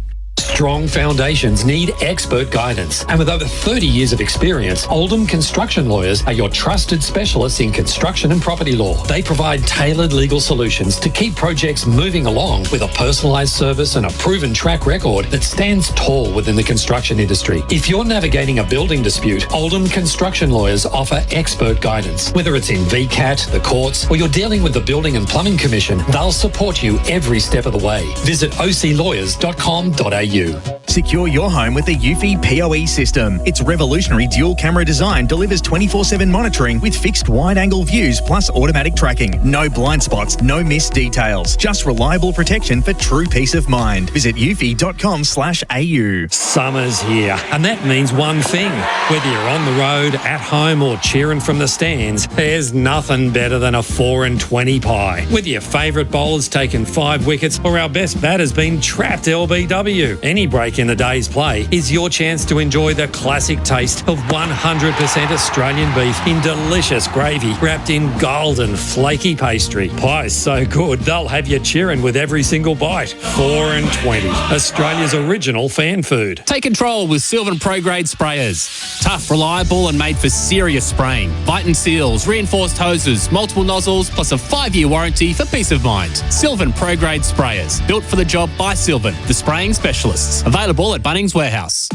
Speaker 6: Strong foundations need expert guidance. And with over 30 years of experience, Oldham Construction Lawyers are your trusted specialists in construction and property law. They provide tailored legal solutions to keep projects moving along with a personalised service and a proven track record that stands tall within the construction industry. If you're navigating a building dispute, Oldham Construction Lawyers offer expert guidance. Whether it's in VCAT, the courts, or you're dealing with the Building and Plumbing Commission, they'll support you every step of the way. Visit oclawyers.com.au.
Speaker 4: Secure your home with the Eufy PoE system. Its revolutionary dual-camera design delivers 24/7 monitoring with fixed wide-angle views plus automatic tracking. No blind spots, no missed details. Just reliable protection for true peace of mind. Visit eufy.com/au.
Speaker 6: Summer's here, and that means one thing. Whether you're on the road, at home, or cheering from the stands, there's nothing better than a 4-20 pie. Whether your favourite bowler's taken 5 wickets or our best batter's been trapped LBW, any break in the day's play is your chance to enjoy the classic taste of 100% Australian beef in delicious gravy wrapped in golden flaky pastry. Pie's so good they'll have you cheering with every single bite. 4-20, Australia's original fan food.
Speaker 5: Take control with Sylvan Pro Grade sprayers. Tough, reliable and made for serious spraying. Vite and seals, reinforced hoses, multiple nozzles plus a 5-year warranty for peace of mind. Sylvan Pro Grade sprayers. Built for the job by Sylvan, the spraying specialists. Available at Bunnings Warehouse.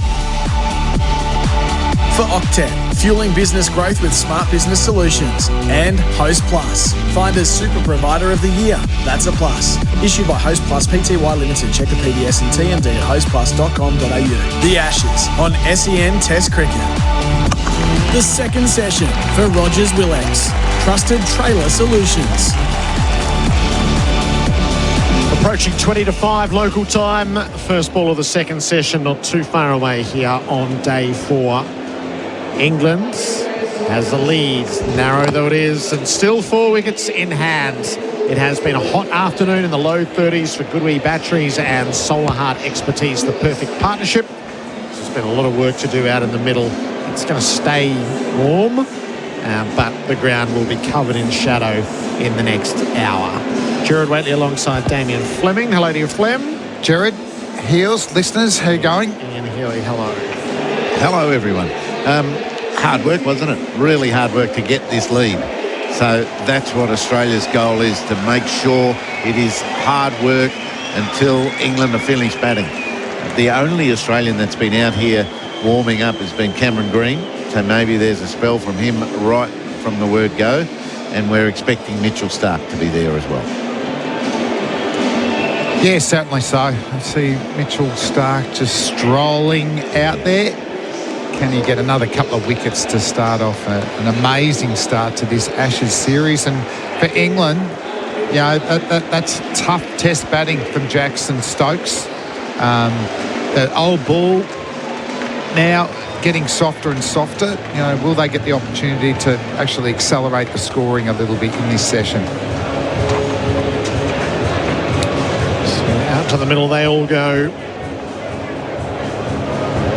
Speaker 1: For Octet, fueling business growth with smart business solutions. And Host Plus, find as Super Provider of the Year. That's a plus. Issued by Host Plus Pty Limited. Check the PDS and TMD at hostplus.com.au. The Ashes on SEN Test Cricket. The second session for Rogers Willex. Trusted Trailer Solutions.
Speaker 2: Approaching 20 to 5 local time. First ball of the second session, not too far away here on day 4. England has the lead, narrow though it is, and still 4 wickets in hand. It has been a hot afternoon in the low 30s for Goodwee batteries and Solar Heart expertise, the perfect partnership. There's been a lot of work to do out in the middle. It's going to stay warm, but the ground will be covered in shadow in the next hour. Gerard Whateley alongside Damien Fleming. Hello to you, Flem.
Speaker 12: Gerard, Heels, listeners, how you going?
Speaker 2: Ian Healy, hello.
Speaker 26: Hello, everyone. Hard work, wasn't it? Really hard work to get this lead. So that's what Australia's goal is, to make sure it is hard work until England are finished batting. The only Australian that's been out here warming up has been Cameron Green. So maybe there's a spell from him right from the word go. And we're expecting Mitchell Starc to be there as well.
Speaker 12: Yeah, certainly so. I see Mitchell Starc just strolling out there. Can he get another couple of wickets to start off an amazing start to this Ashes series? And for England, you know, that's tough test batting from Jackson Stokes. The old ball now getting softer and softer. You know, will they get the opportunity to actually accelerate the scoring a little bit in this session?
Speaker 2: So out to the middle they all go.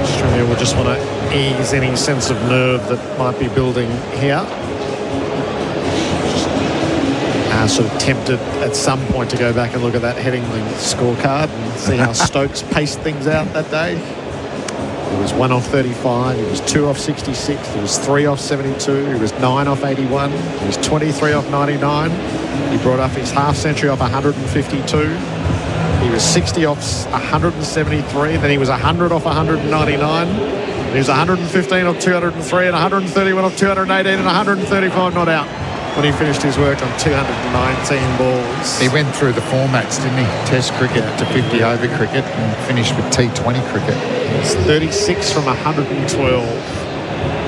Speaker 2: Australia will just want to ease any sense of nerve that might be building here. Sort of tempted at some point to go back and look at that Headingley scorecard and see how Stokes paced things out that day. He was 1 off 35, he was 2 off 66, he was 3 off 72, he was 9 off 81, he was 23 off 99. He brought up his half century off 152. He was 60 off 173, then he was 100 off 199. He was 115 off 203 and 131 off 218 and 135 not out when he finished his work on 219 balls.
Speaker 12: He went through the formats, didn't he? Test cricket to 50-over cricket and finished with T20 cricket.
Speaker 2: It's 36 from 112.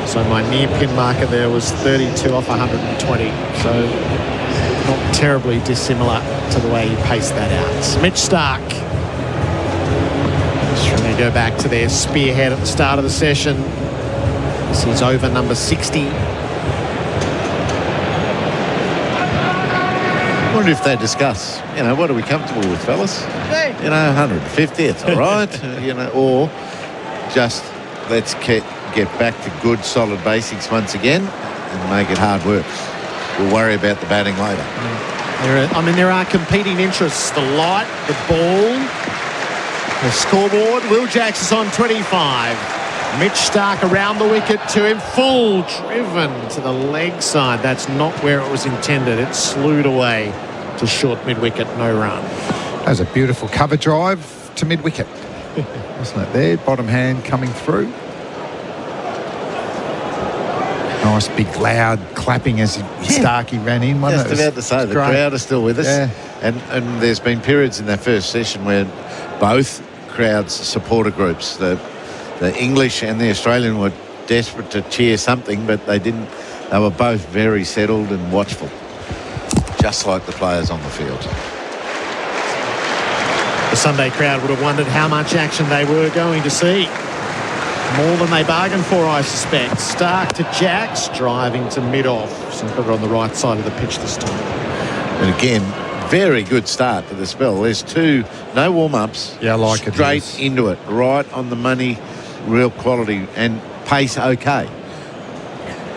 Speaker 2: So my near pin marker there was 32 off 120. So not terribly dissimilar to the way he paced that out. Mitch Starc. Just trying to go back to their spearhead at the start of the session. This is over number 60.
Speaker 26: I wonder if they discuss, you know, what are we comfortable with, fellas? You know, 150, it's all right. You know, or just let's get back to good, solid basics once again and make it hard work. We'll worry about the batting later.
Speaker 2: There are competing interests. The light, the ball. The scoreboard, Will Jacks is on 25. Mitch Starc around the wicket to him, full driven to the leg side. That's not where it was intended. It slewed away to short mid-wicket, no run.
Speaker 12: That was a beautiful cover drive to mid-wicket. Wasn't it there? Bottom hand coming through. Nice big loud clapping as Starkey ran in.
Speaker 26: Just about to say, the crowd are still with us.
Speaker 12: Yeah.
Speaker 26: And there's been periods in that first session where both crowds, supporter groups, the English and the Australian, were desperate to cheer something, but they didn't. They were both very settled and watchful, just like the players on the field.
Speaker 2: The Sunday crowd would have wondered how much action they were going to see. More than they bargained for, I suspect. Starc to Jacks, driving to mid-off. Simpler on the right side of the pitch this time.
Speaker 26: And again, very good start to the spell. There's no warm-ups.
Speaker 12: Yeah, I like it.
Speaker 26: Straight into it, right on the money, real quality, and pace okay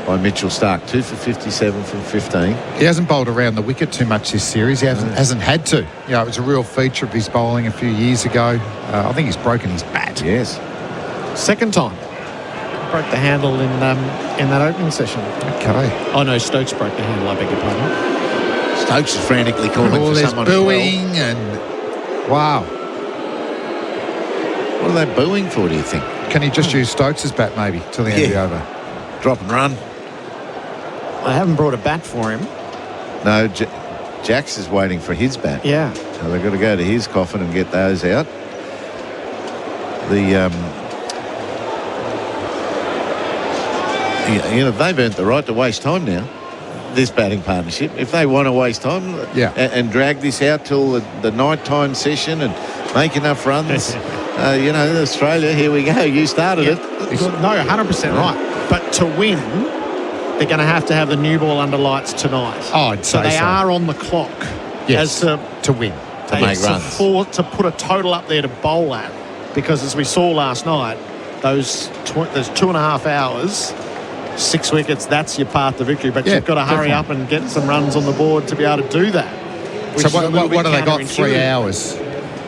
Speaker 26: by Mitchell Starc. 2 for 57 from 15.
Speaker 12: He hasn't bowled around the wicket too much this series. He hasn't had to. You know, it was a real feature of his bowling a few years ago. I think he's broken his bat.
Speaker 26: Yes.
Speaker 2: Second time. Broke the handle in that opening session.
Speaker 12: Okay.
Speaker 2: Oh, no, Stokes broke the handle, I beg your pardon.
Speaker 26: Stokes is frantically calling for someone
Speaker 12: there's booing and... Wow.
Speaker 26: What are they booing for, do you think?
Speaker 12: Can he just use Stokes' bat, maybe, till the end of the over?
Speaker 26: Drop and run.
Speaker 2: I haven't brought a bat for him.
Speaker 26: No, Jacks is waiting for his bat.
Speaker 2: Yeah.
Speaker 26: So they've got to go to his coffin and get those out. They've earned the right to waste time now, this batting partnership. If they want to waste time and drag this out till the night-time session and make enough runs, Australia, here we go. You started it.
Speaker 2: No, 100% right. But to win, they're going to have the new ball under lights tonight.
Speaker 12: Oh, I'd say so.
Speaker 2: They are on the clock.
Speaker 12: Yes, to win.
Speaker 26: To make runs.
Speaker 2: To put a total up there to bowl at. Because as we saw last night, those 2.5 hours... 6 wickets, that's your path to victory. But you've got to hurry up and get some runs on the board to be able to do that.
Speaker 12: So what have they got? 3 hours?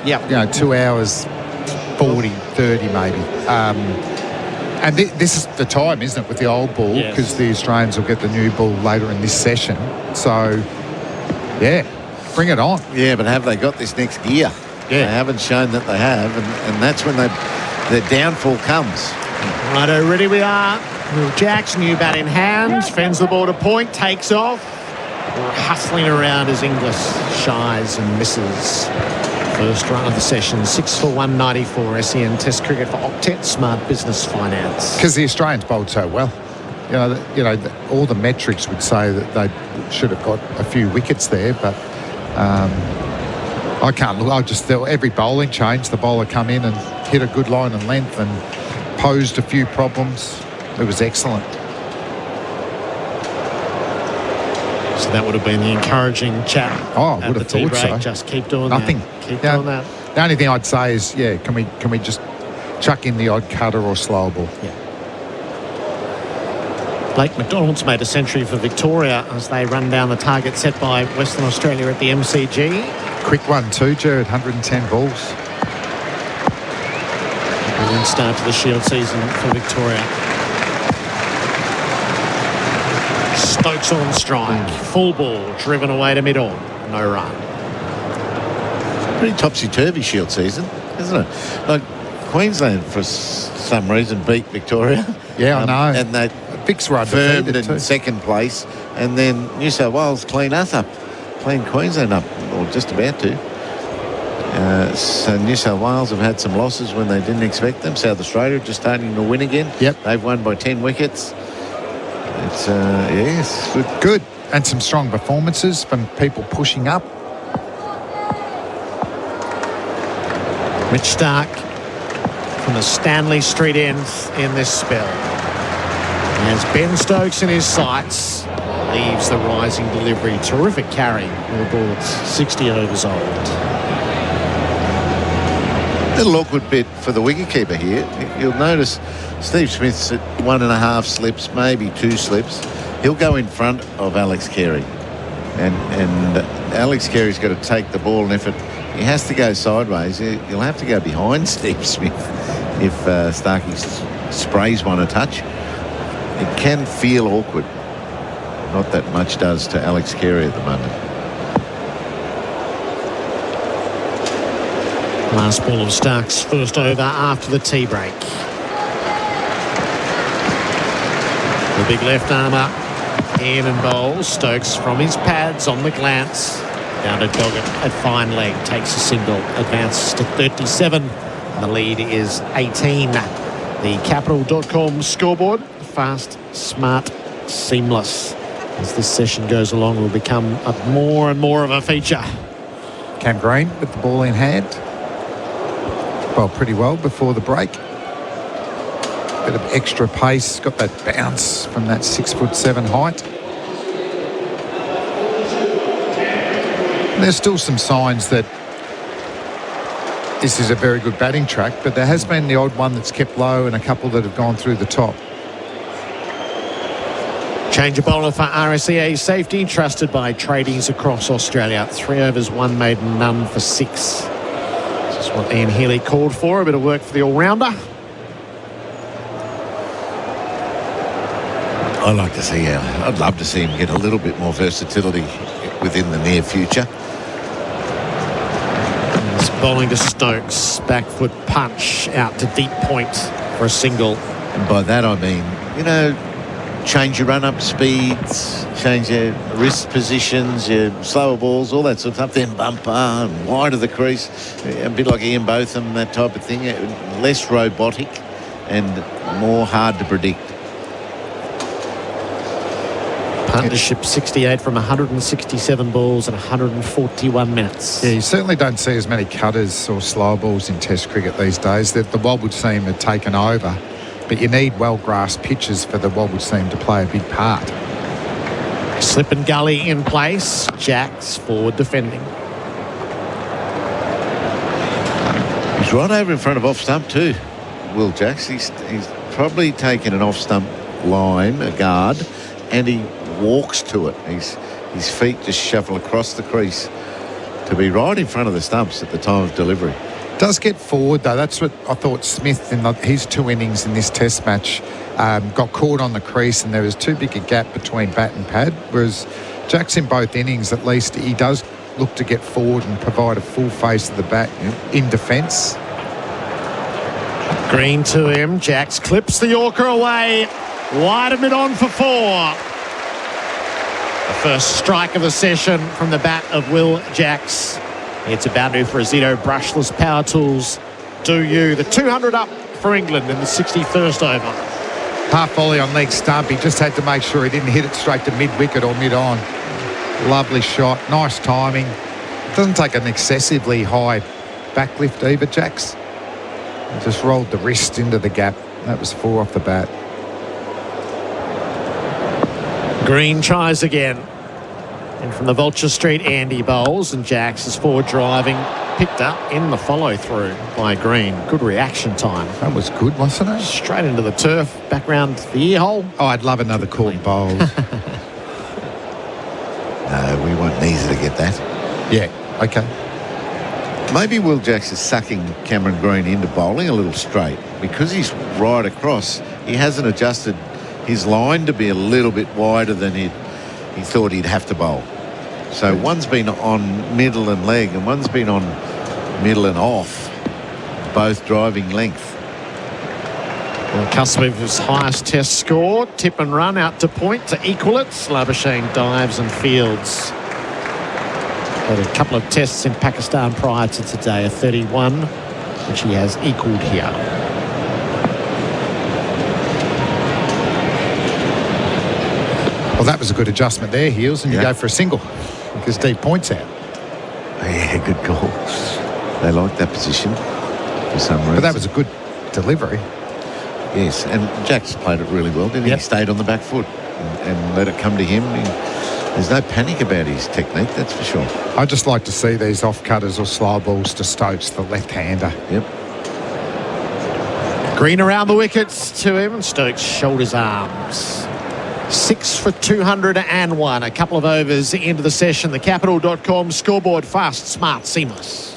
Speaker 2: Yeah.
Speaker 12: 2 hours, 40, 30 maybe. And this is the time, isn't it, with the old ball? Because the Australians will get the new ball later in this session. So, bring it on.
Speaker 26: Yeah, but have they got this next gear? They haven't shown that they have. And that's when their downfall comes.
Speaker 2: Righto, ready we are. Will Jacks, new bat in hand, fends the ball to point, takes off. We're hustling around as Inglis shies and misses. First run of the session, 6 for 194. SEN Test cricket for Octet, Smart Business Finance.
Speaker 12: Because the Australians bowled so well. All the metrics would say that they should have got a few wickets there, but I can't look. I just thought every bowling change, the bowler come in and hit a good line and length and posed a few problems. It was excellent.
Speaker 2: So that would have been the encouraging chat.
Speaker 12: Oh, I would have thought so.
Speaker 2: Just keep doing
Speaker 12: Nothing.
Speaker 2: that. Keep doing that.
Speaker 12: The only thing I'd say is, can we just chuck in the odd cutter or slow ball?
Speaker 2: Yeah. Blake McDonald's made a century for Victoria as they run down the target set by Western Australia at the MCG.
Speaker 12: Quick one too, Gerard. 110 balls.
Speaker 2: Brilliant start to the Shield season for Victoria. Stokes on strike. Full ball, driven away to mid-on. No run.
Speaker 26: Pretty topsy-turvy Shield season, isn't it? Like Queensland, for some reason, beat Victoria.
Speaker 12: Yeah, I know.
Speaker 26: And they firmed in second place. And then New South Wales clean us up. Clean Queensland up, or just about to. So New South Wales have had some losses when they didn't expect them. South Australia just starting to win again.
Speaker 12: Yep.
Speaker 26: They've won by 10 wickets. It's, yes,
Speaker 12: good. And some strong performances from people pushing up.
Speaker 2: Mitch Starc from the Stanley Street end in this spell. As Ben Stokes in his sights, leaves the rising delivery. Terrific carry. The ball's 60 overs old.
Speaker 26: Little awkward bit for the wicketkeeper here. You'll notice Steve Smith's at 1.5 slips, maybe 2 slips. He'll go in front of Alex Carey. And Alex Carey's got to take the ball and effort he has to go sideways. He'll have to go behind Steve Smith if Starkey sprays one a touch. It can feel awkward. Not that much does to Alex Carey at the moment.
Speaker 2: Last ball of Stark's first over after the tea break. The big left armour in and bowls. Stokes from his pads on the glance. Down to Doggett at fine leg. Takes a single. Advances to 37. The lead is 18. The Capital.com scoreboard. Fast, smart, seamless. As this session goes along, will become more and more of a feature.
Speaker 12: Cam Green with the ball in hand. Well, pretty well before the break. Bit of extra pace. Got that bounce from that 6'7" height. And there's still some signs that this is a very good batting track, but there has been the odd one that's kept low and a couple that have gone through the top.
Speaker 2: Change of bowler for RSEA safety, trusted by tradies across Australia. 3 overs, 1 maiden, none for 6. This is what Ian Healy called for. A bit of work for the all-rounder.
Speaker 26: I'd like to see, I'd love to see him get a little bit more versatility within the near future.
Speaker 2: It's bowling to Stokes. Back foot punch out to deep point for a single.
Speaker 26: And by that I mean, you know, change your run-up speeds, change your wrist positions, your slower balls, all that sort of stuff. Then bumper and wide of the crease, a bit like Ian Botham, that type of thing. Less robotic and more hard to predict.
Speaker 2: Partnership 68 from 167 balls and 141 minutes.
Speaker 12: Yeah, you certainly don't see as many cutters or slower balls in Test cricket these days. The wobble seam had taken over, but you need well-grasped pitches for the wobble seam to play a big part.
Speaker 2: Slip and gully in place. Jacks forward defending.
Speaker 26: He's right over in front of off-stump too, Will Jacks. He's probably taken an off-stump line, a guard, and he walks to it. His feet just shuffle across the crease to be right in front of the stumps at the time of delivery.
Speaker 12: Does get forward though. That's what I thought Smith in his 2 innings in this Test match got caught on the crease, and there was too big a gap between bat and pad, whereas Jack's in both innings, at least he does look to get forward and provide a full face of the bat in defence.
Speaker 2: Green to him. Jacks clips the Yorker away. Wide of mid on for 4. The first strike of the session from the bat of Will Jacks. It's a boundary for Azito. Brushless power tools. Do you. The 200 up for England in the 61st over.
Speaker 12: Half volley on leg stump. He just had to make sure he didn't hit it straight to mid-wicket or mid-on. Lovely shot. Nice timing. Doesn't take an excessively high backlift either, Jacks. He just rolled the wrist into the gap. That was 4 off the bat.
Speaker 2: Green tries again. And from the Vulture Street, Andy bowls, and Jacks is forward driving. Picked up in the follow-through by Green. Good reaction time.
Speaker 12: That was good, wasn't it?
Speaker 2: Straight into the turf, back round the ear hole.
Speaker 12: Oh, I'd love another caught bowl.
Speaker 26: No, we want Neeser to get that.
Speaker 12: Yeah, okay.
Speaker 26: Maybe Will Jacks is sucking Cameron Green into bowling a little straight. Because he's right across, he hasn't adjusted his line to be a little bit wider than he thought he'd have to bowl. So one's been on middle and leg and one's been on middle and off, both driving length.
Speaker 2: On the cusp of his highest Test score, tip and run out to point to equal it. Labuschagne dives and fields. Had a couple of tests in Pakistan prior to today, a 31, which he has equalled here.
Speaker 12: Well, that was a good adjustment there, Heels, and you go for a single because deep point's out.
Speaker 26: Yeah, good call. They like that position for some reason.
Speaker 12: But that was a good delivery.
Speaker 26: Yes, and Jack's played it really well, didn't he? He stayed on the back foot and let it come to him. There's no panic about his technique, that's for sure.
Speaker 12: I just like to see these off-cutters or slow balls to Stokes, the left-hander.
Speaker 26: Yep.
Speaker 2: Green around the wickets to him, and Stokes shoulders arms. 6 for 201. A couple of overs into the session. The Capital.com scoreboard, fast, smart, seamless.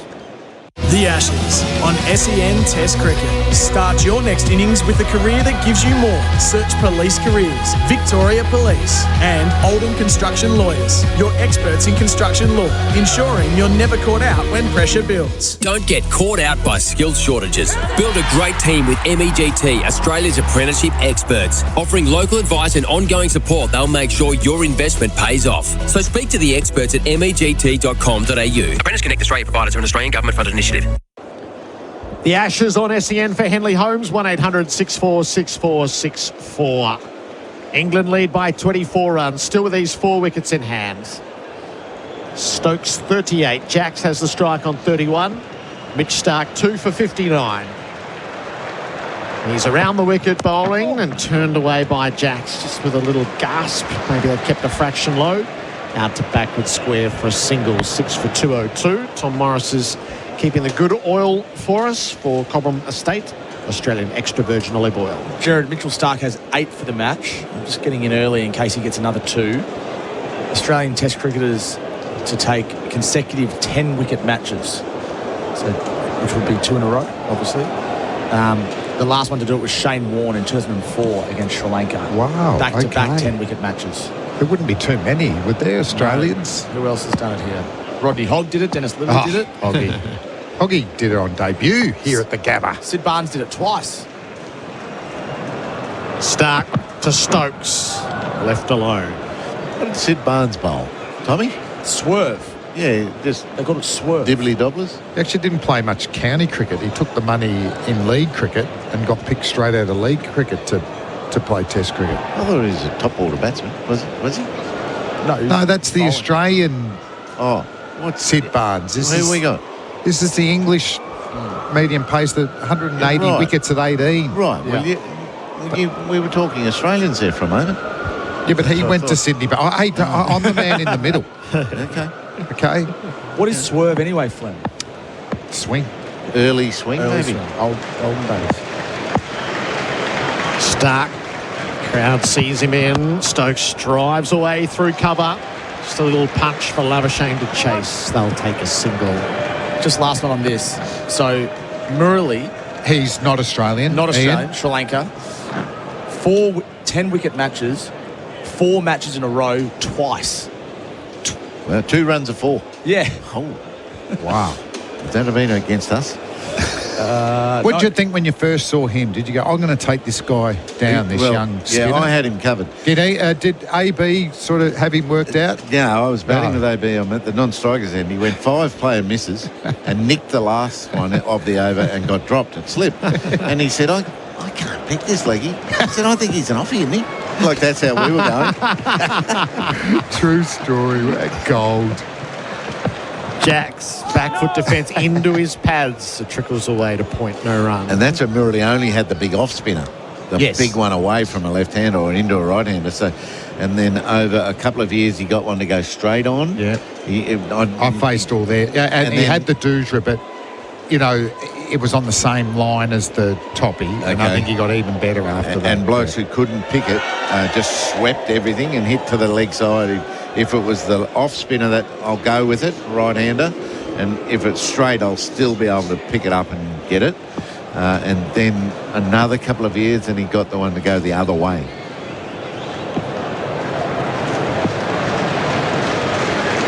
Speaker 1: The Ashes on SEN Test Cricket. Start your next innings with a career that gives you more. Search Police Careers, Victoria Police, and Oldham Construction Lawyers. Your experts in construction law, ensuring you're never caught out when pressure builds.
Speaker 8: Don't get caught out by skills shortages. Build a great team with MEGT, Australia's apprenticeship experts. Offering local advice and ongoing support, they'll make sure your investment pays off. So speak to the experts at MEGT.com.au. Apprentice Connect Australia providers are an Australian government-funded initiative.
Speaker 2: The Ashes on SEN for Henley Holmes, 1800 64 64 64. England lead by 24 runs, still with these 4 wickets in hand. Stokes 38, Jacks has the strike on 31. Mitch Starc 2 for 59. He's around the wicket bowling and turned away by Jacks just with a little gasp. Maybe they've kept a fraction low. Out to backward square for a single, 6 for 202. Tom Morris is keeping the good oil for us for Cobram Estate, Australian extra virgin olive oil.
Speaker 10: Gerard, Mitchell Starc has 8 for the match. I'm just getting in early in case he gets another 2. Australian Test cricketers to take consecutive 10-wicket matches, so which would be 2 in a row, obviously. The last one to do it was Shane Warne in 2004 against Sri Lanka.
Speaker 12: Wow,
Speaker 2: Back-to-back 10-wicket matches.
Speaker 12: There wouldn't be too many, would there, Australians?
Speaker 10: No. Who else has done it here? Rodney Hogg did it. Dennis Lilly did it.
Speaker 12: Hoggy did it on debut here at the Gabba.
Speaker 10: Sid Barnes did it twice.
Speaker 2: Starc to Stokes, left alone.
Speaker 26: What did Sid Barnes bowl? Tommy?
Speaker 10: Swerve.
Speaker 26: Yeah, just...
Speaker 10: They called it swerve.
Speaker 26: Dibbly dobblers?
Speaker 12: He actually didn't play much county cricket. He took the money in league cricket and got picked straight out of league cricket to play Test cricket.
Speaker 26: I thought he was a top order batsman. Was he?
Speaker 12: No, that's the Australian.
Speaker 26: Oh,
Speaker 12: what's Sid Barnes?
Speaker 26: Who we got?
Speaker 12: This is the English medium pace, the 180 wickets at 18.
Speaker 26: Right. Well, we were talking Australians there for a moment.
Speaker 12: Yeah, but he went to Sydney. But I'm the man in the middle. Okay.
Speaker 10: What is swerve anyway, Fleming?
Speaker 12: Swing.
Speaker 26: Early swing, maybe.
Speaker 10: Swing. Olden days.
Speaker 2: Starc. Crowd sees him in. Stokes drives away through cover. Just a little punch for Labuschagne to chase. They'll take a single.
Speaker 10: Just last one on this. So, Murali.
Speaker 12: He's not Australian.
Speaker 10: Not Australian. Ian. Sri Lanka. 4 10-wicket matches. 4 matches in a row twice.
Speaker 26: Well, 2 runs of 4.
Speaker 10: Yeah.
Speaker 26: Oh, wow. Would that have been against us?
Speaker 12: What did you think when you first saw him? Did you go, I'm going to take this guy down, young spinner?
Speaker 26: Yeah, I had him covered.
Speaker 12: Did AB sort of have him worked out?
Speaker 26: Yeah, I was batting with AB. I'm at the non-strikers end. He went 5 player misses and nicked the last one of the over and got dropped and slipped. And he said, I can't pick this leggy. I said, I think he's an offie, isn't he? Like, that's how we were going.
Speaker 12: True story. Gold.
Speaker 2: Jacks, back foot defence into his pads. It trickles away to point, no run.
Speaker 26: And that's when Murali only had the big off spinner, the big one away from a left-hander or into a right-hander. So, and then over a couple of years, he got one to go straight on.
Speaker 12: Yeah, I faced all there. Yeah, and he had the Doojra, but it was on the same line as the toppy, and I think he got even better after that.
Speaker 26: And blokes who couldn't pick it just swept everything and hit to the leg side. If it was the off spinner, that I'll go with it, right-hander, and if it's straight, I'll still be able to pick it up and get it. And then another couple of years, and he got the one to go the other way.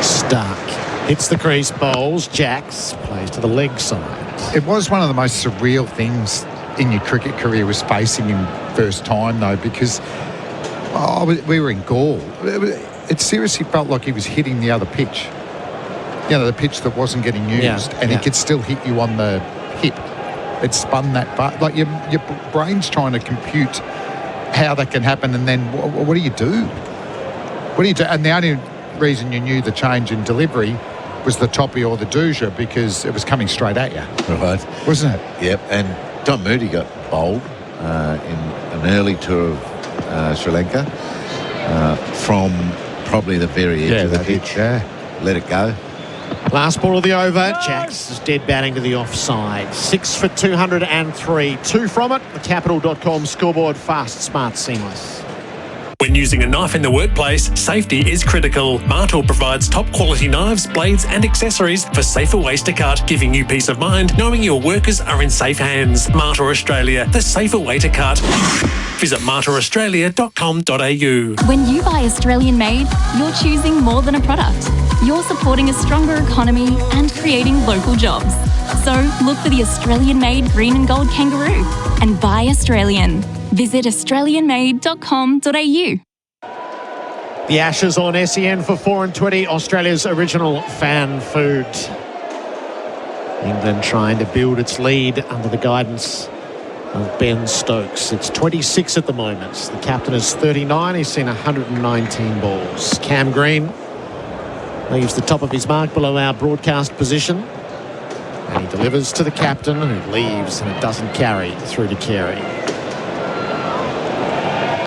Speaker 2: Starc hits the crease, bowls. Jacks plays to the leg side.
Speaker 12: It was one of the most surreal things in your cricket career was facing him first time, though, because we were in Gaul. It seriously felt like he was hitting the other pitch. The pitch that wasn't getting used, and he could still hit you on the hip. It spun that, but like your brain's trying to compute how that can happen, and then what do you do? What do you do? And the only reason you knew the change in delivery was the toppy or the Doojra because it was coming straight at you.
Speaker 26: Right.
Speaker 12: Wasn't it?
Speaker 26: Yep. And Tom Moody got bowled in an early tour of Sri Lanka from probably the very edge of the pitch. Let it go.
Speaker 2: Last ball of the over. Jacks is dead batting to the offside. 6 for 203. 2 from it. The Capital.com scoreboard. Fast, smart, seamless.
Speaker 6: When using a knife in the workplace, safety is critical. Martel provides top quality knives, blades and accessories for safer ways to cut, giving you peace of mind knowing your workers are in safe hands. Martel Australia, the safer way to cut. Visit martelaustralia.com.au.
Speaker 13: When you buy Australian made, you're choosing more than a product. You're supporting a stronger economy and creating local jobs. So look for the Australian made green and gold kangaroo and buy Australian. Visit australianmade.com.au.
Speaker 2: The Ashes on SEN for 4 and 20, Australia's original fan food. England trying to build its lead under the guidance of Ben Stokes. It's 26 at the moment. The captain is 39. He's seen 119 balls. Cam Green leaves the top of his mark below our broadcast position. And he delivers to the captain, who leaves, and it doesn't carry through to Carey.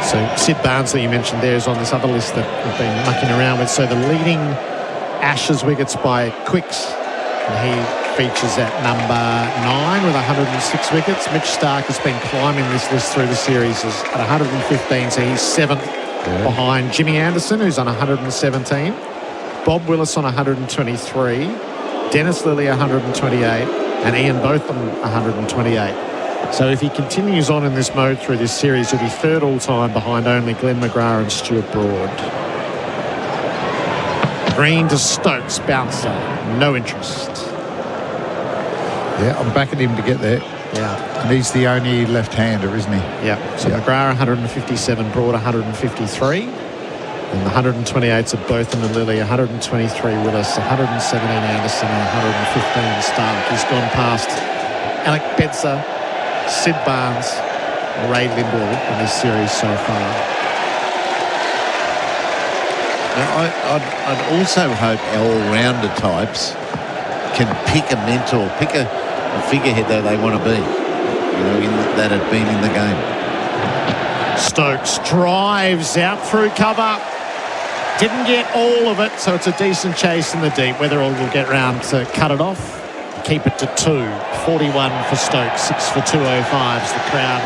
Speaker 2: So Sid Barnes that you mentioned there is on this other list that we've been mucking around with. So the leading Ashes wickets by quicks, and he features at number 9 with 106 wickets. Mitch Starc has been climbing this list through the series at 115, so he's 7th behind Jimmy Anderson, who's on 117. Bob Willis on 123. Dennis Lilly 128, and Ian Botham 128. So if he continues on in this mode through this series, he'll be 3rd all-time behind only Glenn McGrath and Stuart Broad. Green to Stokes, bouncer, no interest.
Speaker 12: Yeah, I'm backing him to get there.
Speaker 2: Yeah.
Speaker 12: And he's the only left-hander, isn't he?
Speaker 2: Yeah. So McGrath 157, Broad 153. And the 128s of Botham and Lilly, 123 Willis, 117 Anderson, and 115 Stark. He's gone past Alec Bedser, Sid Barnes, and Ray Lindwall in this series so far.
Speaker 26: Now, I'd also hope our all-rounder types can pick a mentor, pick a figurehead that they want to be, that had been in the game.
Speaker 2: Stokes drives out through cover. Didn't get all of it, so it's a decent chase in the deep. Weatherall will get round to cut it off. Keep it to 2. 41 for Stokes, 6 for 205s. The crowd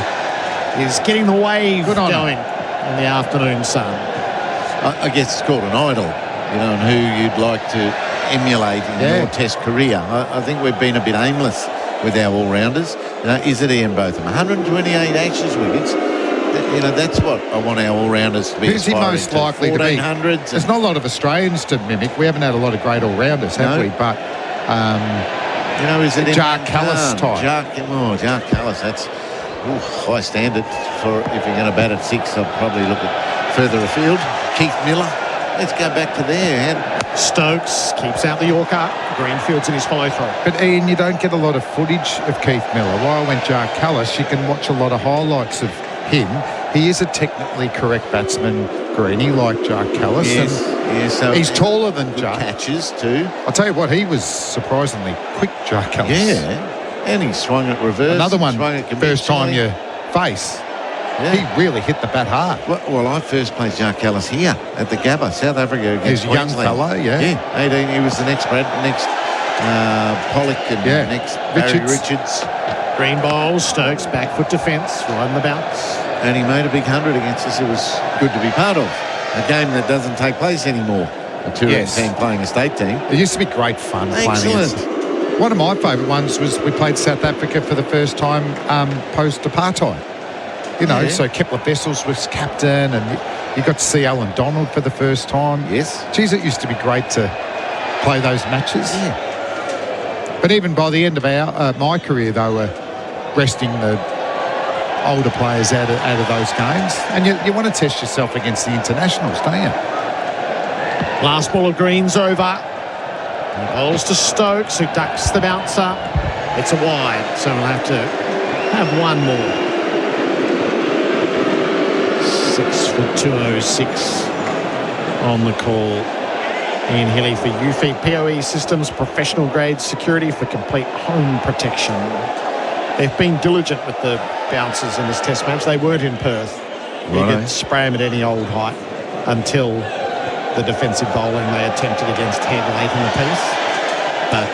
Speaker 2: is getting the wave going in the afternoon sun.
Speaker 26: I guess it's called an idol, and who you'd like to emulate in your Test career. I think we've been a bit aimless with our all-rounders. Is it Ian Botham? 128 Ashes wickets. That's what I want our all-rounders to be.
Speaker 12: Who's he most likely to be? There's not a lot of Australians to mimic. We haven't had a lot of great all-rounders, have we? But,
Speaker 26: is it
Speaker 12: Jacques Kallis type?
Speaker 26: Jacques Kallis, that's high standard for if you're going to bat at 6. I'll probably look at further afield. Keith Miller, let's go back to there.
Speaker 2: Stokes keeps out the Yorker. Greenfield's in his follow-through.
Speaker 12: But Ian, you don't get a lot of footage of Keith Miller. While I went Jacques Kallis, you can watch a lot of highlights of him. He is a technically correct batsman, Greeny, like Jacques Kallis.
Speaker 26: Yes, so
Speaker 12: he's taller than Jacques.
Speaker 26: Catches too.
Speaker 12: I'll tell you what, he was surprisingly quick, Jacques Kallis.
Speaker 26: Yeah, and he swung it reverse.
Speaker 12: Another one, first time you face. Yeah. He really hit the bat hard.
Speaker 26: Well, I first played Jacques Kallis here at the Gabba, South Africa against
Speaker 12: He's a young fellow,
Speaker 26: Yeah, 18. He was the next Pollock and next Barry Richards.
Speaker 2: Green bowls, Stokes, back foot defence, riding the bounce.
Speaker 26: And he made a big 100 against us. It was good to be part of. A game that doesn't take place anymore. A two-round team playing a state team.
Speaker 12: It used to be great fun playing against. One of my favourite ones was we played South Africa for the first time post-apartheid. So Kepler Wessels was captain, and you got to see Alan Donald for the first time.
Speaker 26: Yes.
Speaker 12: Geez, it used to be great to play those matches.
Speaker 26: Yeah.
Speaker 12: But even by the end of my career, they were resting the older players out of those games. And you want to test yourself against the internationals, don't you?
Speaker 2: Last ball of Green's over. He bowls to Stokes, who ducks the bouncer. It's a wide, so we'll have to have one more. 6 for 206 on the call. Ian Healy for UFEED POE Systems, professional grade security for complete home protection. They've been diligent with the bouncers in this test match. They weren't in Perth. You could spray them at any old height until the defensive bowling they attempted against Head late in the piece. But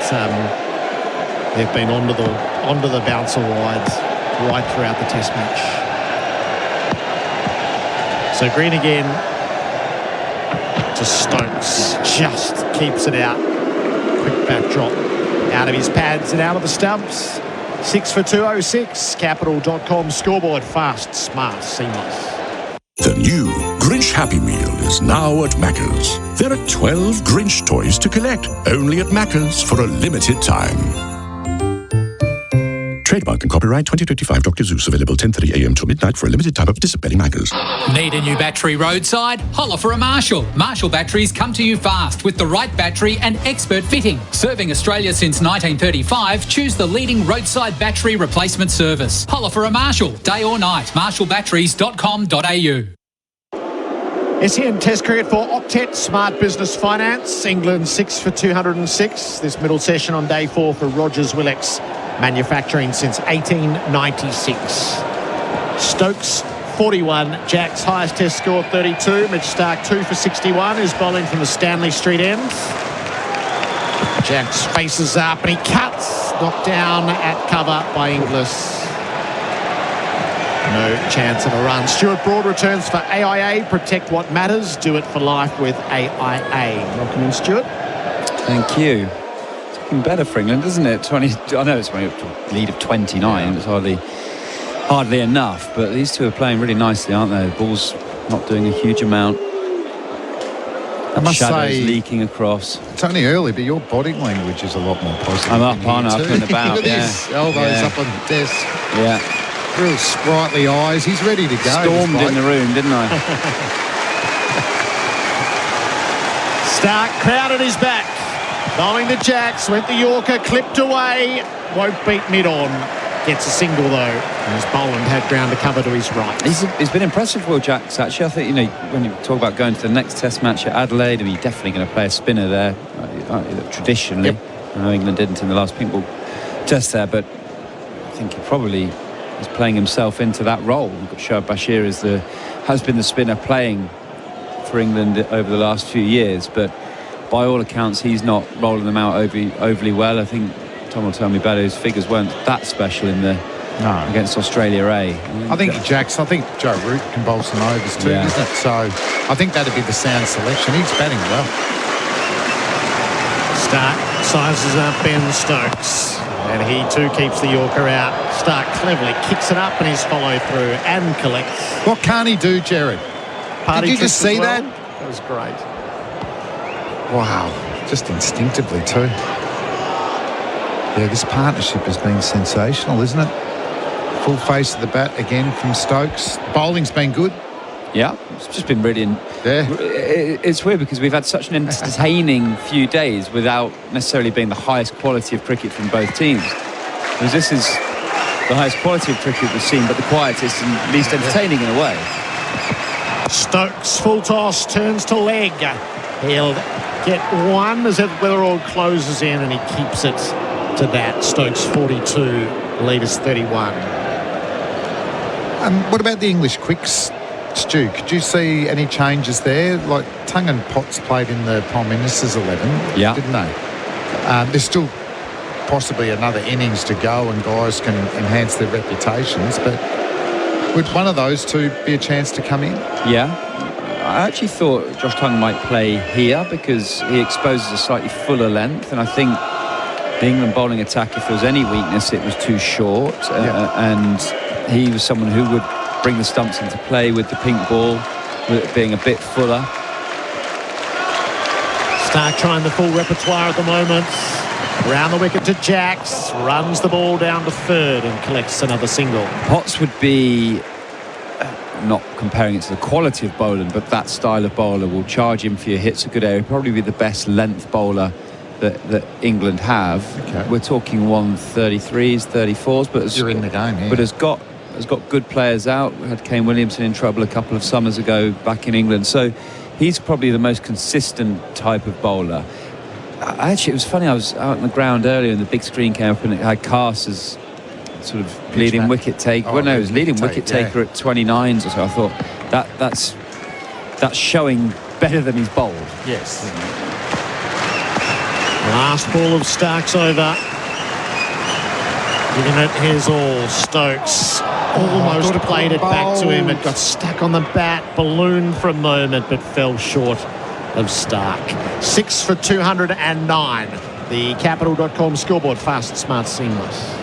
Speaker 2: they've been onto the bouncer wides right throughout the test match. So Green again to Stokes. Just keeps it out. Quick back drop out of his pads and out of the stumps. 6 for 206. Capital.com scoreboard. Fast, smart, seamless.
Speaker 15: The new Grinch Happy Meal is now at Macca's. There are 12 Grinch toys to collect, only at Macca's for a limited time. Trademark and copyright 2025 Dr. Zeus, available 10:30 a.m. till midnight for a limited time of participating Macca's.
Speaker 18: Need a new battery roadside? Holler for a Marshall. Marshall batteries come to you fast with the right battery and expert fitting. Serving Australia since 1935, choose the leading roadside battery replacement service. Holler for a Marshall, day or night. marshallbatteries.com.au.
Speaker 2: SEN Test cricket for Octet Smart Business Finance. England 6 for 206. This middle session on day 4 for Rogers Willex. Manufacturing since 1896. Stokes 41. Jack's highest test score 32. Mitch Starc 2 for 61 is bowling from the Stanley Street end. Jack's faces up and he cuts. Knocked down at cover by Inglis. No chance of a run. Stuart Broad returns for AIA. Protect what matters. Do it for life with AIA. Welcome in, Stuart.
Speaker 19: Thank you. Better for England, isn't it? 20. I know it's only a lead of 29. It's hardly enough, but these two are playing really nicely, aren't they? The ball's not doing a huge amount.
Speaker 12: I must
Speaker 19: Shadows
Speaker 12: say,
Speaker 19: leaking across.
Speaker 12: It's only early, but your body language is a lot more positive.
Speaker 19: I'm up and about.
Speaker 12: Look at this, elbows up on the desk.
Speaker 19: Yeah.
Speaker 12: Real sprightly eyes. He's ready to go.
Speaker 19: Stormed in the room, didn't I?
Speaker 2: Starc crowded his back. Bowling the Jacks, went the Yorker, clipped away, won't beat mid-on. Gets a single though, and as Boland had ground to cover to his right.
Speaker 19: He's been impressive, Will Jacks, actually. I think, when you talk about going to the next test match at Adelaide, he's definitely going to play a spinner there, traditionally. Yep. I know England didn't in the last pink ball test there, but I think he probably is playing himself into that role. We've got Shoaib Bashir has been the spinner playing for England over the last few years, but by all accounts, he's not rolling them out overly well. I think Tom will tell me better. His figures weren't that special against Australia A.
Speaker 12: I think Joe Root can bowl some overs too, isn't it? So I think that'd be the sound selection. He's batting well.
Speaker 2: Starc sizes up Ben Stokes, and he too keeps the Yorker out. Starc cleverly kicks it up and his follow through and collects.
Speaker 12: What can't he do, Gerard? Did you just see that?
Speaker 2: That was great.
Speaker 12: Wow, just instinctively too. Yeah, this partnership has been sensational, isn't it? Full face of the bat again from Stokes. Bowling's been good.
Speaker 19: Yeah, it's just been really... It's weird because we've had such an entertaining few days without necessarily being the highest quality of cricket from both teams. Because this is the highest quality of cricket we've seen, but the quietest and least entertaining in a way.
Speaker 2: Stokes, full toss, turns to leg. He'll get one as Weatherall closes in and he keeps it to that. Stokes 42, lead is 31.
Speaker 12: What about the English quicks, Stu? Could you see any changes there? Like Tongue and Potts played in the Prime Minister's 11, didn't they? There's still possibly another innings to go and guys can enhance their reputations, but would one of those two be a chance to come in?
Speaker 19: Yeah. I actually thought Josh Tongue might play here because he exposes a slightly fuller length, and I think the England bowling attack, if there was any weakness, it was too short, and he was someone who would bring the stumps into play with the pink ball, with it being a bit fuller.
Speaker 2: Starc trying the full repertoire at the moment. Round the wicket to Jacks, runs the ball down to third and collects another single.
Speaker 19: Potts would be... not comparing it to the quality of bowling, but that style of bowler will charge him for your hits a good area. Probably be the best length bowler that England have. Okay. We're talking 133s, 34s, but
Speaker 12: you're in the game, yeah.
Speaker 19: But has got good players out. We had Kane Williamson in trouble a couple of summers ago back in England, so he's probably the most consistent type of bowler. Actually, it was funny. I was out on the ground earlier, and the big screen came up, and it had Carter's sort of leading wicket taker. Well, no, it was leading wicket taker at 29s or so. I thought that's showing better than he's bowled.
Speaker 2: Yes. Last ball of Stark's over. Giving it his all. Stokes almost played it back to him. It got stuck on the bat, ballooned for a moment, but fell short of Stark. 6 for 209. The Capital.com scoreboard. Fast, smart, seamless.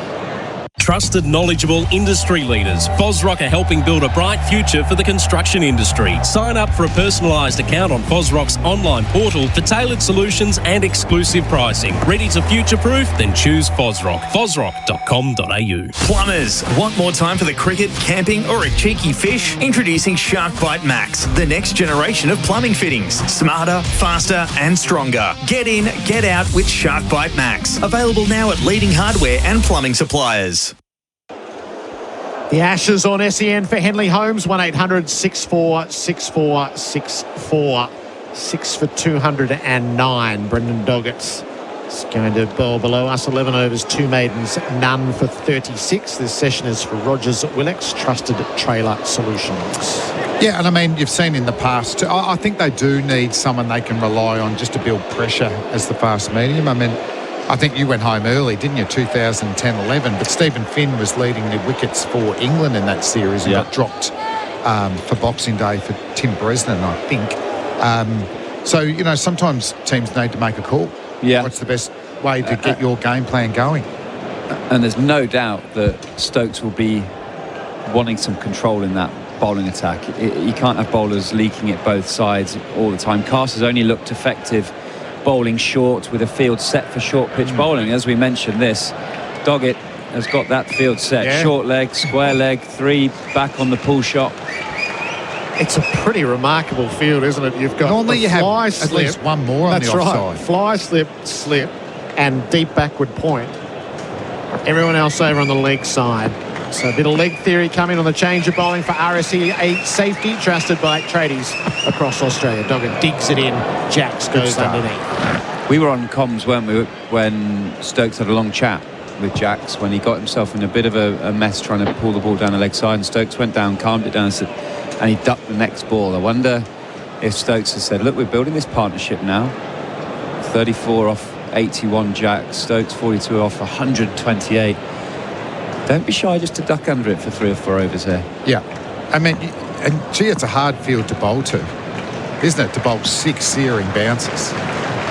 Speaker 7: Trusted, knowledgeable industry leaders. Fosrock are helping build a bright future for the construction industry. Sign up for a personalised account on Fosrock's online portal for tailored solutions and exclusive pricing. Ready to future-proof? Then choose Fosrock. Fosrock.com.au.
Speaker 4: Plumbers, want more time for the cricket, camping or a cheeky fish? Introducing SharkBite Max, the next generation of plumbing fittings. Smarter, faster and stronger. Get in, get out with SharkBite Max. Available now at leading hardware and plumbing suppliers.
Speaker 2: The Ashes on SEN for Henley Holmes, 1800 64 64 64. 6 for 209. Brendan Doggett's is going to bowl below us. 11 overs, 2 maidens, none for 36. This session is for Rogers Willex, Trusted Trailer Solutions.
Speaker 12: Yeah, and I mean, you've seen in the past, I think they do need someone they can rely on just to build pressure as the fast medium. I mean, I think you went home early, didn't you, 2010-11, but Stephen Finn was leading the wickets for England in that series and got dropped for Boxing Day for Tim Bresnan, I think. So, you know, sometimes teams need to make a call.
Speaker 19: Yeah.
Speaker 12: What's the best way to get your game plan going?
Speaker 19: And there's no doubt that Stokes will be wanting some control in that bowling attack. You can't have bowlers leaking it both sides all the time. Carter's only looked effective bowling short with a field set for short pitch bowling. As we mentioned, Doggett has got that field set. Short leg, square leg, 3 back on the pull shot.
Speaker 2: It's a pretty remarkable field, isn't it? You've got
Speaker 12: normally you have
Speaker 2: fly,
Speaker 12: at
Speaker 2: slip.
Speaker 12: least one more on the offside.
Speaker 2: Right. Fly, slip, and deep backward point. Everyone else over on the leg side. So a bit of leg theory coming on the change of bowling for RSE 8 safety, trusted by tradies across Australia. Doggett digs it in. Jacks goes underneath.
Speaker 19: We were on comms, weren't we, when Stokes had a long chat with Jacks when he got himself in a bit of a mess trying to pull the ball down the leg side, and Stokes went down, calmed it down and he ducked the next ball. I wonder if Stokes has said, look, we're building this partnership now. 34 off 81 Jacks, Stokes 42 off 128. Don't be shy just to duck under it for 3 or 4 overs here.
Speaker 12: Yeah. I mean, and gee, it's a hard field to bowl to, isn't it? To bowl 6 searing bounces.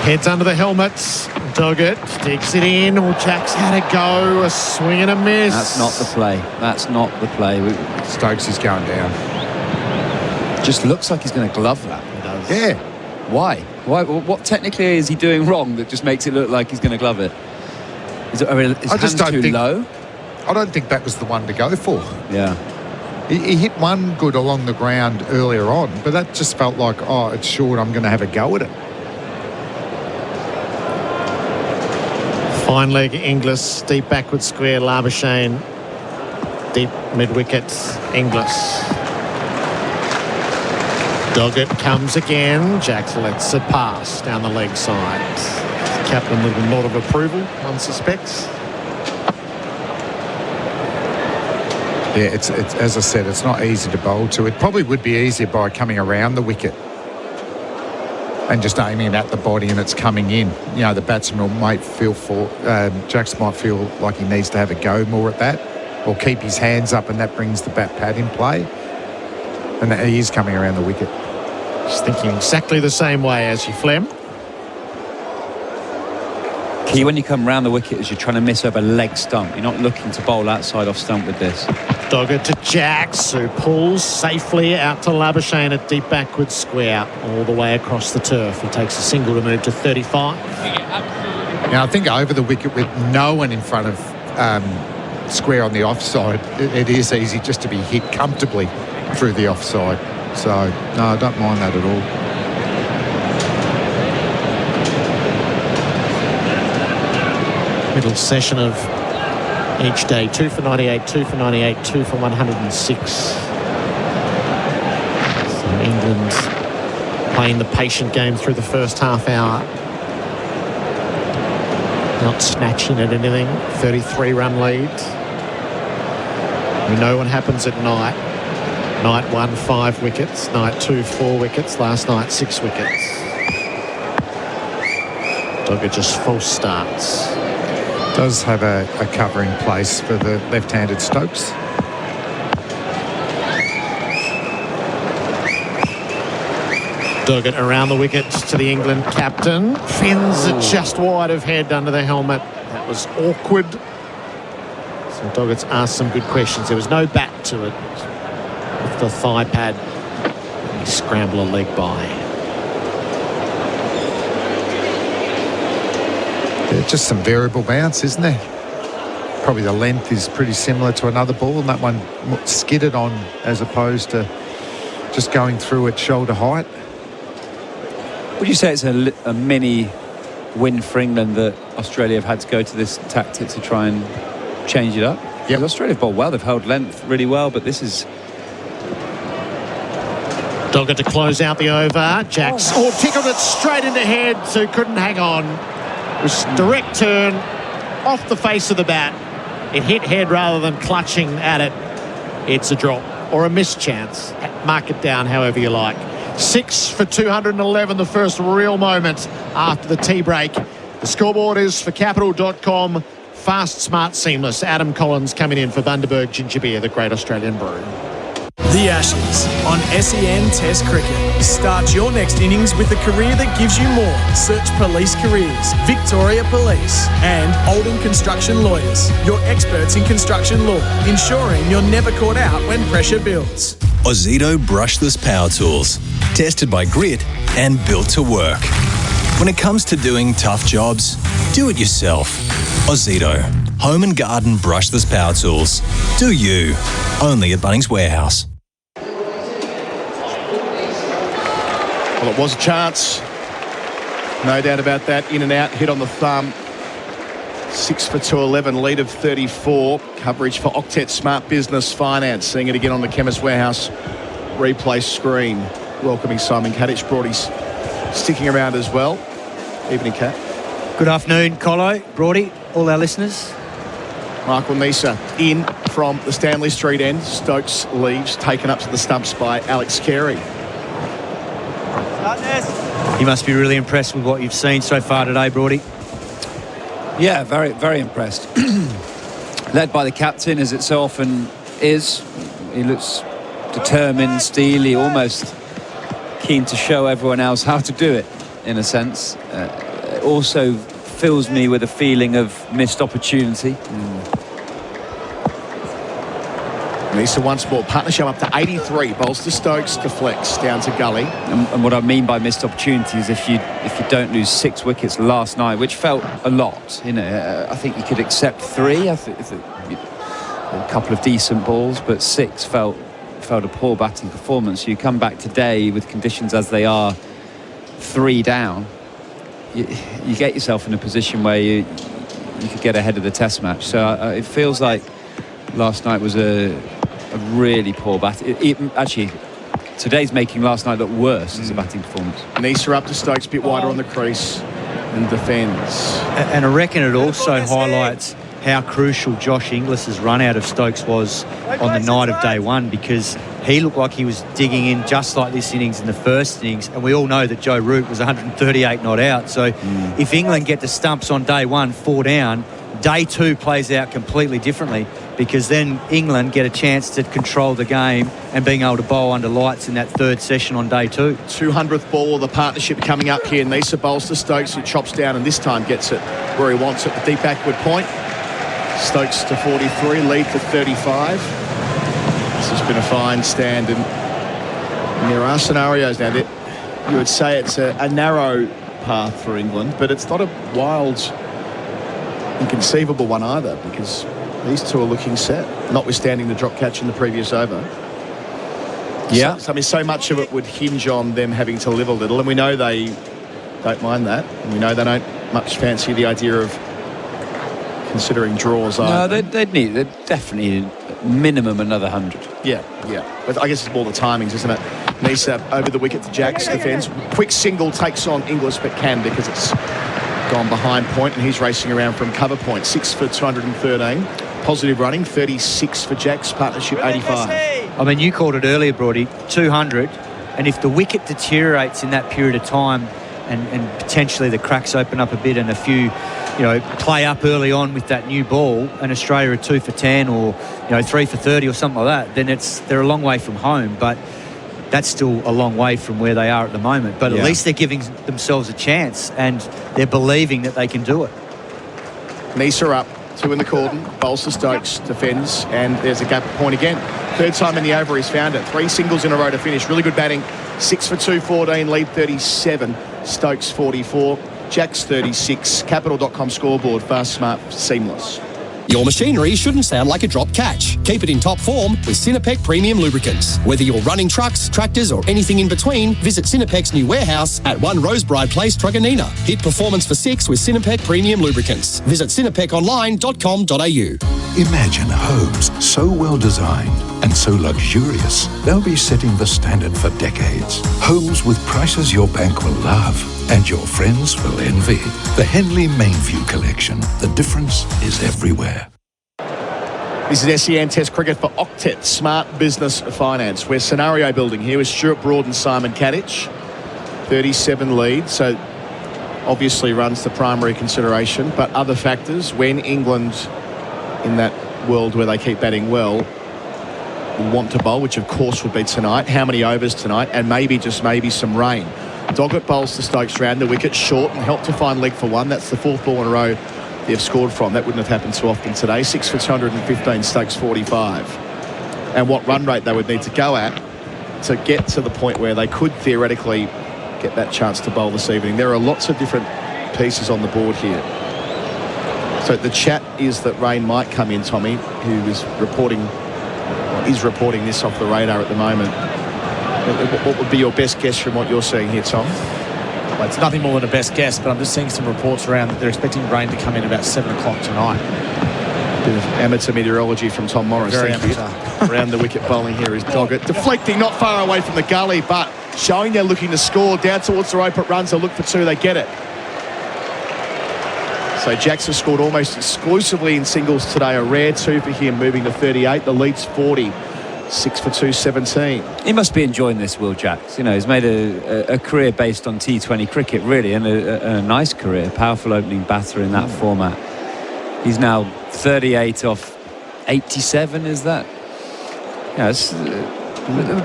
Speaker 2: Heads under the helmets. Doggett digs it in. Jack's had a go. A swing and a miss.
Speaker 19: That's not the play. That's not the play.
Speaker 12: Stokes is going down.
Speaker 19: Just looks like he's going to glove that.
Speaker 2: He does.
Speaker 12: Yeah.
Speaker 19: Why? What technically is he doing wrong that just makes it look like he's going to glove it? Is his hands too low?
Speaker 12: I don't think that was the one to go for.
Speaker 19: Yeah.
Speaker 12: He hit one good along the ground earlier on, but that just felt like, oh, it's short, I'm going to have a go at it.
Speaker 2: Fine leg, Inglis. Deep backward square, Labuschagne. Deep mid-wicket, Inglis. Doggett comes again. Jacks lets it pass down the leg side. Captain with a nod of approval, one suspects.
Speaker 12: Yeah, it's as I said, it's not easy to bowl to. It probably would be easier by coming around the wicket and just aiming at the body and it's coming in. You know, the batsman might feel Jacks might feel like he needs to have a go more at that or keep his hands up, and that brings the bat pad in play. And he is coming around the wicket.
Speaker 2: Just thinking exactly the same way as you, Flem.
Speaker 19: Key when you come round the wicket is you're trying to miss over leg stump. You're not looking to bowl outside off stump with this.
Speaker 2: Doggett to Jacks, who pulls safely out to Labuschagne at deep backward square, all the way across the turf. He takes a single to move to 35.
Speaker 12: Now, I think over the wicket with no one in front of square on the offside, it is easy just to be hit comfortably through the offside. So, no, I don't mind that at all.
Speaker 2: Middle session of each day. 2 for 98, 2 for 98, 2 for 106. So England playing the patient game through the first half hour. Not snatching at anything. 33-run lead. We know what happens at night. Night 1, 5 wickets. Night 2, 4 wickets. Last night, 6 wickets. Doggett just false starts.
Speaker 12: Does have a covering place for the left-handed Stokes.
Speaker 2: Doggett around the wicket to the England captain. Fins it just wide of head under the helmet. That was awkward. So Doggett's asked some good questions. There was no bat to it. With the thigh pad. He scrambled a leg by.
Speaker 12: Yeah, just some variable bounce, isn't there? Probably the length is pretty similar to another ball, and that one skidded on as opposed to just going through at shoulder height.
Speaker 19: Would you say it's a mini win for England that Australia have had to go to this tactic to try and change it up? Yeah, Australia have bowled well. They've held length really well, but this is...
Speaker 2: Doggett to close out the over. Jacks tickled it straight into head, so couldn't hang on. It was direct turn off the face of the bat. It hit head rather than clutching at it. It's a drop or a missed chance. Mark it down however you like. 6 for 211, the first real moment after the tea break. The scoreboard is for Capital.com. Fast, smart, seamless. Adam Collins coming in for Bundaberg Ginger Beer, the great Australian brew.
Speaker 1: The Ashes on SEN Test Cricket. Start your next innings with a career that gives you more. Search Police Careers, Victoria Police, and Oldham Construction Lawyers. Your experts in construction law, ensuring you're never caught out when pressure builds.
Speaker 16: Ozito brushless power tools, tested by Grit and built to work. When it comes to doing tough jobs, do it yourself. Ozito, home and garden brushless power tools. Do you. Only at Bunnings Warehouse.
Speaker 2: Well, it was a chance. No doubt about that. In and out, hit on the thumb. 6 for 211, lead of 34. Coverage for Octet Smart Business Finance. Seeing it again on the Chemist Warehouse replay screen. Welcoming Simon Katich. Broady's sticking around as well. Evening, Kat.
Speaker 17: Good afternoon, Colo, Broady, all our listeners.
Speaker 2: Michael Nisa in from the Stanley Street end. Stokes leaves, taken up to the stumps by Alex Carey.
Speaker 17: You must be really impressed with what you've seen so far today, Broady.
Speaker 19: Yeah, very, very impressed. Led by the captain, as it so often is. He looks determined, steely, almost keen to show everyone else how to do it, in a sense. It also fills me with a feeling of missed opportunity.
Speaker 2: Nisa once more, partnership up to 83. Bowls to Stokes, deflects down to Gully.
Speaker 19: And what I mean by missed opportunity is if you don't lose 6 wickets last night, which felt a lot, you know, I think you could accept 3. I think a couple of decent balls, but 6 felt a poor batting performance. You come back today with conditions as they are, 3 down. You get yourself in a position where you could get ahead of the Test match. So it feels like last night was a really poor bat. Actually, today's making last night look worse as a batting performance.
Speaker 2: Nisa up to Stokes, a bit wider on the crease and defends.
Speaker 17: And I reckon it also highlights how crucial Josh Inglis's run out of Stokes was on the night of day one, because he looked like he was digging in just like this innings in the first innings, and we all know that Joe Root was 138 not out. So if England get the stumps on day one, 4 down, day 2 plays out completely differently, because then England get a chance to control the game and being able to bowl under lights in that 3rd session on day 2.
Speaker 2: 200th ball of the partnership coming up here. Nisa bowls to Stokes, who chops down and this time gets it where he wants it, the deep backward point. Stokes to 43, lead to 35. This has been a fine stand, and there are scenarios now that you would say it's a narrow path for England, but it's not a wild, inconceivable one either, because these two are looking set, notwithstanding the drop catch in the previous over.
Speaker 17: Yeah.
Speaker 2: So, I mean, so much of it would hinge on them having to live a little, and we know they don't mind that, and we know they don't much fancy the idea of considering draws.
Speaker 19: No, they'd definitely need minimum another 100.
Speaker 2: Yeah. But I guess it's more the timings, isn't it? Nisa over the wicket to Jacks, defends. Quick single takes on Inglis, but can because it's gone behind point, and he's racing around from cover point. 6 for 213. Positive running, 36 for Jacks, partnership 85.
Speaker 17: I mean, you called it earlier, Broady, 200, and if the wicket deteriorates in that period of time, and potentially the cracks open up a bit and a few, play up early on with that new ball, and Australia are 2 for 10 or 3 for 30 or something like that, then they're a long way from home. But that's still a long way from where they are at the moment. But at least they're giving themselves a chance, and they're believing that they can do it.
Speaker 3: Nisa up, 2 in the cordon, bowls to Stokes, defends, and there's a Gabba point again. Third time in the over he's found it. 3 singles in a row to finish. Really good batting. 6 for 2, 14, lead 37. Stokes 44, Jacks 36. Capital.com scoreboard, fast, smart, seamless.
Speaker 9: Your machinery shouldn't sound like a drop catch. Keep it in top form with Sinopec Premium Lubricants. Whether you're running trucks, tractors or anything in between, visit Sinopec's new warehouse at 1 Rosebride Place, Truganina. Hit performance for 6 with Sinopec Premium Lubricants. Visit sinopeconline.com.au.
Speaker 14: Imagine homes so well designed and so luxurious, they'll be setting the standard for decades. Homes with prices your bank will love and your friends will envy. The Henley Mainview Collection. The difference is everywhere.
Speaker 3: This is SEN Test Cricket for Octet Smart Business Finance. We're scenario building here with Stuart Broad and Simon Katich. 37 lead, so obviously runs the primary consideration, but other factors, when England, in that world where they keep batting well, want to bowl, which of course would be tonight, how many overs tonight, and maybe, just maybe, some rain. Doggett bowls to Stokes round the wicket short and helped to find leg for 1. That's the 4th ball in a row they've scored from. That wouldn't have happened too often today. 6 for 215, Stokes 45. And what run rate they would need to go at to get to the point where they could theoretically get that chance to bowl this evening. There are lots of different pieces on the board here. So the chat is that rain might come in, Tommy, who is reporting this off the radar at the moment. What would be your best guess from what you're seeing here, Tom?
Speaker 10: Well, it's nothing more than a best guess, but I'm just seeing some reports around that they're expecting rain to come in about 7 o'clock tonight.
Speaker 3: Bit of amateur meteorology from Tom Morris.
Speaker 10: Very amateur.
Speaker 3: Around the wicket bowling here is Doggett. Deflecting, not far away from the gully, but showing they're looking to score. Down towards the rope, it runs. They'll look for 2. They get it. So Jackson scored almost exclusively in singles today. A rare 2 for him, moving to 38. The lead's 40. 6 for 217.
Speaker 19: He must be enjoying this, Will Jacks. He's made a career based on T20 cricket, really, and a nice career. Powerful opening batter in that format. He's now 38 off 87, is that?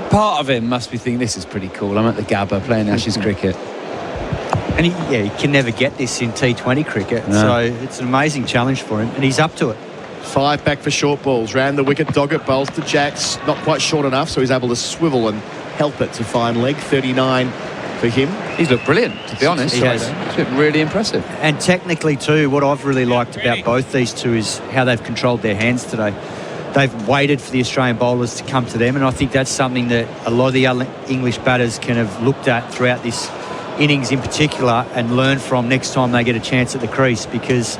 Speaker 19: Part of him must be thinking, this is pretty cool. I'm at the Gabba playing Ashes cricket.
Speaker 17: And he can never get this in T20 cricket, so it's an amazing challenge for him, and he's up to it.
Speaker 3: 5 back for short balls. Round the wicket, Doggett bowls to Jacks. Not quite short enough, so he's able to swivel and help it to find leg. 39 for him.
Speaker 19: He's looked brilliant, to be honest.
Speaker 17: He has.
Speaker 19: It's been really impressive.
Speaker 17: And technically too, what I've really liked about both these two is how they've controlled their hands today. They've waited for the Australian bowlers to come to them, and I think that's something that a lot of the other English batters can have looked at throughout this innings in particular and learn from next time they get a chance at the crease, because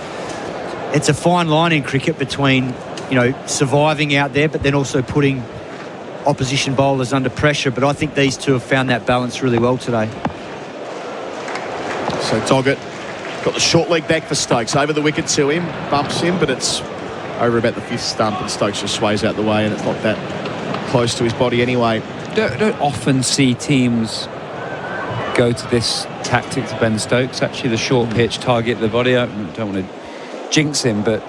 Speaker 17: it's a fine line in cricket between, surviving out there, but then also putting opposition bowlers under pressure. But I think these two have found that balance really well today.
Speaker 3: So Doggett got the short leg back for Stokes. Over the wicket to him, bumps him, but it's over about the 5th stump, and Stokes just sways out the way, and it's not that close to his body anyway.
Speaker 19: Don't often see teams go to this tactic to Ben Stokes. Actually, the short pitch, target the body. I don't want to jinx him, but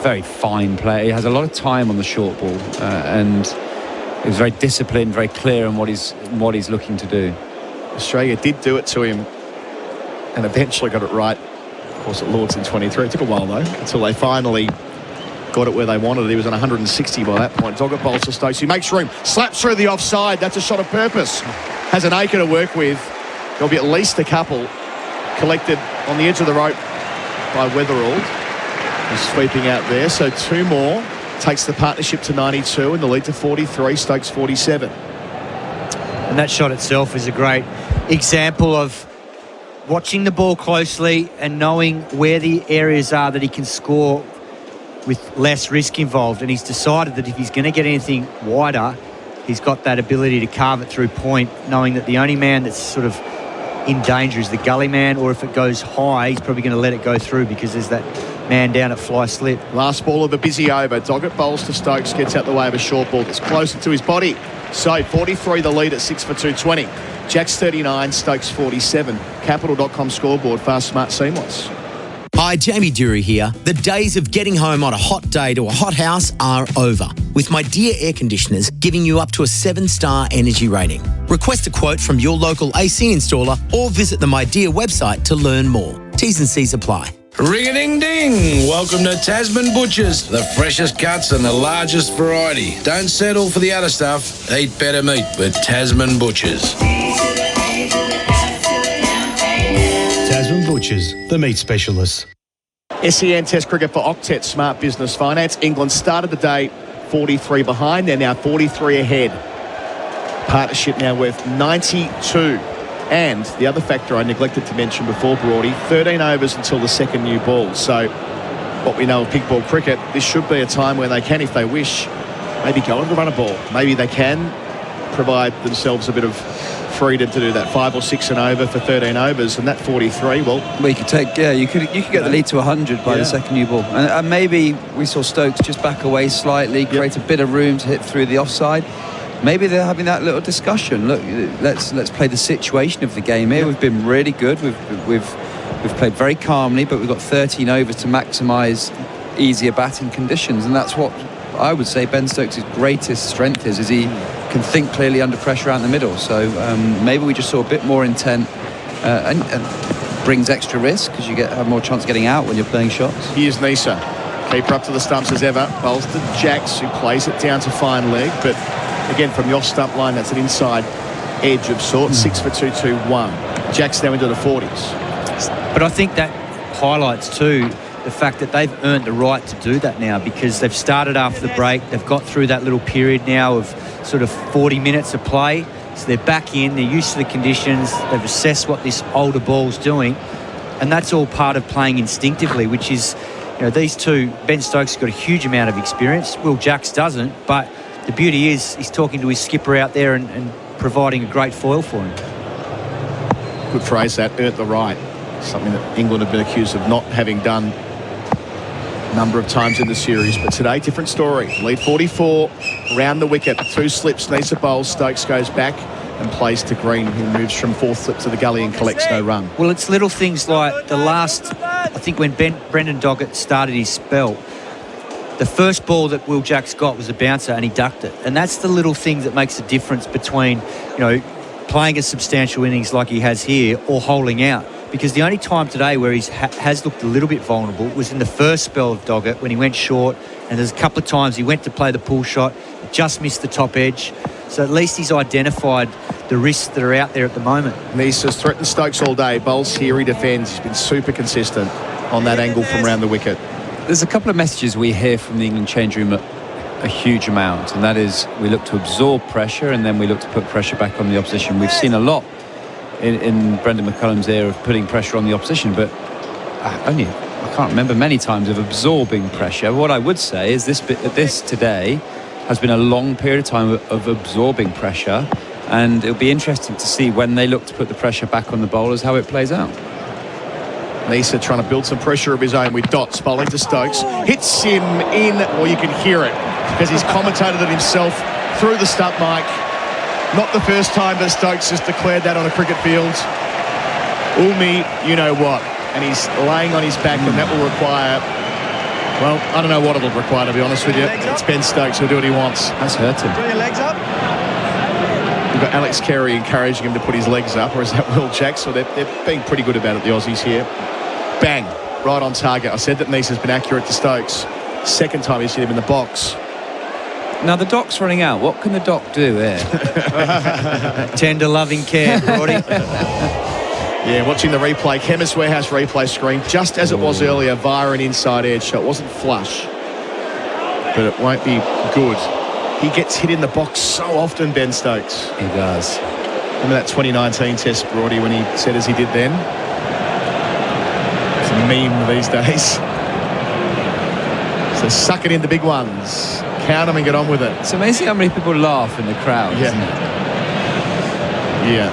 Speaker 19: very fine player. He has a lot of time on the short ball, and he was very disciplined, very clear on what he's looking to do.
Speaker 3: Australia did do it to him and eventually got it right, of course, at Lords in 23. It took a while though until they finally got it where they wanted it. He was on 160 by that point. Doggett bowls to Stokes. He makes room, slaps through the offside. That's a shot of purpose. Has an acre to work with. There'll be at least a couple collected on the edge of the rope by Weatherald. He's sweeping out there, so 2 more. Takes the partnership to 92 and the lead to 43, Stokes 47.
Speaker 17: And that shot itself is a great example of watching the ball closely and knowing where the areas are that he can score with less risk involved. And he's decided that if he's going to get anything wider, he's got that ability to carve it through point, knowing that the only man that's sort of in danger is the gully man, or if it goes high, he's probably going to let it go through because there's that man down at fly slip.
Speaker 3: Last ball of the busy over. Doggett bowls to Stokes, gets out the way of a short ball that's closer to his body. So 43 the lead at 6 for 220. Jacks 39, Stokes 47. Capital.com scoreboard, fast, smart, seamless.
Speaker 20: Hi, Jamie Dury here. The days of getting home on a hot day to a hot house are over, with my Dear Air Conditioners giving you up to a 7-star energy rating. Request a quote from your local AC installer or visit the My Dear website to learn more. T's and C's apply.
Speaker 21: Ring-a-ding-ding! Welcome to Tasman Butchers, the freshest cuts and the largest variety. Don't settle for the other stuff. Eat better meat with Tasman Butchers.
Speaker 22: Tasman Butchers, the meat specialists.
Speaker 3: SEN Test Cricket for Octet Smart Business Finance. England started the day 43 behind. They're now 43 ahead. Partnership now worth 92. And the other factor I neglected to mention before, Broady, 13 overs until the second new ball. So what we know of pink ball cricket, this should be a time where they can, if they wish, maybe go and run a ball. Maybe they can provide themselves a bit of freedom to do that 5 or 6 and over for 13 overs, and that 43, well,
Speaker 19: you could take, you could get the lead to 100 by the second new ball, and maybe we saw Stokes just back away slightly, create a bit of room to hit through the offside. Maybe they're having that little discussion. Look, let's play the situation of the game here. We've been really good. We've played very calmly, but we've got 13 overs to maximise easier batting conditions, and that's what I would say Ben Stokes' greatest strength is he can think clearly under pressure out in the middle. So maybe we just saw a bit more intent and brings extra risk because you have more chance of getting out when you're playing shots.
Speaker 3: Here's Nisa. Keeper up to the stumps as ever. Bowls to Jax, who plays it down to fine leg. But again, from your stump line, that's an inside edge of sorts. 6 for 2-2-1. Jax now into the 40s.
Speaker 17: But I think that highlights too the fact that they've earned the right to do that now, because they've started after the break. They've got through that little period now of sort of 40 minutes of play. So they're back in. They're used to the conditions. They've assessed what this older ball's doing. And that's all part of playing instinctively, which is, these two, Ben Stokes has got a huge amount of experience. Will Jax doesn't. But the beauty is he's talking to his skipper out there and providing a great foil for him.
Speaker 3: Good phrase, that, earned the right. Something that England have been accused of not having done a number of times in the series, but today, different story. Lead 44, round the wicket, 2 slips, Nisa bowls, Stokes goes back and plays to Green, who moves from 4th slip to the gully and collects no run.
Speaker 17: Well, it's little things like the last, I think when Brendan Doggett started his spell, the first ball that Will Jax got was a bouncer and he ducked it. And that's the little thing that makes a difference between, playing a substantial innings like he has here or holding out. Because the only time today where he has looked a little bit vulnerable was in the first spell of Doggett when he went short, and there's a couple of times he went to play the pull shot, just missed the top edge. So at least he's identified the risks that are out there at the moment.
Speaker 3: Nisa's threatened Stokes all day. Bowls here, he defends. He's been super consistent on that angle from round the wicket.
Speaker 19: There's a couple of messages we hear from the England change room a huge amount, and that is we look to absorb pressure and then we look to put pressure back on the opposition. We've seen a lot in Brendan McCullum's era of putting pressure on the opposition, but I can't remember many times of absorbing pressure. What I would say is this today has been a long period of time of absorbing pressure, and it'll be interesting to see when they look to put the pressure back on the bowlers how it plays out.
Speaker 3: Nisa trying to build some pressure of his own with dots, bowling to Stokes, hits him in, or you can hear it because he's commentated it himself through the stump mic. Not the first time that Stokes has declared that on a cricket field. Ulmi, you know what? And he's laying on his back, and that will require, well, I don't know what it'll require, to be honest with you. It's Ben Stokes who'll do what he wants.
Speaker 19: That's hurt him.
Speaker 3: Put your legs up. We've got Alex Carey encouraging him to put his legs up, or is that Will Jax? So they're being pretty good about it, the Aussies here. Bang, right on target. I said that Nisa's been accurate to Stokes. Second time he's hit him in the box.
Speaker 19: Now the doc's running out. What can the doc do here?
Speaker 17: Tender loving care, Brody.
Speaker 3: Yeah, watching the replay, Chemist Warehouse replay screen, just as it was earlier via an inside edge shot. It wasn't flush, but it won't be good. He gets hit in the box so often, Ben Stokes.
Speaker 19: He does.
Speaker 3: Remember that 2019 test, Brody, when he said as he did then? It's a meme these days. So suck it in the big ones. Count them and get on with it.
Speaker 19: It's amazing how many people laugh in the crowd, isn't it?
Speaker 3: Yeah.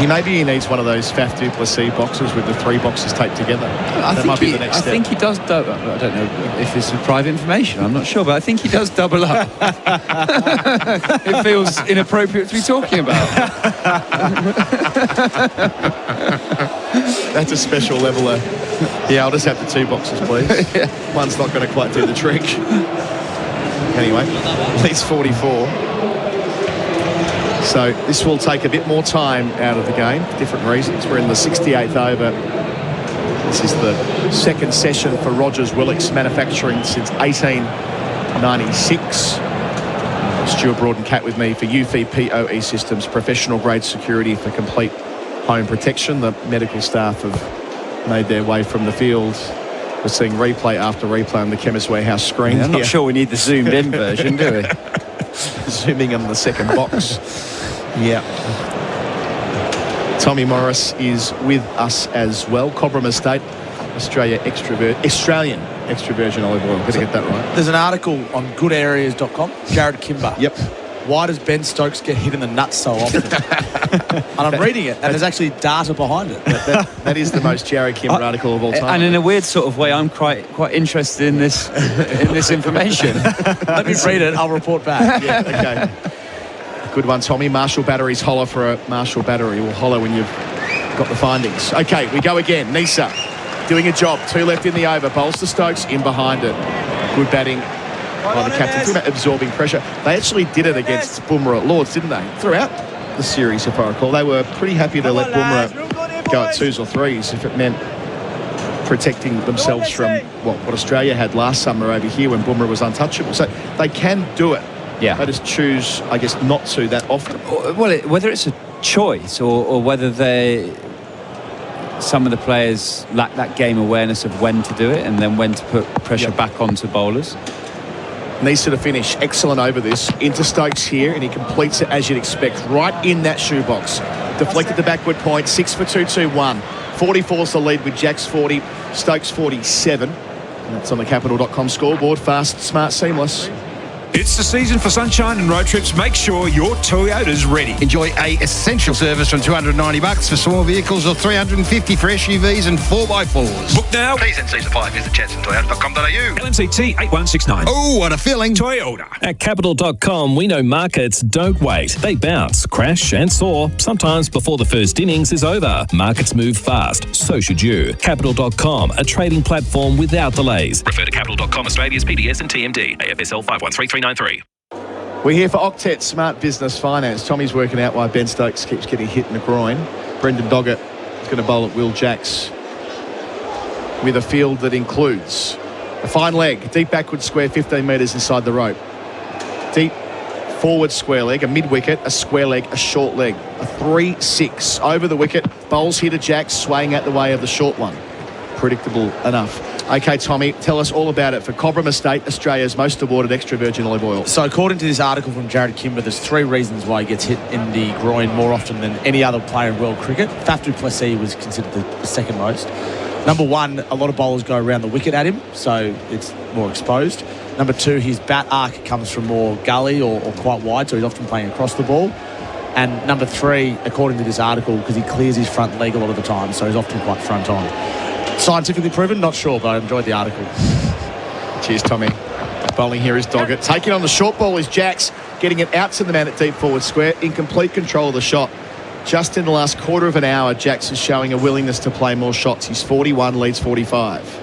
Speaker 3: Maybe he needs one of those Faf du Plessis boxes with the 3 boxes taped together. That might be the next step.
Speaker 19: I think he does double. I don't know if this is private information. I'm not sure, but I think he does double up. It feels inappropriate to be talking about.
Speaker 3: That's a special leveler. Yeah, I'll just have the 2 boxes, please.
Speaker 19: Yeah.
Speaker 3: One's not going to quite do the trick. Anyway, leads 44. So this will take a bit more time out of the game for different reasons. We're in the 68th over. This is the second session for Rogers Willicks Manufacturing since 1896. Stuart, Broad and Cat with me for UFI POE Systems, professional grade security for complete home protection. The medical staff have made their way from the field. We're seeing replay after replay on the Chemist Warehouse screen.
Speaker 19: Yeah, I'm not sure we need the zoomed-in version, do we?
Speaker 3: Zooming in the second box. Yeah. Tommy Morris is with us as well. Cobram Estate, Australian extra virgin olive oil. Got to get that right.
Speaker 10: There's an article on goodareas.com. Jared Kimber.
Speaker 3: Yep.
Speaker 10: Why does Ben Stokes get hit in the nuts so often? And I'm reading it, and there's actually data behind it.
Speaker 3: That is the most Jared Kimber article of all time.
Speaker 19: And in a weird sort of way, I'm quite interested in this information.
Speaker 10: Let me read it. I'll report back.
Speaker 3: Yeah, okay. Good one, Tommy. Marshall battery's hollow for a Marshall battery. Will hollow when you've got the findings. Okay, we go again. Nisa doing a job. 2 left in the over. Bowls to Stokes. In behind it. Good batting by the captain. Talking about absorbing pressure. They actually did it against Bumrah at Lords, didn't they? Throughout the series, if I recall. They were pretty happy to let Bumrah go at 2s or 3s if it meant protecting themselves from what Australia had last summer over here when Bumrah was untouchable. So they can do it.
Speaker 19: Yeah.
Speaker 3: They just choose, I guess, not to that often.
Speaker 19: Well, whether it's a choice or whether some of the players lack that game awareness of when to do it and then when to put pressure back onto bowlers.
Speaker 3: Needs to finish. Excellent over this. Into Stokes here, and he completes it as you'd expect. Right in that shoebox. Deflected the backward point. 6 for 2-2-1. 44's the lead with Jack's 40. Stokes 47. And that's on the Capital.com scoreboard. Fast, smart, seamless.
Speaker 5: It's the season for sunshine and road trips. Make sure your Toyota's ready.
Speaker 8: Enjoy a essential service from $290 for small vehicles or $350 for SUVs and 4x4s.
Speaker 5: Book now.
Speaker 8: T's and C's apply. Visit chadsontoyota.com.au.
Speaker 5: LMCT 8169.
Speaker 8: Oh, what a feeling.
Speaker 5: Toyota.
Speaker 7: At Capital.com, we know markets don't wait. They bounce, crash and soar, sometimes before the first innings is over. Markets move fast, so should you. Capital.com, a trading platform without delays.
Speaker 11: Refer to Capital.com Australia's PDS and TMD. AFSL 513393.
Speaker 3: We're here for Octet Smart Business Finance. Tommy's working out why Ben Stokes keeps getting hit in the groin. Brendan Doggett is going to bowl at Will Jacks with a field that includes a fine leg, deep backward square 15 metres inside the rope, deep forward square leg, a mid-wicket, a square leg, a short leg, a 3-6 over the wicket. Bowls here to Jacks, swaying out the way of the short one. Predictable enough. Okay, Tommy, tell us all about it for Cobram Estate, Australia's most awarded extra virgin olive oil.
Speaker 10: So according to this article from Jared Kimber, there's 3 reasons why he gets hit in the groin more often than any other player in world cricket. Faf du Plessis was considered the second most. Number 1, a lot of bowlers go around the wicket at him, so it's more exposed. Number 2, his bat arc comes from more gully or quite wide, so he's often playing across the ball. And number 3, according to this article, because he clears his front leg a lot of the time, so he's often quite front on. Scientifically proven? Not sure, but I enjoyed the article.
Speaker 3: Cheers, Tommy. Bowling here is Doggett. Taking on the short ball is Jacks, getting it out to the man at deep forward square, in complete control of the shot. Just in the last quarter of an hour, Jacks is showing a willingness to play more shots. He's 41, leads 45.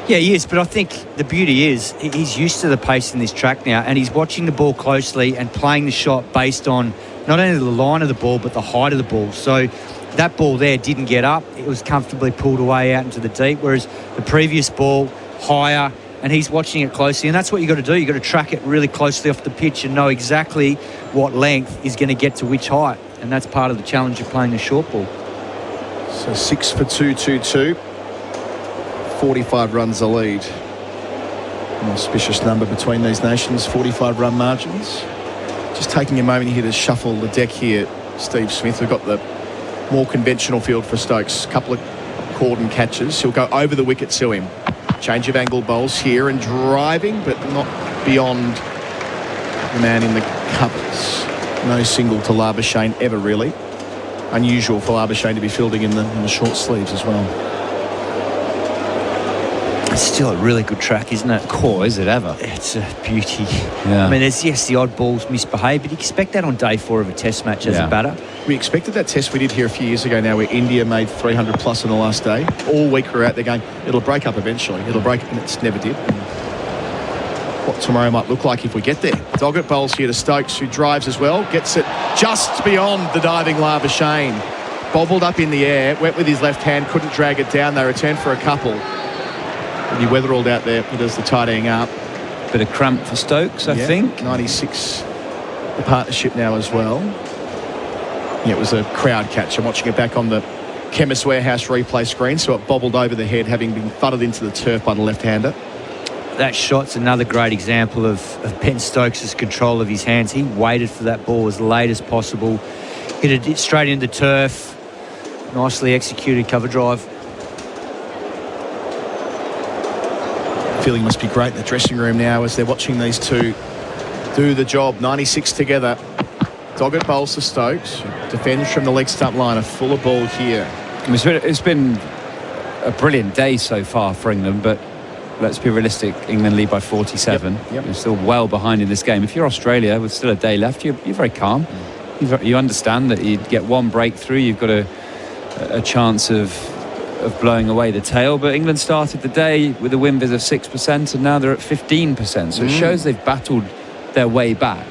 Speaker 17: Yeah, he is, but I think the beauty is he's used to the pace in this track now, and he's watching the ball closely and playing the shot based on not only the line of the ball, but the height of the ball. So that ball there didn't get up. It was comfortably pulled away out into the deep, whereas the previous ball, higher, and he's watching it closely. And that's what you've got to do. You've got to track it really closely off the pitch and know exactly what length is going to get to which height. And that's part of the challenge of playing a short ball.
Speaker 3: So 6 for 2-2-2. 45 runs the lead. An auspicious number between these nations, 45 run margins. Just taking a moment here to shuffle the deck here, Steve Smith. We've got the more conventional field for Stokes. A couple of cordon catches. He'll go over the wicket to him. Change of angle bowls here and driving, but not beyond the man in the covers. No single to Labuschagne ever, really. unusual for Labuschagne to be fielding in the short sleeves as well.
Speaker 17: It's still a really good track, isn't it?
Speaker 19: Core, is it ever?
Speaker 17: It's a beauty.
Speaker 19: Yeah.
Speaker 17: I mean, there's, yes, the odd balls misbehave, but you expect that on day 4 of a test match as a batter.
Speaker 3: We expected that test we did here a few years ago now where India made 300 plus on the last day. All week we're out there going, it'll break up eventually. It'll break, and it's never did. What tomorrow might look like if we get there. Doggett bowls here to Stokes, who drives as well. Gets it just beyond the diving Labuschagne. Bobbled up in the air, went with his left hand, couldn't drag it down. They returned for a couple. And he weatheralled out there. He does the tidying up.
Speaker 19: Bit of cramp for Stokes, I think.
Speaker 3: 96, the partnership now as well. Yeah, it was a crowd catch. I'm watching it back on the Chemist Warehouse replay screen, so it bobbled over the head, having been thudded into the turf by the left-hander.
Speaker 17: That shot's another great example of Ben Stokes' control of his hands. He waited for that ball as late as possible. Hit it straight into turf. Nicely executed cover drive.
Speaker 3: Feeling must be great in the dressing room now as they're watching these two do the job. 96 together. Doggett bowls to Stokes, defends from the leg stump line. A fuller ball here.
Speaker 19: It's been a brilliant day so far for England, but let's be realistic. England lead by 47.
Speaker 3: Yep.
Speaker 19: You're still well behind in this game. If you're Australia with still a day left, you're very calm. You understand that you'd get one breakthrough, you've got a chance of blowing away the tail. But England started the day with a win vis of 6%, and now they're at 15%. So it shows they've battled their way back.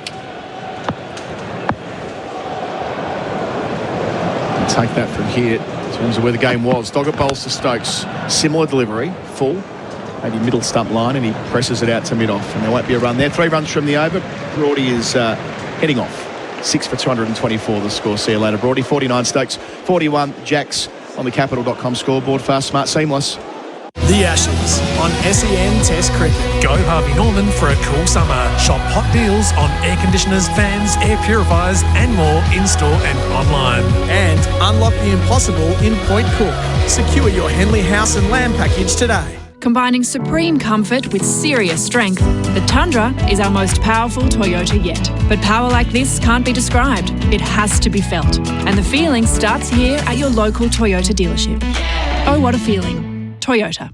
Speaker 3: Take that from here in terms of where the game was. Doggett bowls to Stokes. Similar delivery, full, maybe middle stump line, and he presses it out to mid-off. And there won't be a run there. 3 runs from the over. Brody is heading off. 6 for 224 the score. See you later, Brody. 49 Stokes, 41 Jacks on the Capital.com scoreboard. Fast, smart, seamless.
Speaker 1: The Ashes on SEN Test Cricket.
Speaker 6: Go Harvey Norman for a cool summer. Shop hot deals on air conditioners, fans, air purifiers and more in-store and online.
Speaker 1: And unlock the impossible in Point Cook. Secure your Henley House and Land package today.
Speaker 13: Combining supreme comfort with serious strength, the Tundra is our most powerful Toyota yet. But power like this can't be described. It has to be felt. And the feeling starts here at your local Toyota dealership. Oh, what a feeling. Toyota.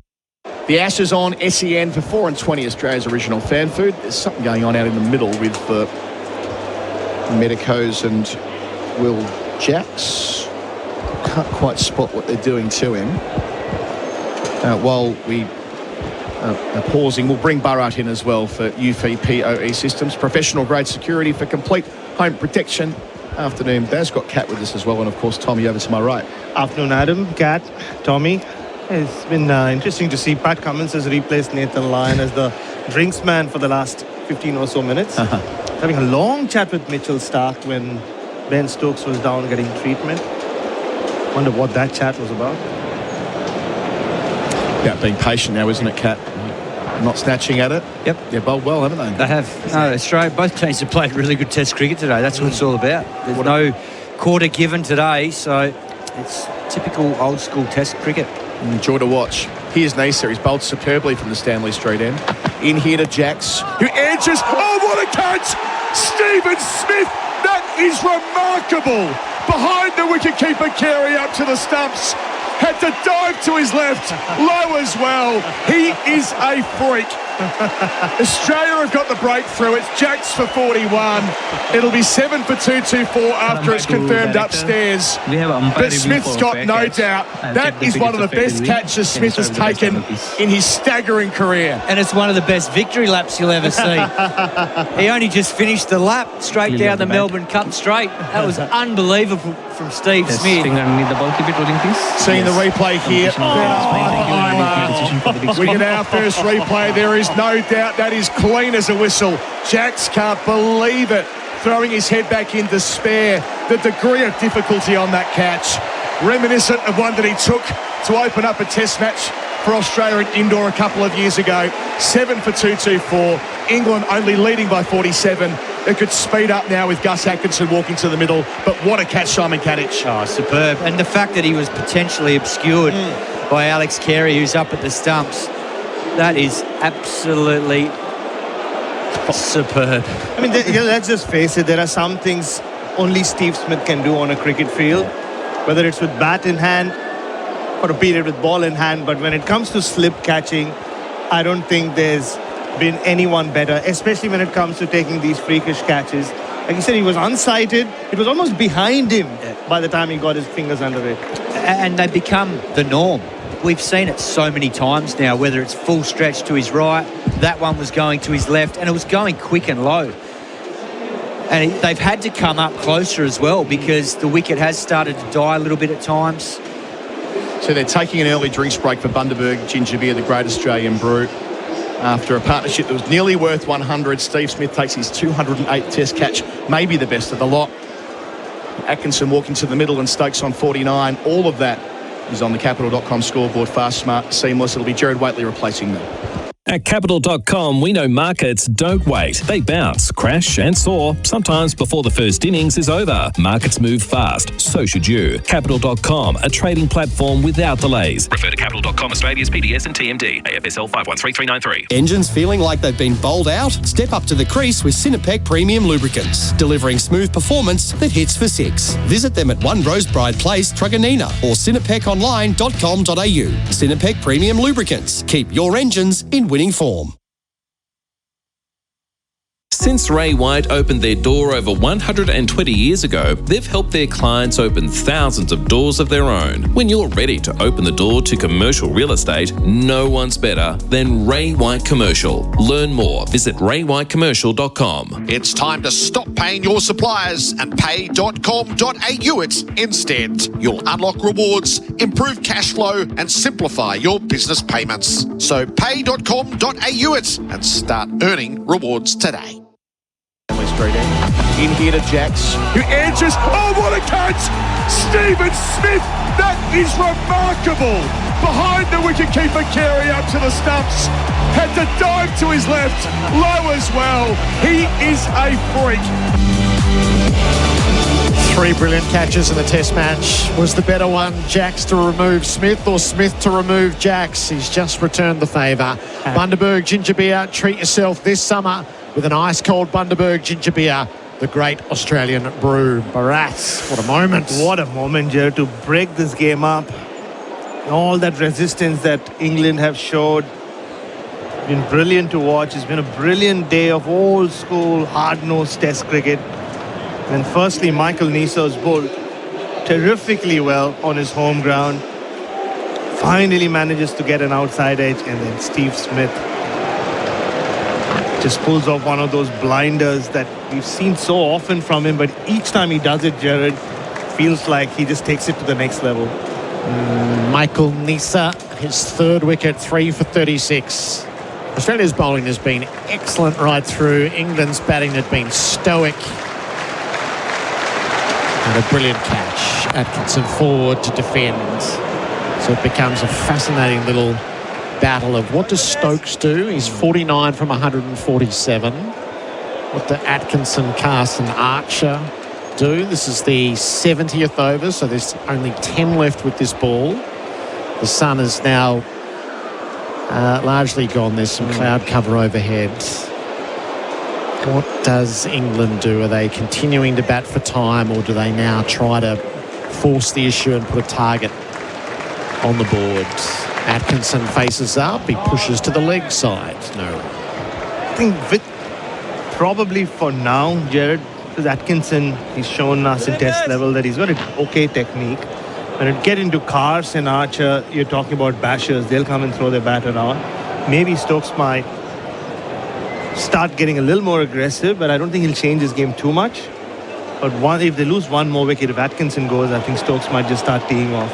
Speaker 3: The Ashes on SEN for 4 and 20, Australia's original fan food. There's something going on out in the middle with Medicos and Will Jacks. Can't quite spot what they're doing to him. While we are pausing, we'll bring Bharat in as well for UFI POE Systems. Professional grade security for complete home protection. Afternoon, Baz. Got Kat with us as well, and of course Tommy over to my right.
Speaker 23: Afternoon, Adam, Kat, Tommy. It's been interesting to see Pat Cummins has replaced Nathan Lyon as the drinks man for the last 15 or so minutes. Having a long chat with Mitchell Starc when Ben Stokes was down getting treatment. Wonder what that chat was about.
Speaker 3: About being patient now, isn't it, Kat? Not snatching at it.
Speaker 17: Yep.
Speaker 3: They're bowled well, haven't they?
Speaker 17: They have. No, Australia, both teams have played really good test cricket today. That's what it's all about. There's no quarter given today, so it's typical old school test cricket.
Speaker 3: Enjoy to watch. Here's Neser. He's bowled superbly from the Stanley Street end. In here to Jacks, who edges. Oh, what a catch! Stephen Smith. That is remarkable. Behind the wicketkeeper, Carey up to the stumps. Had to dive to his left. Low as well. He is a freak. Australia have got the breakthrough. It's Jacks for 41. It'll be 7 for 224 after it's confirmed upstairs. But Smith's got no doubt. That is one of the best catches Smith has taken in his staggering career.
Speaker 17: And it's one of the best victory laps you'll ever see. He only just finished the lap straight down the Melbourne Cup straight. That was unbelievable from Steve Smith.
Speaker 3: Seeing the replay here. We get our first replay. There is no doubt that is clean as a whistle. Jacks can't believe it. Throwing his head back in despair. The degree of difficulty on that catch. Reminiscent of one that he took to open up a test match for Australia at indoor a couple of years ago. 7 for 224. England only leading by 47. It could speed up now with Gus Atkinson walking to the middle. But what a catch, Simon Katich.
Speaker 17: Oh, superb. And the fact that he was potentially obscured by Alex Carey, who's up at the stumps, that is absolutely superb.
Speaker 23: I mean, let's just face it, there are some things only Steve Smith can do on a cricket field. whether it's with bat in hand or a period with ball in hand. But when it comes to slip catching, I don't think there's been anyone better, especially when it comes to taking these freakish catches. Like you said, he was unsighted. It was almost behind him by the time he got his fingers under it.
Speaker 17: And they become the norm. We've seen it so many times now, whether it's full stretch to his right, that one was going to his left, and it was going quick and low. And they've had to come up closer as well because the wicket has started to die a little bit at times.
Speaker 3: So they're taking an early drinks break for Bundaberg Ginger Beer, the Great Australian Brew. After a partnership that was nearly worth 100, Steve Smith takes his 208th Test catch, maybe the best of the lot. Atkinson walking to the middle and Stokes on 49. All of that is on the Capital.com scoreboard. Fast, smart, seamless. It'll be Gerard Whateley replacing them.
Speaker 4: At Capital.com, we know markets don't wait. They bounce, crash and soar, sometimes before the first innings is over. Markets move fast, so should you. Capital.com, a trading platform without delays.
Speaker 11: Refer to Capital.com Australia's PDS and TMD. AFSL 513393.
Speaker 9: Engines feeling like they've been bowled out? Step up to the crease with Sinopec Premium Lubricants, delivering smooth performance that hits for six. Visit them at 1 Rosebride Place, Truganina, or sinopeconline.com.au. Sinopec Premium Lubricants. Keep your engines in winning form.
Speaker 15: Since Ray White opened their door over 120 years ago, they've helped their clients open thousands of doors of their own. When you're ready to open the door to commercial real estate, no one's better than Ray White Commercial. Learn more. Visit raywhitecommercial.com.
Speaker 2: It's time to stop paying your suppliers and pay.com.au it instead. You'll unlock rewards, improve cash flow and simplify your business payments. So pay.com.au it and start earning rewards today.
Speaker 3: In here to Jacks,
Speaker 2: who answers. Oh, what a catch! Stephen Smith, that is remarkable. Behind the wicketkeeper, Carey up to the stumps. Had to dive to his left, low as well. He is a freak. 3 brilliant catches in the Test match. Was the better one Jacks to remove Smith or Smith to remove Jacks? He's just returned the favour. Bundaberg Ginger Beer, treat yourself this summer with an ice-cold Bundaberg Ginger Beer, the Great Australian Brew. Bharat, what a moment.
Speaker 23: What a moment, Gerard, to break this game up. All that resistance that England have showed. It's been brilliant to watch. It's been a brilliant day of old-school, hard-nosed Test cricket. And firstly, Michael Neser's bowled terrifically well on his home ground. Finally manages to get an outside edge, and then Steve Smith just pulls off one of those blinders that we've seen so often from him, but each time he does it, Gerard, feels like he just takes it to the next level.
Speaker 2: Michael Neser, his third wicket, 3 for 36. Australia's bowling has been excellent right through. England's batting has been stoic. And a brilliant catch. Atkinson forward to defend. So it becomes a fascinating little battle of what does Stokes do? He's 49 from 147. What do Atkinson, Carson, Archer do? This is the 70th over, so there's only 10 left with this ball. The sun is now largely gone. There's some cloud cover overhead. What does England do? Are they continuing to bat for time, or do they now try to force the issue and put a target on the board? Atkinson faces up. He pushes to the leg side. No.
Speaker 23: I think probably for now, Gerard, because Atkinson, he's shown us in Test level that he's got an okay technique. When it get into Cars and Archer, you're talking about bashers. They'll come and throw their bat around. Maybe Stokes might start getting a little more aggressive, but I don't think he'll change his game too much. But if they lose one more wicket, if Atkinson goes, I think Stokes might just start teeing off.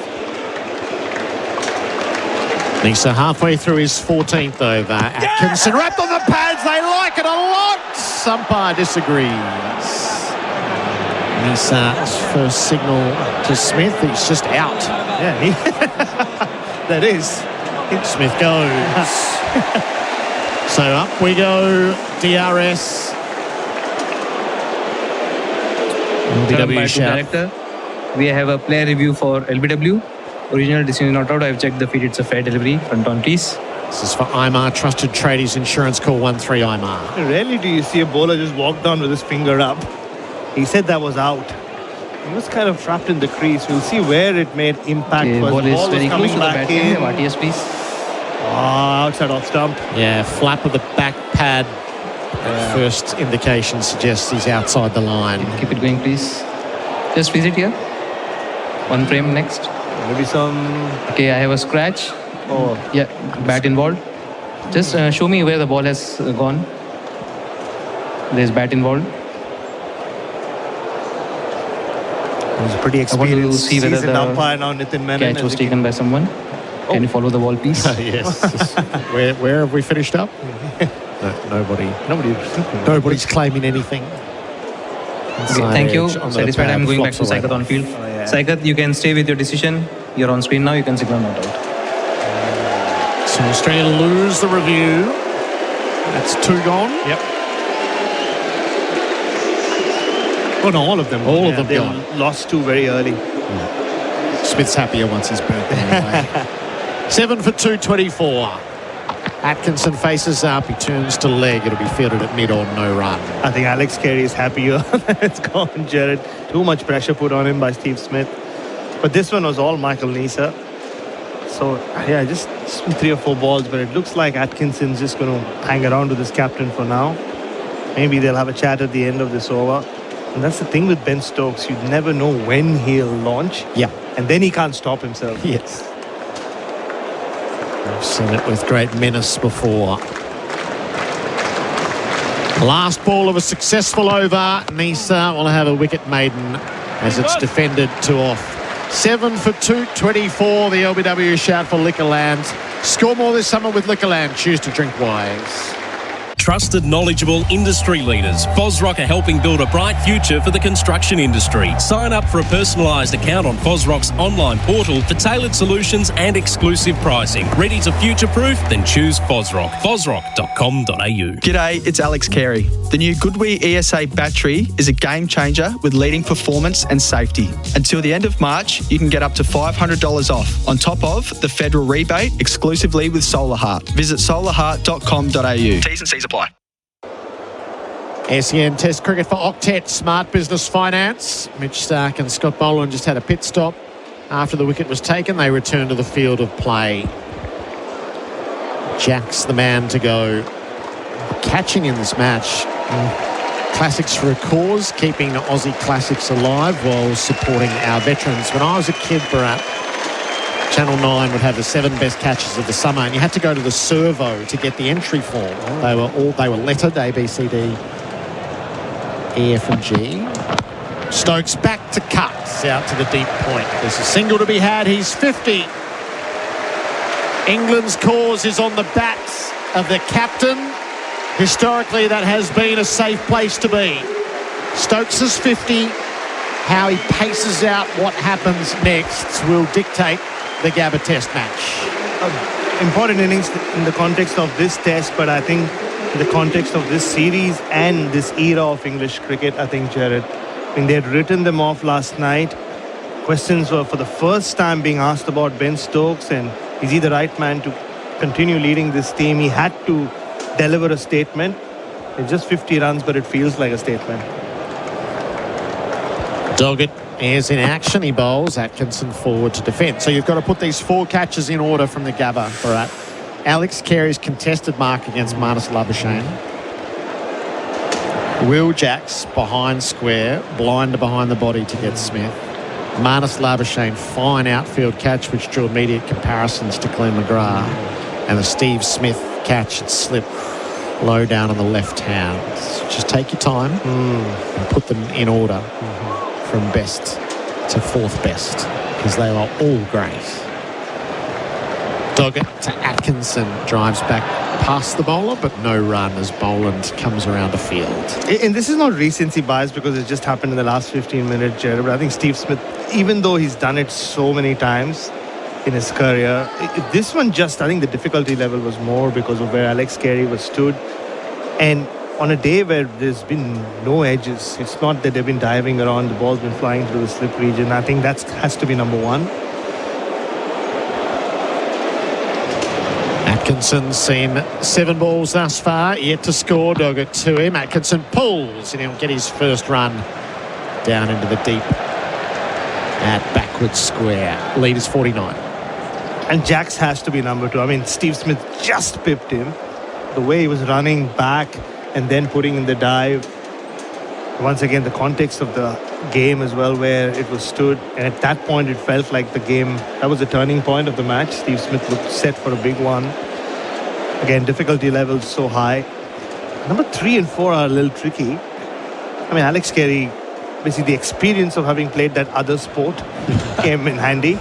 Speaker 2: Neser halfway through his 14th over. Atkinson wrapped on the pads. They like it a lot. Umpire disagrees. Neser's first signal to Smith. He's just out.
Speaker 23: Yeah, that is.
Speaker 2: Smith goes. So up we go. DRS.
Speaker 18: LBW director. We have a player review for LBW. Original decision not out. I've checked the feed. It's a fair delivery. Front on crease.
Speaker 2: This is for Imar, Trusted Tradies Insurance. Call 13 Imar.
Speaker 23: Rarely do you see a bowler just walk down with his finger up. He said that was out. He was kind of trapped in the crease. We'll see where it made impact.
Speaker 18: Okay,
Speaker 23: First.
Speaker 18: ball is
Speaker 23: Ball
Speaker 18: very
Speaker 23: was
Speaker 18: close
Speaker 23: coming
Speaker 18: to the
Speaker 23: back
Speaker 18: back
Speaker 23: in.
Speaker 18: end. RTS, please.
Speaker 23: Outside off stump.
Speaker 2: Yeah, flap of the back pad. First indication suggests he's outside the line.
Speaker 18: Keep it going, please. Just freeze it here. One frame next.
Speaker 23: Maybe some...
Speaker 18: Okay, I have a scratch.
Speaker 23: Oh.
Speaker 18: Yeah, bat involved. Just show me where the ball has gone. There's bat involved.
Speaker 23: He's pretty
Speaker 18: I want to
Speaker 23: experienced.
Speaker 18: see whether
Speaker 23: Seasoned
Speaker 18: the
Speaker 23: umpire now, Nitin Menon.
Speaker 18: catch was taken by someone. Can you follow the ball, please?
Speaker 2: Yes. Where have we finished up? No, nobody's claiming anything.
Speaker 18: Okay, thank you. Satisfied. I'm going back to Saikat on field. Saikat, you can stay with your decision. You're on screen now. You can signal not out.
Speaker 2: So Australia lose the review. That's 2 gone.
Speaker 23: Yep. Oh no, all of them.
Speaker 2: All of them
Speaker 23: they
Speaker 2: gone.
Speaker 23: Lost 2 very early.
Speaker 2: Smith's happier once he's burnt them away. 7 for 224. Atkinson faces up. He turns to leg. It'll be fielded at mid on, no run.
Speaker 23: I think Alex Carey is happier. It's gone, Gerard. Too much pressure put on him by Steve Smith. But this one was all Michael Neser. So, yeah, just 3 or 4 balls. But it looks like Atkinson's just going to hang around with his captain for now. Maybe they'll have a chat at the end of this over. And that's the thing with Ben Stokes. You never know when he'll launch.
Speaker 2: Yeah.
Speaker 23: And then he can't stop himself.
Speaker 2: Yes. I've seen it with great menace before. Last ball of a successful over. Nisa will have a wicket maiden as it's defended 2 off. 7 for 224. The LBW shout for Liquorland. Score more this summer with Liquorland. Choose to drink wise.
Speaker 7: Trusted, knowledgeable industry leaders. Fosrock are helping build a bright future for the construction industry. Sign up for a personalised account on Fosrock's online portal for tailored solutions and exclusive pricing. Ready to future-proof? Then choose Fosrock. Fosrock.com.au.
Speaker 12: G'day, it's Alex Carey. The new Goodwee ESA battery is a game changer with leading performance and safety. Until the end of March, you can get up to $500 off, on top of the federal rebate exclusively with Solar Heart. Visit solarheart.com.au. T's and C's apply.
Speaker 2: SEN Test Cricket for Octet, Smart Business Finance. Mitch Stark and Scott Boland just had a pit stop. After the wicket was taken, they returned to the field of play. Jack's the man to go. Catching in this match. Classics for a cause, keeping Aussie classics alive while supporting our veterans. When I was a kid, Bharat, Channel 9 would have the 7 best catches of the summer, and you had to go to the servo to get the entry form. They were lettered, A, B, C, D, E, F and G. Stokes back to cuts out to the deep point. There's a single to be had. He's 50. England's cause is on the backs of the captain. Historically, that has been a safe place to be. Stokes is 50. How he paces out what happens next will dictate the Gabba Test match.
Speaker 23: Important innings in the context of this test, but I think in the context of this series and this era of English cricket, I think, Gerard, I mean, they had written them off last night. Questions were for the first time being asked about Ben Stokes, and is he the right man to continue leading this team? He had to deliver a statement. It's just 50 runs, but it feels like a statement.
Speaker 2: Doggett is in action. He bowls. Atkinson forward to defend. So you've got to put these 4 catches in order from the Gabba, Bharat. Alex Carey's contested mark against Marnus Labuschagne. Will Jacks behind square, blinder behind the body to get Smith. Marnus Labuschagne, fine outfield catch, which drew immediate comparisons to Glenn McGrath. And the Steve Smith catch had slipped low down on the left hand. So just take your time and put them in order from best to 4th best, because they are all great. Doggett to Atkinson, drives back past the bowler, but no run as Boland comes around the field.
Speaker 23: And this is not recency bias because it just happened in the last 15 minutes, Gerard, but I think Steve Smith, even though he's done it so many times in his career, this one just, I think the difficulty level was more because of where Alex Carey was stood. And on a day where there's been no edges, it's not that they've been diving around, the ball's been flying through the slip region. I think that has to be number 1.
Speaker 2: Atkinson's seen 7 balls thus far, yet to score. Doggett to him. Atkinson pulls and he'll get his first run down into the deep at backward square. Lead is 49.
Speaker 23: And Jax has to be number 2. I mean, Steve Smith just pipped him. The way he was running back and then putting in the dive. Once again, the context of the game as well, where it was stood. And at that point, it felt like the game, that was the turning point of the match. Steve Smith looked set for a big one. Again, difficulty levels so high. Number 3 and 4 are a little tricky. I mean, Alex Carey, basically the experience of having played that other sport came in handy.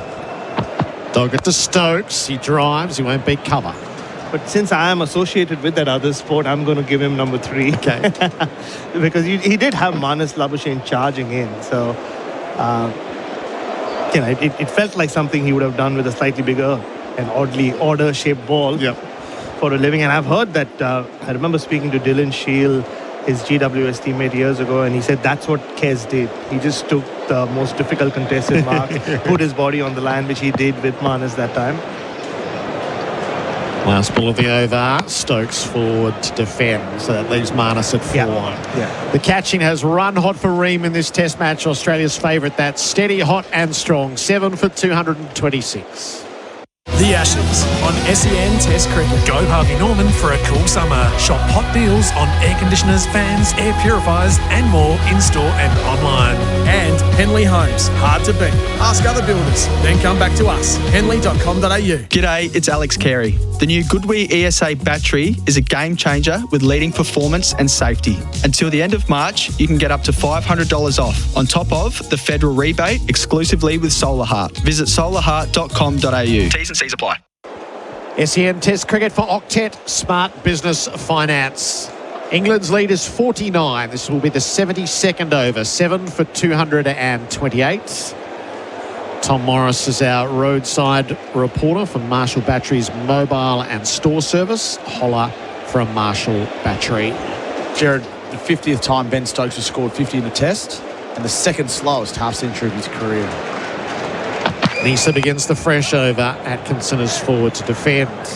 Speaker 2: Doggett to Stokes. He drives. He won't beat cover.
Speaker 23: But since I am associated with that other sport, I'm going to give him number 3.
Speaker 2: Okay.
Speaker 23: Because he did have Manas Labuschagne charging in. So, it felt like something he would have done with a slightly bigger and oddly order-shaped ball for a living. And I've heard that, I remember speaking to Dylan Shield, his GWS teammate years ago, and he said that's what Kez did. He just took the most difficult contested marks, put his body on the line, which he did with Manas that time.
Speaker 2: Last ball of the over. Stokes forward to defend. So that leaves Manas at 4.
Speaker 23: Yeah.
Speaker 2: The catching has run hot for Ream in this test match. Australia's favourite. That's steady, hot and strong. 7 for 226.
Speaker 1: The Ashes on SEN Test Cricket.
Speaker 6: Go Harvey Norman for a cool summer. Shop hot deals on air conditioners, fans, air purifiers and more in-store and online.
Speaker 1: And Henley Homes. Hard to beat. Ask other builders. Then come back to us. Henley.com.au.
Speaker 12: G'day, it's Alex Carey. The new Goodwee ESA battery is a game changer with leading performance and safety. Until the end of March, you can get up to $500 off, on top of the federal rebate exclusively with Solar Heart. Visit solarheart.com.au. T's and C's apply.
Speaker 2: SEN Test Cricket for Octet Smart Business Finance. England's lead is 49. This will be the 72nd over. 7 for 228. Tom Morris is our roadside reporter from Marshall Battery's mobile and store service. Holler from Marshall Battery.
Speaker 10: Gerard, the 50th time Ben Stokes has scored 50 in a test and the second slowest half-century of his career.
Speaker 2: Nisa begins the fresh over. Atkinson is forward to defend.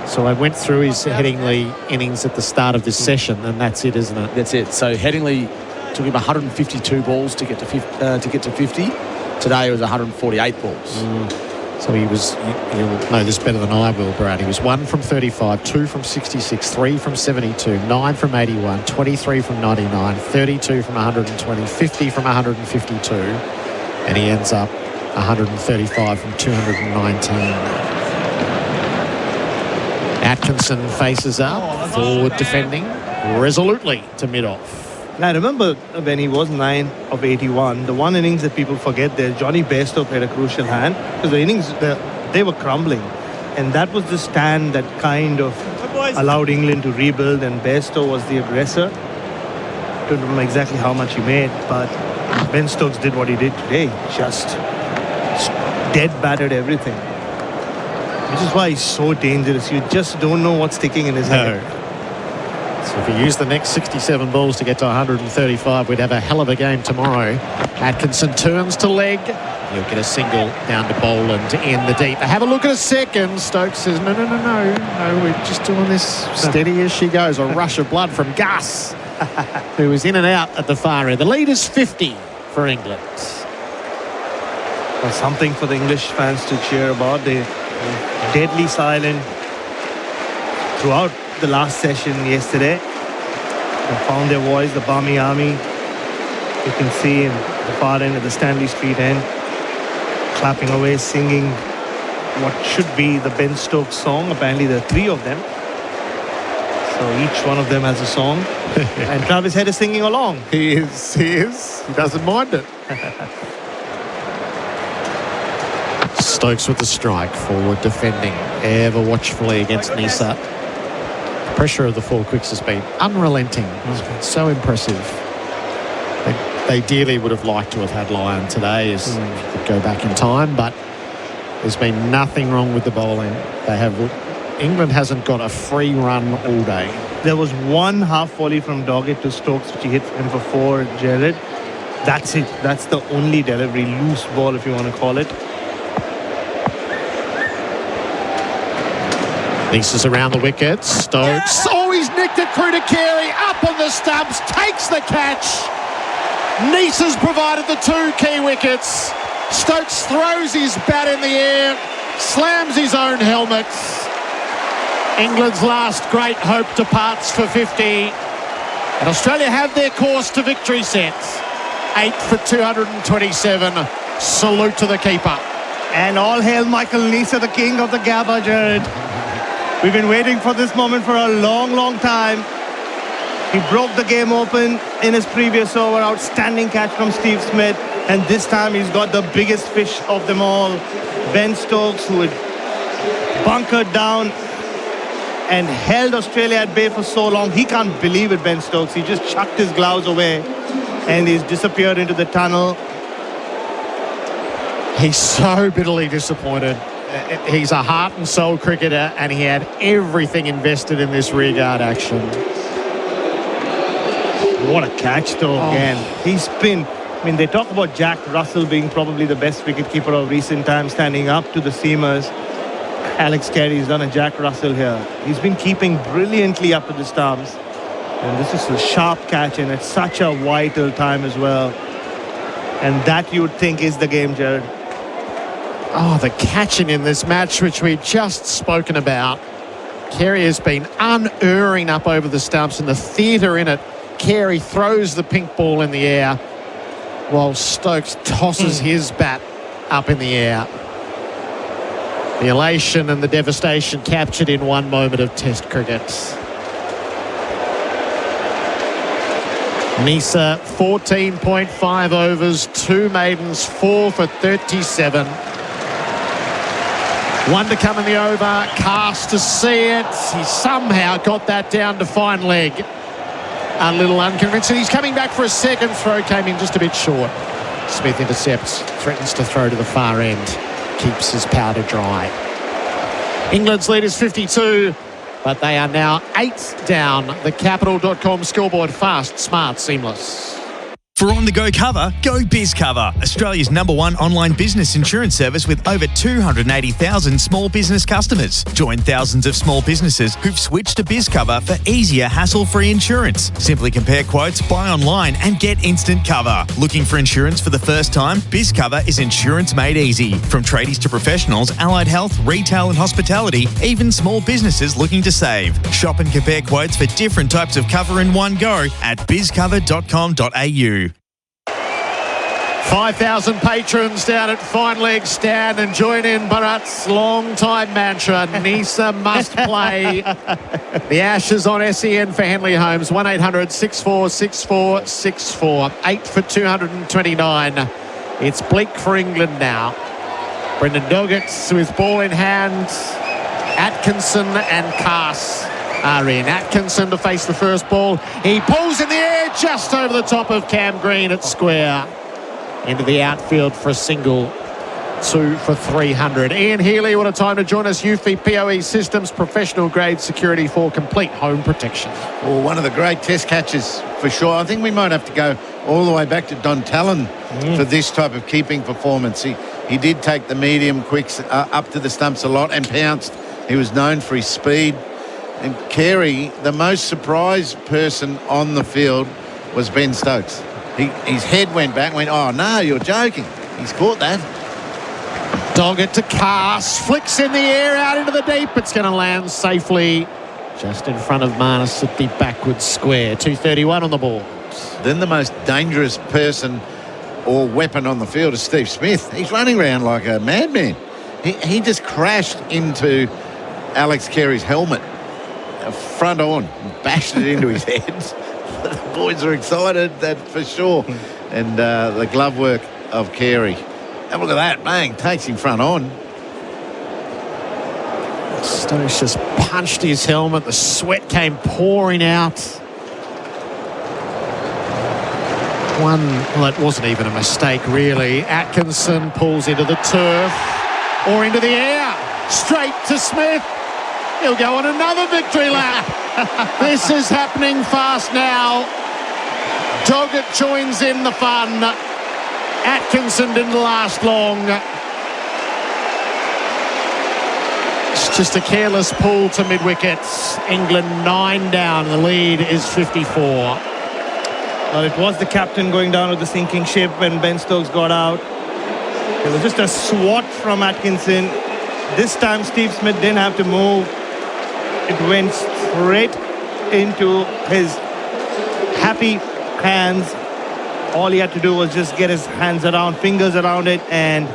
Speaker 2: So I went through his Headingley innings at the start of this session, and that's it, isn't it?
Speaker 10: That's it. So Headingley took him 152 balls to get to 50. Today it was 148 balls.
Speaker 2: So he was, you'll know this better than I will, Brad. He was 1 from 35, 2 from 66, 3 from 72, 9 from 81, 23 from 99, 32 from 120, 50 from 152, and he ends up 135 from 219. Atkinson faces up, forward defending, resolutely to mid-off.
Speaker 23: And I remember when he was 9 of 81, the one innings that people forget there, Johnny Bairstow played a crucial hand because the innings, they were crumbling. And that was the stand that kind of allowed England to rebuild, and Bairstow was the aggressor. I don't remember exactly how much he made, but Ben Stokes did what he did today. Just dead battered everything. Which is why he's so dangerous. You just don't know what's sticking in his head.
Speaker 2: So if he used the next 67 balls to get to 135, we'd have a hell of a game tomorrow. Atkinson turns to leg. He'll get a single down to Boland to end the deep. Have a look at a second. Stokes says, no, we're just doing this steady as she goes. A rush of blood from Gus, who is in and out at the far end. The lead is 50 for England.
Speaker 23: Well, something for the English fans to cheer about. They deadly silent throughout the last session yesterday. They found their voice, the Barmy Army. You can see in the far end at the Stanley Street end, clapping away, singing what should be the Ben Stokes song. Apparently there are 3 of them. So each one of them has a song. And Travis Head is singing along.
Speaker 2: He is. He doesn't mind it. Stokes with the strike, forward defending, ever watchfully against Nisa. The pressure of the 4 quicks has been unrelenting. It's been so impressive. They dearly would have liked to have had Lyon today, as you could go back in time, but there's been nothing wrong with the bowling. England hasn't got a free run all day.
Speaker 23: There was one half volley from Doggett to Stokes, which he hit him for 4, Gerard. That's it. That's the only delivery, loose ball if you want to call it.
Speaker 2: Nisa's around the wickets. Stokes. Oh, he's nicked it through to Carey. Up on the stumps. Takes the catch. Nisa's provided the 2 key wickets. Stokes throws his bat in the air, slams his own helmet. England's last great hope departs for 50. And Australia have their course to victory sets. 8 for 227. Salute to the keeper.
Speaker 23: And all hail Michael Neser, the king of the Gabba, Gerard. We've been waiting for this moment for a long, long time. He broke the game open in his previous over. Outstanding catch from Steve Smith. And this time he's got the biggest fish of them all. Ben Stokes, who had bunkered down and held Australia at bay for so long. He can't believe it, Ben Stokes. He just chucked his gloves away and he's disappeared into the tunnel.
Speaker 2: He's so bitterly disappointed. He's a heart and soul cricketer and he had everything invested in this rearguard action.
Speaker 23: What a catch though again. He's been, I mean, they talk about Jack Russell being probably the best wicketkeeper of recent times, standing up to the seamers. Alex Carey's done a Jack Russell here. He's been keeping brilliantly up to the stumps. And this is a sharp catch and at such a vital time as well. And that you would think is the game, Gerard.
Speaker 2: Oh, the catching in this match, which we've just spoken about. Carey has been unerring up over the stumps and the theatre in it. Carey throws the pink ball in the air while Stokes tosses his bat up in the air. The elation and the devastation captured in one moment of Test cricket. Neser, 14.5 overs, 2 maidens, 4 for 37. 1 to come in the over. Cast to see it. He somehow got that down to fine leg. A little unconvincing. He's coming back for a second throw. Came in just a bit short. Smith intercepts. Threatens to throw to the far end. Keeps his powder dry. England's lead is 52, but they are now 8 down. The Capital.com scoreboard. Fast, smart, seamless.
Speaker 14: For on-the-go cover, go BizCover, Australia's #1 online business insurance service with over 280,000 small business customers. Join thousands of small businesses who've switched to BizCover for easier, hassle-free insurance. Simply compare quotes, buy online and get instant cover. Looking for insurance for the first time? BizCover is insurance made easy. From tradies to professionals, allied health, retail and hospitality, even small businesses looking to save. Shop and compare quotes for different types of cover in one go at bizcover.com.au.
Speaker 2: 5,000 patrons down at Fine Leg Stand and join in Bharat's long-time mantra, Neser must play. The Ashes on SEN for Henley Holmes, 1800 6464 64. 8 for 229. It's bleak for England now. Brendan Doggett with ball in hand. Atkinson and Cass are in. Atkinson to face the first ball. He pulls in the air just over the top of Cam Green at square. Into the outfield for a single. 2 for 300. Ian Healy, what a time to join us. Eufy PoE Systems, professional grade security for complete home protection.
Speaker 8: Well, one of the great test catches for sure. I think we might have to go all the way back to Don Talon for this type of keeping performance. He did take the medium quicks up to the stumps a lot and pounced. He was known for his speed. And Carey, the most surprised person on the field was Ben Stokes. His head went back, went, oh, no, you're joking. He's caught that.
Speaker 2: Doggett to Cass, flicks in the air out into the deep. It's going to land safely just in front of Marnus at the backwards square. 2:31 on the ball.
Speaker 8: Then the most dangerous person or weapon on the field is Steve Smith. He's running around like a madman. He just crashed into Alex Carey's helmet, front on, bashed it into his head. The boys are excited, that's for sure. And the glove work of Carey. Have a look at that, bang, takes him front on.
Speaker 2: Stokes just punched his helmet. The sweat came pouring out. Well, it wasn't even a mistake, really. Atkinson pulls into the turf or into the air. Straight to Smith. He'll go on another victory lap. This is happening fast now. Doggett joins in the fun. Atkinson didn't last long. It's just a careless pull to mid-wickets. England 9 down. The lead is 54.
Speaker 23: Well, it was the captain going down with the sinking ship when Ben Stokes got out. It was just a swat from Atkinson. This time Steve Smith didn't have to move. It went straight into his happy hands. All he had to do was just get his hands around, fingers around it, and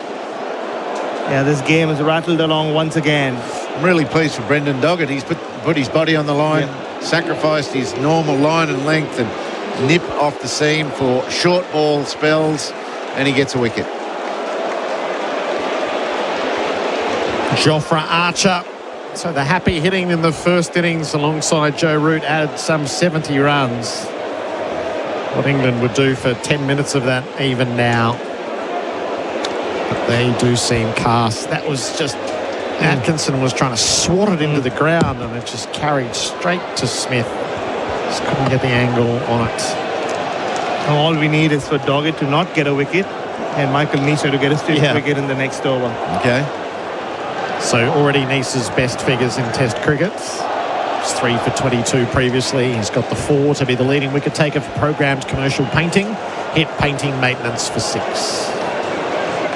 Speaker 23: yeah, this game has rattled along once again.
Speaker 8: I'm really pleased for Brendan Doggett. He's put his body on the line, sacrificed his normal line and length and nip off the seam for short ball spells, and he gets a wicket.
Speaker 2: Jofra Archer. So the happy hitting in the first innings alongside Joe Root added some 70 runs. What England would do for 10 minutes of that even now. But they do seem cast. That was just... Atkinson was trying to swat it into the ground and it just carried straight to Smith. Just couldn't get the angle on it.
Speaker 23: All we need is for Doggett to not get a wicket and Michael Neser to get a fifth wicket in the next over.
Speaker 8: Okay.
Speaker 2: So already Neser's best figures in Test cricket. He's 3 for 22 previously. He's got the 4 to be the leading wicket taker for programmed commercial painting. Hit painting maintenance for 6.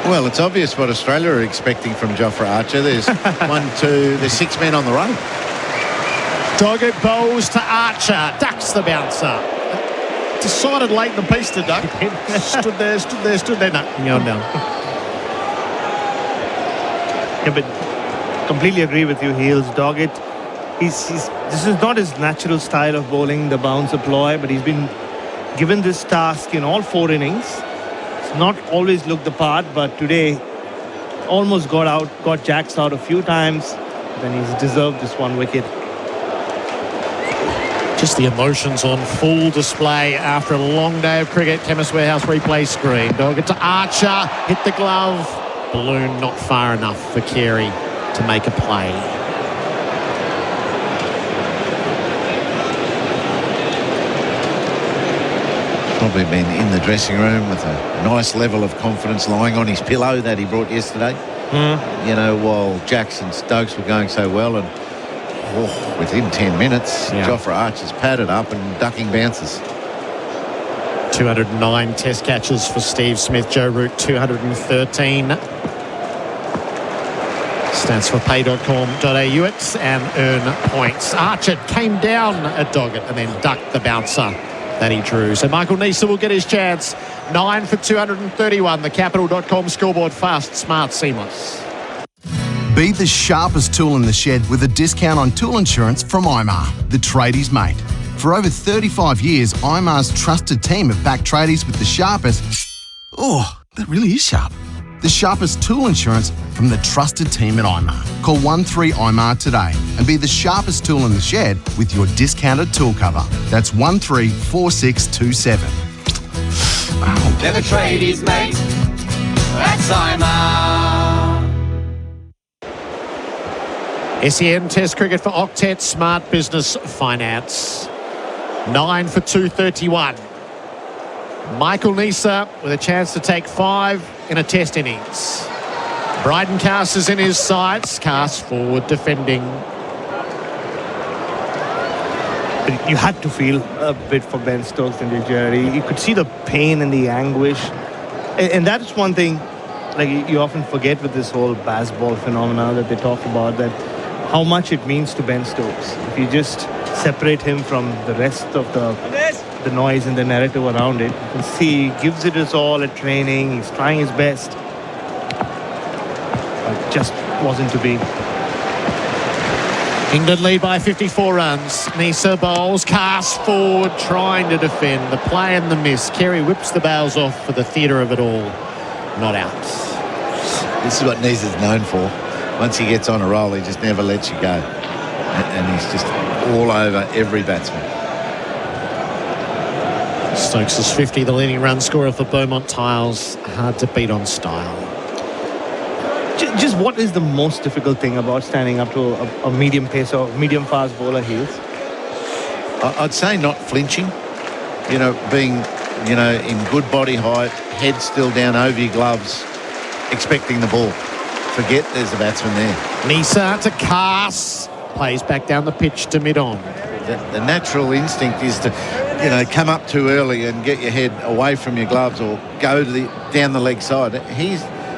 Speaker 8: Well, it's obvious what Australia are expecting from Jofra Archer. There's there's 6 men on the run.
Speaker 2: Doggett bowls to Archer, ducks the bouncer. Decided late in the piece to duck. stood there. No, going down.
Speaker 23: Yeah, but completely agree with you, Heels. Doggett, this is not his natural style of bowling, the bouncer ploy, but he's been given this task in all 4 innings. It's not always looked the part, but today almost got jacks out a few times. Then he's deserved this 1 wicket.
Speaker 2: Just the emotions on full display after a long day of cricket. Chemist Warehouse replay screen. Doggett to Archer, hit the glove. Balloon not far enough for Carey to make a play.
Speaker 8: Probably been in the dressing room with a nice level of confidence lying on his pillow that he brought yesterday. You know, while Jackson and Stokes were going so well, and within 10 minutes, Jofra Archer's padded up and ducking bounces.
Speaker 2: 209 test catches for Steve Smith. Joe Root 213. Stats for pay.com.au it and earn points. Archer came down at Doggett and then ducked the bouncer that he drew. So Michael Neser will get his chance. 9 for 231. The Capital.com scoreboard. Fast, smart, seamless.
Speaker 16: Be the sharpest tool in the shed with a discount on tool insurance from IMAR, the tradies' mate. For over 35 years, IMAR's trusted team have backed tradies with the sharpest... Oh, that really is sharp. The sharpest tool insurance from the trusted team at IMAR. Call 13IMAR today and be the sharpest tool in the shed with your discounted tool cover. That's 134627.
Speaker 20: Oh. They're the tradies, mate. That's IMAR.
Speaker 2: SEN Test cricket for Octet Smart Business Finance. 9 for 231. Michael Neser with a chance to take 5 in a test innings. Bryden Cast is in his sights. Cast forward defending.
Speaker 23: You had to feel a bit for Ben Stokes and Gerard. You could see the pain and the anguish. And that's one thing like you often forget with this whole baseball phenomena that they talk about, that how much it means to Ben Stokes. If you just separate him from the rest of the noise and the narrative around it, you can see he gives it his all at training. He's trying his best. But just wasn't to be.
Speaker 2: England lead by 54 runs. Neser bowls, Cast forward, trying to defend. The play and the miss. Carey whips the bails off for the theatre of it all. Not out.
Speaker 8: This is what Neser's known for. Once he gets on a roll, he just never lets you go. And he's just all over every batsman.
Speaker 2: Stokes is 50, the leading run scorer for Beaumont Tiles. Hard to beat on style.
Speaker 23: Just what is the most difficult thing about standing up to a medium pace or medium fast bowler, Heels?
Speaker 8: I'd say not flinching. You know, being, you know, in good body height, head still down over your gloves, expecting the ball. Forget there's a batsman there.
Speaker 2: Neser to Cast. Plays back down the pitch to mid-on.
Speaker 8: The natural instinct is to, you know, come up too early and get your head away from your gloves or go to down the leg side.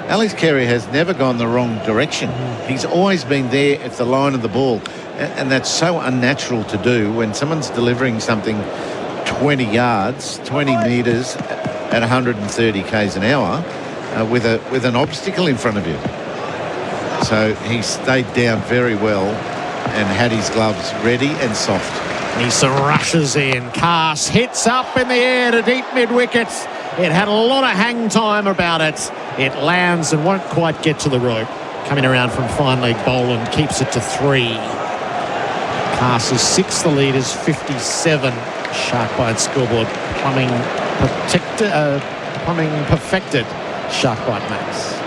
Speaker 8: Alex Carey has never gone the wrong direction. He's always been there at the line of the ball. And that's so unnatural to do when someone's delivering something 20 yards, 20 metres at 130 k's an hour with an obstacle in front of you. So he stayed down very well and had his gloves ready and soft.
Speaker 2: Nisa rushes in. Cass hits up in the air to deep mid-wicket. It had a lot of hang time about it. It lands and won't quite get to the rope. Coming around from fine leg Boland keeps it to 3. Cass is 6. The lead is 57. Sharkbite scoreboard. Plumbing perfected. Sharkbite Max.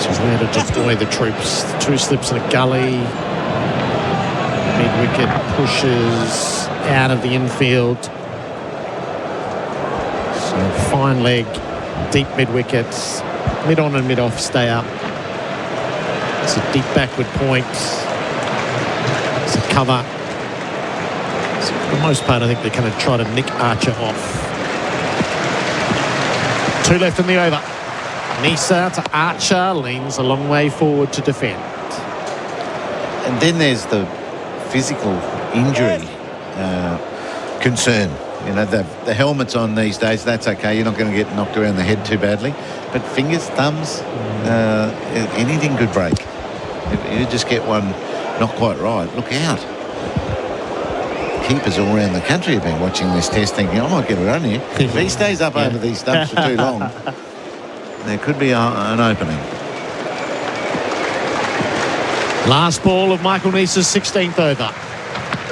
Speaker 2: She's there to deploy the troops. 2 slips in a gully. Mid-wicket pushes out of the infield. So fine leg, deep mid-wickets. Mid-on and mid-off stay up. It's a deep backward point. It's a cover. So for the most part, I think they're going to try to nick Archer off. 2 left in the over. Nisa to Archer, leans a long way forward to defend.
Speaker 8: And then there's the physical injury concern. You know, the helmet's on these days, that's okay. You're not going to get knocked around the head too badly. But fingers, thumbs, anything could break. If you just get one not quite right, look out. Keepers all around the country have been watching this test thinking, I might get a run here. If he stays up over these stumps for too long, there could be an opening.
Speaker 2: Last ball of Michael Nisa's 16th over.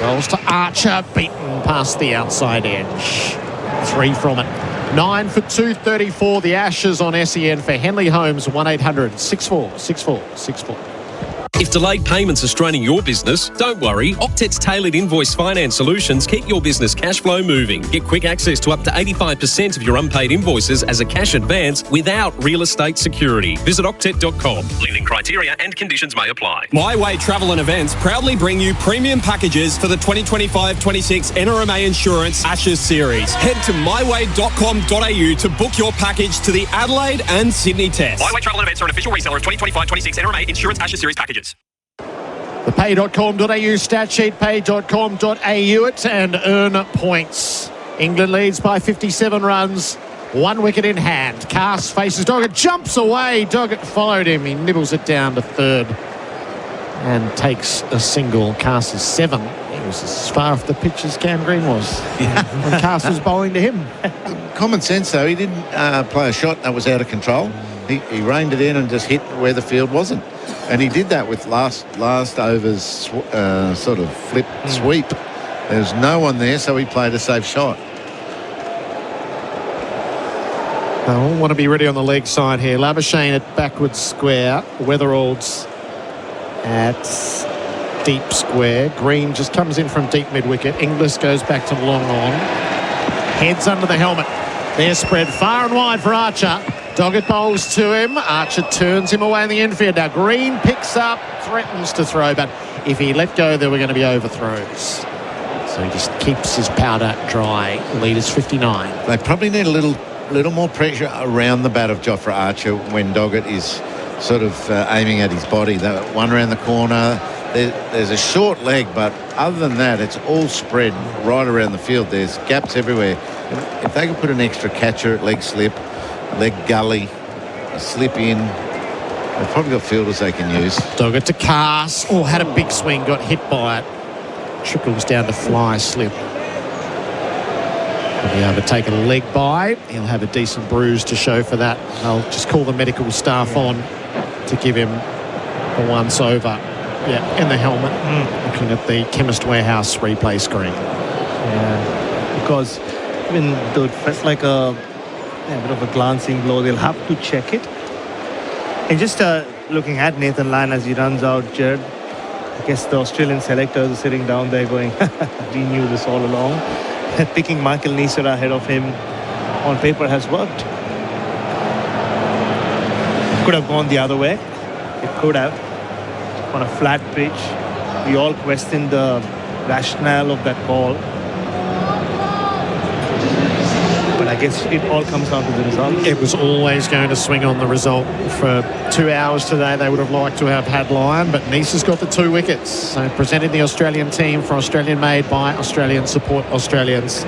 Speaker 2: Rolls to Archer, beaten past the outside edge. 3 from it. 9 for 234. The Ashes on SEN for Henley Holmes, 1-800 64 64 64.
Speaker 7: If delayed payments are straining your business, don't worry. Octet's tailored invoice finance solutions keep your business cash flow moving. Get quick access to up to 85% of your unpaid invoices as a cash advance without real estate security. Visit octet.com.
Speaker 11: Leaving criteria and conditions may apply.
Speaker 5: My Way Travel and Events proudly bring you premium packages for the 2025-26 NRMA Insurance Ashes Series. Head to myway.com.au to book your package to the Adelaide and Sydney Test.
Speaker 11: My Way Travel and Events are an official reseller of 2025-26 NRMA Insurance Ashes Series packages.
Speaker 2: The pay.com.au stat sheet, pay.com.au it and earn points. England leads by 57 runs, 1 wicket in hand. Cass faces Doggett, jumps away. Doggett followed him. He nibbles it down to 3rd and takes a single. Cass is 7. He was as far off the pitch as Cam Green was when Cass was bowling to him.
Speaker 8: Common sense, though. He didn't play a shot that was out of control. He reined it in and just hit where the field wasn't. And he did that with last over's sort of flip sweep. There's no one there, so he played a safe shot.
Speaker 2: I all want to be ready on the leg side here. Labuschagne at backward square. Weatherald's at deep square. Green just comes in from deep mid-wicket. Inglis goes back to long on. Heads under the helmet. They're spread far and wide for Archer. Doggett bowls to him. Archer turns him away in the infield. Now Green picks up, threatens to throw, but if he let go, there were going to be overthrows. So he just keeps his powder dry. Lead is 59.
Speaker 8: They probably need a little more pressure around the bat of Jofra Archer when Doggett is sort of aiming at his body. The one around the corner, there's a short leg, but other than that, it's all spread right around the field. There's gaps everywhere. If they could put an extra catcher at leg slip, leg gully, slip in, they've probably got fielders they can use.
Speaker 2: Doggett to Cass. Oh, had a big swing, got hit by it. Trickles down to fly slip. He'll be able to take a leg by. He'll have a decent bruise to show for that. They'll just call the medical staff on to give him a once over. Yeah, in the helmet. Looking at the Chemist Warehouse replay screen.
Speaker 23: Yeah, because even though it felt like a bit of a glancing blow, they'll have to check it. And just looking at Nathan Lyon as he runs out, Gerard, I guess the Australian selectors are sitting down there going, we knew this all along. Picking Michael Nisa ahead of him on paper has worked. Could have gone the other way. It could have. On a flat pitch. We all questioned the rationale of that ball. But I guess it all comes down to the result.
Speaker 2: It was always going to swing on the result. For 2 hours today, they would have liked to have had Lyon, but Nice has got the 2 wickets. So presenting the Australian team for Australian made by Australian support Australians.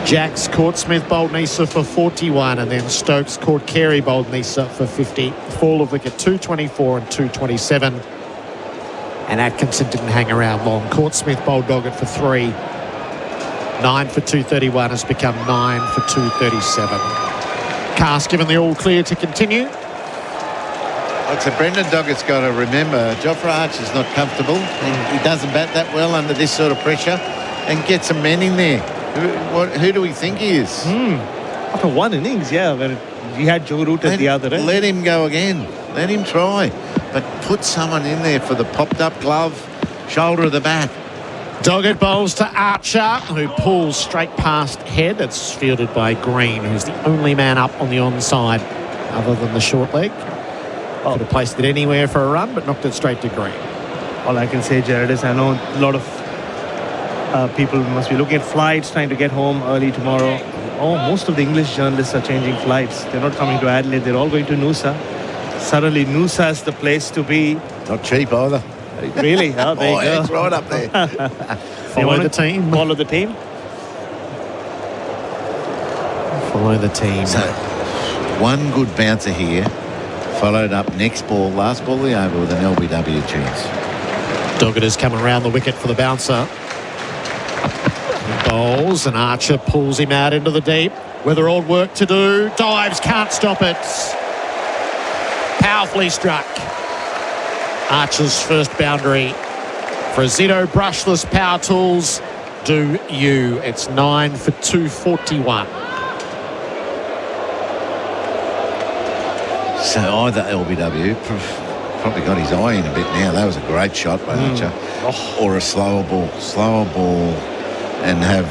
Speaker 2: Jacks caught Smith, bowled Nisa for 41, and then Stokes caught Carey, bowled Nisa for 50. Fall of wicket 224 and 227. And Atkinson didn't hang around long. Caught Smith, bowled Doggett for 3. 9 for 231 has become 9 for 237. Cast given the all clear to continue.
Speaker 8: Like so Brendan Doggett's got to remember, Jofra Archer's not comfortable. He doesn't bat that well under this sort of pressure, and get some men in there. Who do we think he is?
Speaker 23: After one innings, yeah, where he had Joe Root at the other end.
Speaker 8: Let him go again. Let him try. But put someone in there for the popped-up glove, shoulder of the bat.
Speaker 2: Doggett bowls to Archer, who pulls straight past head. It's fielded by Green, who's the only man up on the onside other than the short leg. Could have placed it anywhere for a run, but knocked it straight to Green.
Speaker 23: All I can say, Gerard, is I know a lot of people must be looking at flights, trying to get home early tomorrow. Most of the English journalists are changing flights. They're not coming to Adelaide. They're all going to Noosa. Suddenly, Noosa is the place to be.
Speaker 8: Not cheap either.
Speaker 23: Really? Oh, there you go.
Speaker 8: It's right up there.
Speaker 2: Follow the team.
Speaker 23: Follow the team.
Speaker 2: Follow the team.
Speaker 8: So, one good bouncer here, followed up next ball, last ball of the over with an LBW chance.
Speaker 2: Doggett has come around the wicket for the bouncer. He bowls, and Archer pulls him out into the deep. Weatherald work to do. Dives, can't stop it. Powerfully struck. Archer's first boundary. For Zito brushless power tools, do you. It's 9 for 241.
Speaker 8: So either LBW probably got his eye in a bit now. That was a great shot by Archer. Or a slower ball, and have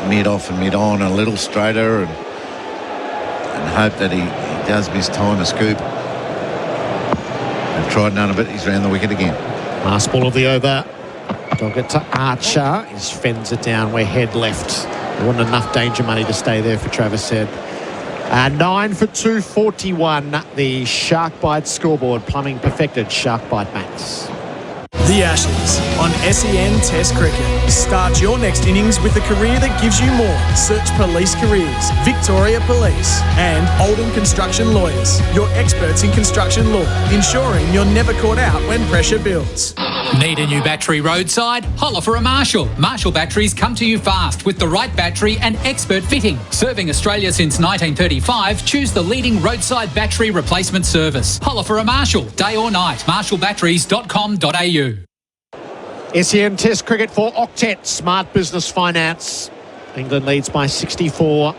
Speaker 8: mid-off and mid-on a little straighter, and hope that he does miss time a scoop. And tried none of it. He's round the wicket again.
Speaker 2: Last ball of the over. Doggett to Archer. He fends it down where Head left. There wasn't enough danger money to stay there for Travis Head. 9 for 241. The Shark Bite scoreboard. Plumbing perfected Shark Bite mates.
Speaker 1: The Ashes on SEN Test Cricket. Start your next innings with a career that gives you more. Search Police Careers, Victoria Police, and Oldham Construction Lawyers. Your experts in construction law, ensuring you're never caught out when pressure builds.
Speaker 19: Need a new battery roadside? Holler for a Marshall. Marshall batteries come to you fast with the right battery and expert fitting. Serving Australia since 1935, choose the leading roadside battery replacement service. Holler for a Marshall, day or night. marshallbatteries.com.au.
Speaker 2: SEN Test Cricket for Octet. Smart Business Finance. England leads by 64.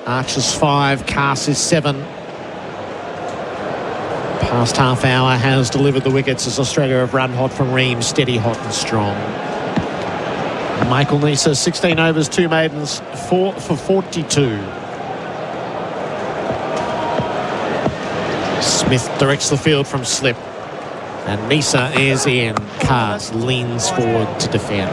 Speaker 2: Archer's 5, Cass is 7. Past half hour has delivered the wickets as Australia have run hot from Ream, steady, hot and strong. Michael Nisa, 16 overs, 2 maidens, 4 for 42. Smith directs the field from slip. And Nisa is in. Cars leans forward to defend.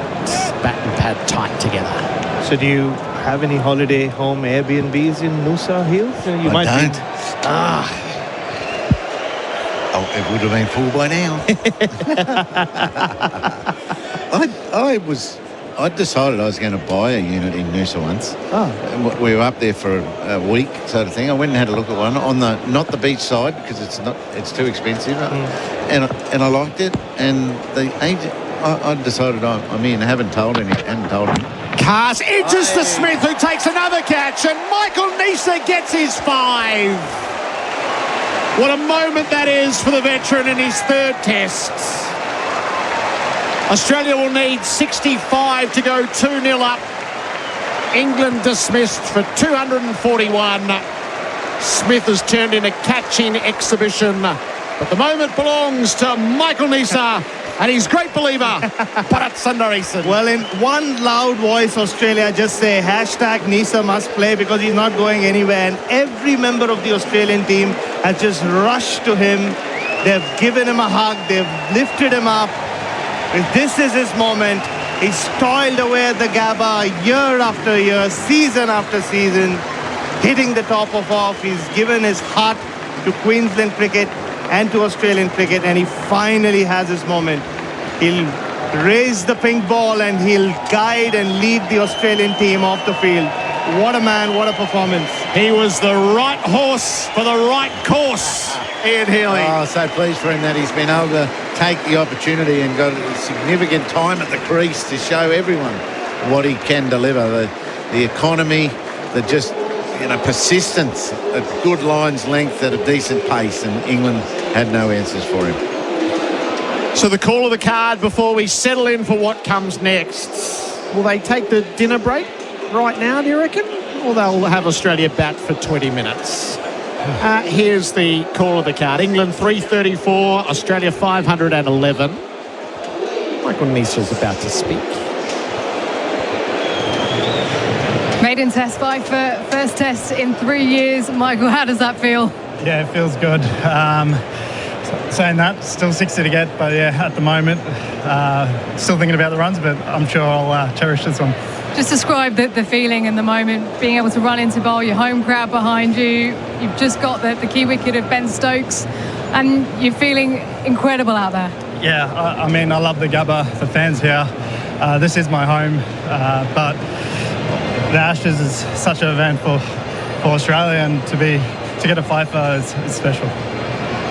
Speaker 2: Bat and pad tight together.
Speaker 23: So do you have any holiday home Airbnbs in Noosa Hills? You
Speaker 8: I don't. It would have been full by now. I decided I was going to buy a unit in Noosa once. And we were up there for a week, sort of thing. I went and had a look at one on the not the beach side because it's too expensive, and I liked it. And the agent, I decided I'm in. I hadn't told him.
Speaker 2: Cars edges to Smith, who takes another catch, and Michael Nisa gets his 5. What a moment that is for the veteran in his 3rd test. Australia will need 65 to go 2-0 up. England dismissed for 241. Smith has turned in a catching exhibition, but the moment belongs to Michael Nisa and his great believer, Bharat Sundaresan.
Speaker 23: Well, in one loud voice, Australia just say #Nisa must play because he's not going anywhere. And every member of the Australian team has just rushed to him. They've given him a hug. They've lifted him up. This is his moment. He's toiled away at the Gabba year after year, season after season. hitting the top of off. He's given his heart to Queensland cricket and to Australian cricket, and he finally has his moment. He'll raise the pink ball and he'll guide and lead the Australian team off the field. What a man, what a performance.
Speaker 2: He was the right horse for the right course, Ian Healy.
Speaker 8: Oh, so pleased for him that he's been able to take the opportunity and got a significant time at the crease to show everyone what he can deliver. The economy, the just, persistence at good lines length at a decent pace, and England had no answers for him.
Speaker 2: So the call of the card before we settle in for what comes next. Will they take the dinner break right now, do you reckon? Or they'll have Australia bat for 20 minutes? Here's the call of the card. England 334, Australia 511. Michael Neesa's about to speak.
Speaker 13: Maiden test bye for first test in 3 years. Michael, how does that feel?
Speaker 21: Yeah, it feels good. Saying that, still 60 to get, but yeah, at the moment, still thinking about the runs, but I'm sure I'll cherish this one.
Speaker 13: Just describe the feeling and the moment, being able to run into bowl, your home crowd behind you. You've just got the key wicket of Ben Stokes, and you're feeling incredible out there.
Speaker 21: Yeah, I mean, I love the Gabba, the fans here. This is my home, but the Ashes is such an event for Australia, and to get a fifer is special.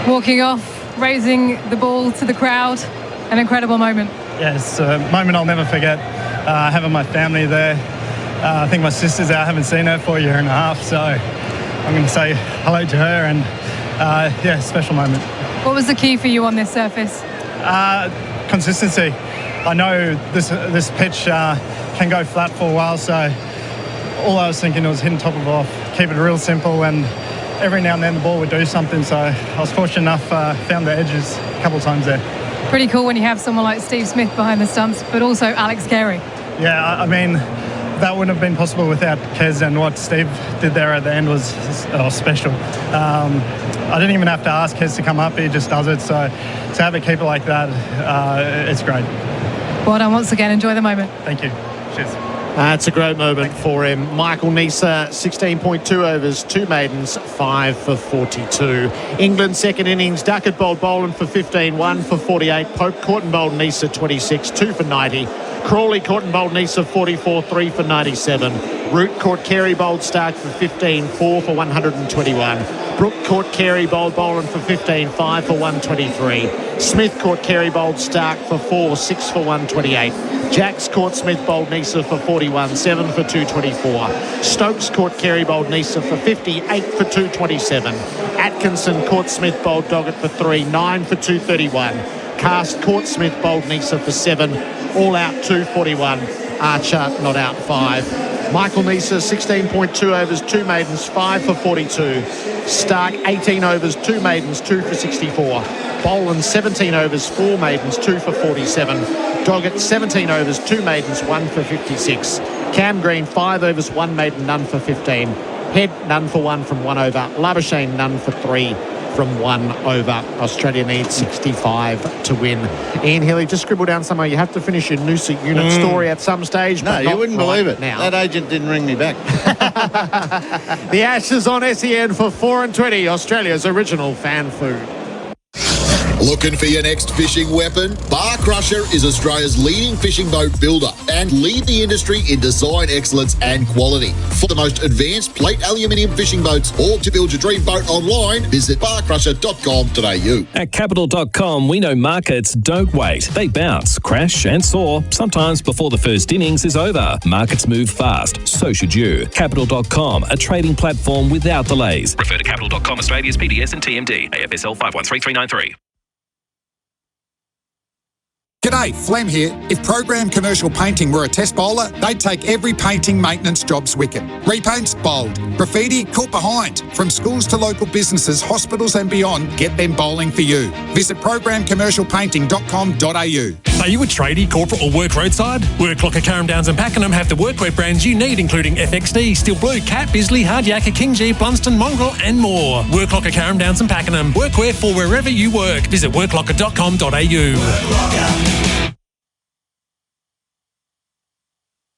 Speaker 13: Walking off, raising the ball to the crowd, an incredible moment.
Speaker 21: Yeah, it's a moment I'll never forget. Having my family there. I think my sister's out. I haven't seen her for a year and a half, so I'm going to say hello to her, and yeah, special moment.
Speaker 13: What was the key for you on this surface?
Speaker 21: Consistency. I know this pitch can go flat for a while, so all I was thinking was hitting top of off, keep it real simple, and every now and then the ball would do something, so I was fortunate enough, found the edges a couple of times there.
Speaker 13: Pretty cool when you have someone like Steve Smith behind the stumps, but also Alex Carey.
Speaker 21: Yeah, I mean, that wouldn't have been possible without Kez, and what Steve did there at the end was special. I didn't even have to ask Kez to come up, he just does it, so to have a keeper like that, it's great.
Speaker 13: Well done once again, enjoy the moment.
Speaker 21: Thank you, cheers.
Speaker 2: That's a great moment for him. Michael Neesa, 16.2 overs, 2 maidens, 5 for 42. England second innings, Duckett bowled Boland for 15, 1 for 48. Pope caught and bowled Neesa 26, 2 for 90. Crawley caught and bowled Neesa 44, 3 for 97. Root caught Carey bowled Stark for 15, 4 for 121. Brooke caught Carey bowled Boland for 15, 5 for 123. Smith caught Carey bowled Stark for 4, 6 for 128. Jacks caught Smith bowled Neesa for 41, 7 for 224. Stokes caught Carey bowled Neesa for 50, 8 for 227. Atkinson caught Smith bowled Doggett for 3, 9 for 231. Cast caught Smith bowled Neesa for 7, all out 241. Archer not out 5. Michael Neesa, 16.2 overs, 2 maidens, 5 for 42. Stark, 18 overs, 2 maidens, 2 for 64. Boland, 17 overs, 4 maidens, 2 for 47. Doggett, 17 overs, 2 maidens, 1 for 56. Cam Green, 5 overs, 1 maiden, none for 15. Head, none for 1 from 1 over. Labuschagne, none for 3 from 1 over. Australia needs 65 to win. Ian Healy, just scribble down somewhere. You have to finish your Noosa unit story at some stage.
Speaker 8: No, you wouldn't believe it.
Speaker 2: Now.
Speaker 8: That agent didn't ring me back.
Speaker 2: The Ashes on SEN for 4 and 20, Australia's original fan food.
Speaker 22: Looking for your next fishing weapon? Bar Crusher is Australia's leading fishing boat builder and lead the industry in design excellence and quality. For the most advanced plate aluminium fishing boats or to build your dream boat online, visit barcrusher.com.au.
Speaker 4: At Capital.com, we know markets don't wait. They bounce, crash and soar, sometimes before the first innings is over. Markets move fast, so should you. Capital.com, a trading platform without delays.
Speaker 11: Refer to Capital.com Australia's PDS and TMD. AFSL 513393.
Speaker 24: G'day, Flem here. If Program Commercial Painting were a test bowler, they'd take every painting maintenance job's wicket. Repaints, bowled. Graffiti, caught behind. From schools to local businesses, hospitals and beyond, get them bowling for you. Visit programcommercialpainting.com.au.
Speaker 6: Are you a tradie, corporate or work roadside? Work Locker, Carrum Downs and Pakenham have the workwear brands you need, including FXD, Steel Blue, Cat, Bisley, Hard Yakka, King G, Blunston, Mongrel and more. Work Locker, Carrum Downs and Pakenham. Workwear for wherever you work. Visit worklocker.com.au.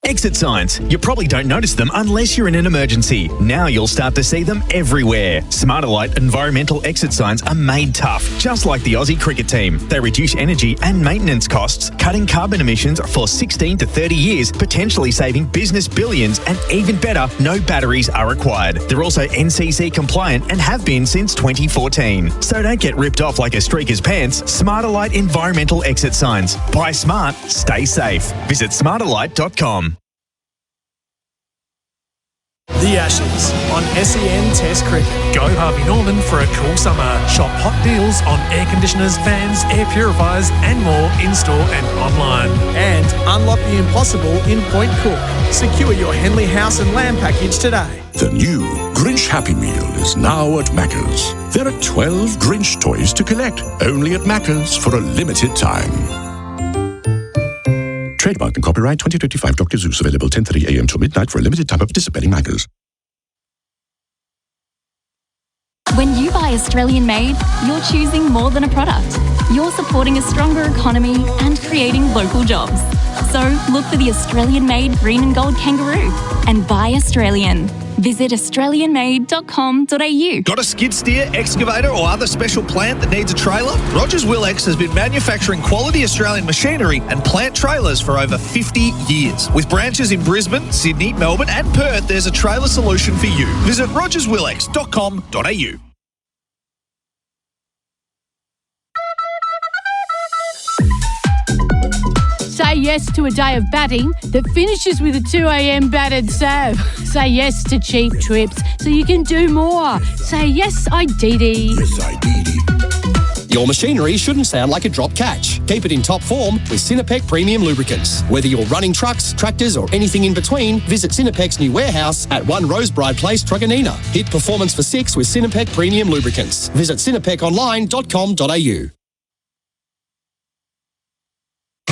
Speaker 14: Exit signs. You probably don't notice them unless you're in an emergency. Now you'll start to see them everywhere. Smarterlight environmental exit signs are made tough, just like the Aussie cricket team. They reduce energy and maintenance costs, cutting carbon emissions for 16 to 30 years, potentially saving business billions, and even better, no batteries are required. They're also NCC compliant and have been since 2014. So don't get ripped off like a streaker's pants. Smarterlight environmental exit signs. Buy smart, stay safe. Visit smarterlight.com.
Speaker 1: The Ashes on SEN Test Cricket.
Speaker 6: Go Harvey Norman for a cool summer. Shop hot deals on air conditioners, fans, air purifiers and more in-store and online.
Speaker 1: And unlock the impossible in Point Cook. Secure your Henley House and Lamb package today.
Speaker 3: The new Grinch Happy Meal is now at Macca's. There are 12 Grinch toys to collect, only at Macca's for a limited time. Trademark and copyright 2025 Dr. Zeus, available 10:30 a.m. till midnight for a limited time of participating Macca's.
Speaker 9: When you buy Australian made, you're choosing more than a product. You're supporting a stronger economy and creating local jobs. So look for the Australian made green and gold kangaroo and buy Australian. Visit australianmade.com.au.
Speaker 15: Got a skid steer, excavator or other special plant that needs a trailer? Rogers Willex has been manufacturing quality Australian machinery and plant trailers for over 50 years. With branches in Brisbane, Sydney, Melbourne and Perth, there's a trailer solution for you. Visit rogerswillex.com.au.
Speaker 17: Say yes to a day of batting that finishes with a 2 a.m. battered sav. Say yes to cheap trips so you can do more. Say yes, I Didi.
Speaker 3: Yes, I Didi.
Speaker 5: Your machinery shouldn't sound like a drop catch. Keep it in top form with Sinopec Premium Lubricants. Whether you're running trucks, tractors or anything in between, visit Sinopec's new warehouse at 1 Rosebride Place, Truganina. Hit performance for 6 with Sinopec Premium Lubricants. Visit sinopeconline.com.au.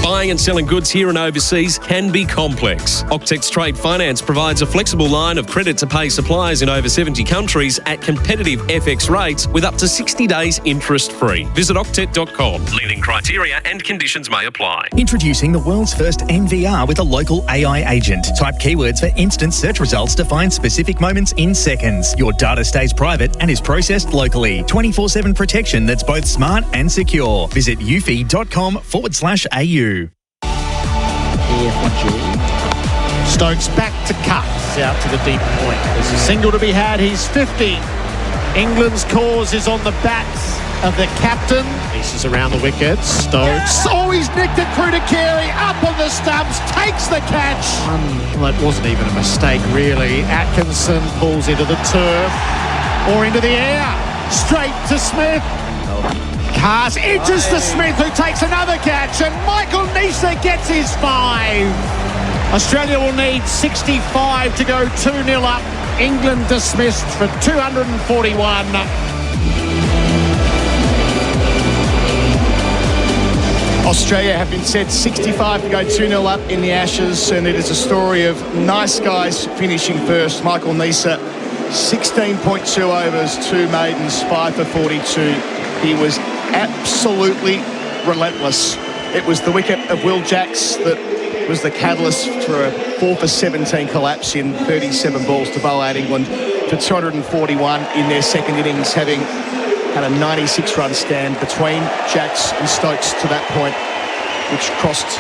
Speaker 7: Buying and selling goods here and overseas can be complex. Octex Trade Finance provides a flexible line of credit to pay suppliers in over 70 countries at competitive FX rates with up to 60 days interest-free. Visit octet.com.
Speaker 11: Leading criteria and conditions may apply.
Speaker 14: Introducing the world's first NVR with a local AI agent. Type keywords for instant search results to find specific moments in seconds. Your data stays private and is processed locally. 24/7 protection that's both smart and secure. Visit ufi.com/au.
Speaker 2: Stokes back to cut, out to the deep point. There's a single to be had, he's 50. England's cause is on the bats of the captain. Pieces around the wicket, Stokes. Oh, he's nicked it through to Carey, up on the stumps, takes the catch. Well, it wasn't even a mistake, really. Atkinson pulls into the turf, or into the air, straight to Smith. Cars inches to Smith, who takes another catch, and Michael Neser gets his 5. Australia will need 65 to go 2-0 up. England dismissed for 241.
Speaker 25: Australia have been set 65 to go 2-0 up in the Ashes, and it is a story of nice guys finishing first. Michael Neser, 16.2 overs, 2 maidens, 5 for 42. He was absolutely relentless. It was the wicket of Will Jacks that was the catalyst for a 4 for 17 collapse in 37 balls to bowl out England for 241 in their second innings, having had a 96-run stand between Jacks and Stokes to that point, which crossed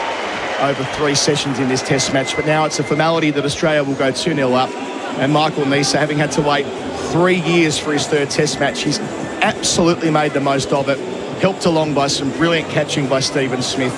Speaker 25: over 3 sessions in this test match. But now it's a formality that Australia will go 2-0 up, and Michael Neser, having had to wait 3 years for his third test match, he's absolutely made the most of it, helped along by some brilliant catching by Stephen Smith.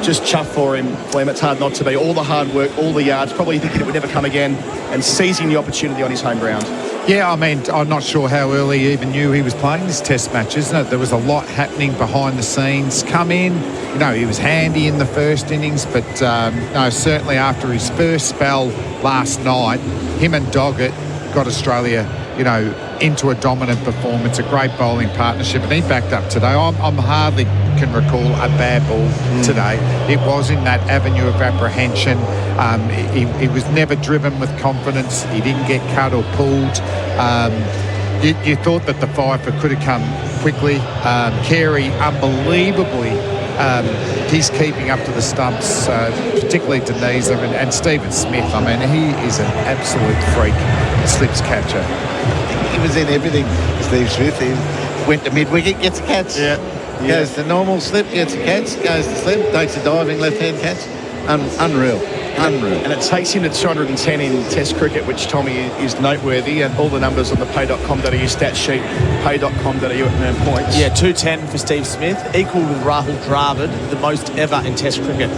Speaker 25: Just chuffed for him, Flem. It's hard not to be. All the hard work, all the yards, probably thinking it would never come again, and seizing the opportunity on his home ground.
Speaker 26: Yeah, I mean, I'm not sure how early he even knew he was playing this test match, isn't it? There was a lot happening behind the scenes. Come in, you know, he was handy in the first innings, but no, certainly after his first spell last night, him and Doggett got Australia, you know, into a dominant performance, a great bowling partnership, and he backed up today. I'm hardly can recall a bad ball today. It was in that avenue of apprehension. He was never driven with confidence. He didn't get cut or pulled. You thought that the fifer could have come quickly. Carey unbelievably He's keeping up to the stumps, particularly Denise and Stephen Smith. I mean, he is an absolute freak slips catcher.
Speaker 8: He was in everything, Steve Smith. He went to mid-wicket, gets a catch. Goes to normal slip, gets a catch. Goes to slip, takes a diving left-hand catch. Unreal.
Speaker 25: And it takes him to 210 in Test cricket, which, Tommy, is noteworthy. And all the numbers on the pay.com.au stat sheet, pay.com.au at earn points.
Speaker 10: Yeah, 210 for Steve Smith, equal with Rahul Dravid. The most ever in Test cricket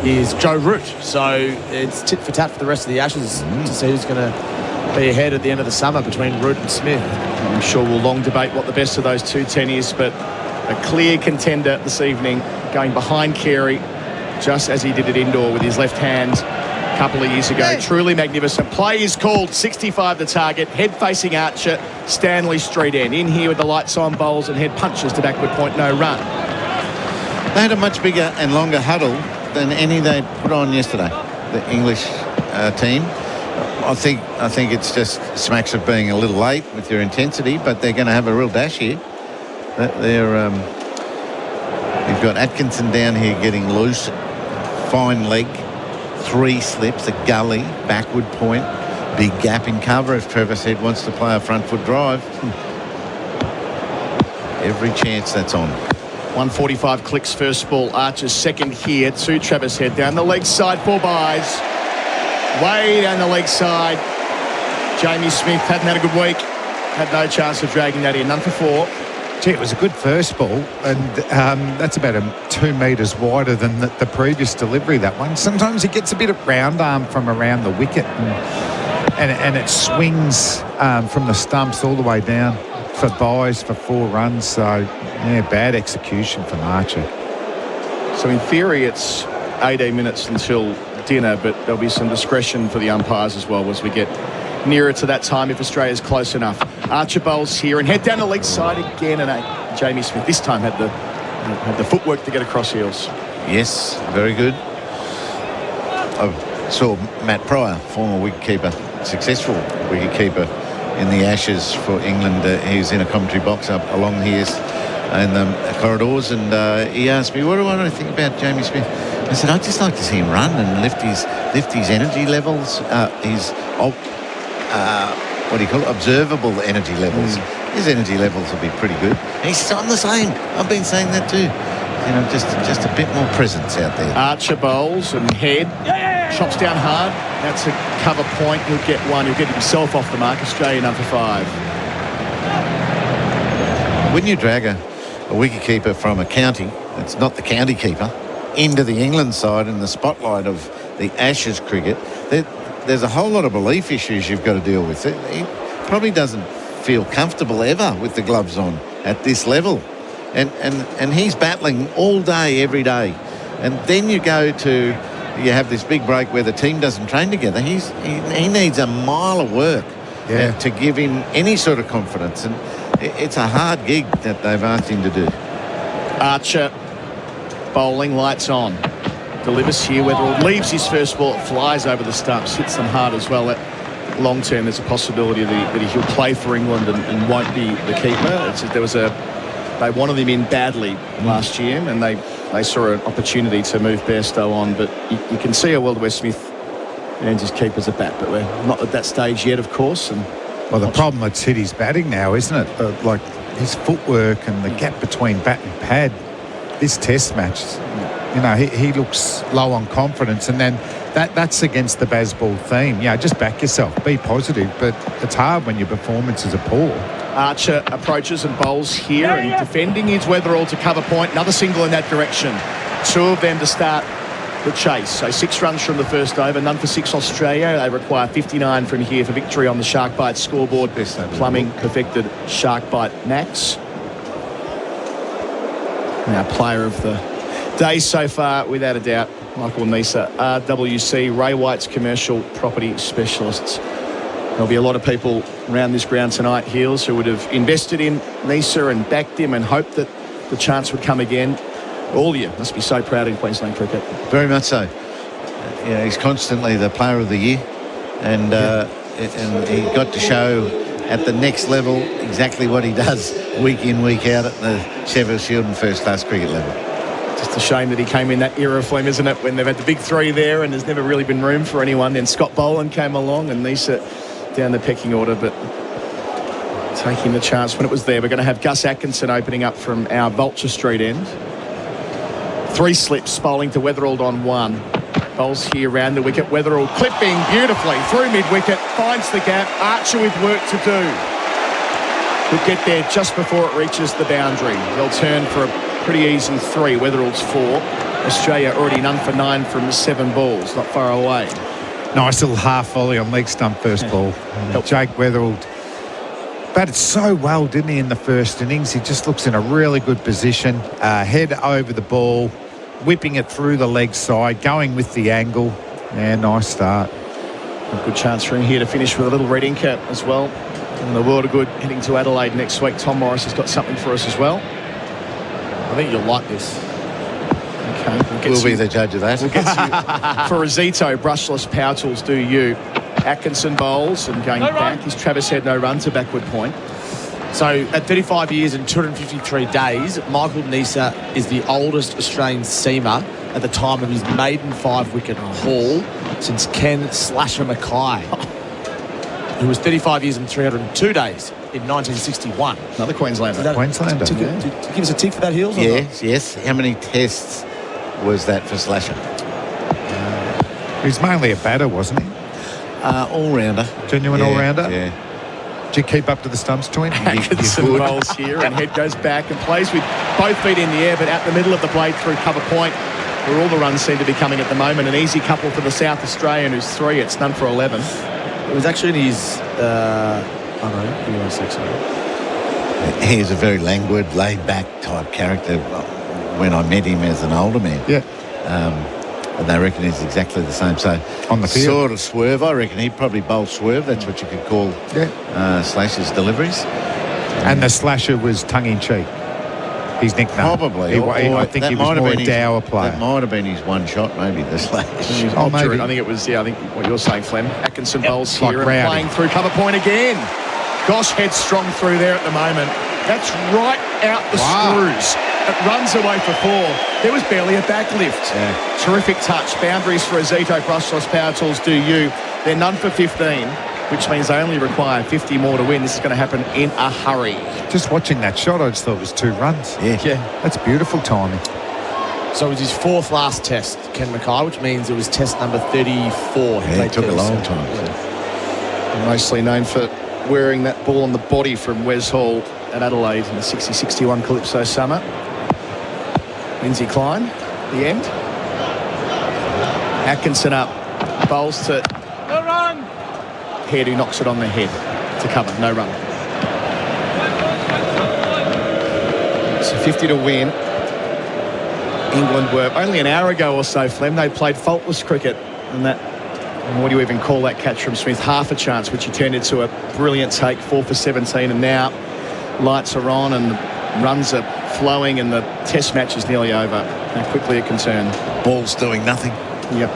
Speaker 10: is Joe Root. So it's tit for tat for the rest of the Ashes to see who's going to be ahead at the end of the summer between Root and Smith.
Speaker 25: I'm sure we'll long debate what the best of those 210 is, but a clear contender this evening, going behind Carey, just as he did it indoor with his left hand a couple of years ago. Truly magnificent. Play is called, 65 the target, head facing Archer, Stanley Street end. In here with the lights on, bowls and head punches to backward point, no run.
Speaker 8: They had a much bigger and longer huddle than any they put on yesterday, the English team. I think it's just smacks of being a little late with your intensity, but they're going to have a real dash here. You've got Atkinson down here getting loose, fine leg, 3 slips, a gully, backward point, big gap in cover if Trevor said wants to play a front foot drive. Every chance that's on.
Speaker 25: 145 clicks first ball. Archer's second here to Travis Head. Down the leg side, 4 byes. Way down the leg side. Jamie Smith hadn't had a good week. Had no chance of dragging that in. None for 4.
Speaker 26: Gee, it was a good first ball, and that's about 2 metres wider than the previous delivery, that one. Sometimes it gets a bit of round arm from around the wicket, and it swings from the stumps all the way down for byes for 4 runs. So, yeah, bad execution from Archer.
Speaker 25: So, in theory, it's 18 minutes until dinner, but there'll be some discretion for the umpires as well as we get nearer to that time if Australia's close enough. Archer bowls here and head down the leg side again, and Jamie Smith this time had the footwork to get across heels.
Speaker 8: Yes, very good. I saw Matt Pryor, former wicketkeeper, successful wicketkeeper in the Ashes for England. He was in a commentary box up along here in the corridors, and he asked me, what do I think about Jamie Smith? I said, I'd just like to see him run and lift his energy levels, what do you call it? Observable energy levels. His energy levels will be pretty good. And he says, I'm the same. I've been saying that too. You know, just a bit more presence out there.
Speaker 25: Archer bowls and head. Chops down hard. That's a cover point. He'll get 1. He'll get himself off the mark. Australia number 5.
Speaker 8: When you drag a wicketkeeper from a county, it's not the county keeper, into the England side in the spotlight of the Ashes cricket, there's a whole lot of belief issues you've got to deal with. He probably doesn't feel comfortable ever with the gloves on at this level. And he's battling all day, every day. And then you have this big break where the team doesn't train together. He needs a mile of work to give him any sort of confidence. And it's a hard gig that they've asked him to do.
Speaker 25: Archer bowling, lights on. Delivers here, Weatherall leaves his first ball, it flies over the stumps, hits them hard as well. Long term, there's a possibility that he'll play for England and won't be the keeper. They wanted him in badly last year, and they saw an opportunity to move Bairstow on, but you can see how well West Smith and his keepers at bat, but we're not at that stage yet, of course.
Speaker 26: Well, the problem it's hit his batting now, isn't it? Like his footwork and the gap between bat and pad. This Test match, you know, he looks low on confidence, and then that's against the Bazball theme. Yeah, just back yourself, be positive, but it's hard when your performances are poor.
Speaker 25: Archer approaches and bowls here, and defending is Weatherall to cover point. Another single in that direction. 2 of them to start the chase. So 6 runs from the first over, none for 6 Australia. They require 59 from here for victory on the Shark Bite scoreboard. Fleming perfected Shark Bite Max. Now, player of the day so far, without a doubt, Michael Nisa, RWC, Ray White's commercial property specialists. There'll be a lot of people around this ground tonight, Heels, who would have invested in Nisa and backed him and hoped that the chance would come again. All of you must be so proud in Queensland cricket.
Speaker 8: Very much so. He's constantly the player of the year, and he got to show at the next level exactly what he does week in, week out at the Sheffield Shield and first-class cricket level.
Speaker 25: Just a shame that he came in that era, Flem, isn't it? When they've had the big three there and there's never really been room for anyone. Then Scott Boland came along and Nisa down the pecking order, but taking the chance when it was there. We're going to have Gus Atkinson opening up from our Vulture Street end. 3 slips, bowling to Weatherald on 1. Bowls here around the wicket. Weatherald clipping beautifully through mid-wicket, finds the gap. Archer with work to do. Could get there just before it reaches the boundary. They'll turn for a pretty easy 3. Weatherald's 4. Australia already none for 9 from 7 balls, not far away.
Speaker 26: Nice little half volley on leg stump first ball. Jake Weatherald batted so well, didn't he, in the first innings? He just looks in a really good position. Head over the ball, whipping it through the leg side, going with the angle. Yeah, nice start.
Speaker 25: A good chance for him here to finish with a little red inker as well. And the world of good heading to Adelaide next week. Tom Morris has got something for us as well.
Speaker 10: I think you'll like this.
Speaker 25: Okay.
Speaker 8: We'll be the judge of that.
Speaker 25: We'll get you. For Rosito, brushless power tools do you. Atkinson bowls and going back. Is Travis Head no run to backward point?
Speaker 10: So at 35 years and 253 days, Michael Nisa is the oldest Australian seamer at the time of his maiden 5-wicket haul since Ken Slasher Mackay, who was 35 years and 302 days in 1961.
Speaker 25: Another Queenslander.
Speaker 26: Queenslander.
Speaker 10: Give us a tick for that, Hills?
Speaker 8: Yes. How many tests was that for Slasher?
Speaker 26: He was mainly a batter, wasn't he?
Speaker 8: All-rounder.
Speaker 26: Genuine all-rounder?
Speaker 8: Yeah.
Speaker 26: Did you keep up to the stumps, Twin?
Speaker 25: Atkinson bowls here and Head goes back and plays with both feet in the air, but out the middle of the plate through cover point, where all the runs seem to be coming at the moment. An easy couple for the South Australian, who's 3. It's none for 11.
Speaker 10: It was actually in his...
Speaker 8: He's a very languid, laid-back type character when I met him as an older man.
Speaker 26: Yeah.
Speaker 8: And they reckon he's exactly the same. So
Speaker 26: on the field,
Speaker 8: sort of swerve. I reckon he'd probably bowl swerve. That's what you could call Slasher's deliveries.
Speaker 26: And the Slasher was tongue-in-cheek. His nickname.
Speaker 8: Probably.
Speaker 26: I think he was more a dour player.
Speaker 8: That might have been his one shot, maybe, the Slasher.
Speaker 25: Maybe. I think it was, I think what you're saying, Flem. Atkinson bowls here
Speaker 26: like
Speaker 25: and playing through cover point again. Gosh, Head strong through there at the moment. That's right out the screws. It runs away for 4. There was barely a backlift.
Speaker 8: Yeah.
Speaker 25: Terrific touch. Boundaries for Azito. Brushless power tools do you. They're none for 15, which means they only require 50 more to win. This is going to happen in a hurry.
Speaker 26: Just watching that shot, I just thought it was 2 runs.
Speaker 25: Yeah.
Speaker 26: That's beautiful timing.
Speaker 10: So it was his 4th last test, Ken Mackay, which means it was test number 34.
Speaker 8: Yeah, it took a long time.
Speaker 25: Yeah. Mostly known for wearing that ball on the body from Wes Hall at Adelaide in the 60-61 Calypso summer. Lindsay Klein, the end. Atkinson up, bowls to no run. Head, who knocks it on the head to cover, no run. So 50 to win. England were only an hour ago or so, Flem, they played faultless cricket, and that, what do you even call that catch from Smith? Half a chance, which he turned into a brilliant take, 4 for 17, and now lights are on and the runs are flowing and the test match is nearly over. How quickly it can turn.
Speaker 8: Ball's doing nothing.
Speaker 25: Yep.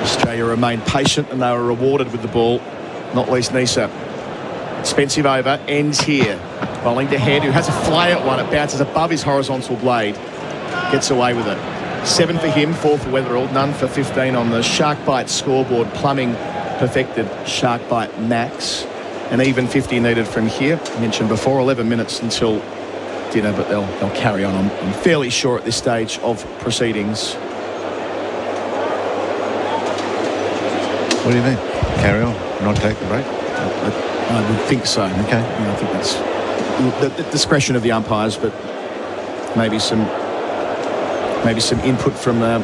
Speaker 25: Australia remained patient and they were rewarded with the ball, not least Nisa. Expensive over, ends here. Bowling to Head, who has a fly at one. It bounces above his horizontal blade. Gets away with it. 7 for him, 4 for Weatherald, none for 15 on the Shark Bite scoreboard. Plumbing perfected Shark Bite Max. An even 50 needed from here. I mentioned before, 11 minutes until dinner, but they'll carry on. I'm fairly sure at this stage of proceedings.
Speaker 8: What do you mean? Carry on, not take the break?
Speaker 25: I would think so.
Speaker 8: Okay.
Speaker 25: I think that's the discretion of the umpires, but maybe some input from the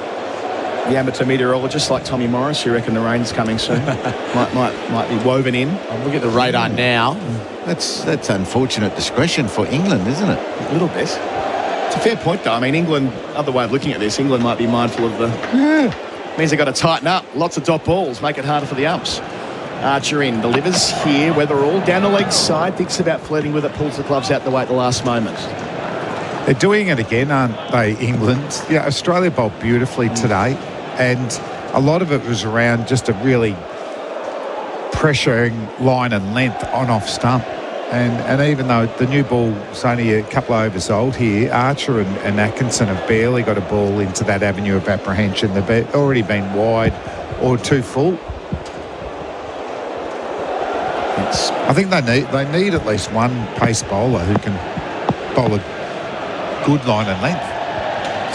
Speaker 25: amateur meteorologists like Tommy Morris. You reckon the rain's coming soon? might be woven in.
Speaker 10: I'm looking at the radar now.
Speaker 8: That's unfortunate discretion for England, isn't it?
Speaker 25: A little bit. It's a fair point, though. I mean, England, other way of looking at this, England might be mindful of the... Means they've got to tighten up. Lots of dot balls, make it harder for the umps. Archer in, delivers here, Weatherall down the leg side, thinks about flirting with it, pulls the gloves out the way at the last moment.
Speaker 26: They're doing it again, aren't they, England? Yeah, Australia bowled beautifully today, and a lot of it was around just a really pressuring line and length on off stump. And even though the new ball's only a couple of overs old here, Archer and Atkinson have barely got a ball into that avenue of apprehension. They've already been wide or too full. I think they need at least one pace bowler who can bowl a good line and length.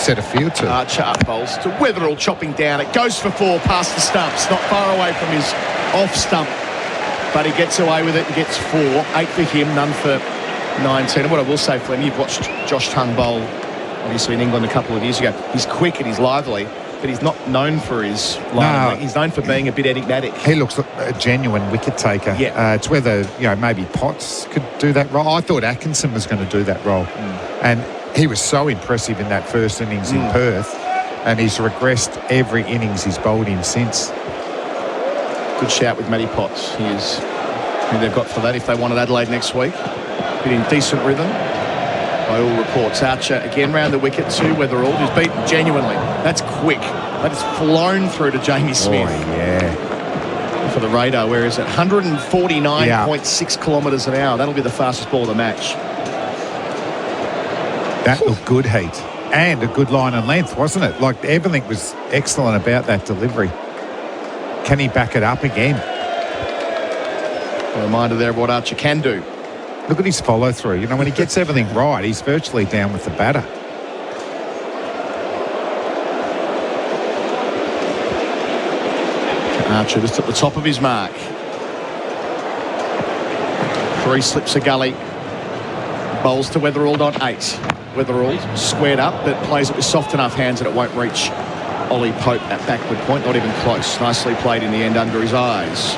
Speaker 26: Set a field to.
Speaker 25: Archer up bowls to Wetherell, chopping down. It goes for 4 past the stumps. Not far away from his off stump. But he gets away with it and gets 4. 8 for him, none for 19. And what I will say, Fleming, you've watched Josh Tongue bowl, obviously, in England a couple of years ago. He's quick and he's lively, but he's not known for his line. He's known for being a bit enigmatic.
Speaker 26: He looks like a genuine wicket taker.
Speaker 25: Yeah.
Speaker 26: It's whether, maybe Potts could do that role. I thought Atkinson was going to do that role. And he was so impressive in that first innings in Perth, and he's regressed every innings he's bowled in since.
Speaker 25: Good shout with Matty Potts. He is who they've got for that if they wanted Adelaide next week. Bit in decent rhythm by all reports. Archer again round the wicket to Wetherell, who's beaten genuinely. That's quick. That has flown through to Jamie Smith.
Speaker 26: Oh, yeah.
Speaker 25: For the radar, where is it? 149.6 kilometres an hour. That'll be the fastest ball of the match.
Speaker 26: That looked good, Heat. And a good line and length, wasn't it? Like, everything was excellent about that delivery. Can he back it up again?
Speaker 25: A reminder there of what Archer can do.
Speaker 26: Look at his follow-through. When he gets everything right, he's virtually down with the batter.
Speaker 25: Archer just at the top of his mark. 3 slips a gully. Bowls to Wetherell on 8. Wetherell squared up, but plays it with soft enough hands that it won't reach Ollie Pope at backward point. Not even close. Nicely played in the end under his eyes.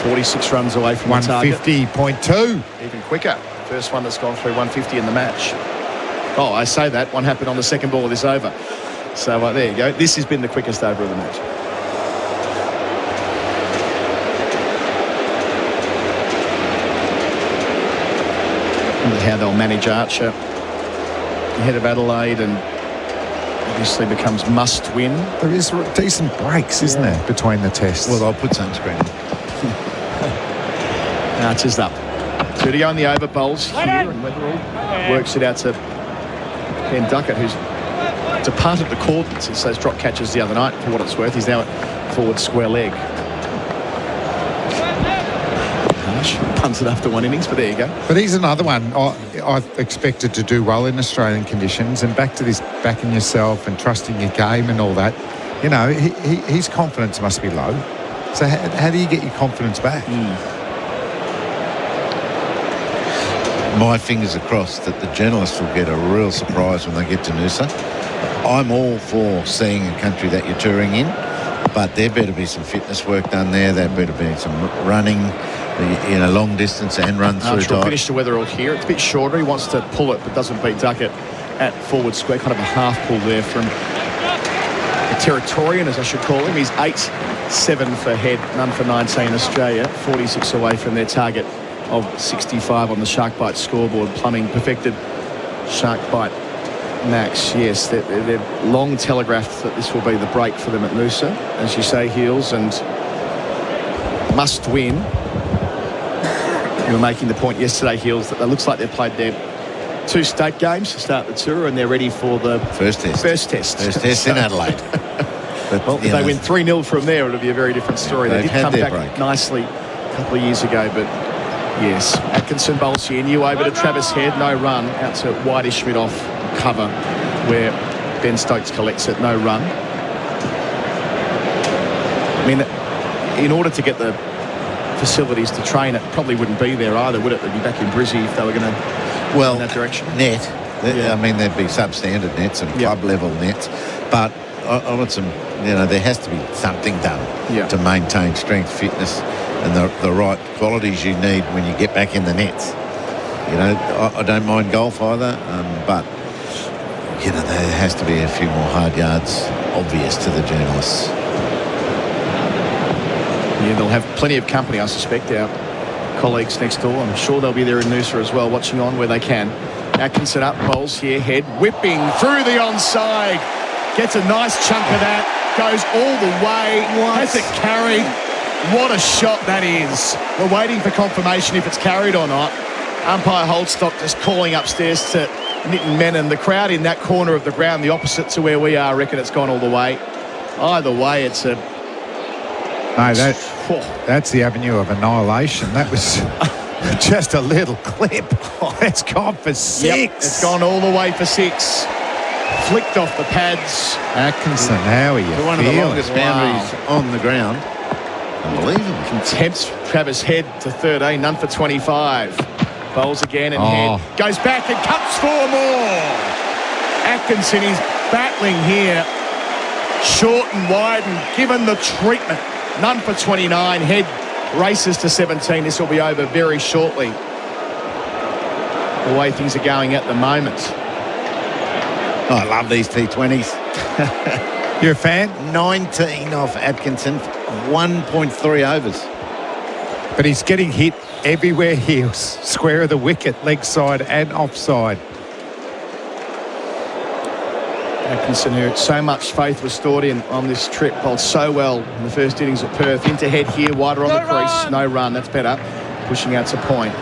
Speaker 25: 46 runs away from the target.
Speaker 26: 150.2.
Speaker 25: Even quicker. First one that's gone through 150 in the match. Oh, I say that. One happened on the second ball of this over. So there you go. This has been the quickest over of the match. And how they'll manage Archer ahead of Adelaide, and obviously becomes must win.
Speaker 26: There is decent breaks, isn't there, between the tests?
Speaker 8: Well, I'll put sunscreen on.
Speaker 25: Archer's up. 2 to go in the over. Bowls here, and Wetherell works it out to Ben Duckett, who's departed the cordon since those drop catches the other night. For what it's worth, he's now at forward square leg. Punts it after 1 innings, but there you go.
Speaker 26: But he's another one I expected to do well in Australian conditions, and back to this backing yourself and trusting your game and all that. His confidence must be low. So how do you get your confidence back?
Speaker 8: My fingers are crossed that the journalists will get a real surprise when they get to Noosa. I'm all for seeing a country that you're touring in, but there better be some fitness work done there. There better be some running, long distance and run through.
Speaker 25: Archer will finish to Wetherell here. It's a bit shorter. He wants to pull it, but doesn't beat Duckett at forward square. Kind of a half pull there from the Territorian, as I should call him. He's 8-7 for head, none for 19 Australia. 46 away from their target of 65 on the Shark Bite scoreboard. Plumbing perfected Shark Bite Max. Yes, they've long telegraphed that this will be the break for them at Noosa. As you say, Heels, and must win. You were making the point yesterday, Heels, that it looks like they've played their 2 state games to start the tour, and they're ready for the
Speaker 8: first test.
Speaker 25: First test
Speaker 8: in Adelaide.
Speaker 25: But well, if they win 3-0 from there, it'll be a very different story. They did come back nicely a couple of years ago, but yes, Atkinson bowls here. New over to Travis Head, no run. Out to Whitey Schmidt off cover, where Ben Stokes collects it, no run. I mean, in order to get the facilities to train, it probably wouldn't be there either, would it? They'd be back in Brizzy if they were going to go in that direction.
Speaker 8: Net. I mean, there'd be substandard nets and club level nets, but I want some. There has to be something done to maintain strength, fitness, and the right qualities you need when you get back in the nets. I don't mind golf either, but there has to be a few more hard yards obvious to the journalists.
Speaker 25: Yeah, they'll have plenty of company, I suspect, our colleagues next door. I'm sure they'll be there in Noosa as well, watching on where they can. Atkinson up, bowls here, Head whipping through the onside. Gets a nice chunk of that, goes all the way, has it carried. What a shot that is. We're waiting for confirmation if it's carried or not. Umpire Holdstock just calling upstairs to Nitin Menon. The crowd in that corner of the ground, the opposite to where we are, reckon it's gone all the way. Either way, it's a...
Speaker 26: No, that's the avenue of annihilation. That was just a little clip. It's gone for 6.
Speaker 25: Yep, it's gone all the way for 6. Flicked off the pads.
Speaker 26: Atkinson, how are you
Speaker 8: One of the longest boundaries on the ground. Unbelievable.
Speaker 25: Contempt Travis Head to 13, none for 25. Bowls again and Head goes back and cuts 4 more. Atkinson is battling here. Short and wide and given the treatment. None for 29. Head races to 17. This will be over very shortly. The way things are going at the moment.
Speaker 8: Oh, I love these T20s.
Speaker 26: You're a fan?
Speaker 8: 19 off Atkinson, 1.3 overs.
Speaker 26: But he's getting hit everywhere here. Square of the wicket, leg side and offside.
Speaker 25: Atkinson, who so much faith was stored in on this trip, bowled so well in the first innings at Perth. Into Head here, wider on the crease. No run, that's better. Pushing out to point.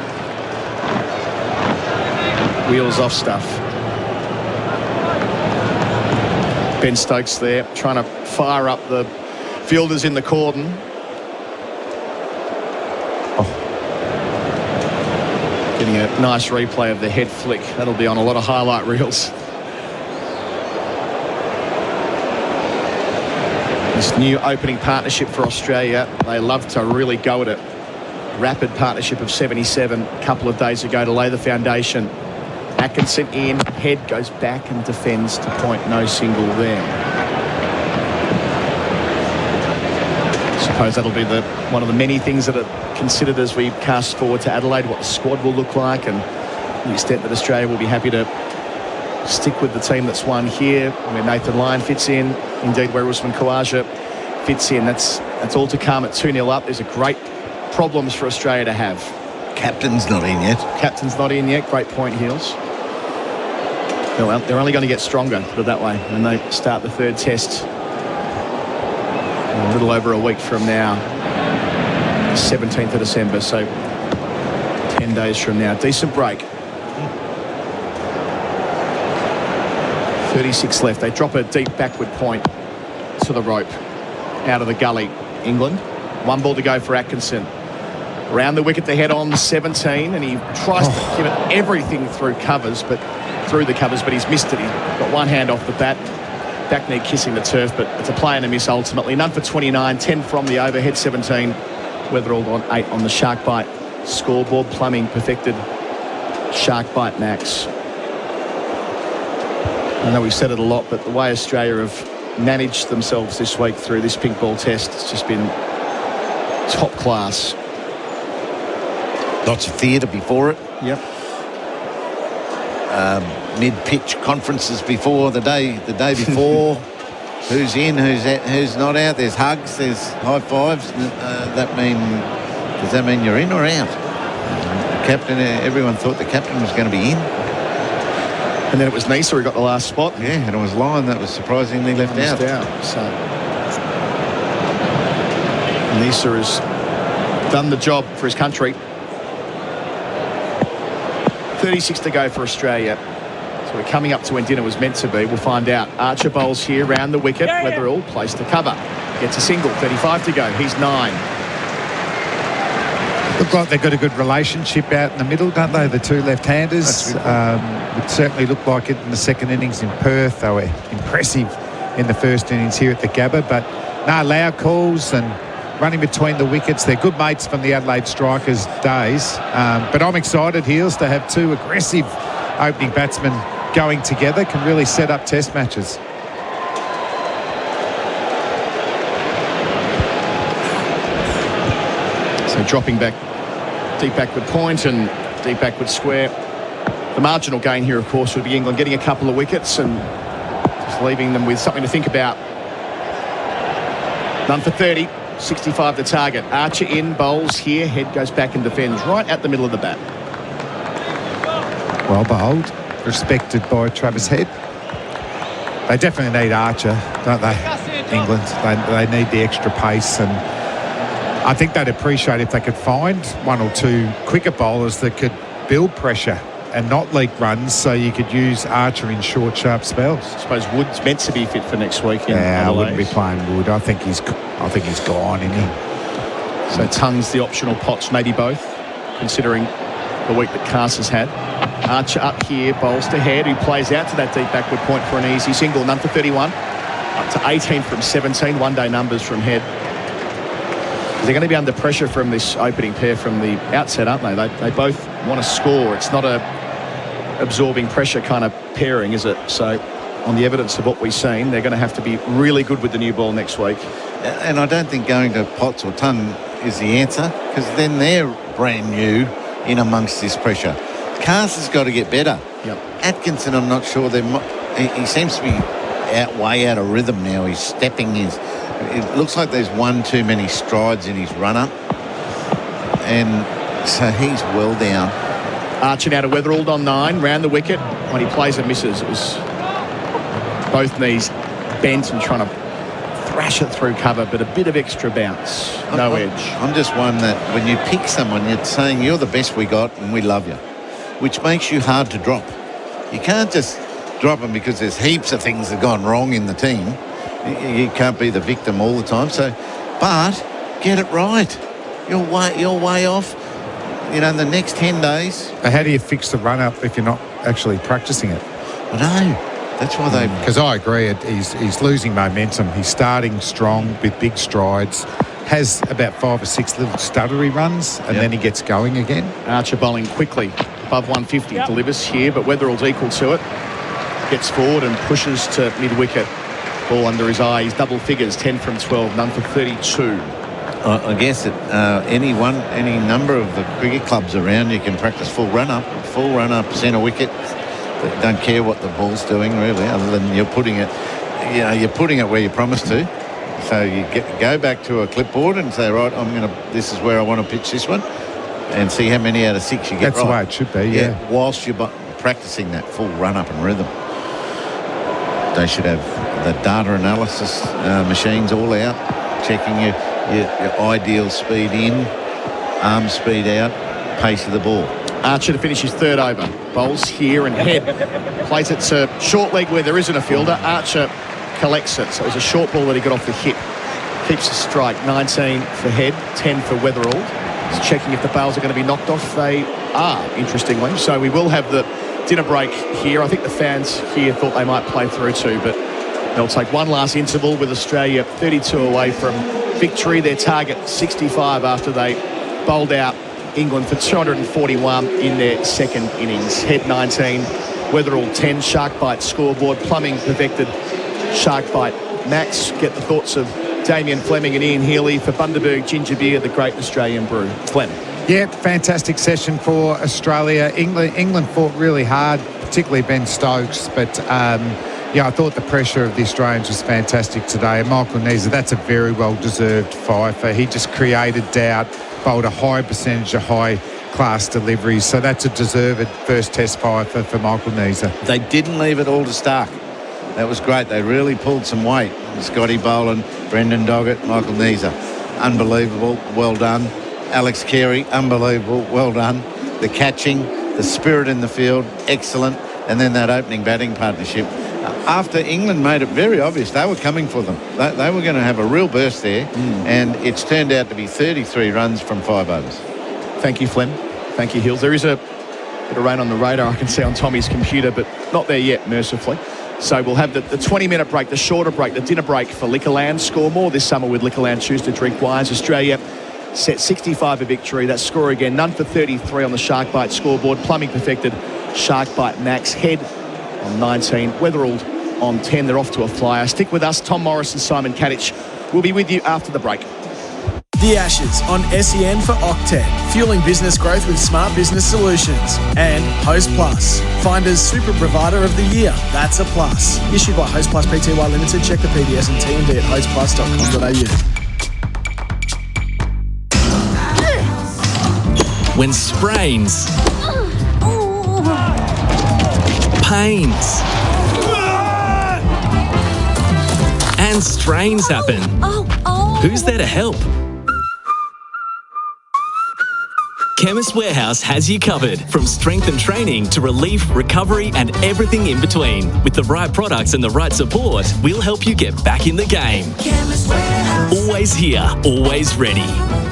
Speaker 25: Wheels off stuff. Ben Stokes there, trying to fire up the fielders in the cordon. Getting a nice replay of the head flick. That'll be on a lot of highlight reels. This new opening partnership for Australia, they love to really go at it. Rapid partnership of 77 a couple of days ago to lay the foundation. Atkinson in, Head goes back and defends to point, no single there. I suppose that'll be one of the many things that are considered as we cast forward to Adelaide, what the squad will look like, and the extent that Australia will be happy to stick with the team that's won here, where Nathan Lyon fits in, indeed where Usman Khawaja fits in. That's all to come at 2-0 up. There's a great problems for Australia to have.
Speaker 8: Captain's not in yet.
Speaker 25: Captain's not in yet. Great point, Heels. Well, they're only going to get stronger, put it that way, when they start the third test. A little over a week from now, 17th of December, so 10 days from now. Decent break. 36 left. They drop a deep backward point to the rope. Out of the gully, England. 1 ball to go for Atkinson. Around the wicket, the head on 17, and he tries to give it everything through the covers, but he's missed it. He's got one hand off the bat. Back knee kissing the turf, but it's a play and a miss ultimately. None for 29, 10 from the overhead 17. Weatherall on 8 on the shark bite scoreboard. Fleming perfected shark bite max. I know we've said it a lot, but the way Australia have managed themselves this week through this pink ball test, it's just been top class.
Speaker 8: Lots of theatre before it.
Speaker 25: Yep.
Speaker 8: Mid-pitch conferences before the day before. Who's in, who's not out? There's hugs, there's high fives. Does that mean you're in or out? Captain, everyone thought the captain was going to be in.
Speaker 25: And then it was Nisa who got the last spot.
Speaker 8: Yeah, and it was Lyon that was surprisingly left out.
Speaker 25: So Nisa has done the job for his country. 36 to go for Australia. So we're coming up to when dinner was meant to be. We'll find out. Archer bowls here round the wicket. Weatherall placed to cover. Gets a single. 35 to go. He's 9.
Speaker 26: Look like they've got a good relationship out in the middle, don't they? The two left-handers. It certainly looked like it in the second innings in Perth. They were impressive in the first innings here at the Gabba. But no, loud calls and running between the wickets. They're good mates from the Adelaide Strikers days. But I'm excited, Heels, to have two aggressive opening batsmen going together. Can really set up test matches.
Speaker 25: So dropping back, deep backward point and deep backward square. The marginal gain here, of course, would be England getting a couple of wickets and just leaving them with something to think about. None for 30. 65 the target. Archer in, bowls here. Head goes back and defends right at the middle of the bat.
Speaker 26: Well bowled. Respected by Travis Head. They definitely need Archer, don't they, England? They need the extra pace, and I think they'd appreciate if they could find one or two quicker bowlers that could build pressure and not leak runs, so you could use Archer in short, sharp spells.
Speaker 25: I suppose Wood's meant to be fit for next week.
Speaker 26: I wouldn't be playing Wood. I think he's gone, isn't he?
Speaker 25: So Tongue's the optional pots, maybe both, considering the week that Cass has had. Archer up here, bowls to Head, who plays out to that deep backward point for an easy single, none for 31. Up to 18 from 17, one-day numbers from Head. They're going to be under pressure from this opening pair from the outset, aren't they? They both want to score. It's not a absorbing pressure kind of pairing, is it? So on the evidence of what we've seen, they're going to have to be really good with the new ball next week.
Speaker 8: And I don't think going to Potts or Tongue is the answer, because then they're brand new in amongst this pressure. Cass has got to get better.
Speaker 25: Yep.
Speaker 8: Atkinson, I'm not sure. He seems to be way out of rhythm now. He's stepping his... It looks like there's one too many strides in his run-up. And so he's well down.
Speaker 25: Archer now to Weatherald on 9, round the wicket. When he plays and misses, it was both knees bent and trying to thrash it through cover, but a bit of extra bounce, no edge.
Speaker 8: I'm just one that when you pick someone, you're saying you're the best we got and we love you, which makes you hard to drop. You can't just drop them because there's heaps of things that have gone wrong in the team. You can't be the victim all the time. So, but get it right. You're way off. You know, in the next 10 days.
Speaker 26: But how do you fix the run-up if you're not actually practicing it?
Speaker 8: I know. That's why they...
Speaker 26: Because I agree, he's losing momentum. He's starting strong with big strides, has about 5 or 6 little stuttery runs, and then he gets going again.
Speaker 25: Archer bowling quickly, above 150, delivers here, but Weatherall's equal to it. Gets forward and pushes to mid-wicket. Ball under his eye. He's double figures, 10 from 12, none for 32.
Speaker 8: I guess that any number of the cricket clubs around, you can practice full run-up, centre wicket. Don't care what the ball's doing really, other than you're putting it where you promised to. So you go back to a clipboard and say, right, this is where I want to pitch this one, and see how many out of 6 you get.
Speaker 26: That's right. The way it should be. Yeah.
Speaker 8: Whilst you're practicing that full run-up and rhythm, they should have the data analysis machines all out, checking your ideal speed in, arm speed out, pace of the ball.
Speaker 25: Archer to finish his 3rd over. Bowls here and Head. Plays it to short leg where there isn't a fielder. Archer collects it. So it was a short ball that he got off the hip. Keeps the strike. 19 for Head, 10 for Weatherall. Just checking if the bails are going to be knocked off. They are, interestingly. So we will have the dinner break here. I think the fans here thought they might play through too, but they'll take one last interval with Australia 32 away from victory. Their target 65 after they bowled out England for 241 in their 2nd innings. Head 19, Weatherall 10, shark bite scoreboard. Plumbing perfected shark bite max. Get the thoughts of Damien, Fleming and Ian Healy for Bundaberg Ginger Beer, the great Australian brew. Flem.
Speaker 26: Yeah, fantastic session for Australia. England fought really hard, particularly Ben Stokes, but I thought the pressure of the Australians was fantastic today. And Michael Neser, that's a very well-deserved fifer. He just created doubt, bowled a high percentage of high-class deliveries. So that's a deserved first test fifer for Michael Neser.
Speaker 8: They didn't leave it all to Stark. That was great. They really pulled some weight. Scotty Boland, Brendan Doggett, Michael Neser. Unbelievable. Well done. Alex Carey, unbelievable. Well done. The catching, the spirit in the field, excellent. And then that opening batting partnership. After England made it very obvious they were coming for them. They were going to have a real burst there, and it's turned out to be 33 runs from 5 overs.
Speaker 25: Thank you, Flem. Thank you, Hills. There is a bit of rain on the radar I can see on Tommy's computer, but not there yet, mercifully. So we'll have the 20-minute break, the shorter break, the dinner break for Liquorland. Score more this summer with Liquorland. Choose to drink wines. Australia set 65 for victory. That score again, none for 33 on the shark bite scoreboard. Plumbing perfected shark bite max. Head on 19, Weatherall on 10. They're off to a flyer. Stick with us. Tom Morris and Simon Katich will be with you after the break.
Speaker 1: The Ashes on SEN for Octet, fueling business growth with smart business solutions. And Host Plus, Finder's Super Provider of the Year. That's a plus. Issued by Host Plus Pty Limited. Check the PDS and TMD at hostplus.com.au.
Speaker 12: When sprains, pains, and strains happen, who's there to help? Chemist Warehouse has you covered. From strength and training to relief, recovery and everything in between. With the right products and the right support, we'll help you get back in the game. Chemist Warehouse. Always here, always ready.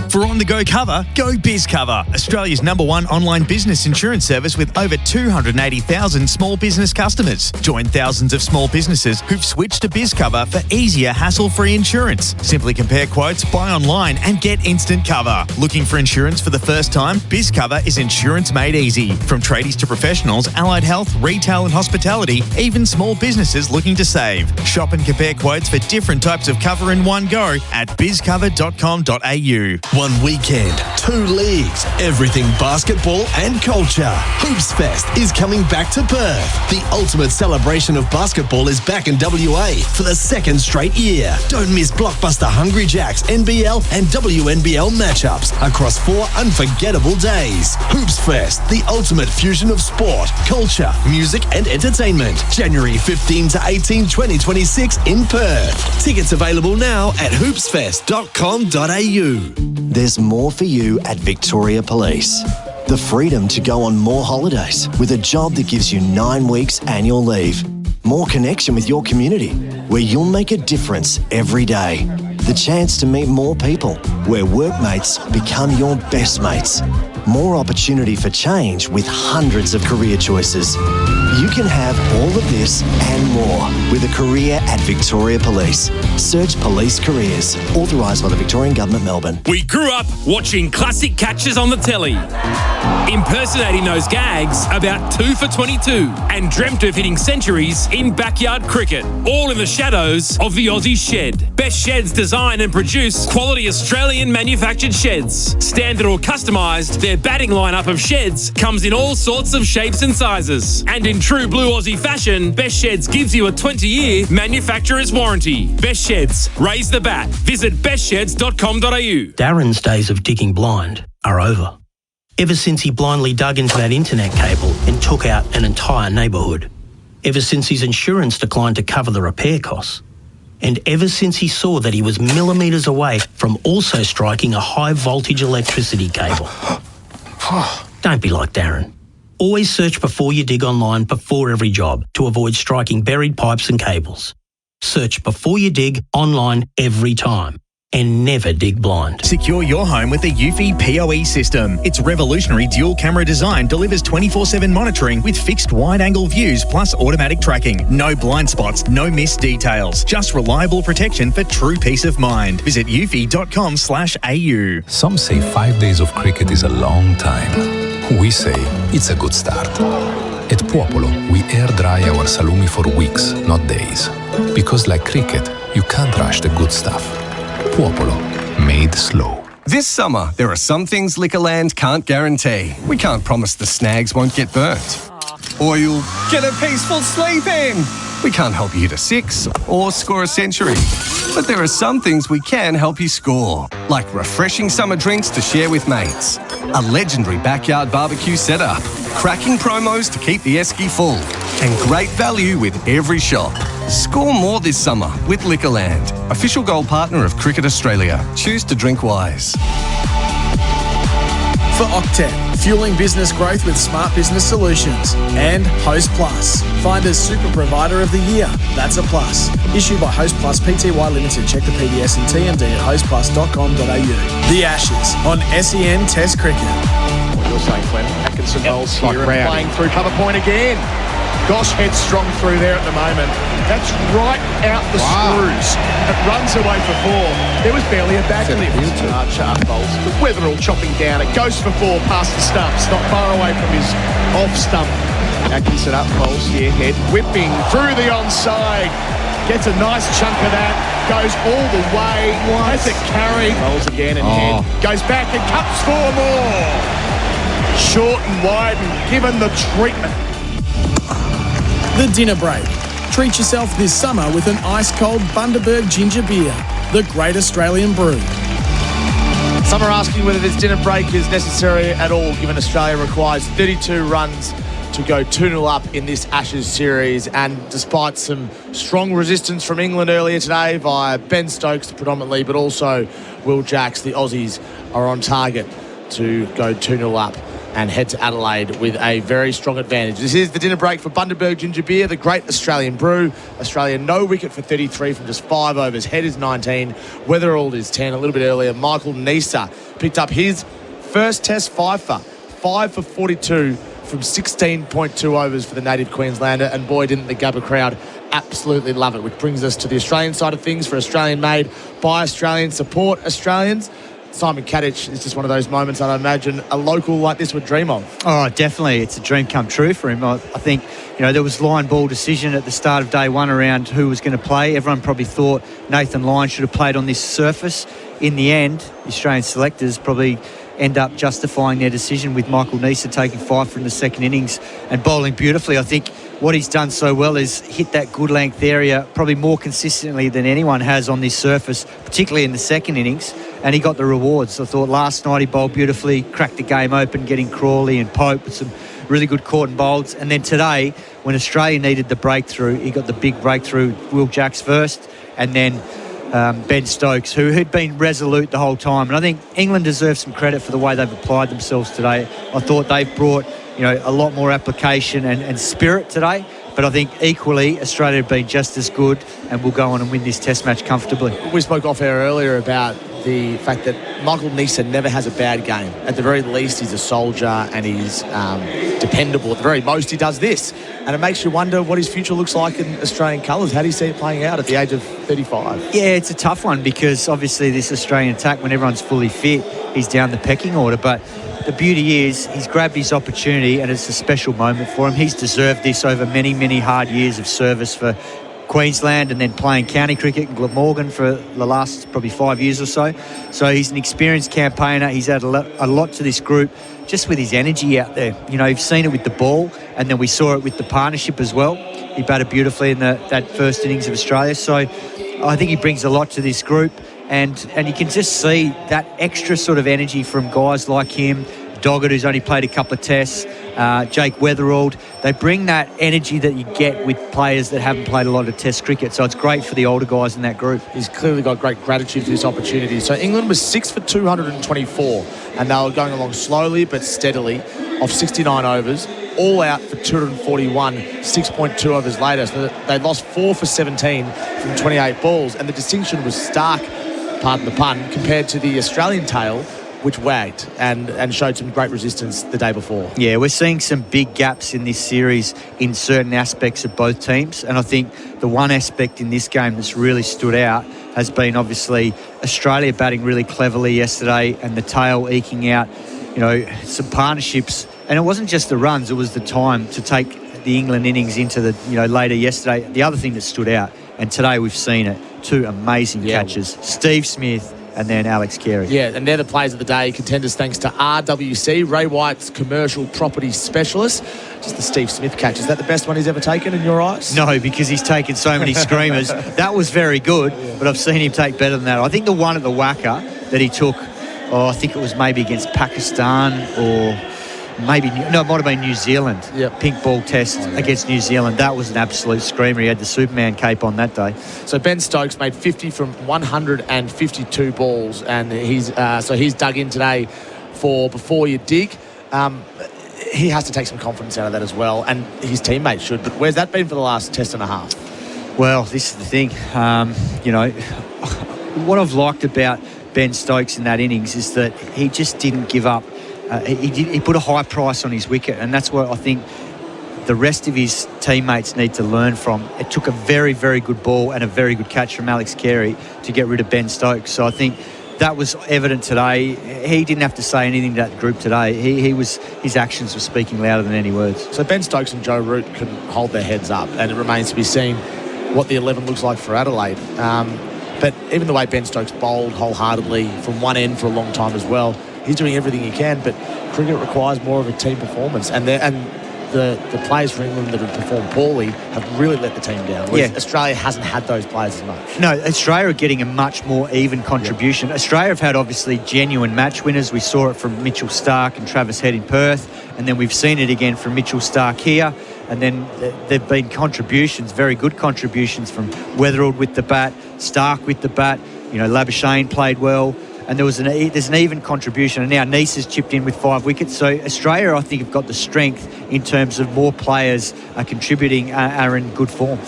Speaker 14: For on-the-go cover, go BizCover, Australia's #1 online business insurance service with over 280,000 small business customers. Join thousands of small businesses who've switched to BizCover for easier, hassle-free insurance. Simply compare quotes, buy online and get instant cover. Looking for insurance for the first time? BizCover is insurance made easy. From tradies to professionals, allied health, retail and hospitality, even small businesses looking to save. Shop and compare quotes for different types of cover in one go at bizcover.com.au.
Speaker 13: One weekend, 2 leagues, everything basketball and culture. Hoops Fest is coming back to Perth. The ultimate celebration of basketball is back in WA for the 2nd straight year. Don't miss blockbuster Hungry Jacks, NBL and WNBL matchups across 4 unforgettable days. Hoops Fest, the ultimate fusion of sport, culture, music and entertainment. January 15 to 18, 2026 in Perth. Tickets available now at hoopsfest.com.au.
Speaker 16: There's more for you at Victoria Police. The freedom to go on more holidays with a job that gives you 9 weeks annual leave. More connection with your community, where you'll make a difference every day. The chance to meet more people, where workmates become your best mates. More opportunity for change with hundreds of career choices. You can have all of this and more with a career at Victoria Police. Search Police Careers. Authorised by the Victorian Government, Melbourne.
Speaker 18: We grew up watching classic catches on the telly, impersonating those gags about 2 for 22, and dreamt of hitting centuries in backyard cricket, all in the shadows of the Aussie Shed. Best Sheds design and produce quality Australian manufactured sheds. Standard or customised, their batting lineup of sheds comes in all sorts of shapes and sizes. And in true blue Aussie fashion, Best Sheds gives you a 20-year manufacturer's warranty. Best Sheds, raise the bat. Visit bestsheds.com.au.
Speaker 19: Darren's days of digging blind are over. Ever since he blindly dug into that internet cable and took out an entire neighbourhood. Ever since his insurance declined to cover the repair costs. And ever since he saw that he was millimetres away from also striking a high-voltage electricity cable. Don't be like Darren. Always search before you dig online before every job to avoid striking buried pipes and cables. Search before you dig online every time. And never dig blind.
Speaker 14: Secure your home with the Eufy PoE system. Its revolutionary dual camera design delivers 24/7 monitoring with fixed wide-angle views plus automatic tracking. No blind spots, no missed details. Just reliable protection for true peace of mind. Visit eufy.com/au.
Speaker 20: Some say 5 days of cricket is a long time. We say it's a good start. At Popolo, we air dry our salumi for weeks, not days. Because like cricket, you can't rush the good stuff. Popolo, made slow.
Speaker 5: This summer, there are some things Liquorland can't guarantee. We can't promise the snags won't get burnt. Or you'll get a peaceful sleep in. We can't help you hit a 6 or score a century. But there are some things we can help you score, like refreshing summer drinks to share with mates, a legendary backyard barbecue setup, cracking promos to keep the esky full, and great value with every shop. Score more this summer with Liquorland, official gold partner of Cricket Australia. Choose to drink wise.
Speaker 1: For Octet, fueling business growth with smart business solutions. And Host Plus, find as Super Provider of the Year. That's a plus. Issued by Host Plus Pty Limited. Check the PDS and TMD at hostplus.com.au. The Ashes on SEN Test Cricket.
Speaker 25: What you're saying, Fleming. Atkinson bowls here and playing through cover point again. Gosh, headstrong through there at the moment. That's right out the screws. It runs away for 4. There was barely a back lift. Sharp bowls. The Weatherall chopping down. It goes for 4 past the stumps. Not far away from his off stump. Atkinson up bowls here. Head whipping through the onside. Gets a nice chunk of that. Goes all the way. Has it carried. Bowls again and head. Goes back and cuts 4 more. Short and wide and given the treatment.
Speaker 1: The dinner break. Treat yourself this summer with an ice-cold Bundaberg ginger beer, the great Australian brew.
Speaker 10: Some are asking whether this dinner break is necessary at all, given Australia requires 32 runs to go 2-0 up in this Ashes series. And despite some strong resistance from England earlier today via Ben Stokes predominantly, but also Will Jacks, the Aussies are on target to go 2-0 up and head to Adelaide with a very strong advantage. This is the dinner break for Bundaberg Ginger Beer, the great Australian brew. Australia no wicket for 33 from just 5 overs. Head is 19. Weatherald is 10. A little bit earlier, Michael Neser picked up his first test fifer, 5 for 42 from 16.2 overs for the native Queenslander, and boy, didn't the Gabba crowd absolutely love it, which brings us to the Australian side of things. For Australian made by Australians, support Australians. Simon Katich is just one of those moments that I imagine a local like this would dream of.
Speaker 4: Oh, definitely. It's a dream come true for him. I think, there was line ball decision at the start of day one around who was going to play. Everyone probably thought Nathan Lyon should have played on this surface. In the end, the Australian selectors probably end up justifying their decision with Michael Neser taking 5 from the second innings and bowling beautifully. I think what he's done so well is hit that good length area probably more consistently than anyone has on this surface, particularly in the second innings, and he got the rewards. I thought last night he bowled beautifully, cracked the game open, getting Crawley and Pope with some really good caught and bowls. And then today, when Australia needed the breakthrough, he got the big breakthrough, Will Jacks first, and then Ben Stokes, who had been resolute the whole time. And I think England deserves some credit for the way they've applied themselves today. I thought they've brought a lot more application and spirit today. But I think equally Australia have been just as good and will go on and win this test match comfortably.
Speaker 10: We spoke off air earlier about the fact that Michael Neser never has a bad game. At the very least, he's a soldier and he's dependable. At the very most, he does this. And it makes you wonder what his future looks like in Australian colours. How do you see it playing out at the age of 35?
Speaker 4: Yeah, it's a tough one because obviously this Australian attack, when everyone's fully fit, he's down the pecking order. But the beauty is he's grabbed his opportunity and it's a special moment for him. He's deserved this over many, many hard years of service for Queensland and then playing county cricket in Glamorgan for the last probably 5 years or so. So he's an experienced campaigner. He's added a lot to this group just with his energy out there. You've seen it with the ball and then we saw it with the partnership as well. He batted beautifully in that first innings of Australia. So I think he brings a lot to this group. And you can just see that extra sort of energy from guys like him, Doggett, who's only played a couple of tests, Jake Weatherald. They bring that energy that you get with players that haven't played a lot of test cricket. So it's great for the older guys in that group.
Speaker 10: He's clearly got great gratitude for this opportunity. So England was 6 for 224 and they were going along slowly but steadily off 69 overs, all out for 241, 6.2 overs later. So they lost 4 for 17 from 28 balls. And the distinction was stark, pardon the pun, compared to the Australian tail, which wagged and showed some great resistance the day before.
Speaker 4: Yeah, we're seeing some big gaps in this series in certain aspects of both teams. And I think the one aspect in this game that's really stood out has been obviously Australia batting really cleverly yesterday and the tail eking out, some partnerships. And it wasn't just the runs, it was the time to take the England innings into the, later yesterday. The other thing that stood out, and today we've seen it, 2 amazing catches. Steve Smith and then Alex Carey.
Speaker 10: Yeah, and they're the players of the day, contenders thanks to RWC, Ray White's commercial property specialist. Just the Steve Smith catch. Is that the best one he's ever taken in your eyes?
Speaker 4: No, because he's taken so many screamers. That was very good, but I've seen him take better than that. I think the one at the Wacker that he took, I think it was maybe against Pakistan or maybe, it might have been New Zealand.
Speaker 10: Yep.
Speaker 4: Pink ball test against New Zealand. That was an absolute screamer. He had the Superman cape on that day.
Speaker 10: So Ben Stokes made 50 from 152 balls, and he's dug in today for Before You Dig. He has to take some confidence out of that as well, and his teammates should. But where's that been for the last test and a half?
Speaker 4: Well, this is the thing. What I've liked about Ben Stokes in that innings is that he just didn't give up. He put a high price on his wicket, and that's what I think the rest of his teammates need to learn from. It took a very, very good ball and a very good catch from Alex Carey to get rid of Ben Stokes. So I think that was evident today. He didn't have to say anything to that group today. His actions were speaking louder than any words.
Speaker 10: So Ben Stokes and Joe Root can hold their heads up, and it remains to be seen what the 11 looks like for Adelaide. But even the way Ben Stokes bowled wholeheartedly from one end for a long time as well, he's doing everything he can, but cricket requires more of a team performance. And the players for England that have performed poorly have really let the team down. Whereas Australia hasn't had those players as much.
Speaker 4: No, Australia are getting a much more even contribution. Yeah. Australia have had obviously genuine match winners. We saw it from Mitchell Starc and Travis Head in Perth, and then we've seen it again from Mitchell Starc here. And then there've been contributions, very good contributions from Weatherald with the bat, Starc with the bat. Labuschagne played well. and there's an even contribution. And now Nice has chipped in with 5 wickets. So Australia, I think, have got the strength in terms of more players contributing, are in good form.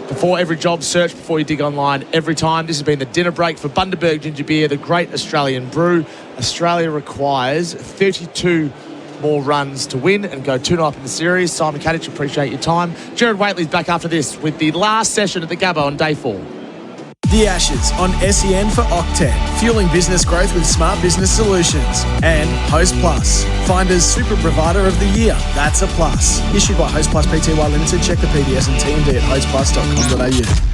Speaker 10: Before every job, search before you dig online every time. This has been the dinner break for Bundaberg Ginger Beer, the great Australian brew. Australia requires 32 more runs to win and go 2-0 up in the series. Simon Katich, appreciate your time. Gerard Whateley's back after this with the last session at the Gabba on day 4.
Speaker 1: The Ashes on SEN for Octet, fueling business growth with smart business solutions. And Host Plus, Finder's super provider of the year. That's a plus. Issued by Host Plus Pty Limited. Check the PDS and TMD at hostplus.com.au.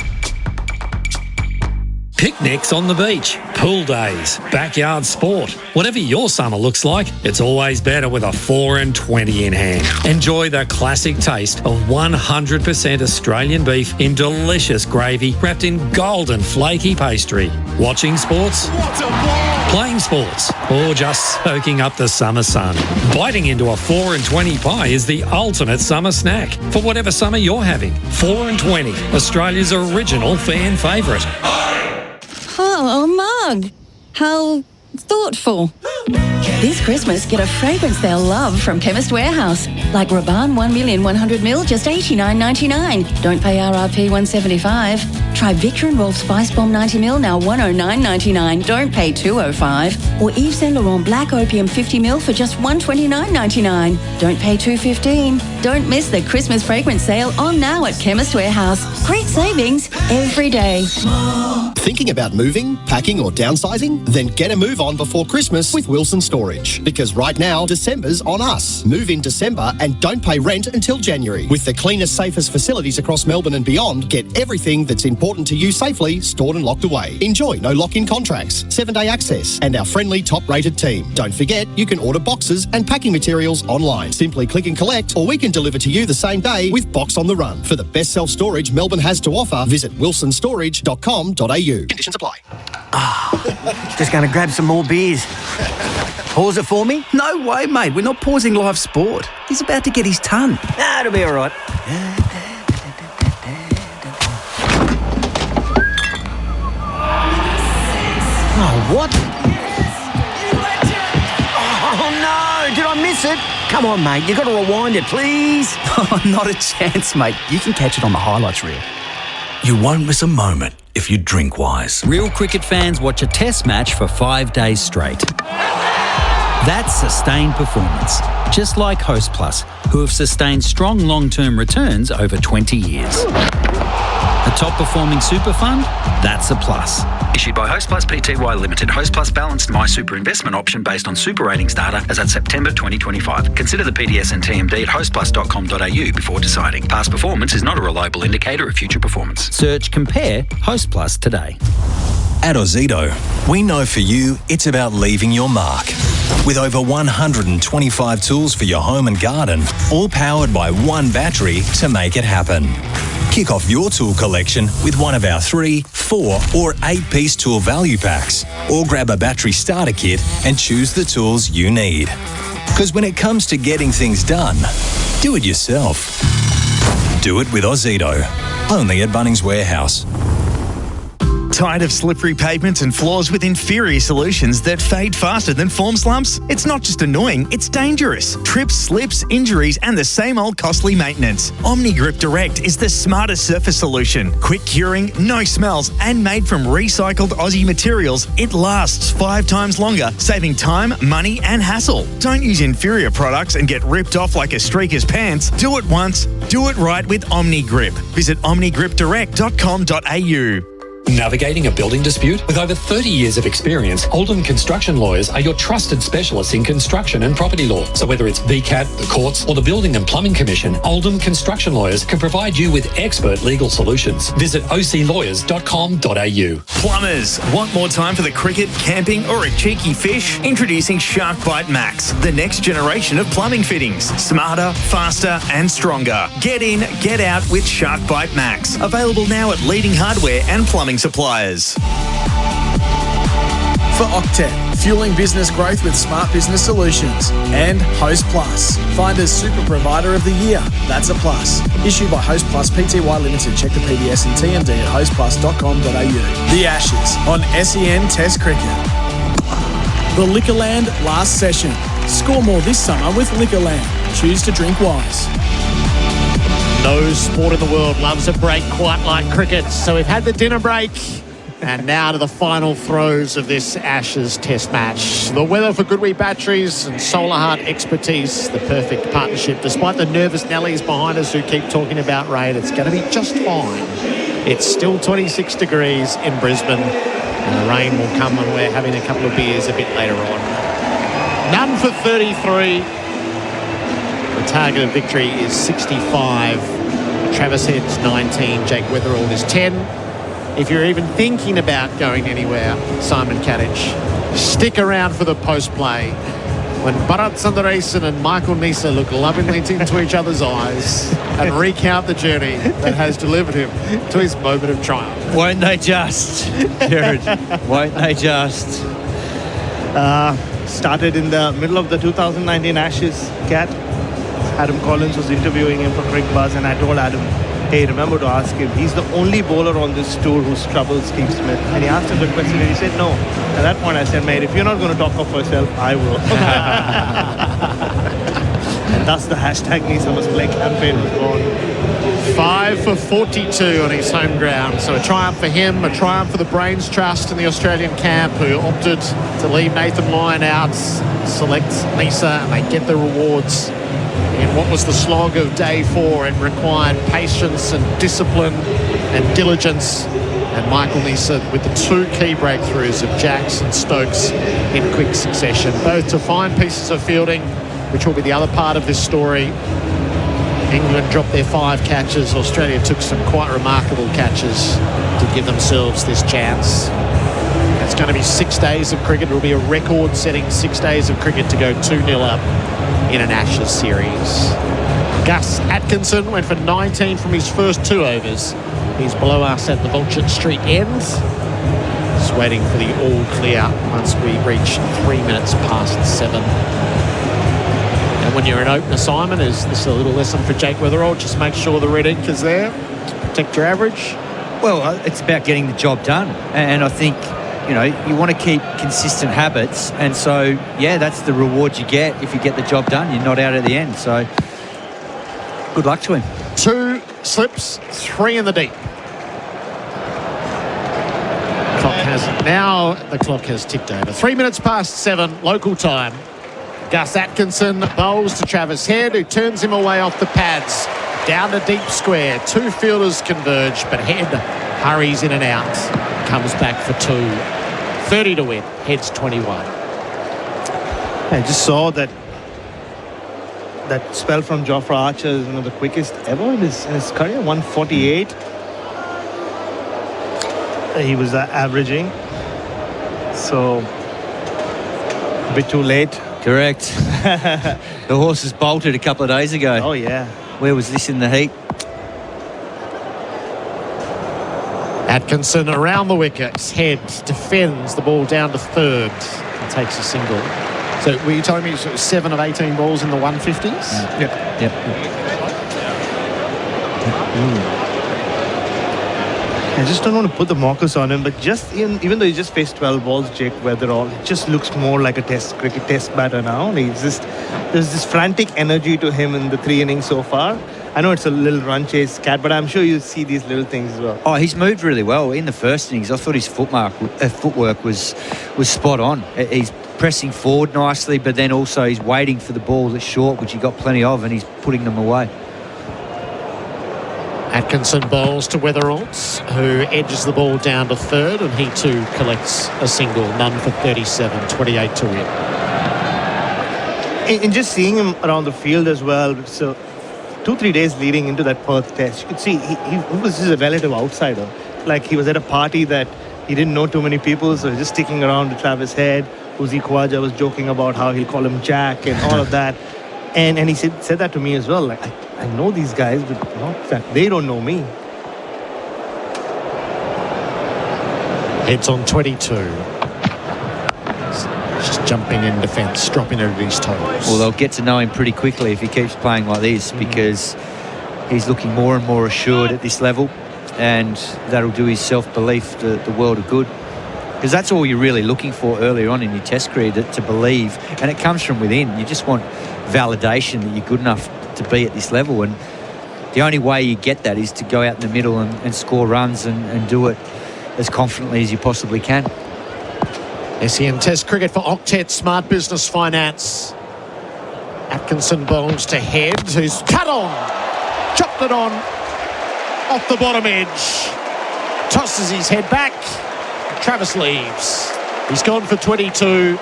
Speaker 18: Picnics on the beach, pool days, backyard sport. Whatever your summer looks like, it's always better with a 4 and 20 in hand. Enjoy the classic taste of 100% Australian beef in delicious gravy wrapped in golden flaky pastry. Watching sports? Playing sports, or just soaking up the summer sun. Biting into a 4 and 20 pie is the ultimate summer snack for whatever summer you're having. 4 and 20, Australia's original fan favourite.
Speaker 6: Oh, Mug. How thoughtful. This Christmas, get a fragrance they'll love from Chemist Warehouse. Like Rabanne 1,100ml, just $89.99. Don't pay RRP $175. Try Victor and Rolf Spice Bomb 90ml, now $109.99. Don't pay $205. Or Yves Saint Laurent Black Opium 50ml for just $129.99. Don't pay $215. Don't miss the Christmas fragrance sale on now at Chemist Warehouse. Great savings every day.
Speaker 13: Thinking about moving, packing or downsizing? Then get a move on before Christmas with Wilson Storage. Because right now, December's on us. Move in December and don't pay rent until January. With the cleanest, safest facilities across Melbourne and beyond, get everything that's important to you safely stored and locked away. Enjoy no lock-in contracts, 7-day access, and our friendly top-rated team. Don't forget, you can order boxes and packing materials online. Simply click and collect, or we can deliver to you the same day with Box on the Run. For the best self-storage Melbourne has to offer, visit wilsonstorage.com.au. Conditions apply.
Speaker 9: Just going to grab some more beers. Pause it for me?
Speaker 21: No way, mate. We're not pausing live sport. He's about to get his ton.
Speaker 9: Nah, it'll be all right. Oh, what? Oh, no. Did I miss it? Come on, mate. You got to rewind it, please.
Speaker 21: Oh, not a chance, mate. You can catch it on the highlights reel.
Speaker 22: You won't miss a moment if you drink wise.
Speaker 23: Real cricket fans watch a test match for 5 days straight. That's sustained performance, just like Host Plus, who have sustained strong long-term returns over 20 years. A top-performing super fund? That's a plus.
Speaker 11: Issued by Host Plus Pty Limited. Host Plus balanced My Super investment option based on super ratings data as at September 2025. Consider the PDS and TMD at hostplus.com.au before deciding. Past performance is not a reliable indicator of future performance.
Speaker 23: Search Compare Host Plus today.
Speaker 22: At Ozito, we know for you it's about leaving your mark. With over 125 tools for your home and garden, all powered by one battery to make it happen. Kick off your tool collection with one of our 3, 4 or 8-piece tool value packs, or grab a battery starter kit and choose the tools you need. Because when it comes to getting things done, do it yourself. Do it with Ozito, only at Bunnings Warehouse.
Speaker 14: Tired of slippery pavements and floors with inferior solutions that fade faster than form slumps? It's not just annoying, it's dangerous. Trips, slips, injuries, and the same old costly maintenance. OmniGrip Direct is the smartest surface solution. Quick curing, no smells, and made from recycled Aussie materials, it lasts 5 times longer, saving time, money, and hassle. Don't use inferior products and get ripped off like a streaker's pants. Do it once, do it right with OmniGrip. Visit omnigripdirect.com.au.
Speaker 24: Navigating a building dispute? With over 30 years of experience, Oldham Construction Lawyers are your trusted specialists in construction and property law. So whether it's VCAT, the courts, or the Building and Plumbing Commission, Oldham Construction Lawyers can provide you with expert legal solutions. Visit oclawyers.com.au.
Speaker 14: Plumbers, want more time for the cricket, camping, or a cheeky fish? Introducing SharkBite Max, the next generation of plumbing fittings. Smarter, faster, and stronger. Get in, get out with SharkBite Max. Available now at leading hardware and plumbing suppliers.
Speaker 1: For Octet, fueling business growth with smart business solutions. And Host Plus, Finder's super provider of the year. That's a plus. Issued by Host Plus Pty Limited. Check the PDS and TMD at hostplus.com.au. The Ashes on SEN Test Cricket. The Liquorland last session. Score more this summer with Liquorland. Choose to drink wise.
Speaker 10: No sport in the world loves a break quite like cricket. So we've had the dinner break. And now to the final throes of this Ashes Test match. The weather for Goodwee batteries and Solar Heart expertise, the perfect partnership. Despite the nervous Nellies behind us who keep talking about rain, it's going to be just fine. It's still 26 degrees in Brisbane, and the rain will come when we're having a couple of beers a bit later on. None for 33. The target of victory is 65. Travis Head's 19. Jake Weatherall is 10. If you're even thinking about going anywhere, Simon Katich, stick around for the post-play when Bharat Sundaresan and Michael Nisa look lovingly into each other's eyes and recount the journey that has delivered him to his moment of triumph.
Speaker 4: Won't they just, Gerard? Won't they just?
Speaker 2: Started in the middle of the 2019 Ashes, Cat. Adam Collins was interviewing him for Cricket Buzz, and I told Adam, hey, remember to ask him. He's the only bowler on this tour who's troubled Steve Smith. And he asked him the question and he said no. At that point I said, mate, if you're not going to talk of yourself, I will. And thus the hashtag Nisa must play campaign was born.
Speaker 10: 5 for 42 on his home ground. So a triumph for him, a triumph for the Brains Trust in the Australian camp, who opted to leave Nathan Lyon out, select Nisa, and they get the rewards in what was the slog of day 4 and required patience and discipline and diligence. And Michael Nisa with the 2 key breakthroughs of Jacks and Stokes in quick succession, both to fine pieces of fielding, which will be the other part of this story. England dropped their 5 catches. Australia took some quite remarkable catches to give themselves this chance. It's going to be 6 days of cricket. It will be a record-setting 6 days of cricket to go 2-0 up in an Ashes series. Gus Atkinson went for 19 from his first 2 overs. He's below us at the Vulture Street end. Just waiting for the all clear once we reach 3 minutes past 7. And when you're an opener, Simon, is this a little lesson for Jake Weatherall? Just make sure the red ink is there to protect your average.
Speaker 4: Well, it's about getting the job done. And I think, you know, you want to keep consistent habits. And so, yeah, that's the reward you get if you get the job done. You're not out at the end. So good luck to him.
Speaker 10: 2 slips, 3 in the deep. The clock has ticked over. 3 minutes past 7 local time. Gus Atkinson bowls to Travis Head, who turns him away off the pads. Down to deep square. 2 fielders converge, but Head hurries in and out. Comes back for 2. 30 to win. Head's 21.
Speaker 2: I just saw that spell from Jofra Archer is one of the quickest ever in his career. 148. He was averaging. So, a bit too late.
Speaker 4: Correct. The horses bolted a couple of days ago.
Speaker 2: Oh, yeah.
Speaker 4: Where was this in the heat?
Speaker 10: Atkinson around the wickets. Head defends the ball down to third and takes a single. So were you telling me 7 of 18 balls in the 150s?
Speaker 4: Yep.
Speaker 2: I just don't want to put the mockers on him, but just even though he just faced 12 balls, Jake Weatherall, it just looks more like a test batter now. There's this frantic energy to him in the 3 innings so far. I know it's a little run chase, Cat, but I'm sure you see these little things as well.
Speaker 4: Oh, he's moved really well in the first innings. I thought his footwork was spot on. He's pressing forward nicely, but then also he's waiting for the ball that's short, which he got plenty of, and he's putting them away.
Speaker 10: Atkinson bowls to Weatherall, who edges the ball down to third, and he too collects a single. None for 37, 28 to win.
Speaker 2: And just seeing him around the field as well, so 2-3 days leading into that Perth test, you could see he was just a relative outsider. Like he was at a party that he didn't know too many people, so just sticking around to Travis Head. Uzi Khawaja was joking about how he'll call him Jack and all of that. And he said that to me as well. Like, I know these guys, but not that they don't know me.
Speaker 10: Heads on 22. Just jumping in defence, dropping over his toes.
Speaker 4: Well, they'll get to know him pretty quickly if he keeps playing like this, because he's looking more and more assured at this level, and that'll do his self-belief the world of good. Because that's all you're really looking for earlier on in your test career, to believe. And it comes from within. You just want validation that you're good enough to be at this level. And the only way you get that is to go out in the middle and score runs and do it as confidently as you possibly can.
Speaker 3: SEN Test cricket for Octet Smart Business Finance. Atkinson bowls to Head, who's cut on, chopped it on, off the bottom edge. Tosses his head back. Travis leaves. He's gone for 22.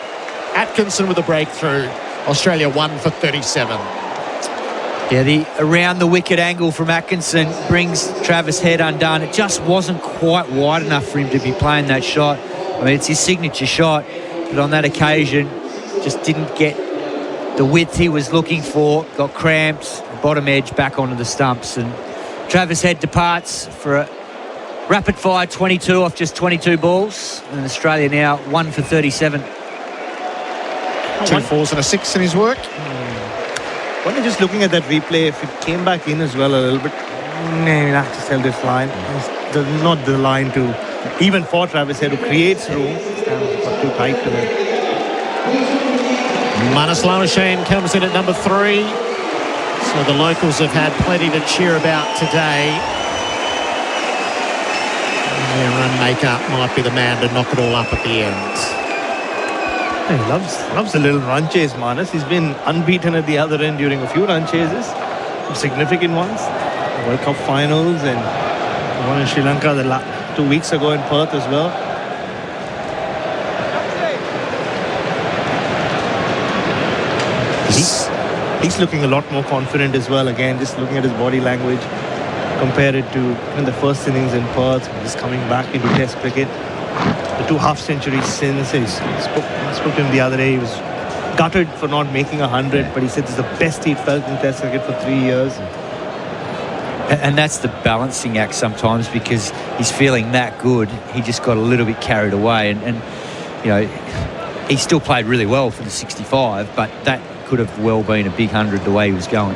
Speaker 3: Atkinson with a breakthrough. Australia 1 for 37.
Speaker 4: Yeah, the around the wicket angle from Atkinson brings Travis Head undone. It just wasn't quite wide enough for him to be playing that shot. I mean, it's his signature shot, but on that occasion, just didn't get the width he was looking for. Got cramped, bottom edge, back onto the stumps, and Travis Head departs for a rapid-fire 22 off just 22 balls, and Australia now 1 for 37.
Speaker 3: 2 fours and a 6 in his work.
Speaker 2: When you're just looking at that replay, if it came back in as well a little bit, just held this line. It's not the line to, even for Travis Head, who creates room, got too tight to it.
Speaker 3: Marnus Labuschagne comes in at number 3. So the locals have had plenty to cheer about today. Their run maker might be the man to knock it all up at the end.
Speaker 2: He loves the little run chase, Marnus. He's been unbeaten at the other end during a few run chases, some significant ones. World Cup finals and one in Sri Lanka 2 weeks ago in Perth as well. He's looking a lot more confident as well. Again, just looking at his body language, compare it to in the first innings in Perth. He's coming back into Test cricket. The 2 half-centuries since. I spoke to him the other day. He was gutted for not making 100, but he said it's the best he'd felt in Test cricket for 3 years.
Speaker 4: And that's the balancing act sometimes, because he's feeling that good. He just got a little bit carried away. And you know, he still played really well for the 65, but that could have well been a big 100 the way he was going.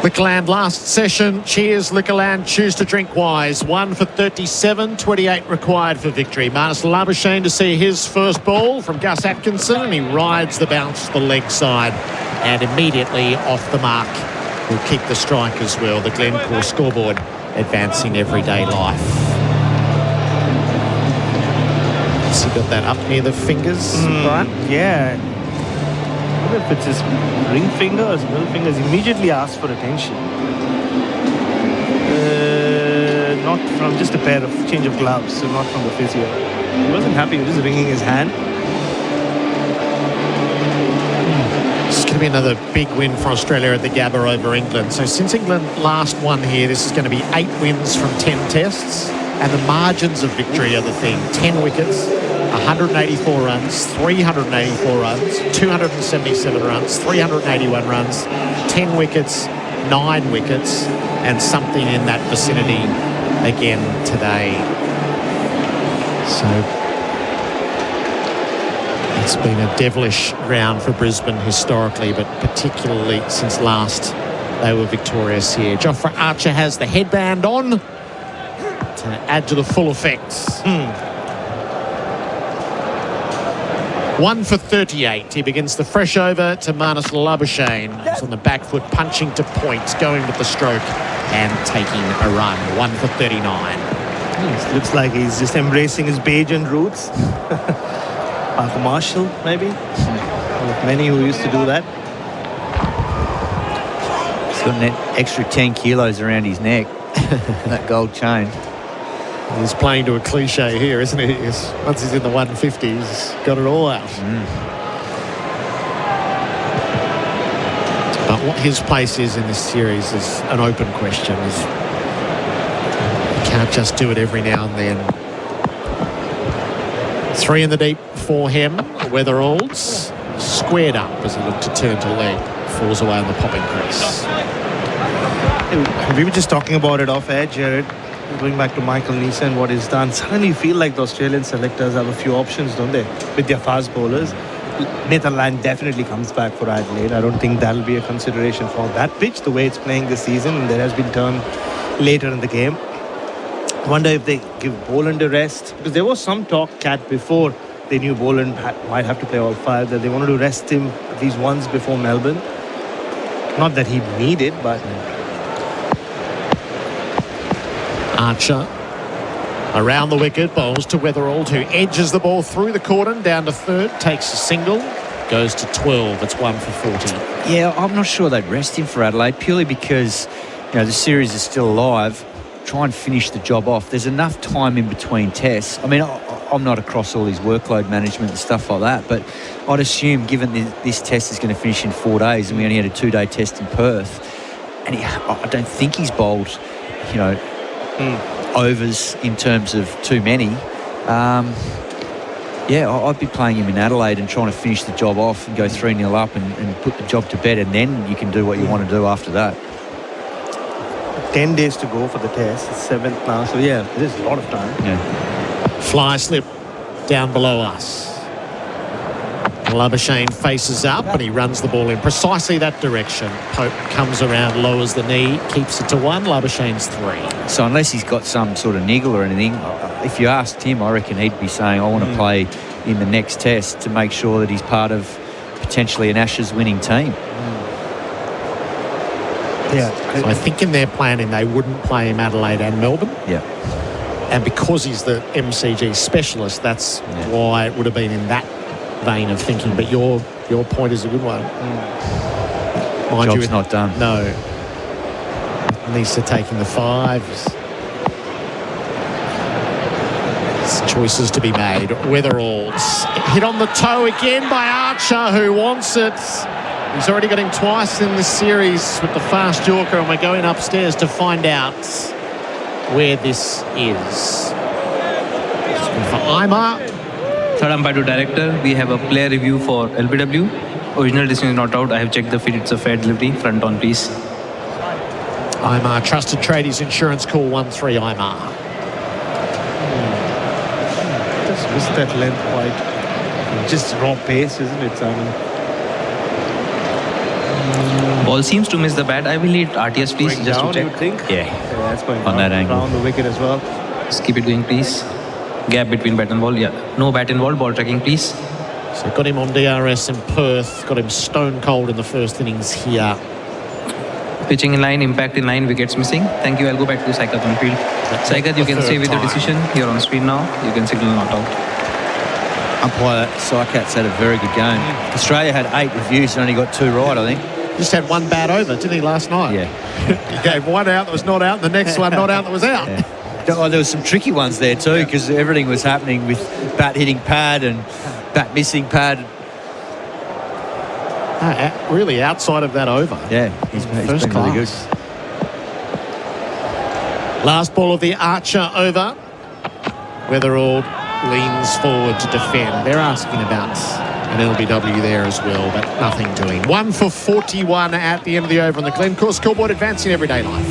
Speaker 3: Liquorland last session. Cheers, Liquorland. Choose to drink wise. 1 for 37, 28 required for victory. Marnus Labuschagne to see his first ball from Gus Atkinson, and he rides the bounce to the leg side and immediately off the mark. Will keep the strike as well. The Glencore scoreboard advancing everyday life. Has he got that up near the fingers, Brian?
Speaker 2: Yeah. I don't know if it's his ring finger or his middle finger. He immediately asked for attention. Not from just a pair of change of gloves, so not from the physio. He wasn't happy, he was just wringing his hand.
Speaker 3: This is going to be another big win for Australia at the Gabba over England. So since England last won here, this is going to be 8 wins from 10 tests. And the margins of victory are the thing. 10 wickets, 184 runs, 384 runs, 277 runs, 381 runs, 10 wickets, 9 wickets, and something in that vicinity again today. So it's been a devilish round for Brisbane historically, but particularly since last they were victorious here. Jofra Archer has the headband on to add to the full effects. 1 for 38. He begins the fresh over to Marnus Labuschagne. He's on the back foot, punching to points, going with the stroke and taking a run. 1 for 39.
Speaker 2: It looks like he's just embracing his Bajan roots. Parker Marshall, maybe. One of many who used to do that.
Speaker 4: He's got an extra 10 kilos around his neck. That gold chain.
Speaker 3: He's playing to a cliche here, isn't he? Once he's in the 150s, he's got it all out. But what his place is in this series is an open question. You can't just do it every now and then. 3 in the deep for him. Weatheralds squared up as he looked to turn to leg. Falls away on the popping crease.
Speaker 2: We were just talking about it off air, Gerard. Going back to Michael Neser and what he's done, suddenly you feel like the Australian selectors have a few options, don't they, with their fast bowlers. Nathan Lyon definitely comes back for Adelaide. I don't think that'll be a consideration for that pitch, the way it's playing this season, and there has been turn later in the game. wonder if they give Boland a rest. Because there was some talk, Cat, before they knew Boland might have to play all 5, that they wanted to rest him at least once before Melbourne. Not that he'd need it, but...
Speaker 3: Archer around the wicket, bowls to Weatherald, who edges the ball through the cordon, down to third, takes a single, goes to 12. It's 1 for 40.
Speaker 4: Yeah, I'm not sure they'd rest him for Adelaide, purely because, the series is still alive. Try and finish the job off. There's enough time in between tests. I mean, I'm not across all his workload management and stuff like that, but I'd assume, given this test is going to finish in 4 days, and we only had a 2-day test in Perth, and I don't think he's bowled, overs in terms of too many. I'd be playing him in Adelaide and trying to finish the job off and go 3-0 up and put the job to bed, and then you can do what you want to do after that.
Speaker 2: 10 days to go for the test. It's 7th now, so there's a lot of time.
Speaker 4: Yeah.
Speaker 3: Fly slip down below us. Labuschagne faces up and he runs the ball in precisely that direction. Pope comes around, lowers the knee, keeps it to 1. Labuschagne's 3.
Speaker 4: So unless he's got some sort of niggle or anything, if you asked him, I reckon he'd be saying, I want to play in the next test to make sure that he's part of potentially an Ashes winning team.
Speaker 3: Yeah. So I think in their planning they wouldn't play him Adelaide and Melbourne.
Speaker 4: Yeah.
Speaker 3: And because he's the MCG specialist, that's why it would have been in that vein of thinking. But your point is a good one.
Speaker 4: Job's not done.
Speaker 3: No. Nisa taking the 5s. Choices to be made. Weatherall's hit on the toe again by Archer, who wants it. He's already got him twice in this series with the fast Yorker, and we're going upstairs to find out where this is. For Imar.
Speaker 7: Third umpire to director, we have a player review for LBW. Original decision is not out. I have checked the feed. It's a fair delivery. Front on, please.
Speaker 3: Imar, trusted tradies insurance, call 1-3 Imar.
Speaker 2: Just missed that length quite. Just raw pace, isn't it, Simon?
Speaker 7: Ball seems to miss the bat. I will lead RTS, please.
Speaker 2: Going
Speaker 7: just
Speaker 2: down,
Speaker 7: to check.
Speaker 2: you would think?
Speaker 4: Yeah.
Speaker 2: That's going
Speaker 4: on that angle.
Speaker 2: Around the wicket as well.
Speaker 7: Just keep it going, please. Gap between bat and ball. Yeah. No bat involved. Ball tracking, please.
Speaker 3: So got him on DRS in Perth. Got him stone cold in the first innings here.
Speaker 7: Pitching in line, impact in line, wickets missing. Thank you. I'll go back to Saikat on field. Saikat, you can stay with your decision. You're on screen now. You can signal not out.
Speaker 4: Umpire Saikat's had a very good game. Australia had 8 reviews and only got 2 right, I think.
Speaker 3: Just had 1 bat over, didn't he, last night?
Speaker 4: Yeah.
Speaker 3: He gave 1 out that was not out, and the next one not out that was out.
Speaker 4: Yeah. Oh, there was some tricky ones there too, because everything was happening with bat hitting pad and bat missing pad.
Speaker 3: Really outside of that over.
Speaker 4: Yeah, he's
Speaker 3: first
Speaker 4: been
Speaker 3: class.
Speaker 4: really good.
Speaker 3: Last ball of the Archer over. Weatherald leans forward to defend. They're asking about an LBW there as well, but nothing doing. 1 for 41 at the end of the over on the Glencore scoreboard, advancing everyday life.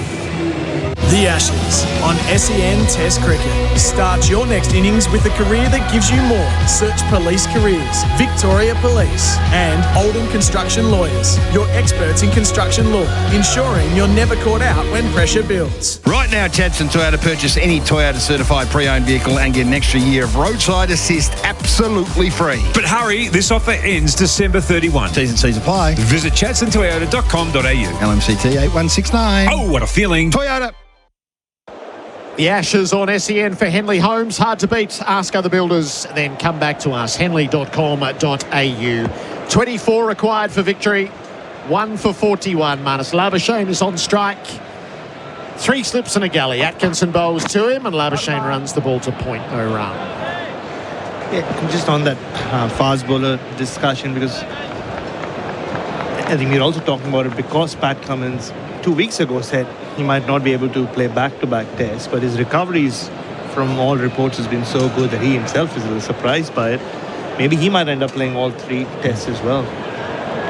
Speaker 1: The Ashes on SEN Test Cricket. Start your next innings with a career that gives you more. Search Police Careers, Victoria Police, and Oldham Construction Lawyers. Your experts in construction law, ensuring you're never caught out when pressure builds.
Speaker 8: Right now, Chadson Toyota, purchase any Toyota certified pre-owned vehicle and get an extra year of roadside assist absolutely free.
Speaker 12: But hurry, this offer ends December 31.
Speaker 8: T's and C's apply.
Speaker 12: Visit chadsontoyota.com.au.
Speaker 8: LMCT 8169.
Speaker 12: Oh, what a feeling.
Speaker 8: Toyota.
Speaker 3: The Ashes on SEN for Henley Homes. Hard to beat. Ask other builders, then come back to us. Henley.com.au. 24 required for victory. 1 for 41. Marnus Labuschagne is on strike. 3 slips and a gully. Atkinson bowls to him, and Labuschagne runs the ball to point, no run.
Speaker 2: Yeah, just on that fast bowler discussion, because I think we're also talking about it because Pat Cummins 2 weeks ago said he might not be able to play back-to-back tests, but his recoveries from all reports has been so good that he himself is a little surprised by it. Maybe he might end up playing all 3 tests as well,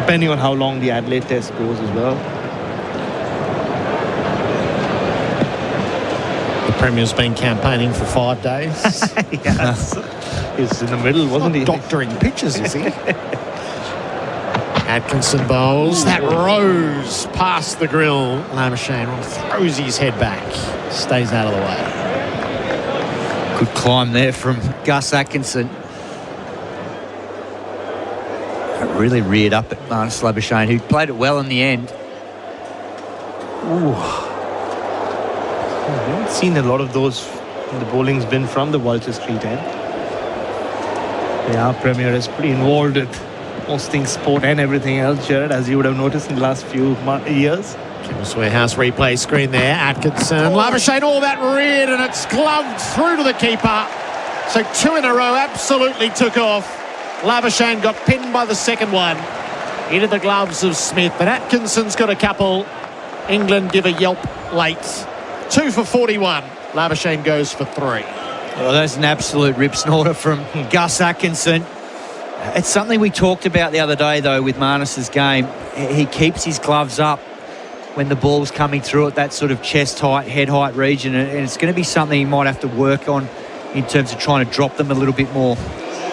Speaker 2: depending on how long the Adelaide test goes as well.
Speaker 3: The Premier's been campaigning for 5 days.
Speaker 2: Yes. He's in the middle, wasn't he?
Speaker 3: Doctoring pitches, is he? Atkinson bowls. That rose past the grill. Labuschagne throws his head back. Stays out of the way.
Speaker 4: Good climb there from Gus Atkinson. Really reared up at Marnus Labuschagne, who played it well in the end.
Speaker 2: Ooh. I haven't seen a lot of those in the bowling's been from the Vulture Street end. Yeah, Premier is pretty involved with most things sport and everything else, Gerard, as you would have noticed in the last few years.
Speaker 3: Chemist Warehouse replay screen there. Atkinson, Labuschagne, all that reared, and it's gloved through to the keeper. So 2 in a row absolutely took off. Labuschagne got pinned by the second one into the gloves of Smith, but Atkinson's got a couple. England give a yelp late. 2 for 41. Labuschagne goes for 3.
Speaker 4: Well, that's an absolute rip snorter from Gus Atkinson. It's something we talked about the other day, though, with Marnus's game. He keeps his gloves up when the ball's coming through at that sort of chest height, head height region, and it's going to be something he might have to work on in terms of trying to drop them a little bit more,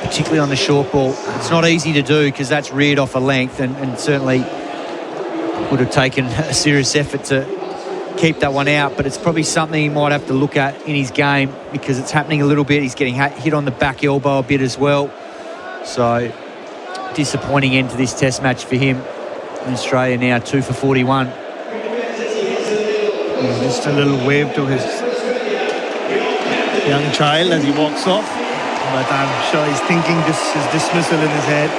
Speaker 4: particularly on the short ball. It's not easy to do because that's reared off a length, and certainly would have taken a serious effort to keep that one out, but it's probably something he might have to look at in his game because it's happening a little bit. He's getting hit on the back elbow a bit as well. So disappointing end to this test match for him. In Australia now 2 for 41.
Speaker 2: Just a little wave to his young child as he walks off, but I'm sure he's thinking this is dismissal in his head.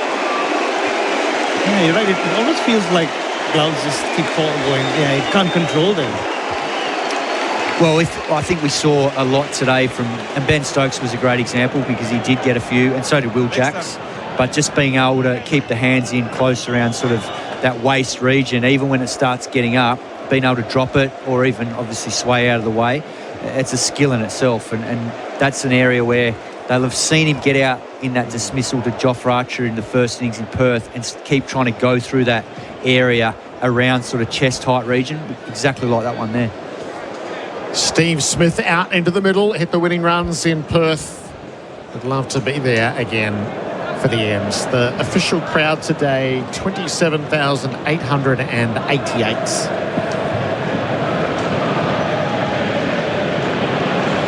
Speaker 2: Yeah, you're right. It almost feels like gloves just keep going. Yeah, he can't control them.
Speaker 4: Well, I think we saw a lot today from, and Ben Stokes was a great example because he did get a few, and so did Will Jacks. But just being able to keep the hands in close around sort of that waist region, even when it starts getting up, being able to drop it or even obviously sway out of the way, it's a skill in itself. And that's an area where they'll have seen him get out in that dismissal to Jofra Archer in the first innings in Perth and keep trying to go through that area around sort of chest height region, exactly like that one there.
Speaker 3: Steve Smith out into the middle, hit the winning runs in Perth. Would love to be there again for the M's. The official crowd today, 27,888.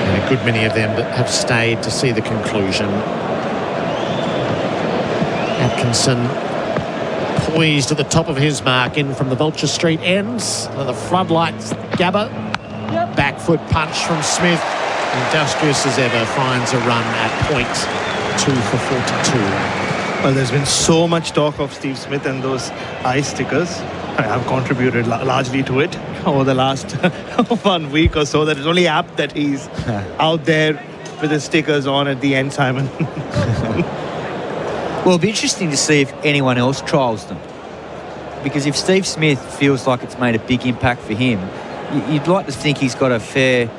Speaker 3: And a good many of them that have stayed to see the conclusion. Atkinson poised at the top of his mark in from the Vulture Street ends. The floodlights, Gabba. Back foot punch from Smith. Industrious as ever finds a run at point. 2 for 42.
Speaker 2: Well, there's been so much talk of Steve Smith and those eye stickers. I have contributed largely to it over the last 1 week or so. That is only apt that he's out there with the stickers on at the end, Simon.
Speaker 4: Well, it'll be interesting to see if anyone else trials them. Because if Steve Smith feels like it's made a big impact for him, you'd like to think he's got a fair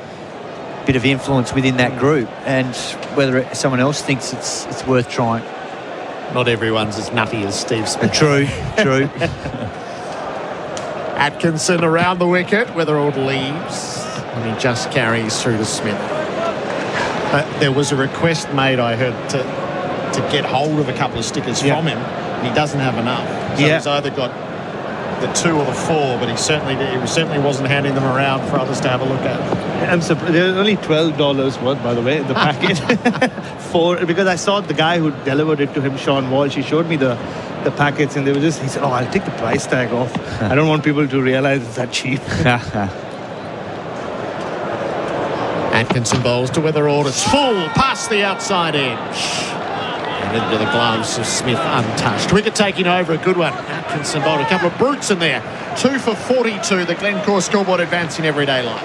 Speaker 4: bit of influence within that group, and whether someone else thinks it's worth trying.
Speaker 3: Not everyone's as nutty as Steve Smith.
Speaker 4: True.
Speaker 3: Atkinson around the wicket, Weatherald leaves, and he just carries through to Smith. There was a request made, I heard, to get hold of a couple of stickers from him, and he doesn't have enough. So he's either got the 2 or the 4, but he certainly wasn't handing them around for others to have a look at.
Speaker 2: I'm surprised. They're only $12 worth, by the way, the packet. Because I saw the guy who delivered it to him, Sean Walsh. He showed me the packets, and he said, "Oh, I'll take the price tag off. I don't want people to realize it's that cheap."
Speaker 3: Atkinson bowls to Weatherald. It's full past the outside edge. And into the gloves of Smith untouched. Wicket taking over, a good one. Atkinson bowled a couple of brutes in there. 2 for 42, the Glencore scoreboard advance in everyday life.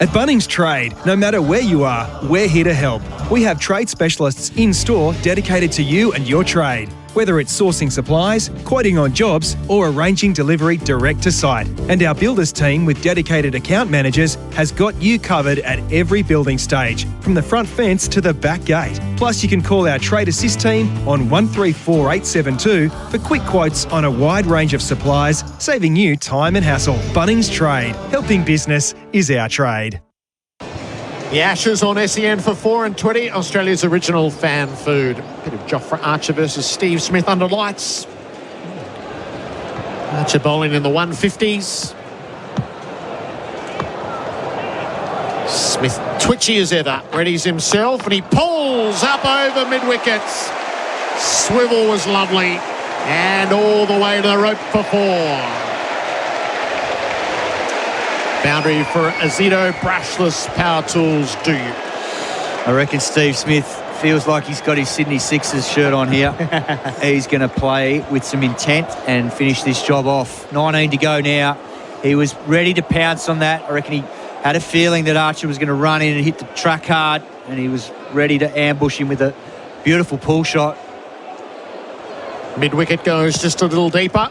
Speaker 15: At Bunnings Trade, no matter where you are, we're here to help. We have trade specialists in store dedicated to you and your trade. Whether it's sourcing supplies, quoting on jobs, or arranging delivery direct to site. And our builders team with dedicated account managers has got you covered at every building stage, from the front fence to the back gate. Plus, you can call our Trade Assist team on 134872 for quick quotes on a wide range of supplies, saving you time and hassle. Bunnings Trade. Helping business is our trade.
Speaker 3: The Ashes on SEN for 4 and 20, Australia's original fan food. A bit of Jofra Archer versus Steve Smith under lights. Archer bowling in the 150s. Smith
Speaker 5: With twitchy as ever, readies himself and he pulls up over mid-wickets. Swivel was lovely and all the way to the rope for 4. Boundary for Azito, brushless power tools, do you?
Speaker 4: I reckon Steve Smith feels like he's got his Sydney Sixers shirt on here. He's going to play with some intent and finish this job off. 19 to go now. He was ready to pounce on that. I reckon he had a feeling that Archer was going to run in and hit the track hard, and he was ready to ambush him with a beautiful pull shot.
Speaker 5: Mid-wicket goes just a little deeper.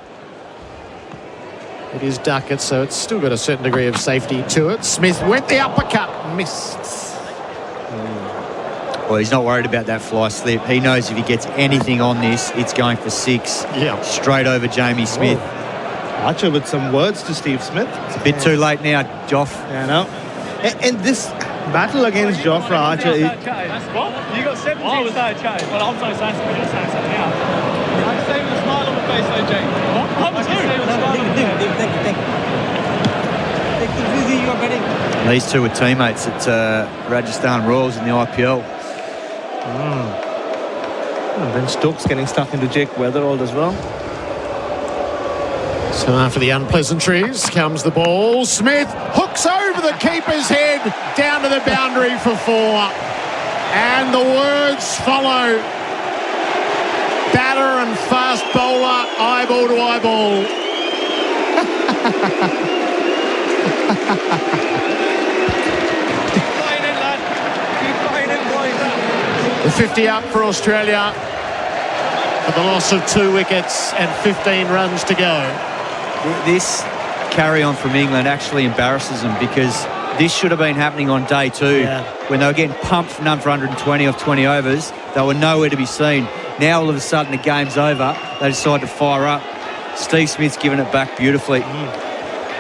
Speaker 5: It is Duckett, so it's still got a certain degree of safety to it. Smith went the uppercut, missed.
Speaker 4: Well, he's not worried about that fly slip. He knows if he gets anything on this, it's going for 6.
Speaker 5: Yeah.
Speaker 4: Straight over Jamie Smith.
Speaker 2: Whoa. Archer with some words to Steve Smith.
Speaker 4: It's a bit too late now, Joff.
Speaker 2: Yeah, no. And this battle against Jofra Archer...
Speaker 16: You got 17 started chatting, but I'm so sensitive. You're saying something now. I can say with a smile on my face, though, Jake. What? I can say with a smile on my face.
Speaker 4: These two were teammates at Rajasthan Royals in the IPL.
Speaker 2: And then Stokes getting stuck into Jake Weatherald as well.
Speaker 5: So after the unpleasantries comes the ball. Smith hooks over the keeper's head down to the boundary for 4. And the words follow. Batter and fast bowler, eyeball to eyeball. The 50 up for Australia for the loss of 2 wickets and 15 runs to go.
Speaker 4: This carry on from England actually embarrasses them, because this should have been happening on day 2 when they were getting pumped for none for 120 off 20 overs. They were nowhere to be seen. Now all of a sudden the game's over. They decide to fire up. Steve Smith's given it back beautifully.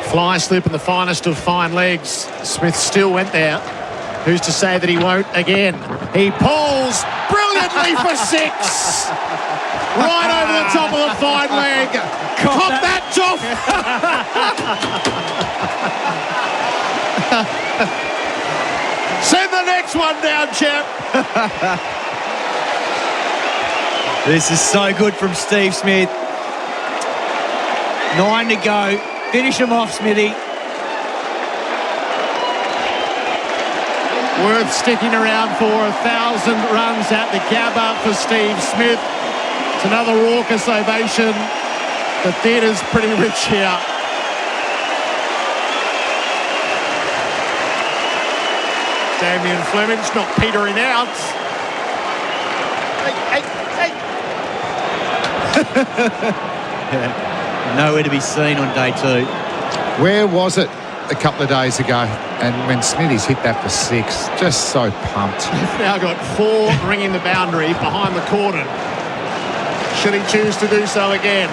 Speaker 5: Fly slip and the finest of fine legs. Smith still went there. Who's to say that he won't again? He pulls brilliantly for 6. Right over the top of the fine leg. Cop that, Joff! Send the next one down, champ.
Speaker 4: This is so good from Steve Smith. 9 to go. Finish him off, Smithy.
Speaker 5: Worth sticking around for 1,000 runs at the Gabba for Steve Smith. It's another raucous ovation. The theatre's pretty rich here. Damien Fleming's not petering out.
Speaker 4: Nowhere to be seen on day 2.
Speaker 17: Where was it a couple of days ago? And when Smithy's hit that for 6, just so pumped.
Speaker 5: He's now got 4 ringing the boundary behind the cordon. Should he choose to do so again?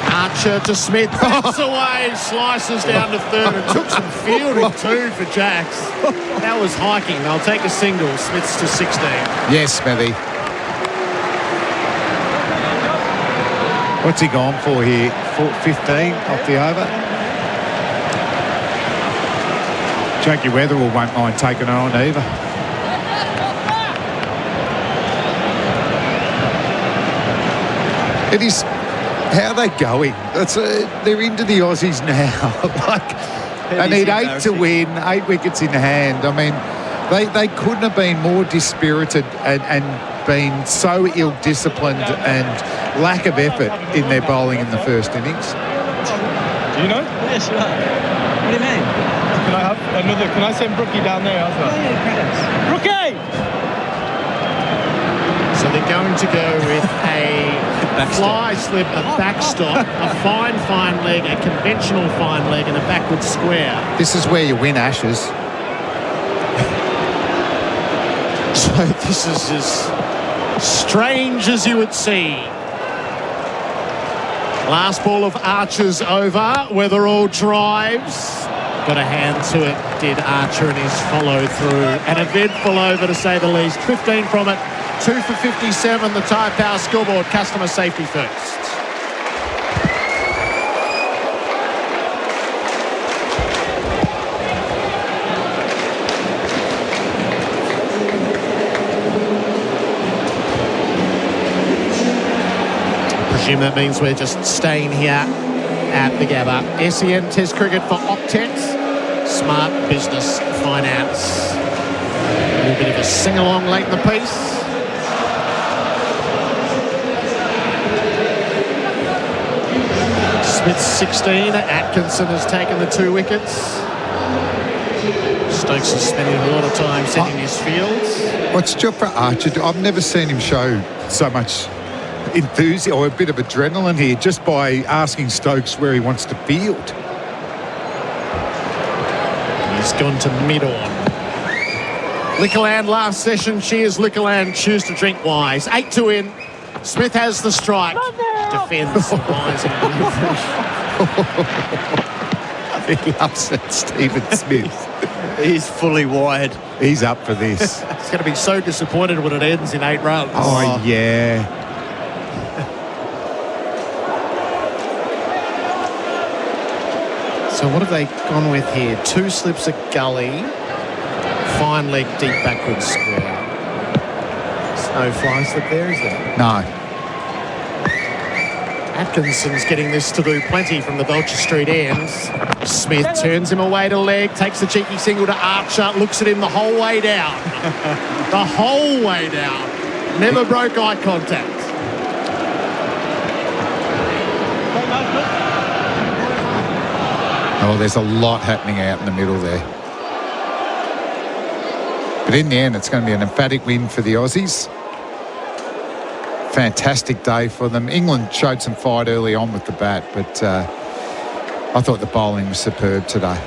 Speaker 5: Archer to Smith, bats away, slices down to 3rd, and took some fielding too for Jacks. That was hiking. They'll take a single. Smith's to 16.
Speaker 17: Yes, Smithy. What's he gone for here? 15 off the over? Jackie Weatherall won't mind taking it on either. It is... How are they going? They're into the Aussies now. They need 8 to win, 8 wickets in hand. I mean, they couldn't have been more dispirited and been so ill-disciplined and lack of effort in their bowling in the first innings.
Speaker 16: Do you know? Yeah, sure. What do you mean? Can I have another? Can I send Brookie down there as well? Yeah, Brookie!
Speaker 5: So they're going to go with a fly slip, a backstop, a fine leg, a conventional fine leg, and a backward square.
Speaker 17: This is where you win Ashes.
Speaker 5: So this is as strange as you would see. Last ball of Archer's over. Weatherall drives. Got a hand to it, did Archer, and his follow through. An eventful over, to say the least. 15 from it. 2 for 57, the Tyre Power scoreboard. Customer safety first. presume that means we're just staying here at the Gabba. SEN Test Cricket for Octets. Smart Business Finance. A little bit of a sing-along late in the piece. Smith's 16. Atkinson has taken the 2 wickets. Stokes is spending a lot of time setting his fields.
Speaker 17: What's Stuart Archer? I've never seen him show so much enthusiasm or a bit of adrenaline here just by asking Stokes where he wants to field.
Speaker 5: He's gone to mid-on. Liquorland last session. Cheers, Liquorland. Choose to drink wise. 8 to win. Smith has the strike. Defends wise and
Speaker 17: He loves it, Stephen Smith.
Speaker 4: He's fully wired.
Speaker 17: He's up for this.
Speaker 5: He's going to be so disappointed when it ends in 8 runs.
Speaker 17: Oh, yeah.
Speaker 5: So what have they gone with here? 2 slips of gully, fine leg deep backward square. There's no fly slip there, is there?
Speaker 17: No.
Speaker 5: Atkinson's getting this to do plenty from the Belcher Street ends. Smith turns him away to leg, takes the cheeky single to Archer, looks at him the whole way down. The whole way down. Never broke eye contact.
Speaker 17: Oh, there's a lot happening out in the middle there. But in the end, it's going to be an emphatic win for the Aussies. Fantastic day for them. England showed some fight early on with the bat, but I thought the bowling was superb today.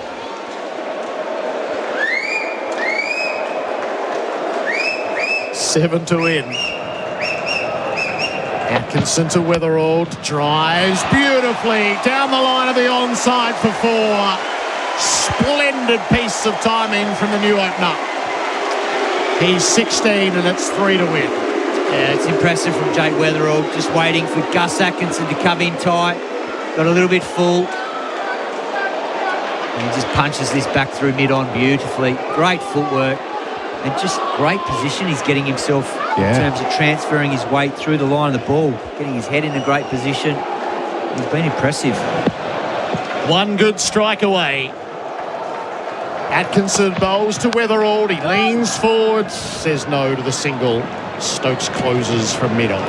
Speaker 5: Seven to win. Atkinson to Weatherald, drives beautifully down the line of the onside for 4. Splendid piece of timing from the new opener. He's 16 and it's 3 to win.
Speaker 4: Yeah, it's impressive from Jake Weatherald, just waiting for Gus Atkinson to come in tight. Got a little bit full. And he just punches this back through mid-on beautifully. Great footwork. And just great position he's getting himself in terms of transferring his weight through the line of the ball, getting his head in a great position. He's been impressive.
Speaker 5: 1 good strike away. Atkinson bowls to Weatherald. He leans forward, says no to the single. Stokes closes from mid-off.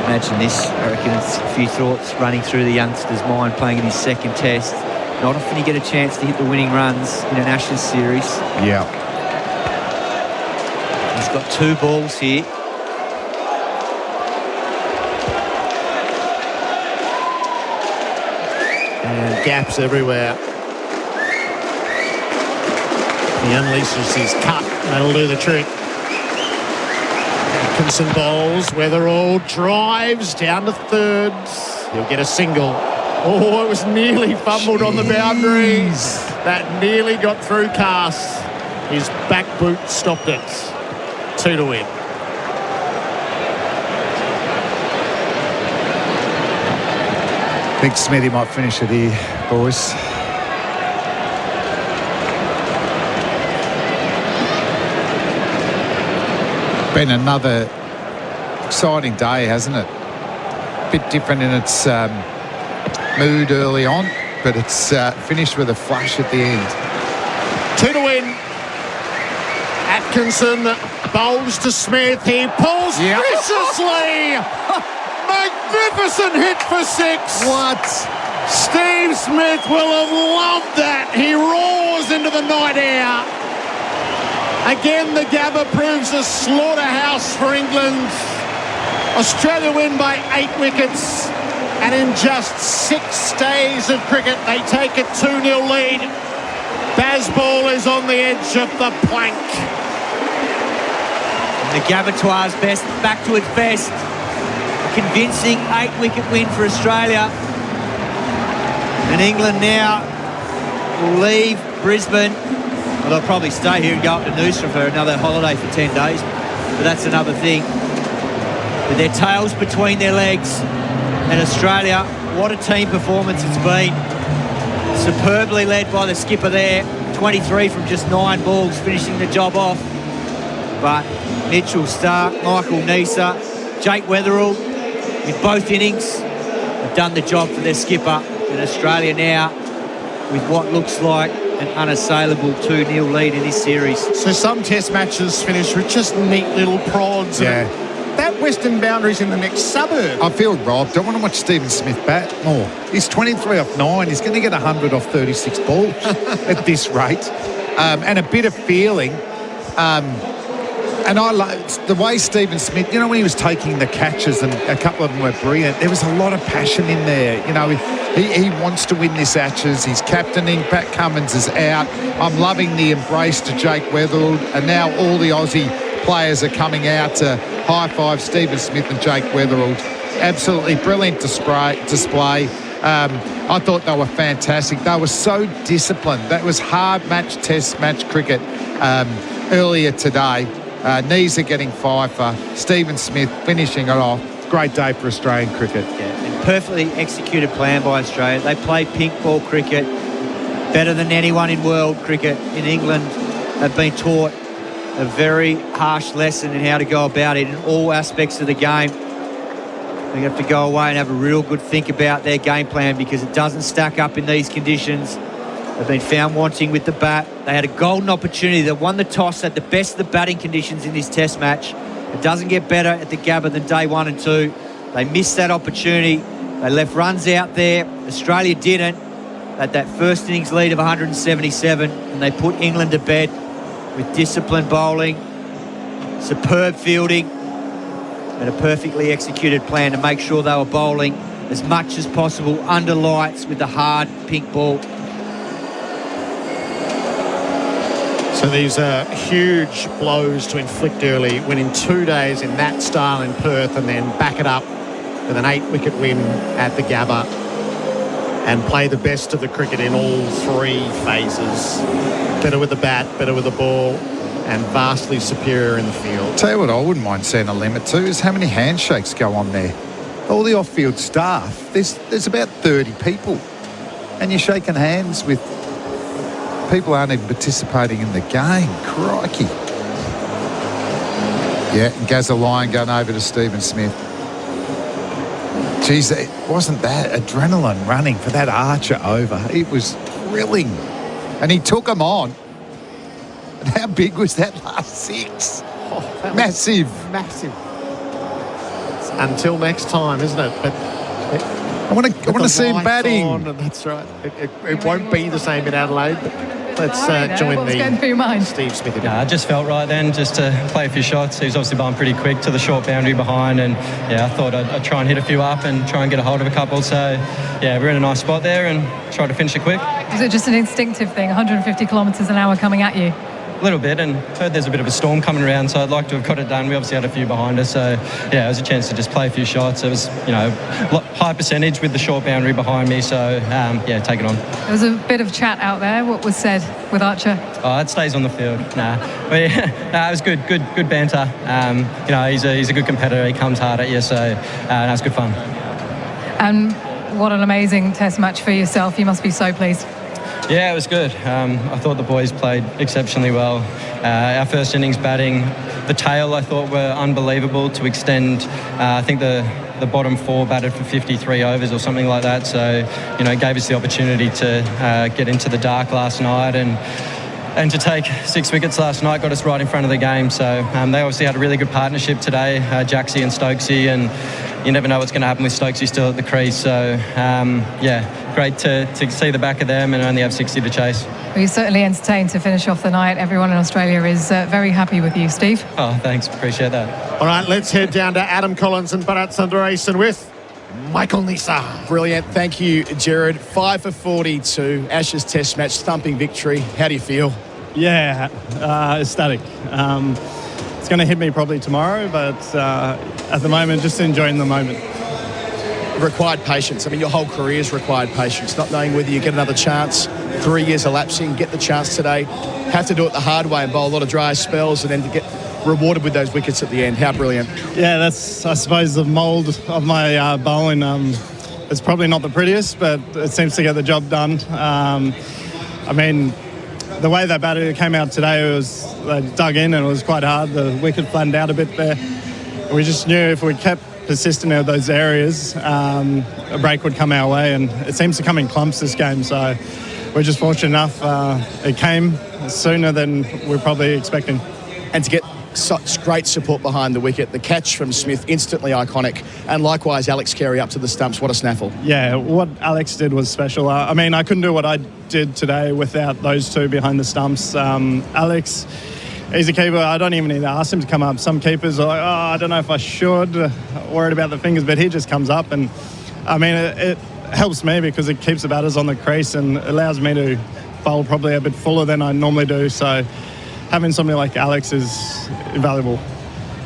Speaker 4: Imagine this. I reckon it's a few thoughts running through the youngster's mind playing in his second test. Not often you get a chance to hit the winning runs in an Ashes series.
Speaker 17: Yeah.
Speaker 4: He's got 2 balls here.
Speaker 5: And gaps everywhere. He unleashes his cut. That'll do the trick. Atkinson bowls. Weatherall drives down to thirds. He'll get a single. Oh, it was nearly fumbled on the boundaries. That nearly got through cast. His back boot stopped it. 2 to win.
Speaker 17: I think Smithy might finish it here, boys. Been another exciting day, hasn't it? Bit different in its mood early on, but it's finished with a flash at the end.
Speaker 5: 2 to win. Atkinson bowls to Smith. He pulls viciously. Magnificent hit for 6.
Speaker 17: What?
Speaker 5: Steve Smith will have loved that. He roars into the night air. Again, the Gabba proves a slaughterhouse for England. Australia win by 8 wickets. And in just 6 days of cricket, they take a 2-0 lead. Bazball is on the edge of the plank.
Speaker 4: And the Gabatoire's best, back to its best. A convincing 8-wicket win for Australia. And England now will leave Brisbane. Well, they'll probably stay here and go up to Noosa for another holiday for 10 days. But that's another thing. With their tails between their legs. And Australia, what a team performance it's been. Superbly led by the skipper there. 23 from just 9 balls, finishing the job off. But Mitchell Starc, Michael Neser, Jake Weatherall, in both innings have done the job for their skipper. And Australia now with what looks like an unassailable 2-0 lead in this series.
Speaker 5: So some test matches finish with just neat little prods.
Speaker 17: Yeah.
Speaker 5: That western boundary's in the next suburb.
Speaker 17: I feel robbed. I want to watch Stephen Smith bat more. He's 23 off 9. He's going to get 100 off 36 balls at this rate. And a bit of feeling. And I like the way Stephen Smith, when he was taking the catches, and a couple of them were brilliant, there was a lot of passion in there. He wants to win this Ashes. He's captaining. Pat Cummins is out. I'm loving the embrace to Jake Weatherald. And now all the Aussie players are coming out to high-five Stephen Smith and Jake Weatherald. Absolutely brilliant display. I thought they were fantastic. They were so disciplined. That was hard test match cricket earlier today. Knees are getting five for Stephen Smith finishing it off. Great day for Australian cricket.
Speaker 4: Yeah, and perfectly executed plan by Australia. They play pink ball cricket better than anyone in world cricket. In England, have been taught a very harsh lesson in how to go about it in all aspects of the game. They have to go away and have a real good think about their game plan because it doesn't stack up in these conditions. They've been found wanting with the bat. They had a golden opportunity. They won the toss at the best of the batting conditions in this test match. It doesn't get better at the Gabba than day 1 and 2. They missed that opportunity. They left runs out there. Australia didn't. They had that first innings lead of 177, and they put England to bed with disciplined bowling, superb fielding, and a perfectly executed plan to make sure they were bowling as much as possible under lights with the hard pink ball.
Speaker 5: So these are huge blows to inflict early, winning 2 days in that style in Perth and then back it up with an 8-wicket win at the Gabba and play the best of the cricket in all 3 phases. Better with the bat, better with the ball, and vastly superior in the field.
Speaker 17: Tell you what I wouldn't mind seeing a limit to is how many handshakes go on there. All the off-field staff, there's about 30 people, and you're shaking hands with people aren't even participating in the game. Crikey. Yeah, and Gazza Lyon going over to Stephen Smith. Geez, it wasn't that adrenaline running for that Archer over. It was thrilling. And he took him on. And how big was that last 6?
Speaker 5: Oh,
Speaker 17: massive.
Speaker 5: Massive. It's until next time, isn't it? But
Speaker 17: I want to see him batting.
Speaker 5: That's right. It won't be the same in Adelaide. But let's join
Speaker 6: what was going through your mind?
Speaker 5: Steve Smith.
Speaker 18: I just felt right then just to play a few shots. He was obviously bowling pretty quick to the short boundary behind, and I thought I'd try and hit a few up and try and get a hold of a couple. So we're in a nice spot there and try to finish it quick.
Speaker 6: Was it just an instinctive thing, 150 kilometres an hour coming at you?
Speaker 18: A little bit, and heard there's a bit of a storm coming around, so I'd like to have got it done. We obviously had a few behind us, so it was a chance to just play a few shots. It was high percentage with the short boundary behind me, so take it on.
Speaker 6: There was a bit of chat out there. What was said with Archer?
Speaker 18: It stays on the field. It was good banter. He's a good competitor. He comes hard at you, so that's good fun.
Speaker 6: And what an amazing test match for yourself. You must be so pleased.
Speaker 18: Yeah, it was good. I thought the boys played exceptionally well. Our first innings batting, the tail I thought were unbelievable to extend. I think the bottom 4 batted for 53 overs or something like that. So, it gave us the opportunity to get into the dark last night and to take 6 wickets last night got us right in front of the game. So they obviously had a really good partnership today, Jaxie and Stokesy, and you never know what's going to happen with Stokesy still at the crease. So, great to see the back of them and only have 60 to chase.
Speaker 6: Well, you're certainly entertained to finish off the night. Everyone in Australia is very happy with you, Steve.
Speaker 18: Oh, thanks. Appreciate that.
Speaker 5: All right, let's head down to Adam Collins and Bharat Sundaresan with Michael Nisa.
Speaker 10: Brilliant. Thank you, Gerard. 5 for 42. Ashes Test match, thumping victory. How do you feel?
Speaker 16: Yeah, ecstatic. It's going to hit me probably tomorrow, but at the moment, just enjoying the moment.
Speaker 10: Required patience. I mean, your whole career's required patience, not knowing whether you get another chance. 3 years elapsing, get the chance today. Have to do it the hard way and bowl a lot of dry spells and then to get rewarded with those wickets at the end. How brilliant.
Speaker 16: Yeah, that's, I suppose, the mould of my bowling. It's probably not the prettiest, but it seems to get the job done. I mean, the way they batted, it came out today, they dug in and it was quite hard. The wicket flattened out a bit there. We just knew if we kept persistent in those areas, a break would come our way, and it seems to come in clumps this game. So we're just fortunate enough it came sooner than we're probably expecting.
Speaker 10: And to get such great support behind the wicket, the catch from Smith, instantly iconic, and likewise Alex Carey up to the stumps. What a snaffle.
Speaker 16: Yeah, what Alex did was special. I mean, I couldn't do what I did today without those two behind the stumps. Alex, he's a keeper. I don't even need to ask him to come up. Some keepers are like, I don't know if I should, worried about the fingers, but he just comes up. And I mean, it helps me because it keeps the batters on the crease and allows me to bowl probably a bit fuller than I normally do. So having somebody like Alex is invaluable.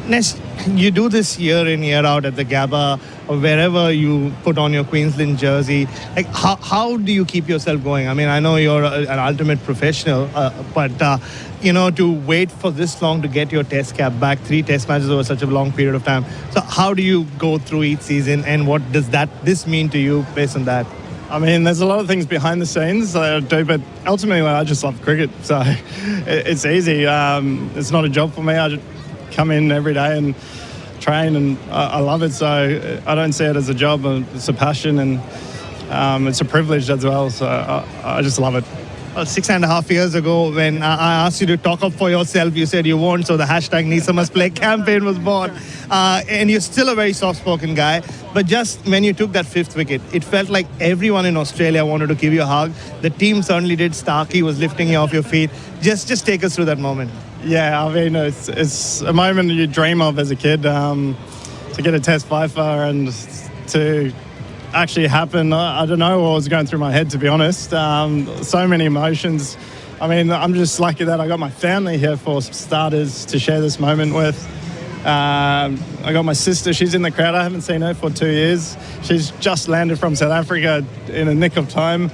Speaker 2: Nesh, you do this year in, year out at the Gabba or wherever you put on your Queensland jersey. Like, how do you keep yourself going? I mean, I know you're an ultimate professional, but to wait for this long to get your test cap back, 3 test matches over such a long period of time. So how do you go through each season, and what does this mean to you based on that?
Speaker 16: I mean, there's a lot of things behind the scenes that I do, but ultimately I just love cricket. So it's easy. It's not a job for me. I just come in every day and train, and I love it. So I don't see it as a job. It's a passion, and it's a privilege as well. So I just love it.
Speaker 2: 6.5 years ago, when I asked you to talk up for yourself, you said you won't, so the hashtag Nisa Must Play campaign was born. And you're still a very soft-spoken guy, but just when you took that 5th wicket, it felt like everyone in Australia wanted to give you a hug. The team certainly did. Starkey was lifting you off your feet. Just take us through that moment.
Speaker 16: Yeah, I mean, it's a moment you dream of as a kid, to get a test fifer and to actually happen. I don't know what was going through my head, to be honest. So many emotions. I mean, I'm just lucky that I got my family here for starters to share this moment with. I got my sister. She's in the crowd. I haven't seen her for 2 years. She's just landed from South Africa in a nick of time.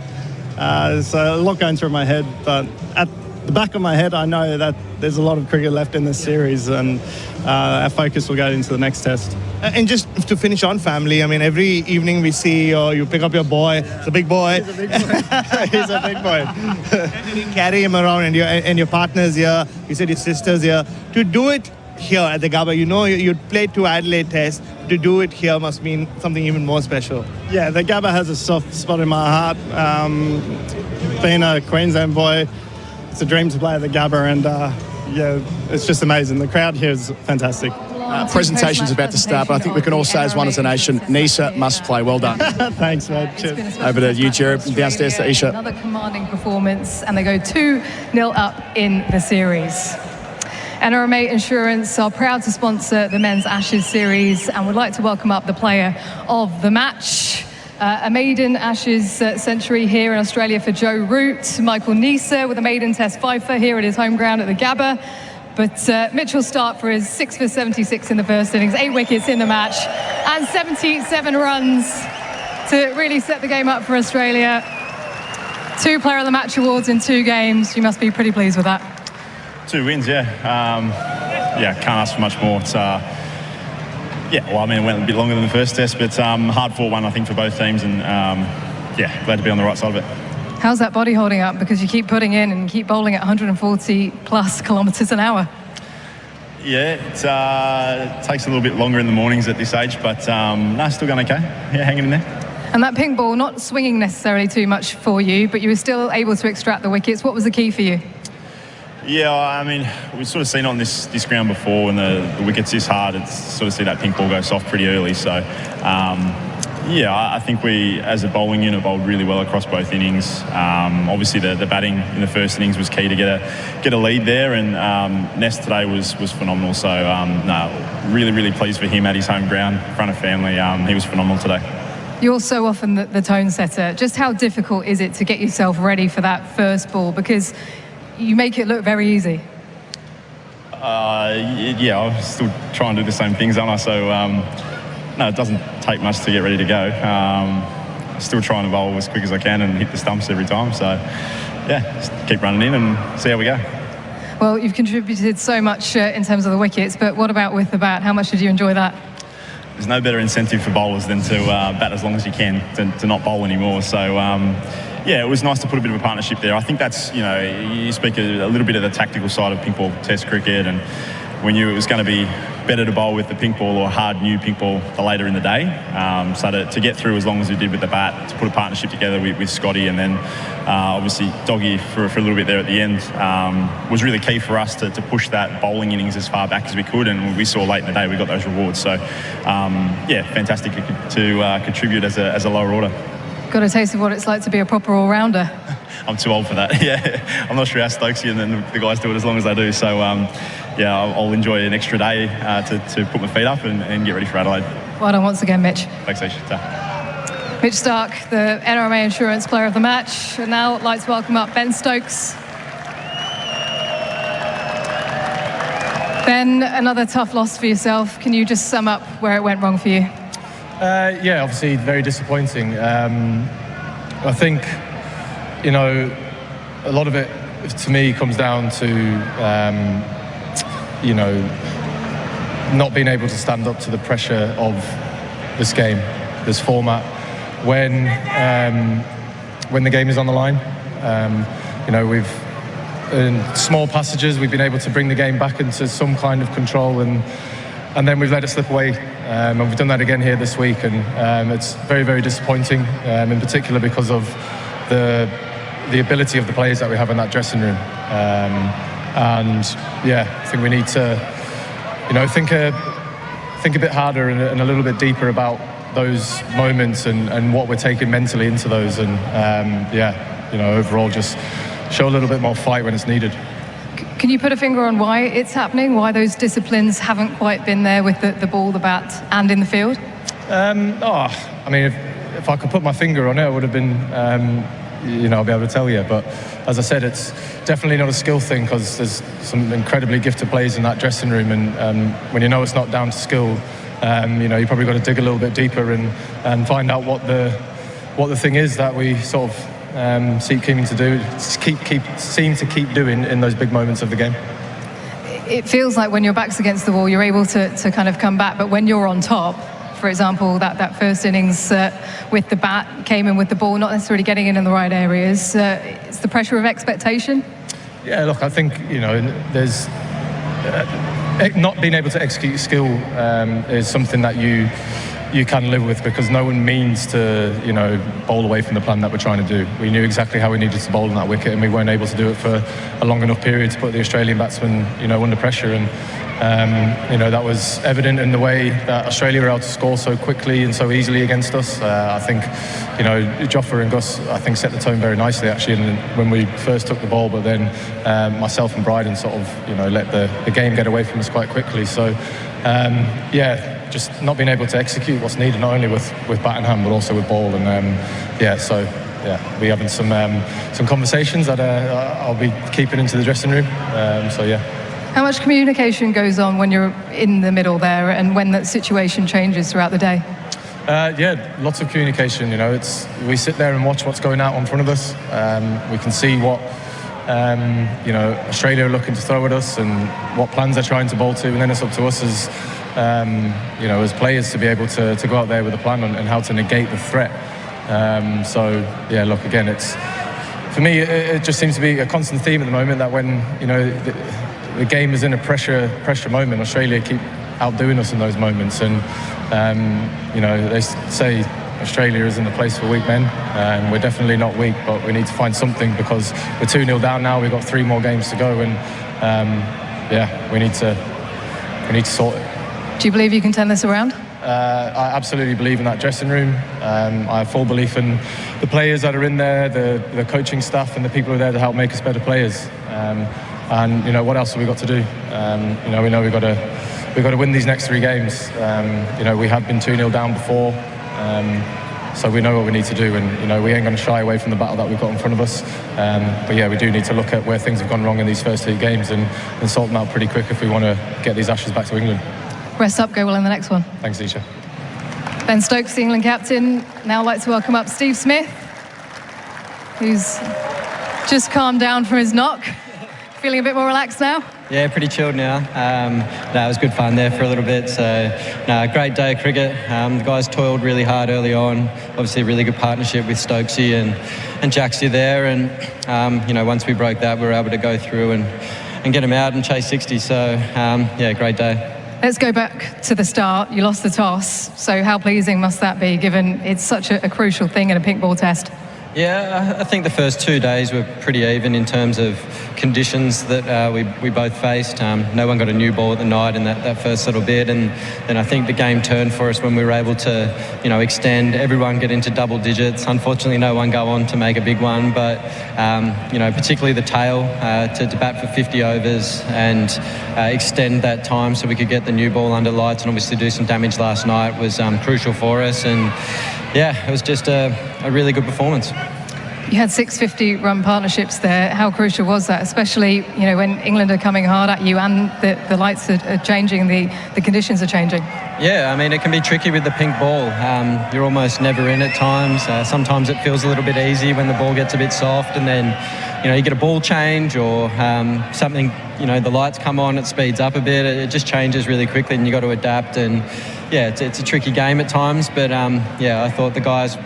Speaker 16: So a lot going through my head, but at the back of my head, I know that there's a lot of cricket left in this series, and our focus will go into the next test.
Speaker 2: And just to finish on family, I mean, every evening we see you pick up your boy. It's a big boy.
Speaker 16: He's a big boy. He's a big boy.
Speaker 2: And you carry him around, and your partner's here. You said your sister's here. To do it here at the Gabba, you played 2 Adelaide tests. To do it here must mean something even more special.
Speaker 16: Yeah, the Gabba has a soft spot in my heart. Being a Queensland boy, it's a dream to play at the Gabba, and it's just amazing. The crowd here is fantastic.
Speaker 10: Presentation's about to start, but I think we can all say as one as a nation, Nisa must play. Well done.
Speaker 16: Thanks, mate. Cheers.
Speaker 10: Over to you, Gerard, and downstairs to Isha.
Speaker 6: Another commanding performance, and they go 2-0 up in the series. NRMA Insurance are proud to sponsor the Men's Ashes series and would like to welcome up the player of the match. A maiden Ashes century here in Australia for Joe Root. Michael Nisa with a maiden test fifer here at his home ground at the Gabba. But Mitchell Stark for his 6 for 76 in the first innings, 8 wickets in the match, and 77 runs to really set the game up for Australia. 2 Player of the Match awards in 2 games. You must be pretty pleased with that.
Speaker 9: 2 wins, yeah. Can't ask for much more. It's, it went a bit longer than the first test, but hard-fought one, I think, for both teams, and glad to be on the right side of it.
Speaker 6: How's that body holding up? Because you keep putting in and keep bowling at 140 plus kilometres an hour.
Speaker 9: Yeah, it takes a little bit longer in the mornings at this age, but still going okay. Yeah, hanging in there.
Speaker 6: And that pink ball, not swinging necessarily too much for you, but you were still able to extract the wickets. What was the key for you?
Speaker 9: Yeah, I mean, we've sort of seen it on this ground before when the wicket's this hard, it's sort of see that pink ball go soft pretty early. So, I think we, as a bowling unit, bowled really well across both innings. Obviously, the batting in the first innings was key to get a lead there, and Nest today was phenomenal. So, really, really pleased for him at his home ground, in front of family. He was phenomenal today.
Speaker 6: You're so often the tone setter. Just how difficult is it to get yourself ready for that first ball? Because you make it look very easy.
Speaker 9: I still try and do the same things, aren't I? So, it doesn't take much to get ready to go. Still trying to bowl as quick as I can and hit the stumps every time. So, just keep running in and see how we go.
Speaker 6: Well, you've contributed so much in terms of the wickets, but what about with the bat? How much did you enjoy that?
Speaker 9: There's no better incentive for bowlers than to bat as long as you can, to not bowl anymore. So, it was nice to put a bit of a partnership there. I think that's, you speak a little bit of the tactical side of pink ball test cricket, and we knew it was going to be better to bowl with the pink ball or hard new pink ball the later in the day. So to get through as long as we did with the bat, to put a partnership together with Scotty, and then obviously Doggy for a little bit there at the end was really key for us to push that bowling innings as far back as we could, and we saw late in the day we got those rewards. So fantastic to contribute as a lower order.
Speaker 6: Got a taste of what it's like to be a proper all-rounder.
Speaker 9: I'm too old for that. Yeah, I'm not sure how Stokesy and then the guys do it as long as they do. So I'll enjoy an extra day to put my feet up and get ready for Adelaide.
Speaker 6: Well done once again, Mitch.
Speaker 9: Thanks, Aisha.
Speaker 6: Mitch Stark, the NRMA Insurance Player of the Match. And now I'd like to welcome up Ben Stokes. Ben, another tough loss for yourself. Can you just sum up where it went wrong for you?
Speaker 13: Obviously very disappointing. I think, a lot of it to me comes down to, not being able to stand up to the pressure of this game, this format, when the game is on the line. We've in small passages we've been able to bring the game back into some kind of control, and then we've let it slip away. And we've done that again here this week, and it's very, very disappointing, in particular because of the ability of the players that we have in that dressing room. I think we need to, think a bit harder and a little bit deeper about those moments and what we're taking mentally into those, and overall just show a little bit more fight when it's needed.
Speaker 6: Can you put a finger on why it's happening, why those disciplines haven't quite been there with the ball, the bat, and in the field?
Speaker 13: If I could put my finger on it, it would have been, I'll be able to tell you. But as I said, it's definitely not a skill thing, because there's some incredibly gifted players in that dressing room, and when it's not down to skill, you probably got to dig a little bit deeper and find out what the thing is that we sort of seem to keep doing in those big moments of the game.
Speaker 6: It feels like when your back's against the wall, you're able to kind of come back, but when you're on top, for example, that first innings with the bat, came in with the ball, not necessarily getting in the right areas, it's the pressure of expectation?
Speaker 13: Yeah, look, I think, there's not being able to execute skill is something that you can live with, because no one means to, bowl away from the plan that we're trying to do. We knew exactly how we needed to bowl on that wicket, and we weren't able to do it for a long enough period to put the Australian batsmen, under pressure. And that was evident in the way that Australia were able to score so quickly and so easily against us. I think, Joffa and Gus, I think, set the tone very nicely actually when we first took the ball, but then myself and Bryden sort of, let the game get away from us quite quickly. So, just not being able to execute what's needed, not only with bat and hand, but also with ball. And we're having some conversations that I'll be keeping into the dressing room.
Speaker 6: How much communication goes on when you're in the middle there, and when that situation changes throughout the day?
Speaker 13: Lots of communication. We sit there and watch what's going out in front of us. We can see what Australia are looking to throw at us and what plans they're trying to bowl to, and then it's up to us as players to be able to go out there with a plan and how to negate the threat. Again, it's, for me, it just seems to be a constant theme at the moment that when the game is in a pressure moment, Australia keep outdoing us in those moments, and they say Australia isn't a place for weak men, and we're definitely not weak, but we need to find something, because we're 2-0 down now. We've got 3 more games to go, and we need to sort it.
Speaker 6: Do you believe you can turn this around?
Speaker 13: I absolutely believe in that dressing room. I have full belief in the players that are in there, the coaching staff, and the people who are there to help make us better players. And what else have we got to do? We know we've got to win these next 3 games. We have been 2-0 down before, so we know what we need to do, and we ain't going to shy away from the battle that we've got in front of us. We do need to look at where things have gone wrong in these first 2 games and sort them out pretty quick if we want to get these Ashes back to England.
Speaker 6: Rest up, go well in the next one.
Speaker 13: Thanks, Isha.
Speaker 6: Ben Stokes, the England captain. Now I'd like to welcome up Steve Smith, who's just calmed down from his knock. Feeling a bit more relaxed now?
Speaker 18: Yeah, pretty chilled now. It was good fun there for a little bit. So, great day of cricket. The guys toiled really hard early on. Obviously, a really good partnership with Stokesy and Jaxie there. And once we broke that, we were able to go through get them out and chase 60. So, yeah, great day.
Speaker 6: Let's go back to the start. You lost the toss. So how pleasing must that be, given it's such a crucial thing in a pink ball test?
Speaker 18: Yeah, I think the first 2 days were pretty even in terms of conditions that we both faced. No one got a new ball at the night in that first little bit, and then I think the game turned for us when we were able to, extend, everyone get into double digits. Unfortunately, no one go on to make a big one, but, particularly the tail, to bat for 50 overs and extend that time so we could get the new ball under lights and obviously do some damage last night was crucial for us. And yeah, it was just a really good performance.
Speaker 6: You had 650-run partnerships there. How crucial was that, especially when England are coming hard at you and the lights are changing, the conditions are changing?
Speaker 18: Yeah, I mean, it can be tricky with the pink ball. You're almost never in at times. Sometimes it feels a little bit easy when the ball gets a bit soft, and then you get a ball change or something. The lights come on, it speeds up a bit. It just changes really quickly, and you got to adapt. And yeah, it's a tricky game at times, but I thought the guys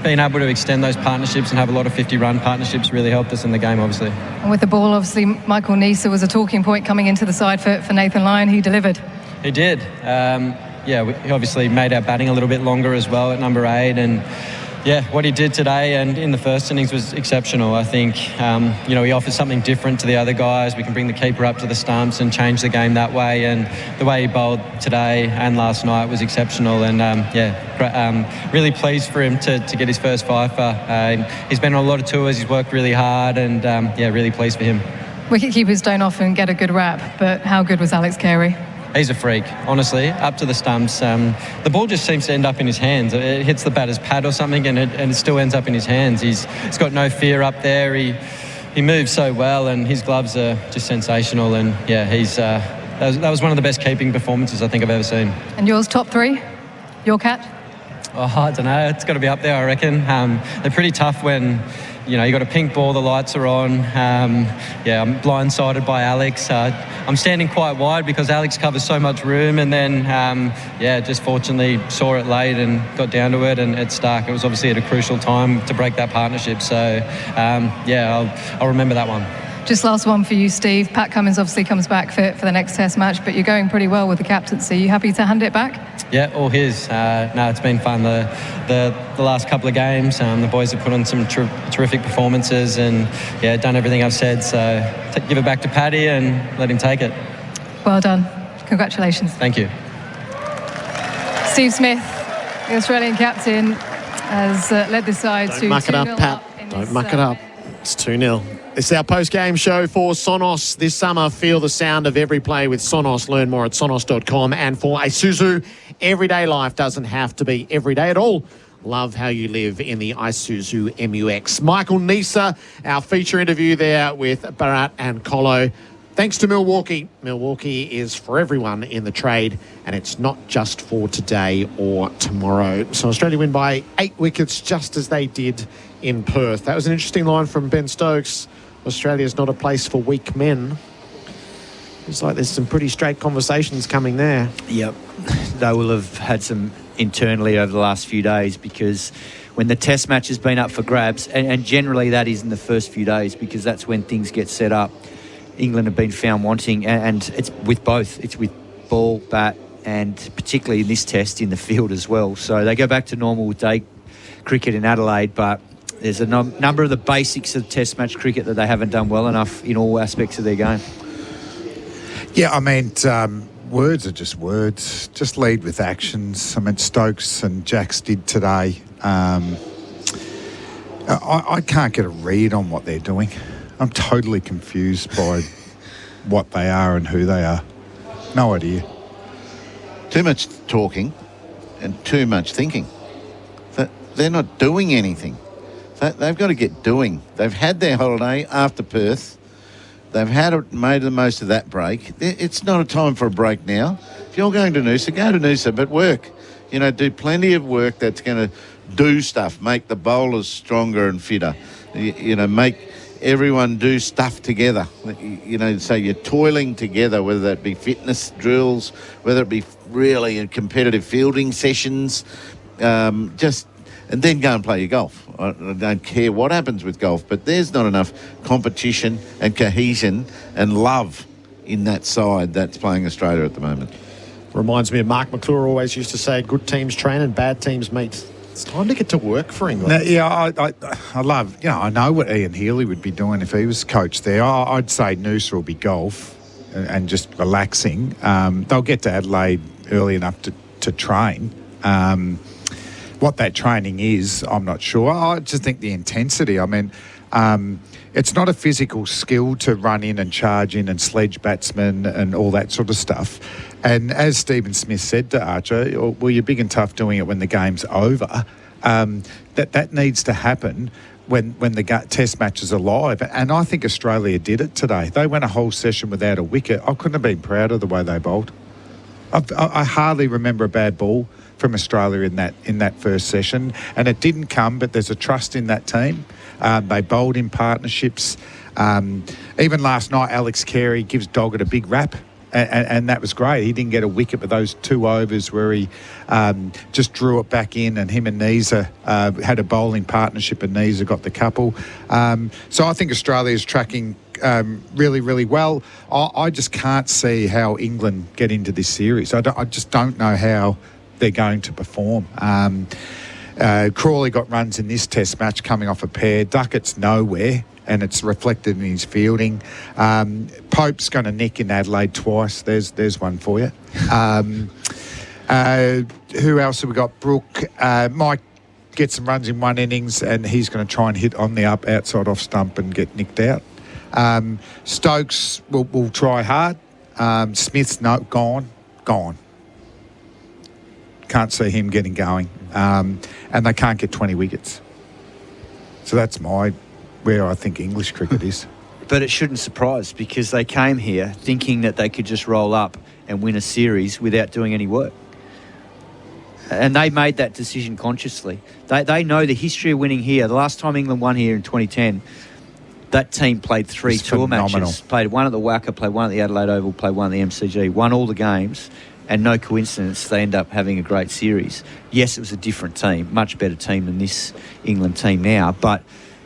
Speaker 18: being able to extend those partnerships and have a lot of 50-run partnerships really helped us in the game, obviously. And
Speaker 6: with the ball, obviously, Michael Neser was a talking point coming into the side for Nathan Lyon. He delivered.
Speaker 18: He did. He obviously made our batting a little bit longer as well at number 8, and what he did today and in the first innings was exceptional. I think, he offers something different to the other guys. We can bring the keeper up to the stumps and change the game that way. And the way he bowled today and last night was exceptional. And, really pleased for him to get his first fifer. He's been on a lot of tours. He's worked really hard and, really pleased for him.
Speaker 6: Wicketkeepers don't often get a good rap, but how good was Alex Carey?
Speaker 18: He's a freak, honestly, up to the stumps. The ball just seems to end up in his hands. It hits the batter's pad or something and it still ends up in his hands. He's got no fear up there. He moves so well and his gloves are just sensational. And, that was one of the best keeping performances I think I've ever seen.
Speaker 6: And yours, top 3? Your cat?
Speaker 18: Oh, I don't know. It's got to be up there, I reckon. They're pretty tough when... you got a pink ball, the lights are on. I'm blindsided by Alex. I'm standing quite wide because Alex covers so much room, and then, just fortunately saw it late and got down to it, and it stuck. It was obviously at a crucial time to break that partnership. So, I'll remember that one.
Speaker 6: Just last one for you, Steve. Pat Cummins obviously comes back for the next Test match, but you're going pretty well with the captaincy. Are you happy to hand it back?
Speaker 18: Yeah, all his. It's been fun. The last couple of games, the boys have put on some terrific performances and, done everything I've said. So give it back to Paddy and let him take it.
Speaker 6: Well done. Congratulations.
Speaker 18: Thank you.
Speaker 6: Steve Smith, the Australian captain, has led the side to 2-0
Speaker 5: muck it up, Pat. Don't muck it up. It's 2-0. It's our post-game show for Sonos this summer. Feel the sound of every play with Sonos. Learn more at sonos.com. And for Isuzu, everyday life doesn't have to be everyday at all. Love how you live in the Isuzu MUX. Michael Neser, our feature interview there with Bharat and Colo. Thanks to Milwaukee. Milwaukee is for everyone in the trade, and it's not just for today or tomorrow. So Australia win by 8 wickets, just as they did in Perth. That was an interesting line from Ben Stokes. Australia's not a place for weak men. It's like there's some pretty straight conversations coming there.
Speaker 4: Yep. They will have had some internally over the last few days, because when the Test match has been up for grabs, and generally that is in the first few days, because that's when things get set up, England have been found wanting, and it's with both. It's with ball, bat, and particularly in this Test in the field as well. So they go back to normal day cricket in Adelaide, but there's a number of the basics of Test match cricket that they haven't done well enough in all aspects of their game.
Speaker 17: Yeah, I mean, words are just words. Just lead with actions. I mean, Stokes and Jacks did today. I can't get a read on what they're doing. I'm totally confused by what they are and who they are. No idea.
Speaker 11: Too much talking and too much thinking. They're not doing anything. They've got to get doing. They've had their holiday after Perth. They've made the most of that break. It's not a time for a break now. If you're going to Noosa, go to Noosa, but work. Do plenty of work that's going to do stuff, make the bowlers stronger and fitter. Make everyone do stuff together. So you're toiling together, whether that be fitness drills, whether it be really competitive fielding sessions. Just and then go and play your golf. I don't care what happens with golf, but there's not enough competition and cohesion and love in that side that's playing Australia at the moment.
Speaker 5: Reminds me of Mark McClure always used to say, good teams train and bad teams meet. It's time to get to work for England.
Speaker 17: Now, I love, I know what Ian Healy would be doing if he was coach there. I'd say Noosa will be golf and just relaxing. They'll get to Adelaide early enough to train. What that training is, I'm not sure. I just think the intensity, it's not a physical skill to run in and charge in and sledge batsmen and all that sort of stuff. And as Stephen Smith said to Archer, well, you're big and tough doing it when the game's over. That needs to happen when the test match is alive. And I think Australia did it today. They went a whole session without a wicket. I couldn't have been prouder of the way they bowled. I hardly remember a bad ball from Australia in that first session. And it didn't come, but there's a trust in that team. They bowled in partnerships. Even last night, Alex Carey gives Doggett a big rap. And that was great. He didn't get a wicket, but those 2 overs where he just drew it back in, and him and Neeser had a bowling partnership, and Neeser got the couple. So I think Australia's tracking really, really well. I just can't see how England get into this series. I just don't know how they're going to perform. Crawley got runs in this test match coming off a pair. Duckett's nowhere, and it's reflected in his fielding. Pope's going to nick in Adelaide twice. There's one for you. Who else have we got? Brooke. Mike gets some runs in one innings, and he's going to try and hit on the outside off stump and get nicked out. Stokes will try hard. Smith's gone. Can't see him getting going. And they can't get 20 wickets. So that's where I think English cricket is.
Speaker 4: But it shouldn't surprise, because they came here thinking that they could just roll up and win a series without doing any work. And they made that decision consciously. They know the history of winning here. The last time England won here in 2010, that team played 3 tour matches. Played one at the WACA, played one at the Adelaide Oval, played one at the MCG, won all the games, and no coincidence, they end up having a great series. Yes, it was a different team, much better team than this England team now, but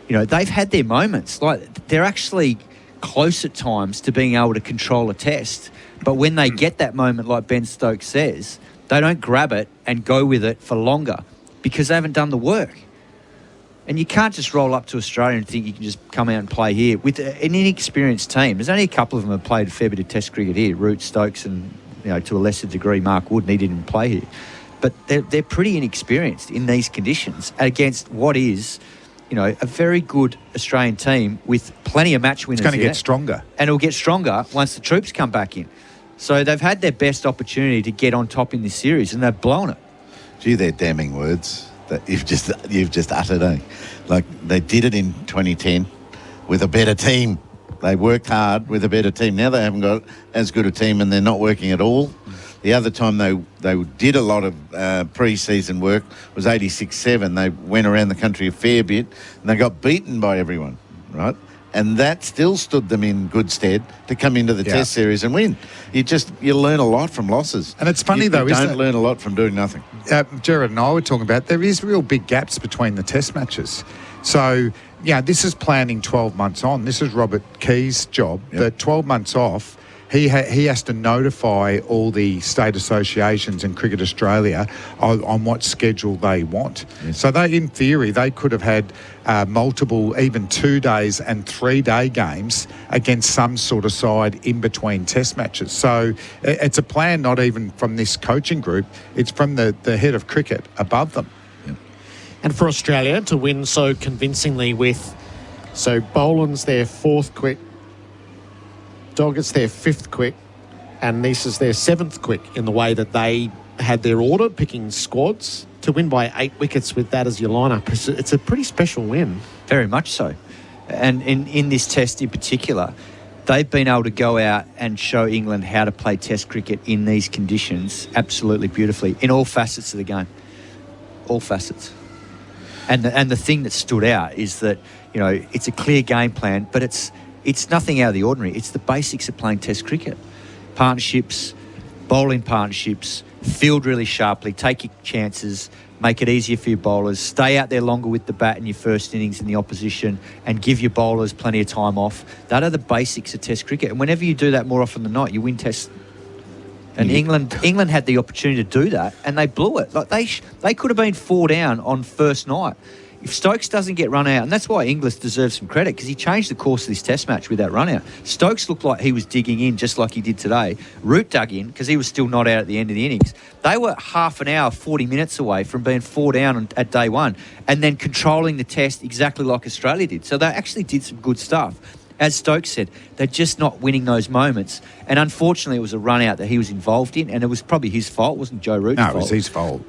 Speaker 4: they've had their moments. Like, they're actually close at times to being able to control a test. But when they get that moment, like Ben Stokes says, they don't grab it and go with it for longer because they haven't done the work. And you can't just roll up to Australia and think you can just come out and play here. With an inexperienced team, there's only a couple of them who have played a fair bit of test cricket here, Root, Stokes, and to a lesser degree Mark Wood, and he didn't play here. But they're pretty inexperienced in these conditions against what is a very good Australian team with plenty of match winners.
Speaker 17: It's going to get stronger.
Speaker 4: And it'll get stronger once the troops come back in. So they've had their best opportunity to get on top in this series, and they've blown it.
Speaker 11: Gee, they're damning words that you've just uttered, eh? Like, they did it in 2010 with a better team. They worked hard with a better team. Now they haven't got as good a team, and they're not working at all. The other time they did a lot of pre-season work was 86-7. They went around the country a fair bit, and they got beaten by everyone, right? And that still stood them in good stead to come into the Test series and win. You learn a lot from losses.
Speaker 17: And it's funny, though,
Speaker 11: isn't it? You don't learn a lot from doing nothing.
Speaker 17: Gerard and I were talking about there is real big gaps between the Test matches. So, this is planning 12 months on. This is Robert Key's job. Yep. But 12 months off, he has to notify all the state associations and Cricket Australia on what schedule they want. Yes. So in theory, they could have had multiple, even 2 days and 3 day games against some sort of side in between test matches. So it's a plan not even from this coaching group, it's from the head of cricket above them.
Speaker 11: Yep.
Speaker 5: And for Australia to win so convincingly so Boland's their 4th quick, Doggett's their 5th quick, and Neesa's their 7th quick, in the way that they had their order, picking squads. To win by 8 wickets with that as your lineup, it's a pretty special win.
Speaker 4: Very much so. And in this test in particular, they've been able to go out and show England how to play test cricket in these conditions absolutely beautifully, in all facets of the game. All facets. And the thing that stood out is that, it's a clear game plan, but it's nothing out of the ordinary. It's the basics of playing test cricket. Partnerships, bowling partnerships, field really sharply, take your chances, make it easier for your bowlers, stay out there longer with the bat in your first innings in the opposition, and give your bowlers plenty of time off. That are the basics of Test cricket. And whenever you do that more often than not, you win Tests. And England had the opportunity to do that, and they blew it. Like they could have been 4 down on first night. If Stokes doesn't get run out, and that's why Inglis deserves some credit, because he changed the course of this Test match with that run out. Stokes looked like he was digging in just like he did today. Root dug in because he was still not out at the end of the innings. They were half an hour, 40 minutes away from being 4 down at day one and then controlling the Test exactly like Australia did. So they actually did some good stuff. As Stokes said, they're just not winning those moments. And unfortunately, it was a run out that he was involved in, and it was probably his fault. It wasn't Joe Root's fault.
Speaker 17: No, it was his fault.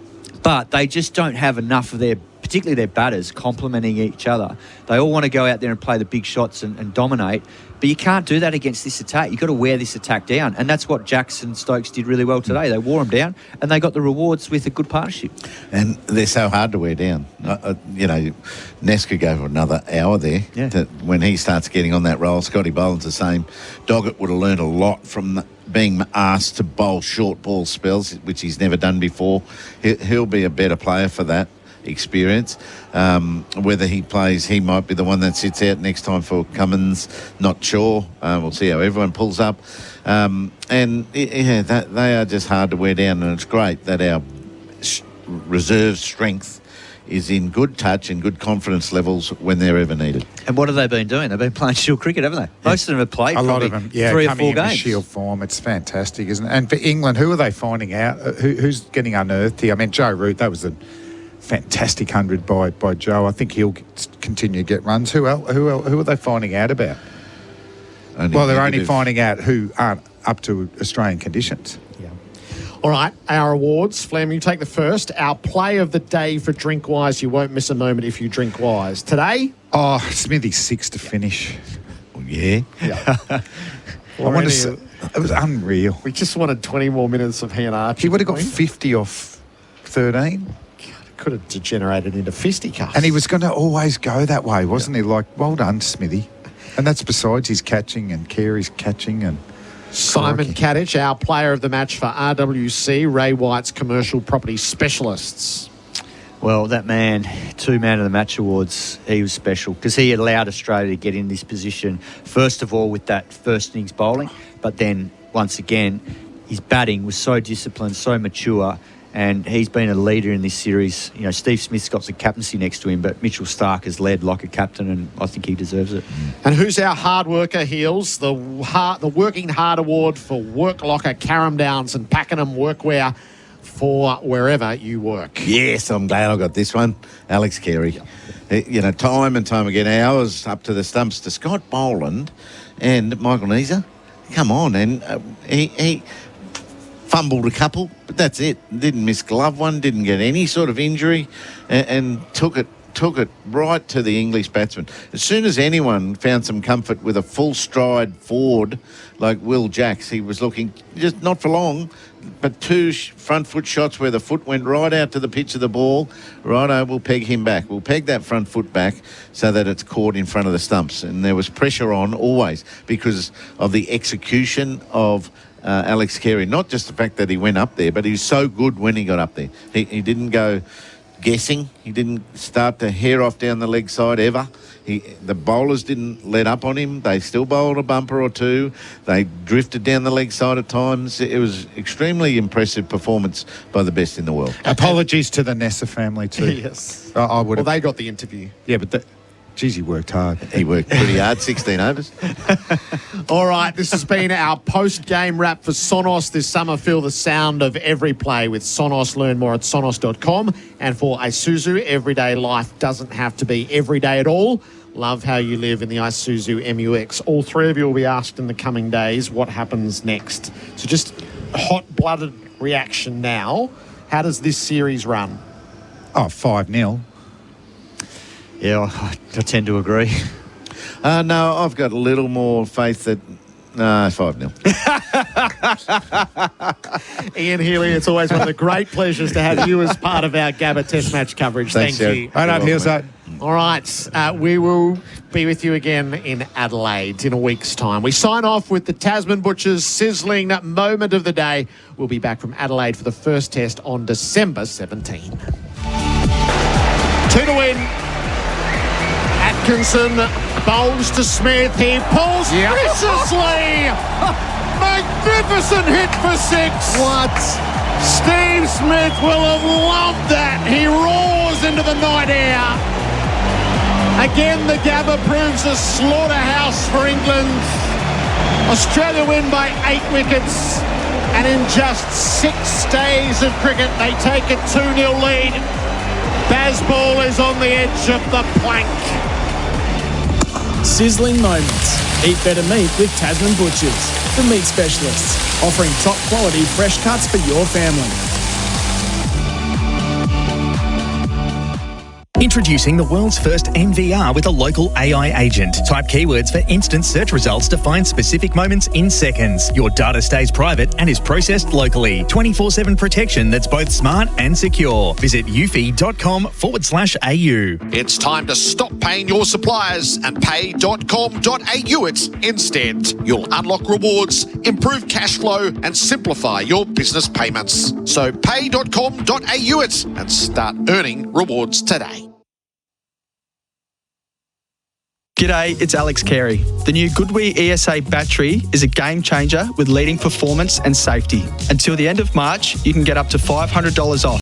Speaker 4: But they just don't have enough of particularly their batters, complementing each other. They all want to go out there and play the big shots and dominate, but you can't do that against this attack. You've got to wear this attack down, and that's what Jackson Stokes did really well today. They wore them down, and they got the rewards with a good partnership.
Speaker 11: And they're so hard to wear down. Ness could go for another hour there. Yeah. When he starts getting on that roll, Scotty Boland's the same. Doggett would have learned a lot from being asked to bowl short ball spells, which he's never done before. He'll be a better player for that experience. Whether he plays, he might be the one that sits out next time for Cummins. Not sure. We'll see how everyone pulls up. They are just hard to wear down, and it's great that our reserve strength is in good touch and good confidence levels when they're ever needed.
Speaker 4: And what have they been doing? They've been playing Shield cricket, haven't they? Most of them have played
Speaker 17: a lot of them,
Speaker 4: 3 or 4
Speaker 17: coming
Speaker 4: games.
Speaker 17: in Shield form. It's fantastic, isn't it? And for England, who are they finding out? Who's getting unearthed here? I mean, Joe Root, that was a fantastic 100 by Joe. I think he'll continue to get runs. Who are they finding out about? They're only finding out who aren't up to Australian conditions.
Speaker 5: All right, our awards. Fleming, you take the first. Our play of the day for Drink Wise. You won't miss a moment if you drink wise. Today?
Speaker 17: Oh, Smithy's 6 to finish.
Speaker 11: Yeah.
Speaker 17: I want to say, it was unreal.
Speaker 5: We just wanted 20 more minutes of he and Archie.
Speaker 17: He would have got 50 off 13.
Speaker 5: Could have degenerated into fisticuffs.
Speaker 17: And he was going to always go that way, wasn't he? Like, well done, Smithy. And that's besides his catching and Carey's catching and...
Speaker 5: Simon Katich, our player of the match for RWC, Ray White's commercial property specialists.
Speaker 4: Well, that man, 2 Man of the Match awards, he was special because he allowed Australia to get in this position, first of all with that first innings bowling, but then once again, his batting was so disciplined, so mature, and he's been a leader in this series. You know, Steve Smith's got the captaincy next to him, but Mitchell Stark has led like a captain, and I think he deserves it.
Speaker 5: And who's our hard worker, Heels? The Working Hard Award for Work Locker, Carrum Downs and Pakenham Workwear for wherever you work.
Speaker 11: Yes, I'm glad I got this one. Alex Carey. Time and time again, hours up to the stumps to Scott Boland and Michael Neeser. Come on, and he fumbled a couple, but that's it. Didn't miss glove one, didn't get any sort of injury, and took it right to the English batsman. As soon as anyone found some comfort with a full stride forward like Will Jacks, he was looking just not for long, but 2 front foot shots where the foot went right out to the pitch of the ball. Righto, we'll peg him back. We'll peg that front foot back so that it's caught in front of the stumps. And there was pressure on always because of the execution of Alex Carey. Not just the fact that he went up there, but he was so good when he got up there. He didn't go guessing. He didn't start to hair off down the leg side ever. The bowlers didn't let up on him. They still bowled a bumper or 2. They drifted down the leg side at times. It was extremely impressive performance by the best in the world.
Speaker 17: Apologies to the Nessa family too.
Speaker 5: Yes.
Speaker 17: I would.
Speaker 5: Well, they got the interview.
Speaker 17: Yeah, but geez, he worked hard.
Speaker 11: He worked pretty hard, 16 overs.
Speaker 5: All right, this has been our post-game wrap for Sonos this summer. Feel the sound of every play with Sonos. Learn more at sonos.com. And for Isuzu, everyday life doesn't have to be every day at all. Love how you live in the Isuzu MUX. All 3 of you will be asked in the coming days what happens next. So just hot-blooded reaction now. How does this series run?
Speaker 17: Oh, 5-0.
Speaker 4: Yeah, I tend to agree.
Speaker 11: No, I've got a little more faith that... No, 5-0.
Speaker 5: Ian Healy, it's always one of the great pleasures to have you as part of our Gabba Test match coverage.
Speaker 11: Thanks,
Speaker 5: Thank you.
Speaker 17: I don't hear that.
Speaker 5: All right, we will be with you again in Adelaide in a week's time. We sign off with the Tasman Butchers' sizzling moment of the day. We'll be back from Adelaide for the first test on December 17. 2 to win. Atkinson bowls to Smith. He pulls viciously. Magnificent hit for 6.
Speaker 8: What?
Speaker 5: Steve Smith will have loved that. He roars into the night air. Again, the Gabba proves a slaughterhouse for England. Australia win by 8 wickets. And in just 6 days of cricket, they take a 2-0 lead. Bazball is on the edge of the plank.
Speaker 1: Sizzling moments. Eat better meat with Tasman Butchers, the meat specialists, offering top quality fresh cuts for your family.
Speaker 14: Introducing the world's first NVR with a local AI agent. Type keywords for instant search results to find specific moments in seconds. Your data stays private and is processed locally. 24/7 protection that's both smart and secure. Visit ufi.com/au.
Speaker 5: It's time to stop paying your suppliers and pay.com.au it instead. You'll unlock rewards, improve cash flow and simplify your business payments. So pay.com.au it and start earning rewards today.
Speaker 19: G'day, it's Alex Carey. The new Goodwee ESA battery is a game changer with leading performance and safety. Until the end of March, you can get up to $500 off.